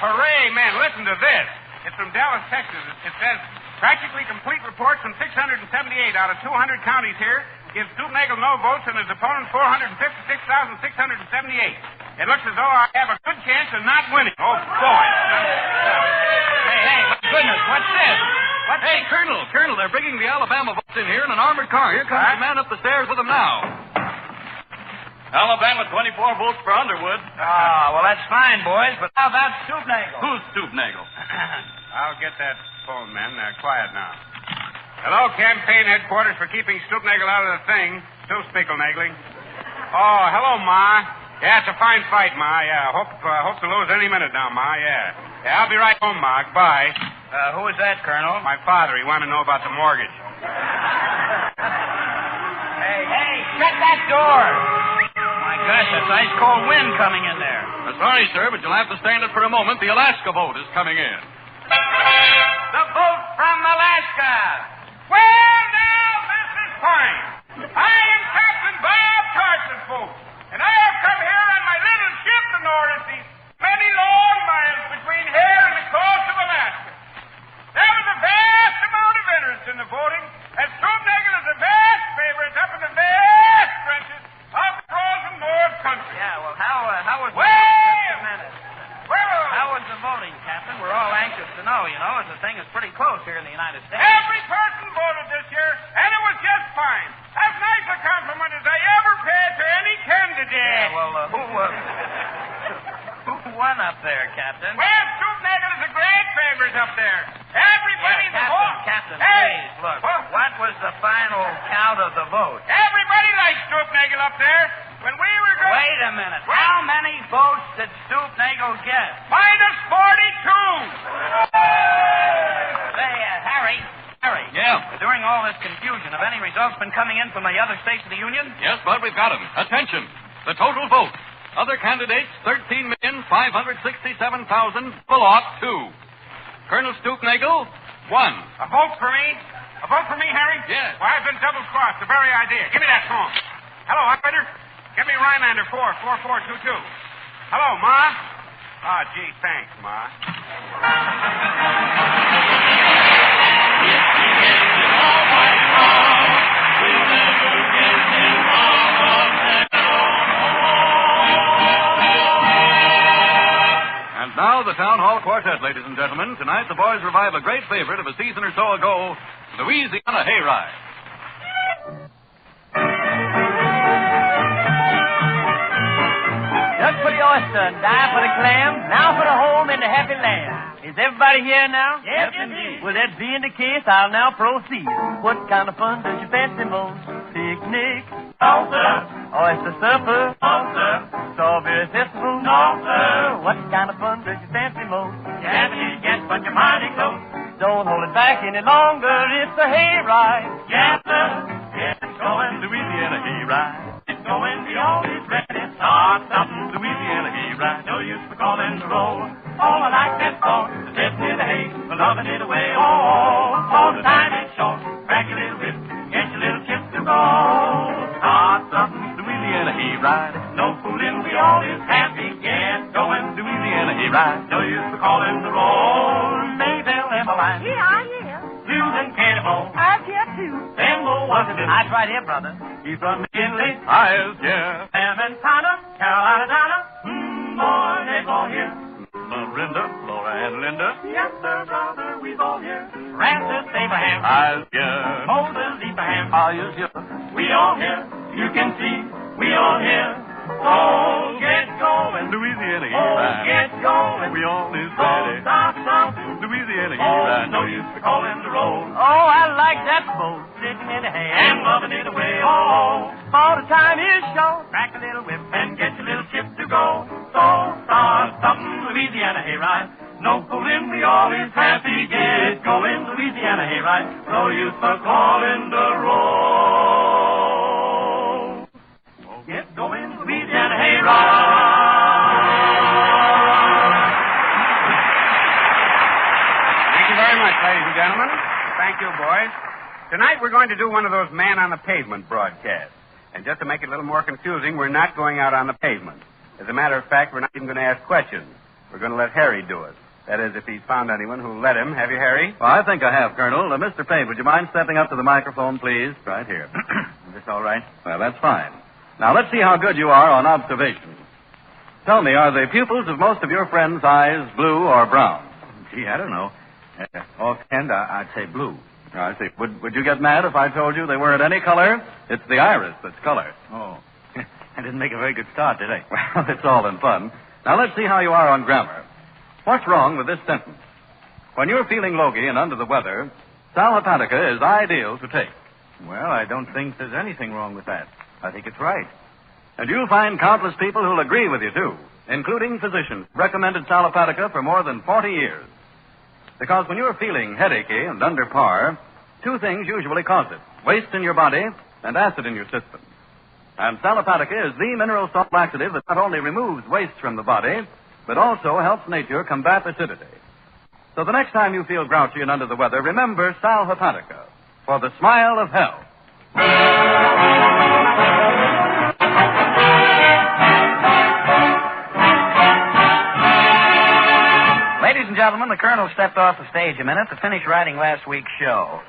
Hooray, man. Listen to this. It's from Dallas, Texas. It says, practically complete reports from 678 out of 200 counties here give Stoopnagle no votes and his opponent 456,678. It looks as though I have a good chance of not winning. Oh, boy. Hey, my goodness, what's this? Hey, Colonel, they're bringing the Alabama votes in here in an armored car. Here comes the man up the stairs with them now. Alabama, 24 votes for Underwood. Well, that's fine, boys, but how about Stoopnagle? Who's Stoopnagle? I'll get that phone, men. Quiet now. Hello, campaign headquarters for keeping Stoopnagle out of the thing. Still spickle-nagling. Oh, hello, Ma. Yeah, it's a fine fight, Ma. Yeah, hope to lose any minute now, Ma. Yeah, I'll be right home, Ma. Goodbye. Who is that, Colonel? My father. He wanted to know about the mortgage. Hey, shut that door. My gosh, that's ice cold wind coming in there. Sorry, sir, but you'll have to stand it for a moment. The Alaska vote is coming in. The vote from Alaska. Well, now, this is fine. I am Captain Bob Carson's vote, and I have come here on my little ship to notice these many long miles between here and the coast of Alaska. There was a vast amount of interest in the voting, and Stoopnagle is a vast favorite up in the vast stretches of the frozen North country. Yeah, well, how was Wait the a minute. How was the voting, Captain? We're all anxious to know, as the thing is pretty close here in the United States. Every person voted this year, and it was just fine. As nice a compliment as I ever paid to any candidate. Yeah, well, who won up there, Captain? Well, Stoopnagle is a great favorite up there. Everybody in the vote. Captain, hey, please, look. What was the final count of the vote? Everybody likes Stoopnagle up there. When we were going... Wait a minute. How many votes did Stoopnagle get? Minus 42. Say, Harry. Yeah? During all this confusion, have any results been coming in from the other states of the Union? Yes, Bud, we've got them. Attention. The total vote. Other candidates, 13,567,000. Bullock, 2. Colonel Stoopnagle, 1. A vote for me? A vote for me, Harry? Yes. Well, I've been double-crossed. The very idea. Give me that phone. Hello, operator. Get me Rylander 44422. Hello, Ma. Gee, thanks, Ma. And now the Town Hall Quartet, ladies and gentlemen. Tonight the boys revive a great favorite of a season or so ago, Louisiana Hayride. Just for the oyster and die for the clam. Now for the home in the happy land. Is everybody here now? Yes, indeed. Well, that being the case, I'll now proceed. What kind of fun does you fancy most? Picnic? No, sir. Oyster supper? No, sir. Strawberry festival? No, sir. What kind of fun does you fancy most? Japanese, yes, but you're mighty close. Don't hold it back any longer. It's a hayride. Yes, sir. Yes, it's going. Louisiana hayride. It's going. The always ready. Start something. Louisiana hayride. No use for calling the roll. Oh, I like that song. The sitting in the hay. For loving it away. Oh, all the time it's short. Crack a little whip. Get your little chips to go. Start something. Louisiana hayride. No fooling. We all is happy. Get going. Louisiana hayride. No use for calling the roll. Maybelle and Emmeline. Yeah, I am. Susan Cannibal. I'm here, too. Bengal Washington. That's right here, brother. He's from McKinley. Highest, yeah. Sam and Connor. Carolina Donna. Boy, they're all here. Lorinda, Laura, and Linda. Yes, sir, brother, we've all here. Francis Abraham. Highest, yeah. Moses Abraham. Highest, yeah. We all here. You can see. We all here. Oh, get going. Louisiana Oh, hayride. get going. We all is Oh, ready. stop something. Louisiana Oh, hayride. no use for calling the roll. Oh, I like that boat sitting in the hay. And loving it away. Oh, all the time is short. crack a little whip and get your little chip to go. So start something, Louisiana hayride. No fooling, we all is happy. Get going, Louisiana hayride. No use for calling the roll. Get going, Louisiana hayride. Thank you very much, ladies and gentlemen. Thank you, boys. Tonight we're going to do one of those man on the pavement broadcasts. And just to make it a little more confusing, we're not going out on the pavement. As a matter of fact, we're not even going to ask questions. We're going to let Harry do it. That is, if he's found anyone who'll let him. Have you, Harry? Well, I think I have, Colonel. Mr. Faye, would you mind stepping up to the microphone, please? Right here. Is this all right? Well, that's fine. Now, let's see how good you are on observation. Tell me, are the pupils of most of your friends' eyes blue or brown? Gee, I don't know. Offhand, I'd say blue. I see. Would you get mad if I told you they weren't any color? It's the iris that's color. Oh. I didn't make a very good start, did I? Well, it's all in fun. Now, let's see how you are on grammar. What's wrong with this sentence? When you're feeling logy and under the weather, sal hepatica is ideal to take. Well, I don't think there's anything wrong with that. I think it's right. And you'll find countless people who'll agree with you, too, including physicians recommended sal hepatica for more than 40 years. Because when you're feeling headachy and under par, two things usually cause it: waste in your body and acid in your system. And sal hepatica is the mineral salt laxative that not only removes waste from the body, but also helps nature combat acidity. So the next time you feel grouchy and under the weather, remember sal hepatica for the smile of health. Ladies and gentlemen, the Colonel stepped off the stage a minute to finish writing last week's show.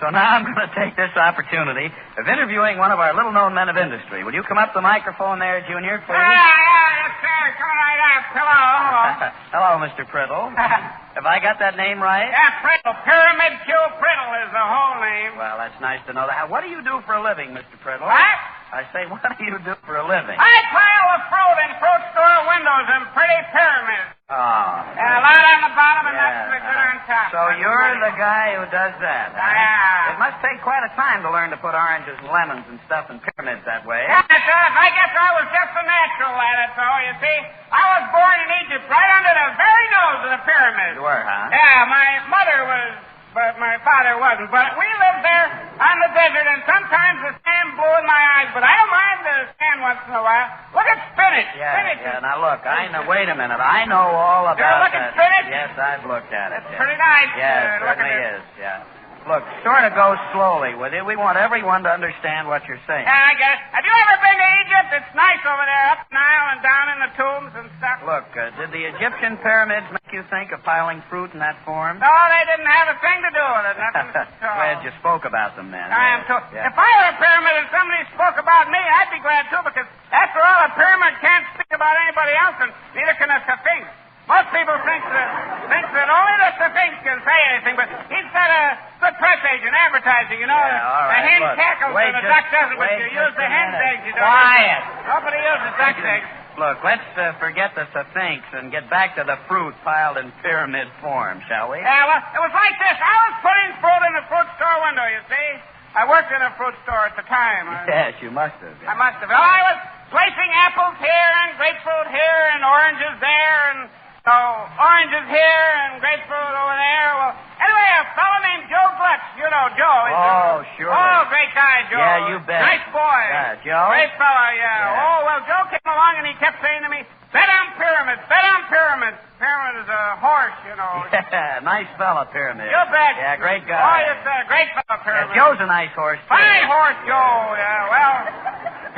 So now I'm going to take this opportunity of interviewing one of our little-known men of industry. Will you come up to the microphone there, Junior, please? Yes, sir. Come right up. Hello. Hello, Mr. Priddle. Have I got that name right? Yeah, Priddle. Pyramid Q Priddle is the whole name. Well, that's nice to know that. What do you do for a living, Mr. Priddle? What? I say, what do you do for a living? I pile the fruit in fruit store windows in pretty pyramids. Oh. A lot on the bottom and not so good on top. So you're the guy who does that, huh? Yeah. It must take quite a time to learn to put oranges and lemons and stuff in pyramids that way. Yeah, it does. I guess I was just a natural at it, though, you see. I was born in Egypt right under the very nose of the pyramid. You were, huh? Yeah, my mother was, but my father wasn't. But we lived there on the desert, and sometimes the sand blew in my eyes, but I don't mind the sand once in a while. Look at spinach. Spinach. Yeah, now look, wait a minute. I know all about You're looking that. spinach? Yes, I've looked at it. It's pretty nice. Yeah, it certainly is, yeah. Look, sort of go slowly with it. We want everyone to understand what you're saying. Yeah, I get it. Have you ever been to Egypt? It's nice over there, up Nile and down in the tombs and stuff. Look, did the Egyptian pyramids make you think of piling fruit in that form? No, they didn't have a thing to do with it. Nothing at all. Glad you spoke about them then. I am too. Yeah. If I were a pyramid and somebody spoke about me, I'd be glad too, because after all, a pyramid can't speak about anybody else, and neither can a Sphinx. Most people think that only the Sphinx can say anything, but he's got a good press agent, advertising, you know. Yeah, all right. The hen Look, cackles and the duck doesn't, but you use the hen's eggs, you don't. Quiet. Nobody uses duck's eggs. Look, let's forget the Sphinx and get back to the fruit piled in pyramid form, shall we? Yeah, well, it was like this. I was putting fruit in the fruit store window, you see. I worked in a fruit store at the time. Yes, you must have. I must have. Well, I was placing apples here and grapefruit here and oranges there and so oranges here and grapefruit over there. Well, anyway, a fellow named Joe Glutz. You know Joe. Oh, sure. Oh, great guy, Joe. Yeah, you bet. Nice boy. Joe? Great fellow, yeah. Oh, well, Joe came along and he kept saying to me, bet on pyramids, bet on pyramids. Pyramid is a horse, you know. Yeah, nice fella, Pyramid. You bet. Yeah, great guy. Oh, yes, sir. Great fellow, Pyramid. Yeah, Joe's a nice horse, too. Fine horse, Joe. Yeah, well,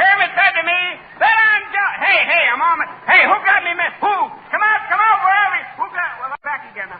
Pyramid said to me, bet on Joe. Hey, I'm on my... Hey, who got me missed? Who? Come out, where are we? Who got... Well, I'm back again now.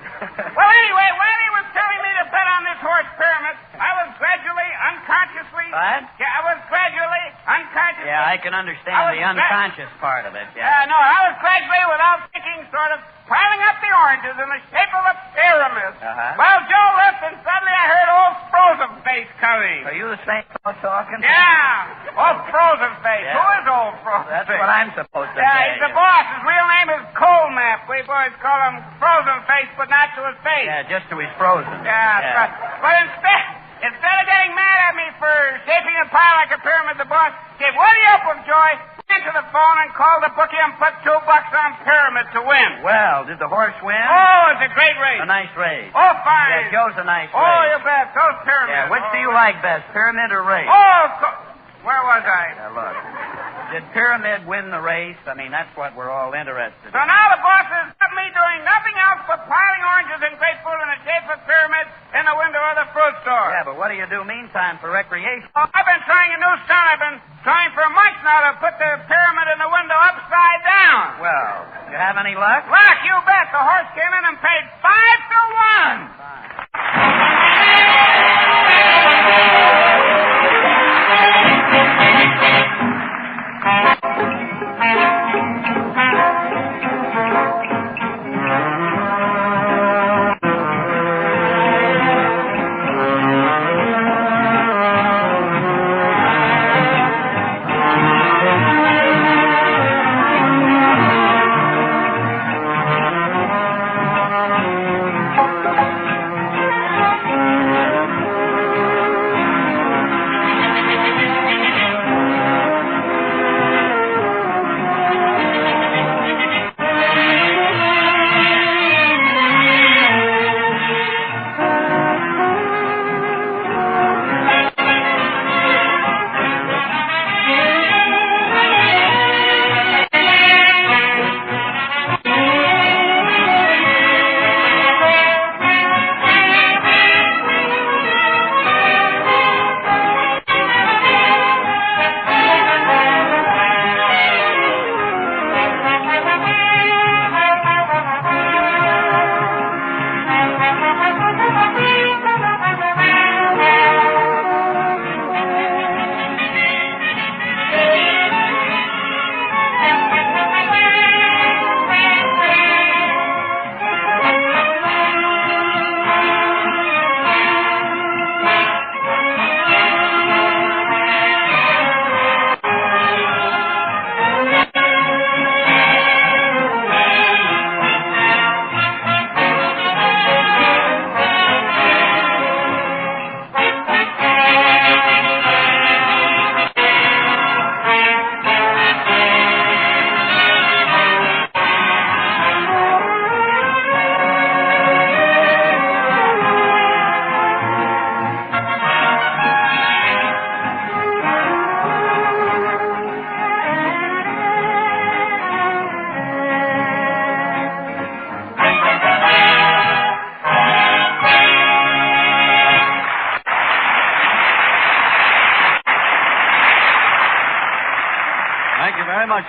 Well, anyway, while he was telling me to bet on this horse, Pyramid, I was gradually, unconsciously... What? Yeah, I was gradually, unconsciously... Yeah, I can understand the unconscious part of it, yeah. No, I was gradually, without thinking, sort of piling up the oranges in the shape of a pyramid. Uh-huh. Well, Joe left, and suddenly I heard old Frozen Face coming. Are you the same fellow talking? Yeah, old Frozen Face. Yeah. Who is old Frozen That's Face? what I'm supposed to Yeah, say. he's the boss. His real name is Cold Map. We boys call him Frozen Face, but not to his face. Yeah, just till he's frozen. Yeah. But instead of getting mad at me for shaping a pile like a pyramid, the boss gave Woody up with joy, ran answer the phone and call the bookie and put $2 on Pyramid to win. Well, did the horse win? Oh, it's a great race. A nice race. Oh, fine. Yeah, Joe's a nice race. Oh, you bet. Those Pyramids. Yeah, which do you like best, Pyramid or race? Oh, where was I? Now, look. Did Pyramid win the race? I mean, that's what we're all interested in. So now the boss has got me doing nothing else but piling oranges and grapefruit in the shape of Pyramid in the window of the fruit store. Yeah, but what do you do meantime for recreation? Oh, I've been trying a new stunt. I've been trying for months now to put the Pyramid in the window upside down. Well, you have any luck? Luck, you bet. The horse came in and paid 5 to 1.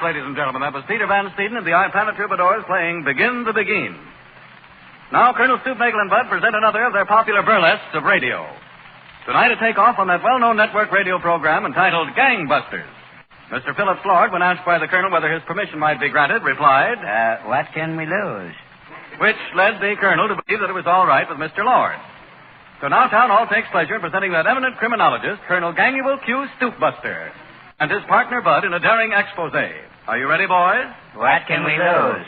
Ladies and gentlemen, that was Peter Van Steeden and the Ipana Troubadours playing Begin the Begin. Now, Colonel Stoopnagle and Bud present another of their popular burlesques of radio. Tonight, a takeoff on that well-known network radio program entitled Gangbusters. Mr. Phillips Lord, when asked by the Colonel whether his permission might be granted, replied, What can we lose? Which led the Colonel to believe that it was all right with Mr. Lord. So now Town Hall takes pleasure in presenting that eminent criminologist, Colonel Ganuel Q. Stoopbuster, and his partner Bud in a daring expose. Are you ready, boys? What can we lose?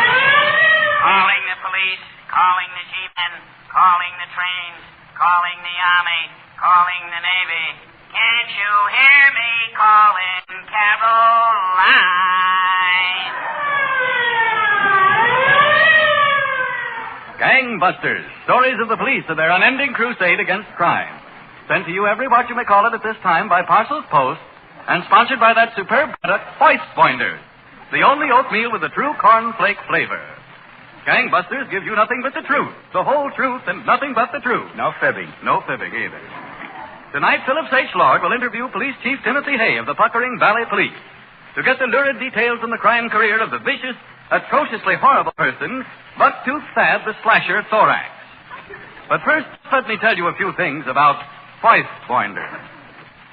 Calling the police, calling the jeepmen, calling the trains, calling the army, calling the navy. Can't you hear me calling Caroline? Gangbusters, stories of the police and their unending crusade against crime. Sent to you every what you may call it at this time by Parcels Post and sponsored by that superb product, Hoist-Boinders, the only oatmeal with the true cornflake flavor. Gangbusters gives you nothing but the truth, the whole truth, and nothing but the truth. No fibbing. No fibbing either. Tonight, Phillips H. Lord will interview Police Chief Timothy Hay of the Puckering Valley Police to get the lurid details from the crime career of the vicious, atrociously horrible person, Bucktooth Thad the Slasher Thorax. But first, let me tell you a few things about Hoist-Boinders.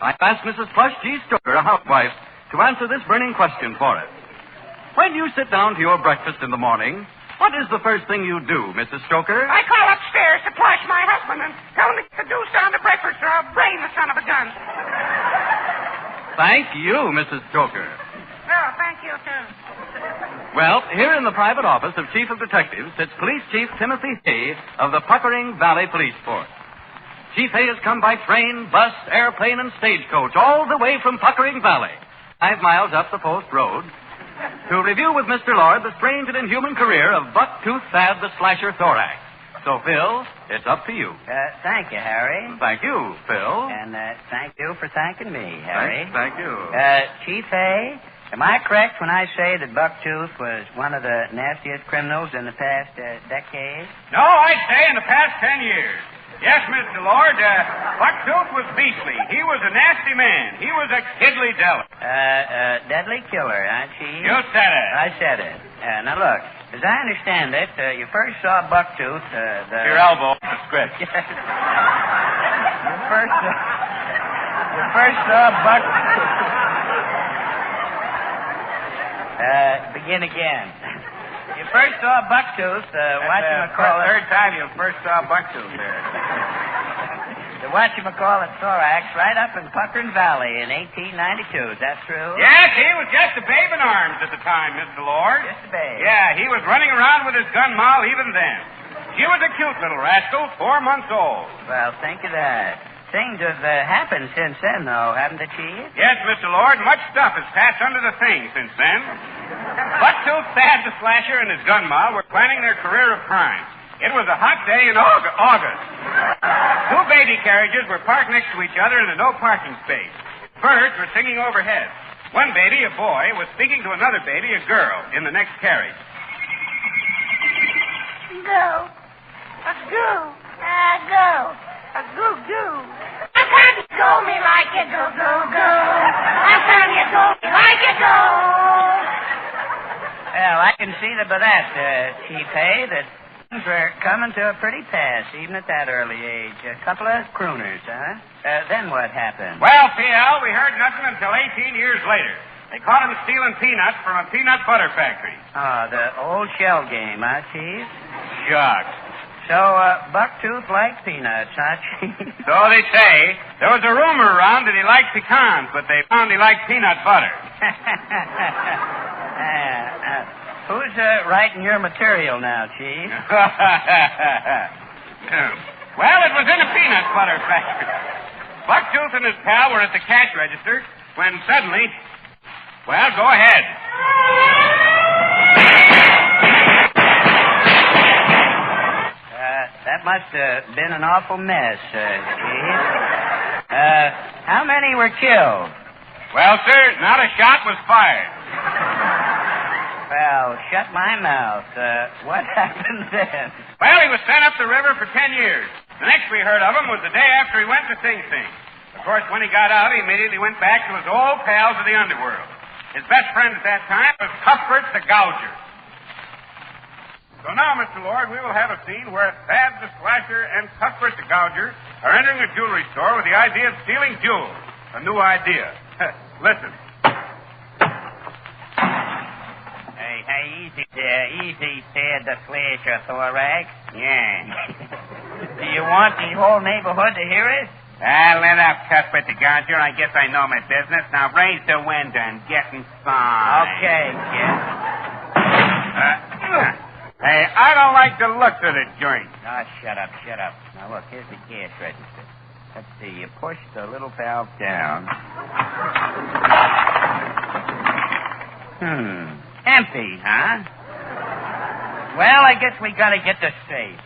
I asked Mrs. Plush G. Stoker, a housewife, to answer this burning question for us. When you sit down to your breakfast in the morning, what is the first thing you do, Mrs. Stoker? I call upstairs to Plush, my husband, and tell him to get the deuce down to breakfast or I'll brain the son of a gun. Thank you, Mrs. Stoker. Oh, thank you, too. Well, here in the private office of Chief of Detectives sits Police Chief Timothy Faye of the Puckering Valley Police Force. Chief Faye has come by train, bus, airplane, and stagecoach all the way from Puckering Valley, 5 miles up the post road, to review with Mr. Lord the strange and inhuman career of Bucktooth Thad the Slasher Thorax. So, Phil, it's up to you. Thank you, Harry. Thank you, Phil. And thank you for thanking me, Harry. Thank you. Chief Faye, am I correct when I say that Bucktooth was one of the nastiest criminals in the past decade? No, I'd say in the past 10 years. Yes, Mr. Lord, Bucktooth was beastly. He was a nasty man. He was a kidly devil. Deadly killer, huh, Chief? You said it. I said it. Now, look, as I understand it, you first saw Bucktooth, Your elbow, the script. You first saw Bucktooth. Begin again. You first saw Bucktooth, whatchamacallit. Third time you first saw Bucktooth there. The whatchamacallit thorax right up in Puckering Valley in 1892. Is that true? Yes, he was just a babe in arms at the time, Mr. Lord. Just a babe. Yeah, he was running around with his gun moll even then. She was a cute little rascal, 4 months old. Well, think of that. Things have happened since then, though, haven't they, Chief? Yes, Mr. Lord, much stuff has passed under the thing since then. Bucktooth Thad the Slasher and his gun moll were planning their career of crime. It was a hot day in August. 2 baby carriages were parked next to each other in a no parking space. Birds were singing overhead. One baby, a boy, was speaking to another baby, a girl, in the next carriage. Go. A go. A go. A go-go. I can't you go me like you go, go, go. I can't you go me like you go. Well, I can see that by that, Chief Hay, that things were coming to a pretty pass, even at that early age. A couple of crooners, huh? Then what happened? Well, P.L., we heard nothing until 18 years later. They caught him stealing peanuts from a peanut butter factory. Oh, the old shell game, huh, Chief? Shucks. So, Bucktooth liked peanuts, huh, Chief? So they say. There was a rumor around that he liked pecans, but they found he liked peanut butter. Who's writing your material now, Chief? Well, it was in a peanut butter factory. Bucktooth and his pal were at the cash register when suddenly... Well, go ahead. That must have been an awful mess, Chief. How many were killed? Well, sir, not a shot was fired. Well, shut my mouth. What happened then? Well, he was sent up the river for 10 years. The next we heard of him was the day after he went to Sing Sing. Of course, when he got out, he immediately went back to his old pals of the underworld. His best friend at that time was Cuthbert the Gouger. So now, Mr. Lord, we will have a scene where Thad the Slasher and Cuthbert the Gouger are entering a jewelry store with the idea of stealing jewels. A new idea. Listen. Hey, easy, Thad the Slasher, Thorax. Yeah. Do you want the whole neighborhood to hear it? Let up, Cuthbert the Gouger. I guess I know my business. Now raise the window and get inside. Okay, kid. Hey, I don't like the looks of the joint. Oh, shut up. Now, look, here's the cash register. Let's see, you push the little valve down. Empty, huh? Well, I guess we gotta get the safe.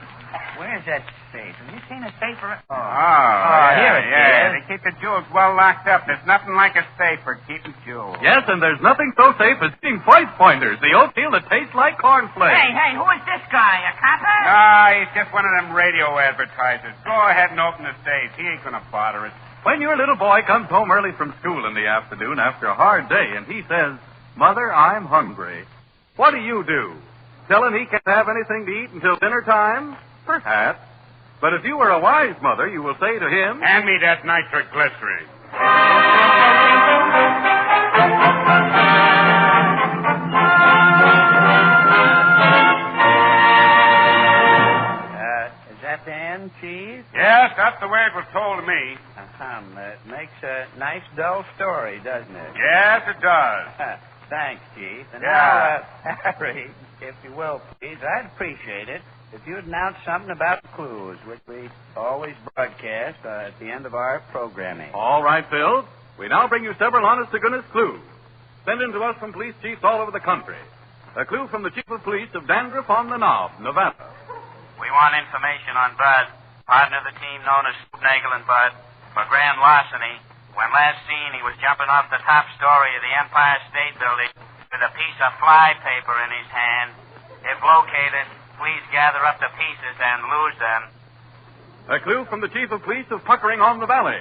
Where's that safe? Have you seen a safe around? Here it is. They keep the jewels well locked up. There's nothing like a safe for keeping jewels. Yes, and there's nothing so safe as eating price pointers, the oatmeal that tastes like cornflakes. Hey, who is this guy? A copper? No, he's just one of them radio advertisers. Go ahead and open the safe. He ain't gonna bother us. When your little boy comes home early from school in the afternoon after a hard day and he says, "Mother, I'm hungry," what do? Tell him he can't have anything to eat until dinner time? Perhaps. But if you were a wise mother, you will say to him, "Hand me that nitroglycerin." Is that the end, Chief? Yes, that's the way it was told to me. It makes a nice, dull story, doesn't it? Yes, it does. Thanks, Chief. And now, Harry, if you will, please, I'd appreciate it if you'd announce something about the clues, which we always broadcast at the end of our programming. All right, Phil. We now bring you several honest-to-goodness clues sent in to us from police chiefs all over the country. A clue from the Chief of Police of Dandruff on the Knob, Nevada. We want information on Bud, partner of the team known as Stoopnagle and Bud, for grand larceny. When last seen, he was jumping off the top story of the Empire State Building with a piece of fly paper in his hand. If located, please gather up the pieces and lose them. A clue from the Chief of Police of Puckering on the Valley.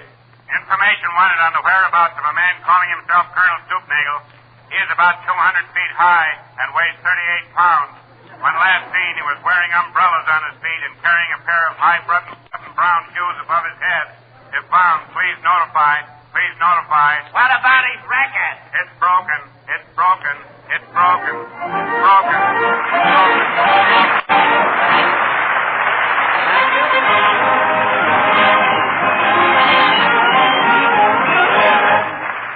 Information wanted on the whereabouts of a man calling himself Colonel Stoopnagle. He is about 200 feet high and weighs 38 pounds. When last seen, he was wearing umbrellas on his feet and carrying a pair of high-button brown shoes above his head. If found, please notify. Please notify. What about his record? It's broken. It's broken. It's broken. It's broken.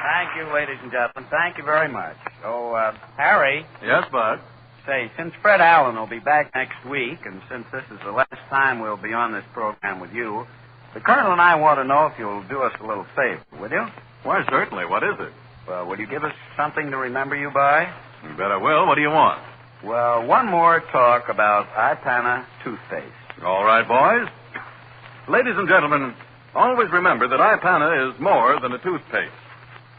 Thank you, ladies and gentlemen. Thank you very much. So, Harry. Yes, Bud? Say, since Fred Allen will be back next week, and since this is the last time we'll be on this program with you, the Colonel and I want to know if you'll do us a little favor, will you? Why, certainly. What is it? Well, will you give us something to remember you by? You bet I will. What do you want? Well, one more talk about Ipana toothpaste. All right, boys. Ladies and gentlemen, always remember that Ipana is more than a toothpaste.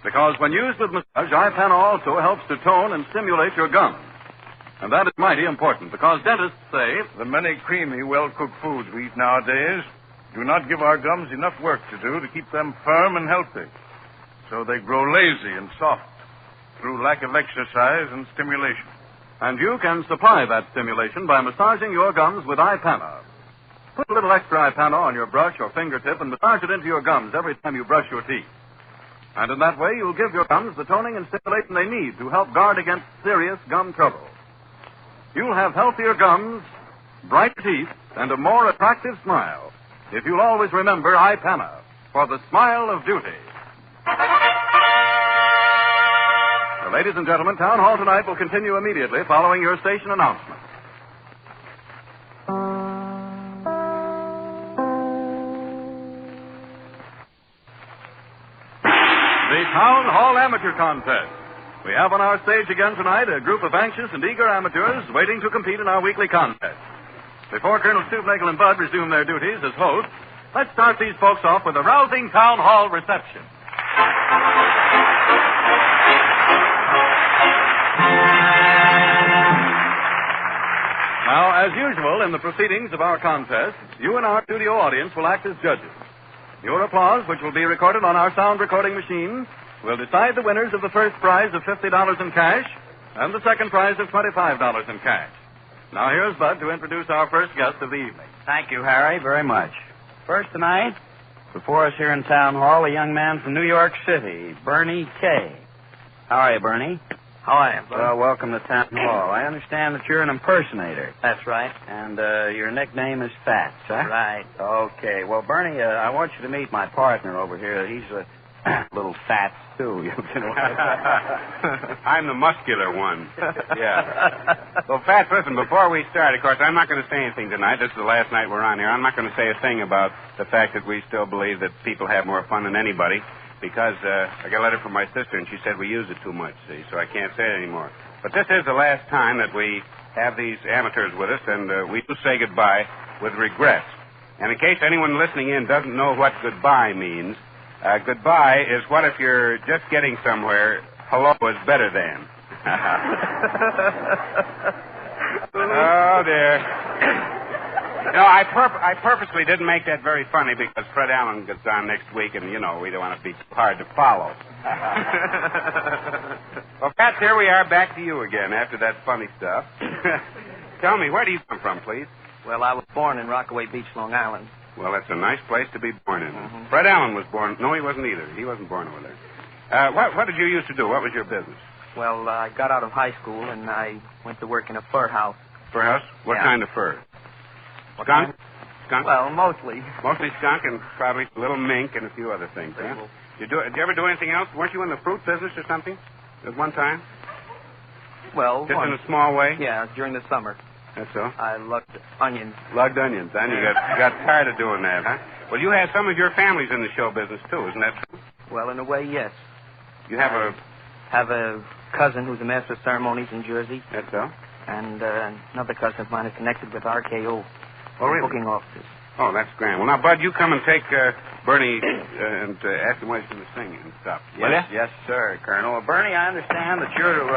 Because when used with massage, Ipana also helps to tone and stimulate your gums. And that is mighty important, because dentists say the many creamy, well-cooked foods we eat nowadays do not give our gums enough work to do to keep them firm and healthy. So they grow lazy and soft through lack of exercise and stimulation. And you can supply that stimulation by massaging your gums with Ipana. Put a little extra Ipana on your brush or fingertip and massage it into your gums every time you brush your teeth. And in that way, you'll give your gums the toning and stimulation they need to help guard against serious gum trouble. You'll have healthier gums, brighter teeth, and a more attractive smile if you'll always remember Ipana for the smile of duty. Now, ladies and gentlemen, Town Hall tonight will continue immediately following your station announcement. The Town Hall Amateur Contest. We have on our stage again tonight a group of anxious and eager amateurs waiting to compete in our weekly contest. Before Colonel Stoopnagle and Bud resume their duties as hosts, let's start these folks off with a rousing Town Hall reception. Now, as usual in the proceedings of our contest, you and our studio audience will act as judges. Your applause, which will be recorded on our sound recording machine, will decide the winners of the first prize of $50 in cash and the second prize of $25 in cash. Now, here's Bud to introduce our first guest of the evening. Thank you, Harry, very much. First tonight, before us here in Town Hall, a young man from New York City, Bernie Kay. How are you, Bernie? How are you, Bud? Well, welcome to Town Hall. I understand that you're an impersonator. That's right. And your nickname is Fats, huh? Right. Okay. Well, Bernie, I want you to meet my partner over here. He's a little fat, too. I'm the muscular one. Yeah. Well, Fats, listen, before we start, of course, I'm not going to say anything tonight. This is the last night we're on here. I'm not going to say a thing about the fact that we still believe that people have more fun than anybody, because I got a letter from my sister, and she said we use it too much, see, so I can't say it anymore. But this is the last time that we have these amateurs with us, and we do say goodbye with regrets. And in case anyone listening in doesn't know what goodbye means, goodbye is what if you're just getting somewhere, hello is better than. Oh, dear. No, I purposely didn't make that very funny because Fred Allen gets on next week, and, you know, we don't want to be too hard to follow. Well, Pat, here we are back to you again after that funny stuff. Tell me, where do you come from, please? Well, I was born in Rockaway Beach, Long Island. Well, that's a nice place to be born in. Mm-hmm. Fred Allen was born... No, he wasn't either. He wasn't born over there. What did you used to do? What was your business? Well, I got out of high school, and I went to work in a fur house. Fur house? What kind of fur? What skunk? kind? Skunk? Well, mostly. Mostly skunk and probably a little mink and a few other things, huh? Did you ever do anything else? Weren't you in the fruit business or something at one time? Well, Just in a small way? Yeah, during the summer. That's so? I lugged onions. Lugged onions, then? You got tired of doing that, huh? Well, you have some of your families in the show business, too, isn't that true? Well, in a way, yes. You have a cousin who's a master of ceremonies in Jersey. That's so? And another cousin of mine is connected with RKO. Oh, really? Booking offices. Oh, that's grand. Well, now, Bud, you come and take Bernie and ask him what he's going to sing and stuff. Yes, sir, Colonel. Well, Bernie, I understand that you're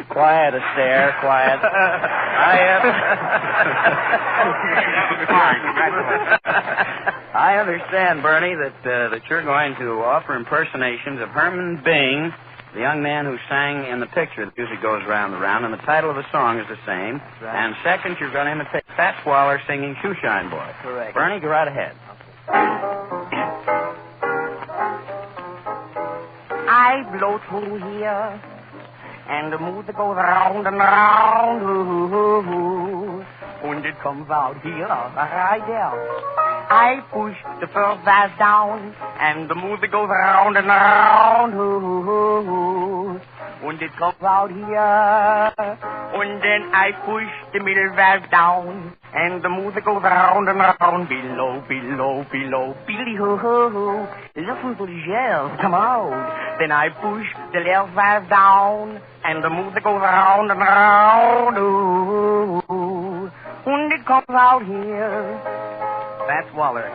quiet, Astaire, quiet. I understand, Bernie, that you're going to offer impersonations of Herman Bing, the young man who sang in the picture that usually goes round and round, and the title of the song is the same. Right. And second, you're going to imitate Fats Waller singing Shoeshine Boy. Correct. Bernie, go right ahead. I blow through here, and the music goes round and round. Ooh, when it comes out here, right there. I push the first bass down, and the music goes round and round. Ooh, when it comes out here, and then I push the middle valve down, and the music goes round and round. Below, below, below, Billy ho ho ho. Listen to the shells come out. Then I push the left valve down, and the music goes round and round. Ooh, when it comes out here. That's Waller.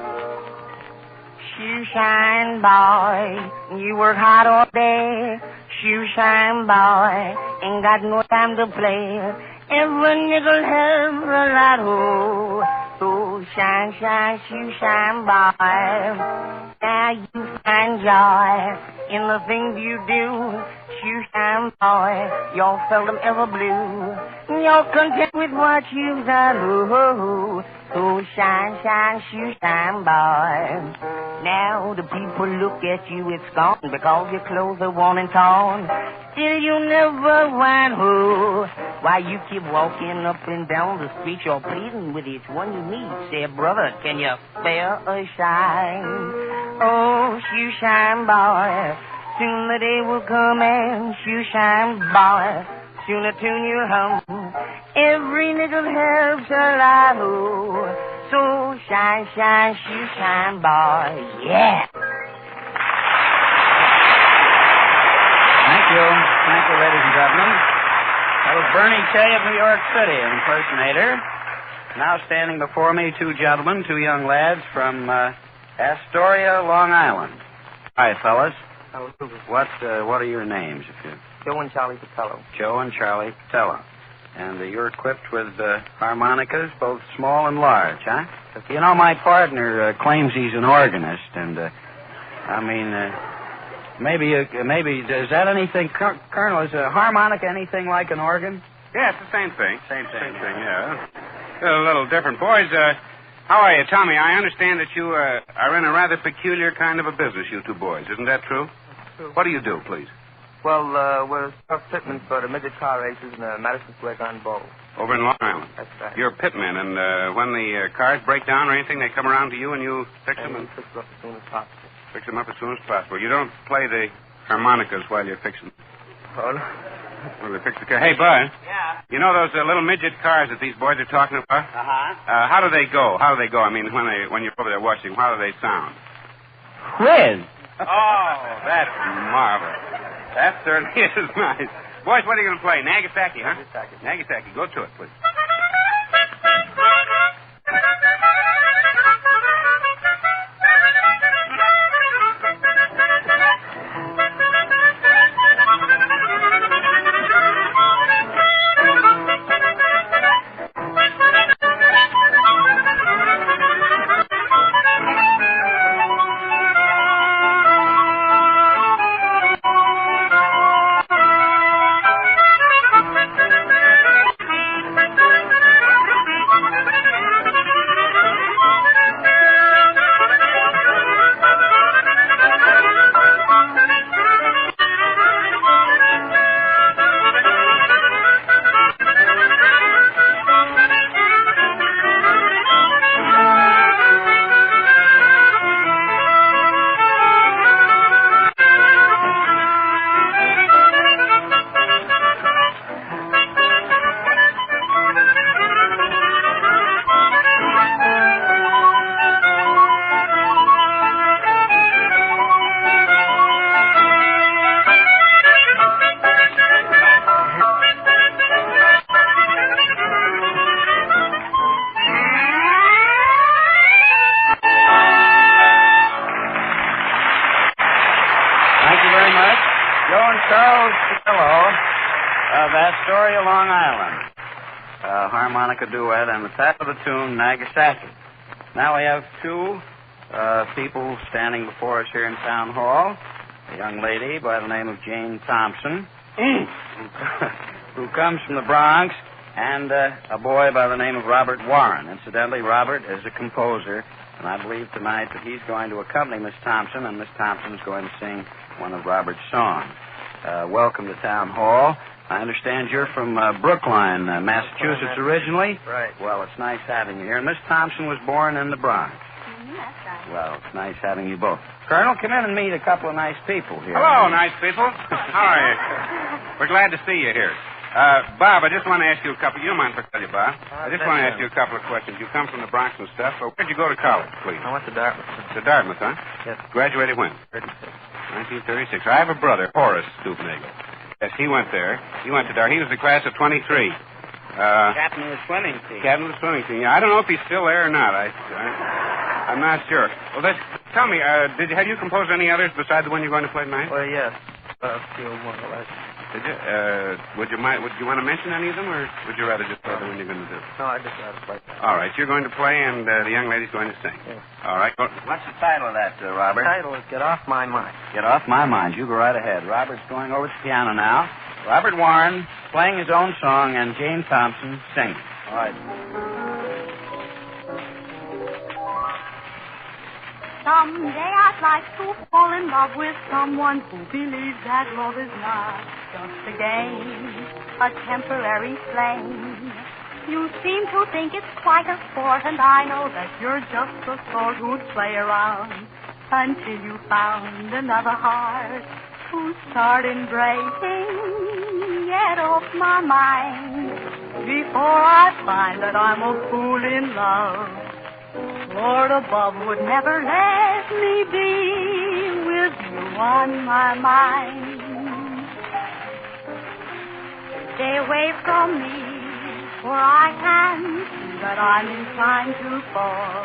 Shoeshine boy, you work hard all day. Shoeshine boy, ain't got no time to play. Every nickel helps a lot, oh. So shine, shine, shoeshine boy. Now you find joy in the things you do. Shoeshine boy, you're seldom ever blue. You're content with what you've done, oh. So shine, shine, shoeshine boy. Now the people look at you, it's gone because your clothes are worn and torn. Still you never went home. Why you keep walking up and down the street, you're pleading with each one you meet. Say, brother, can you spare a shine? Oh, shoeshine boy, soon the day will come and shoeshine boy, soon a tune you'll hum. Every nickel helps a lot, oh. So shine, shine, shoeshine boy, yeah. Thank you, ladies and gentlemen. That was Bernie Kay of New York City, an impersonator. Now standing before me, two gentlemen, two young lads from Astoria, Long Island. Hi, fellas. What are your names? Joe and Charlie Patello. Joe and Charlie Patello. And you're equipped with harmonicas, both small and large, huh? You know, my partner claims he's an organist, and maybe is that anything, Colonel? Is a harmonica anything like an organ? Yeah, it's the same thing. Same thing, yeah. A little different. Boys, how are you? Tell me, I understand that you are in a rather peculiar kind of a business, you two boys. Isn't that true? True. What do you do, please? Well, we're pitmen for the midget car races in the Madison Square Garden Bowl. Over in Long Island. That's right. You're pitmen, and when the cars break down or anything, they come around to you and you fix them? And fix them up as soon as possible. Fix them up as soon as possible. You don't play the harmonicas while you're fixing them. Oh, no. Well, they fix the car. Hey, Bud. Yeah? You know those little midget cars that these boys are talking about? Uh-huh. How do they go? I mean, when you're over there watching, how do they sound? Whiz. Oh, that's marvelous. That certainly is nice. Boys, what are you going to play? Nagasaki, huh? Nagasaki. Go to it, please. harmonica duet, and the title of the tune, Nagasaki. Now we have two people standing before us here in Town Hall. A young lady by the name of Jane Thompson, who comes from the Bronx, and a boy by the name of Robert Warren. Incidentally, Robert is a composer, and I believe tonight that he's going to accompany Miss Thompson, and Miss Thompson is going to sing one of Robert's songs. Welcome to Town Hall. I understand you're from Brookline, Massachusetts originally. Right. Well, it's nice having you here. And Miss Thompson was born in the Bronx. That's right. Well, it's nice having you both. Colonel, come in and meet a couple of nice people here. Hello, nice people. How are you? We're glad to see you here. Bob, I just want to ask you a couple. You don't mind if I tell you, Bob? I just want to ask you a couple of questions. You come from the Bronx and stuff. So where'd you go to college, please? I went to Dartmouth. To Dartmouth, huh? Yes. Graduated when? 1936. I have a brother, Horace Stoopnagle. Yes, he went there. He went to Dartmouth. He was the class of 23. Captain of the swimming team. Captain of the swimming team. Yeah, I don't know if he's still there or not. I'm not sure. Well, tell me, have you composed any others besides the one you're going to play tonight? Well, yes. A few more or less. Did you? Would you want to mention any of them, or would you rather just play the one you're going to do? No, I just rather play. All right, you're going to play, and the young lady's going to sing. Yes. All right. What's the title of that, Robert? The title is Get Off My Mind. Get Off My Mind. You go right ahead. Robert's going over to the piano now. Robert Warren playing his own song, and Jane Thompson singing. All right. Someday I'd like to fall in love with someone who believes that love is not just a game, a temporary flame. You seem to think it's quite a sport, and I know that you're just the sort who'd play around until you found another heart who start embracing. Get off my mind before I find that I'm a fool in love. Lord above would never let me be with you on my mind. Stay away from me, for I can see that I'm inclined to fall,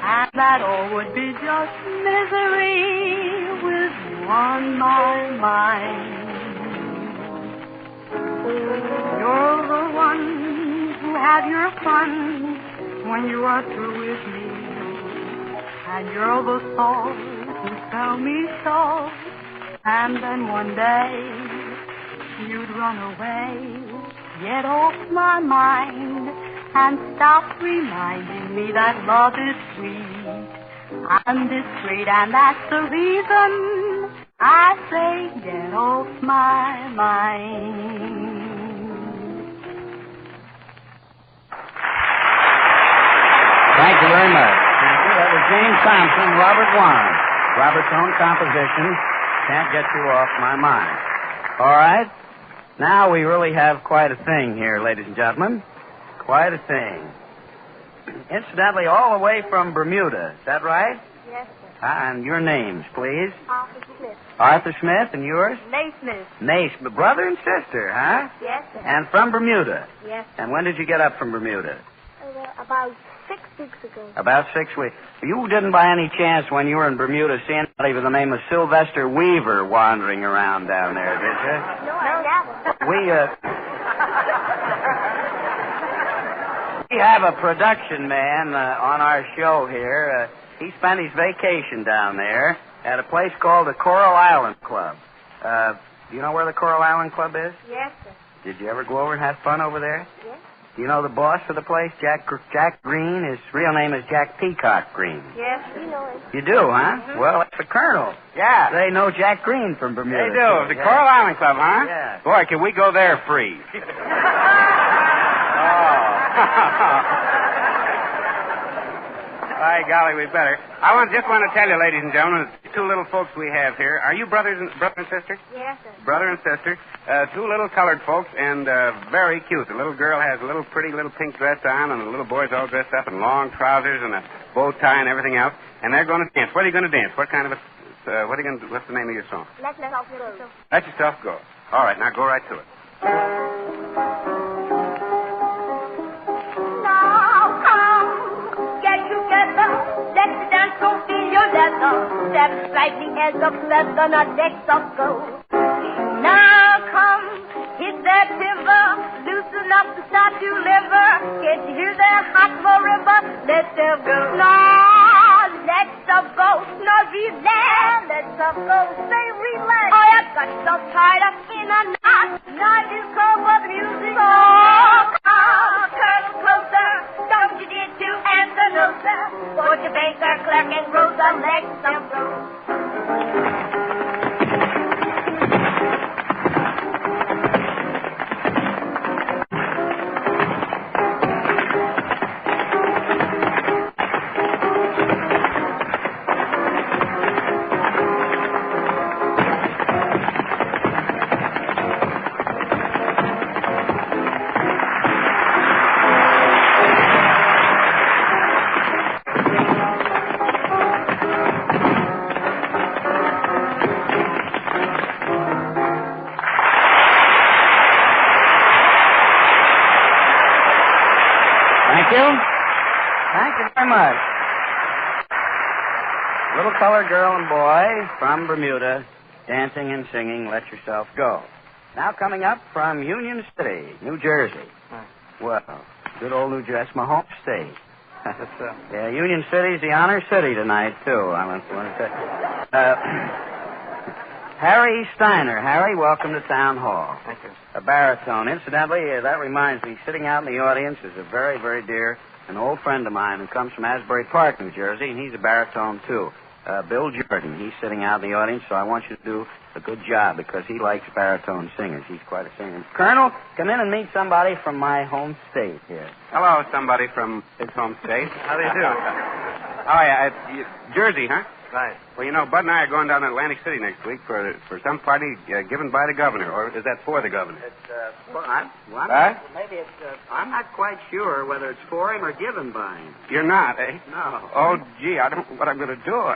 and that all would be just misery with you on my mind. You're the one who have your fun when you are through with me, and you're the salt who tell me so, and then one day you'd run away. Get off my mind and stop reminding me that love is sweet and discreet, and that's the reason I say get off my mind. Thank you very much. Thank you. That was Jane Thompson, Robert Warren. Robert's own composition, Can't Get You Off My Mind. All right. Now we really have quite a thing here, ladies and gentlemen. Quite a thing. Incidentally, all the way from Bermuda. Is that right? Yes, sir. And your names, please. Arthur Smith. Arthur Smith, and yours? Nay Smith. Nace, brother and sister, huh? Yes, sir. And from Bermuda. Yes, sir. And when did you get up from Bermuda? About 6 weeks ago. About 6 weeks. You didn't by any chance, when you were in Bermuda, see anybody with the name of Sylvester Weaver wandering around down there, did you? No, I haven't. We have a production man on our show here. He spent his vacation down there at a place called the Coral Island Club. Do you know where the Coral Island Club is? Yes, sir. Did you ever go over and have fun over there? Yes. Do you know the boss of the place, Jack Green? His real name is Jack Peacock Green. Yes, you know it. You do, huh? Mm-hmm. Well, that's the colonel. Yeah. They know Jack Green from Bermuda. They do. The Coral Island Club, huh? Yeah. Boy, can we go there free? By golly, we better. I just want to tell you, ladies and gentlemen, two little folks we have here. Are you brother and sister? Yes, sir. Brother and sister. Two little colored folks, and very cute. The little girl has a little pretty little pink dress on, and the little boy's all dressed up in long trousers and a bow tie and everything else. And they're going to dance. What are you going to dance? What kind of a? What's the name of your song? Let yourself go. Let yourself go. All right, now go right to it. Now come, get together. Let's dance, go feel your leather. Step slightly as a feather, not decks of gold. Now come, hit that timber, loosen enough to start your liver. Can't you hear that hot river? Let's go. No, let's go. No, relax. Let's go. Say relax. Oh, I got so tied up in a knot. Not this cold for the music. Oh, come closer. Don't you dare to answer no, sir. For your baker, clerk, and Rosa, let's go. Thank you very much. Little colored girl and boy from Bermuda, dancing and singing, Let Yourself Go. Now coming up from Union City, New Jersey. Well, good old New Jersey. That's my home state. Yeah, Union City's the honor city tonight, too. I want to say. Harry Steiner. Harry, welcome to Town Hall. Thank you. A baritone. Incidentally, that reminds me, sitting out in the audience is a very, very dear, an old friend of mine who comes from Asbury Park, New Jersey, and he's a baritone, too. Bill Jordan. He's sitting out in the audience, so I want you to do a good job because he likes baritone singers. He's quite a singer. Colonel, come in and meet somebody from my home state here. Hello, somebody from his home state. How do you do? Oh, yeah, Jersey, huh? Right. Well, you know, Bud and I are going down to Atlantic City next week for some party given by the governor, or is that for the governor? Maybe it's, I'm not quite sure whether it's for him or given by him. You're not, eh? No. Oh, gee, I don't know what I'm going to do.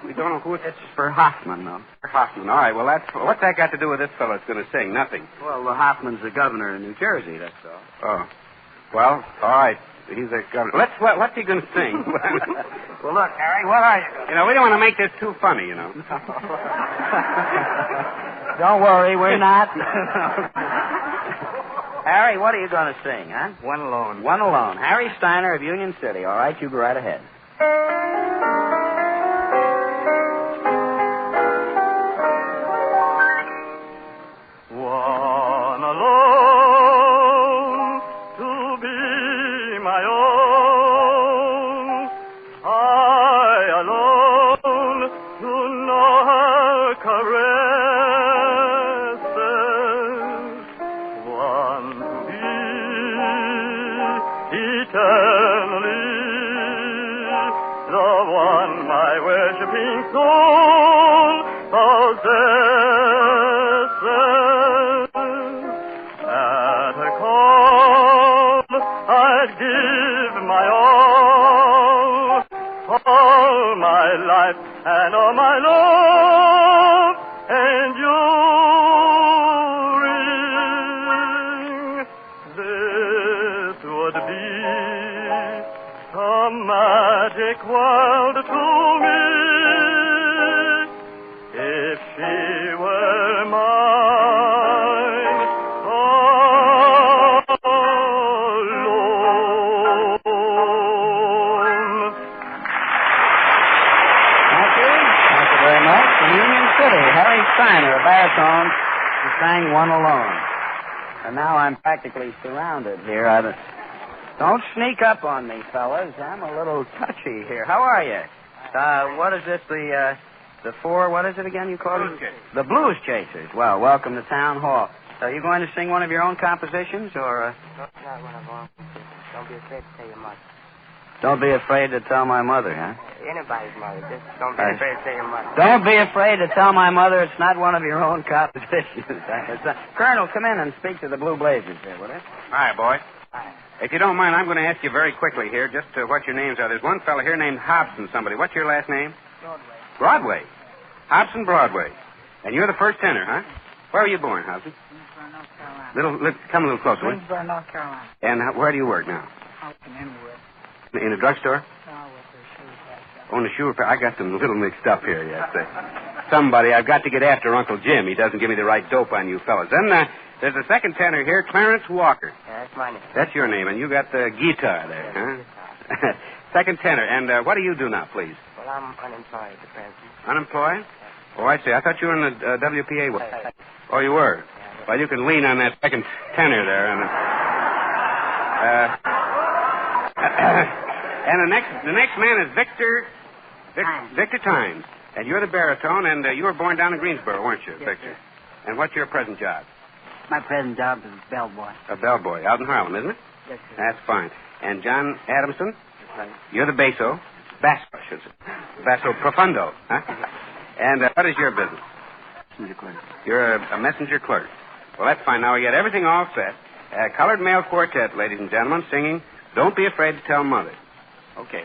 We don't know who it's... It's for Hoffman, though. For Hoffman, all right. Well, what's that got to do with this fellow that's going to sing? Nothing. Well, Hoffman's the governor of New Jersey, that's all. Oh. Well, all right. He's a governor. What's he going to sing? Well, look, Harry, what are you going to... You know, we don't want to make this too funny, you know. Don't worry, we're not. Harry, what are you going to sing, huh? One Alone. One Alone. Harry Steiner of Union City. All right, you go right ahead. One alone to be my own. I alone to know her caresses. One to be eternally the one my worshipping soul possesses. At a call, I'd give my all my life and all my love enduring. This would be a magic world to me if she were mine alone. Thank you. Thank you very much. From Union City, Harry Steiner, a baritone, who sang One Alone. And now I'm practically surrounded here. Don't sneak up on me, fellas. I'm a little touchy here. How are you? What is this, the four, what is it again you call it? The Blues Chasers. Well, welcome to Town Hall. Are you going to sing one of your own compositions, or... Not one of them. Don't be afraid to tell your mother. Don't be afraid to tell my mother, huh? Anybody's mother. Just don't be afraid to tell your mother. Don't be afraid to tell my mother it's not one of your own compositions. Colonel, come in and speak to the Blue Blazers here, will you? Hi, boy. If you don't mind, I'm going to ask you very quickly here just what your names are. There's one fellow here named Hobson somebody. What's your last name? Broadway. Hobson Broadway. And you're the first tenor, huh? Where were you born, Hobson? Greensboro, North Carolina. Come a little closer. Greensboro, North Carolina. And where do you work now? Out in Inwood. In a drugstore? No, with the shoe Oh, no, sure. I got them a little mixed up here, yes. Somebody, I've got to get after Uncle Jim. He doesn't give me the right dope on you fellas. Then there's a second tenor here, Clarence Walker. Yeah, that's my name. That's your name, and you got the guitar there, huh? Second tenor. And what do you do now, please? Well, I'm unemployed at the present. Unemployed? Oh, I see. I thought you were in the WPA. Oh, you were? Well, you can lean on that second tenor there. And the next man is Victor Times. And you're the baritone, and you were born down in Greensboro, weren't you, yes, Victor? Sir. And what's your present job? My present job is bellboy. A bellboy, out in Harlem, isn't it? Yes, sir. That's fine. And John Adamson? That's right. You're the basso. Basso profundo, huh? And what is your business? Messenger clerk. You're a messenger clerk. Well, that's fine. Now we got everything all set. Colored male quartet, ladies and gentlemen, singing Don't Be Afraid to Tell Mother. Okay.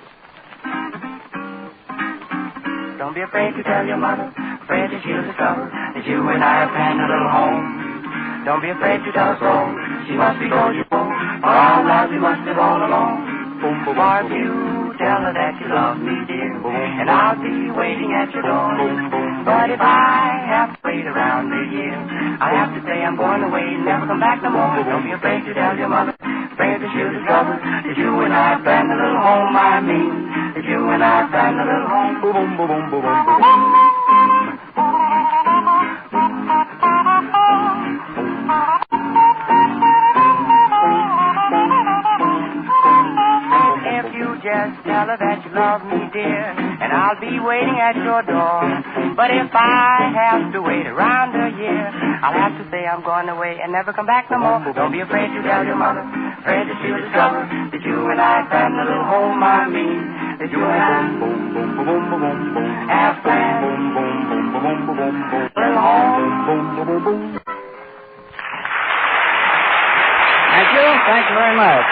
Don't be afraid to tell your mother, afraid that she'll discover that you and I have planned a little home. Don't be afraid to tell her so, she must be told you so, for our lives we must live all alone. Boom, boom, for if you tell her that you love me, dear, and I'll be waiting at your door. But if I have to wait around a year, I have to say I'm going away and never come back no more. Don't be afraid to tell your mother, afraid that she'll discover that you and I have planned a little home. I mean, that you and I have planned a little home. Boom, boom, boom, boom, boom, boom, boom. If you just tell her that you love me, dear, and I'll be waiting at your door. But if I have to wait around a year, I'll have to say I'm going away and never come back no more. Don't be afraid to tell your mother, afraid that she'll discover that you and I planned a little home. I mean, that you and I have planned a little home. Thank you very much.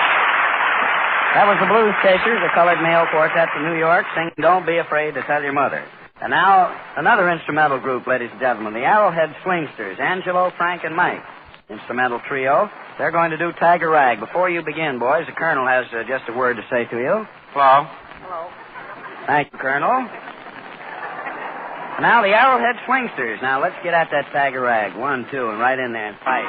That was the Blues Chasers, a colored male quartet from New York, singing Don't Be Afraid to Tell Your Mother. And now, another instrumental group, ladies and gentlemen, the Arrowhead Swingsters, Angelo, Frank, and Mike. Instrumental trio. They're going to do Tiger Rag. Before you begin, boys, the Colonel has just a word to say to you. Hello. Hello. Thank you, Colonel. Now, the Arrowhead Swingsters. Now, let's get at that Tiger Rag. 1, 2, and right in there and fight.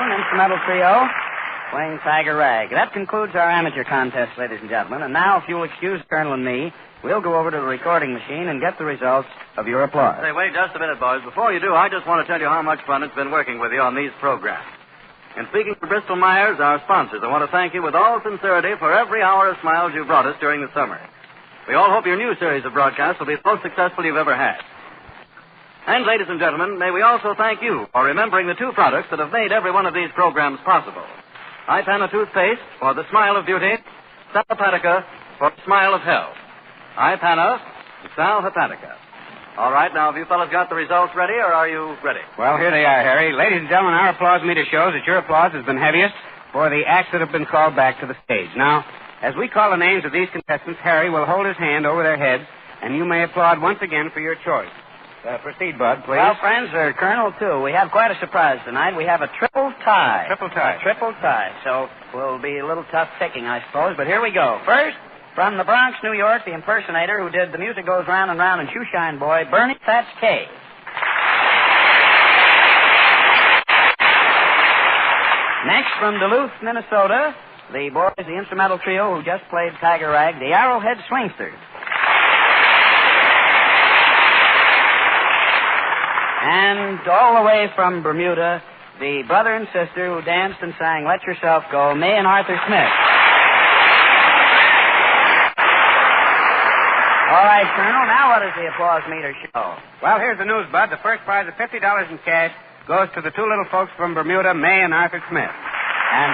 Instrumental trio playing Tiger Rag. That concludes our amateur contest, ladies and gentlemen. And now, if you'll excuse Colonel and me, we'll go over to the recording machine and get the results of your applause. Say, wait just a minute, boys. Before you do, I just want to tell you how much fun it's been working with you on these programs. In speaking for Bristol Myers, our sponsors, I want to thank you with all sincerity for every hour of smiles you've brought us during the summer. We all hope your new series of broadcasts will be the most successful you've ever had. And, ladies and gentlemen, may we also thank you for remembering the two products that have made every one of these programs possible. Ipana toothpaste for the smile of beauty, Sal Hepatica for the smile of health. Ipana, Sal Hepatica. All right, now, have you fellas got the results ready, or are you ready? Well, here they are, Harry. Ladies and gentlemen, our applause meter shows that your applause has been heaviest for the acts that have been called back to the stage. Now, as we call the names of these contestants, Harry will hold his hand over their heads, and you may applaud once again for your choice. Proceed, Bud, please. Well, friends, Colonel, too, we have quite a surprise tonight. We have a triple tie. Triple tie. A triple tie. So we'll be a little tough picking, I suppose. But here we go. First, from the Bronx, New York, the impersonator who did The Music Goes Round and Round and Shoeshine Boy, Bernie Fats K. Next, from Duluth, Minnesota, the boys, the instrumental trio who just played Tiger Rag, the Arrowhead Swingsters. And all the way from Bermuda, the brother and sister who danced and sang Let Yourself Go, May and Arthur Smith. All right, Colonel, now what does the applause meter show? Well, here's the news, Bud. The first prize of $50 in cash goes to the two little folks from Bermuda, May and Arthur Smith. And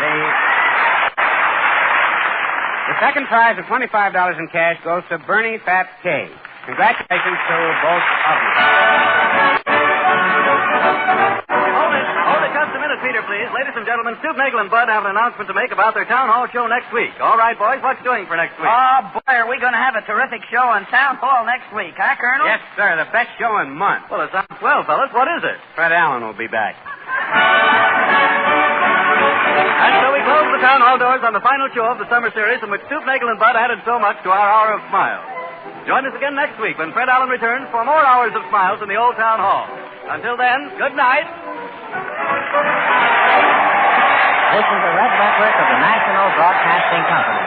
the second prize of $25 in cash goes to Bernie Fats K. Congratulations to both of you. Hold it just a minute, Peter, please. Ladies and gentlemen, Stoopnagle and Bud have an announcement to make about their town hall show next week. All right, boys, what's doing for next week? Oh, boy, are we going to have a terrific show in Town Hall next week, huh, Colonel? Yes, sir. The best show in months. Well, it sounds swell, fellas. What is it? Fred Allen will be back. And so we close the town hall doors on the final show of the summer series in which Stoopnagle and Bud added so much to our hour of smiles. Join us again next week when Fred Allen returns for more hours of smiles in the old town hall. Until then, good night. This is the Red Network of the National Broadcasting Company.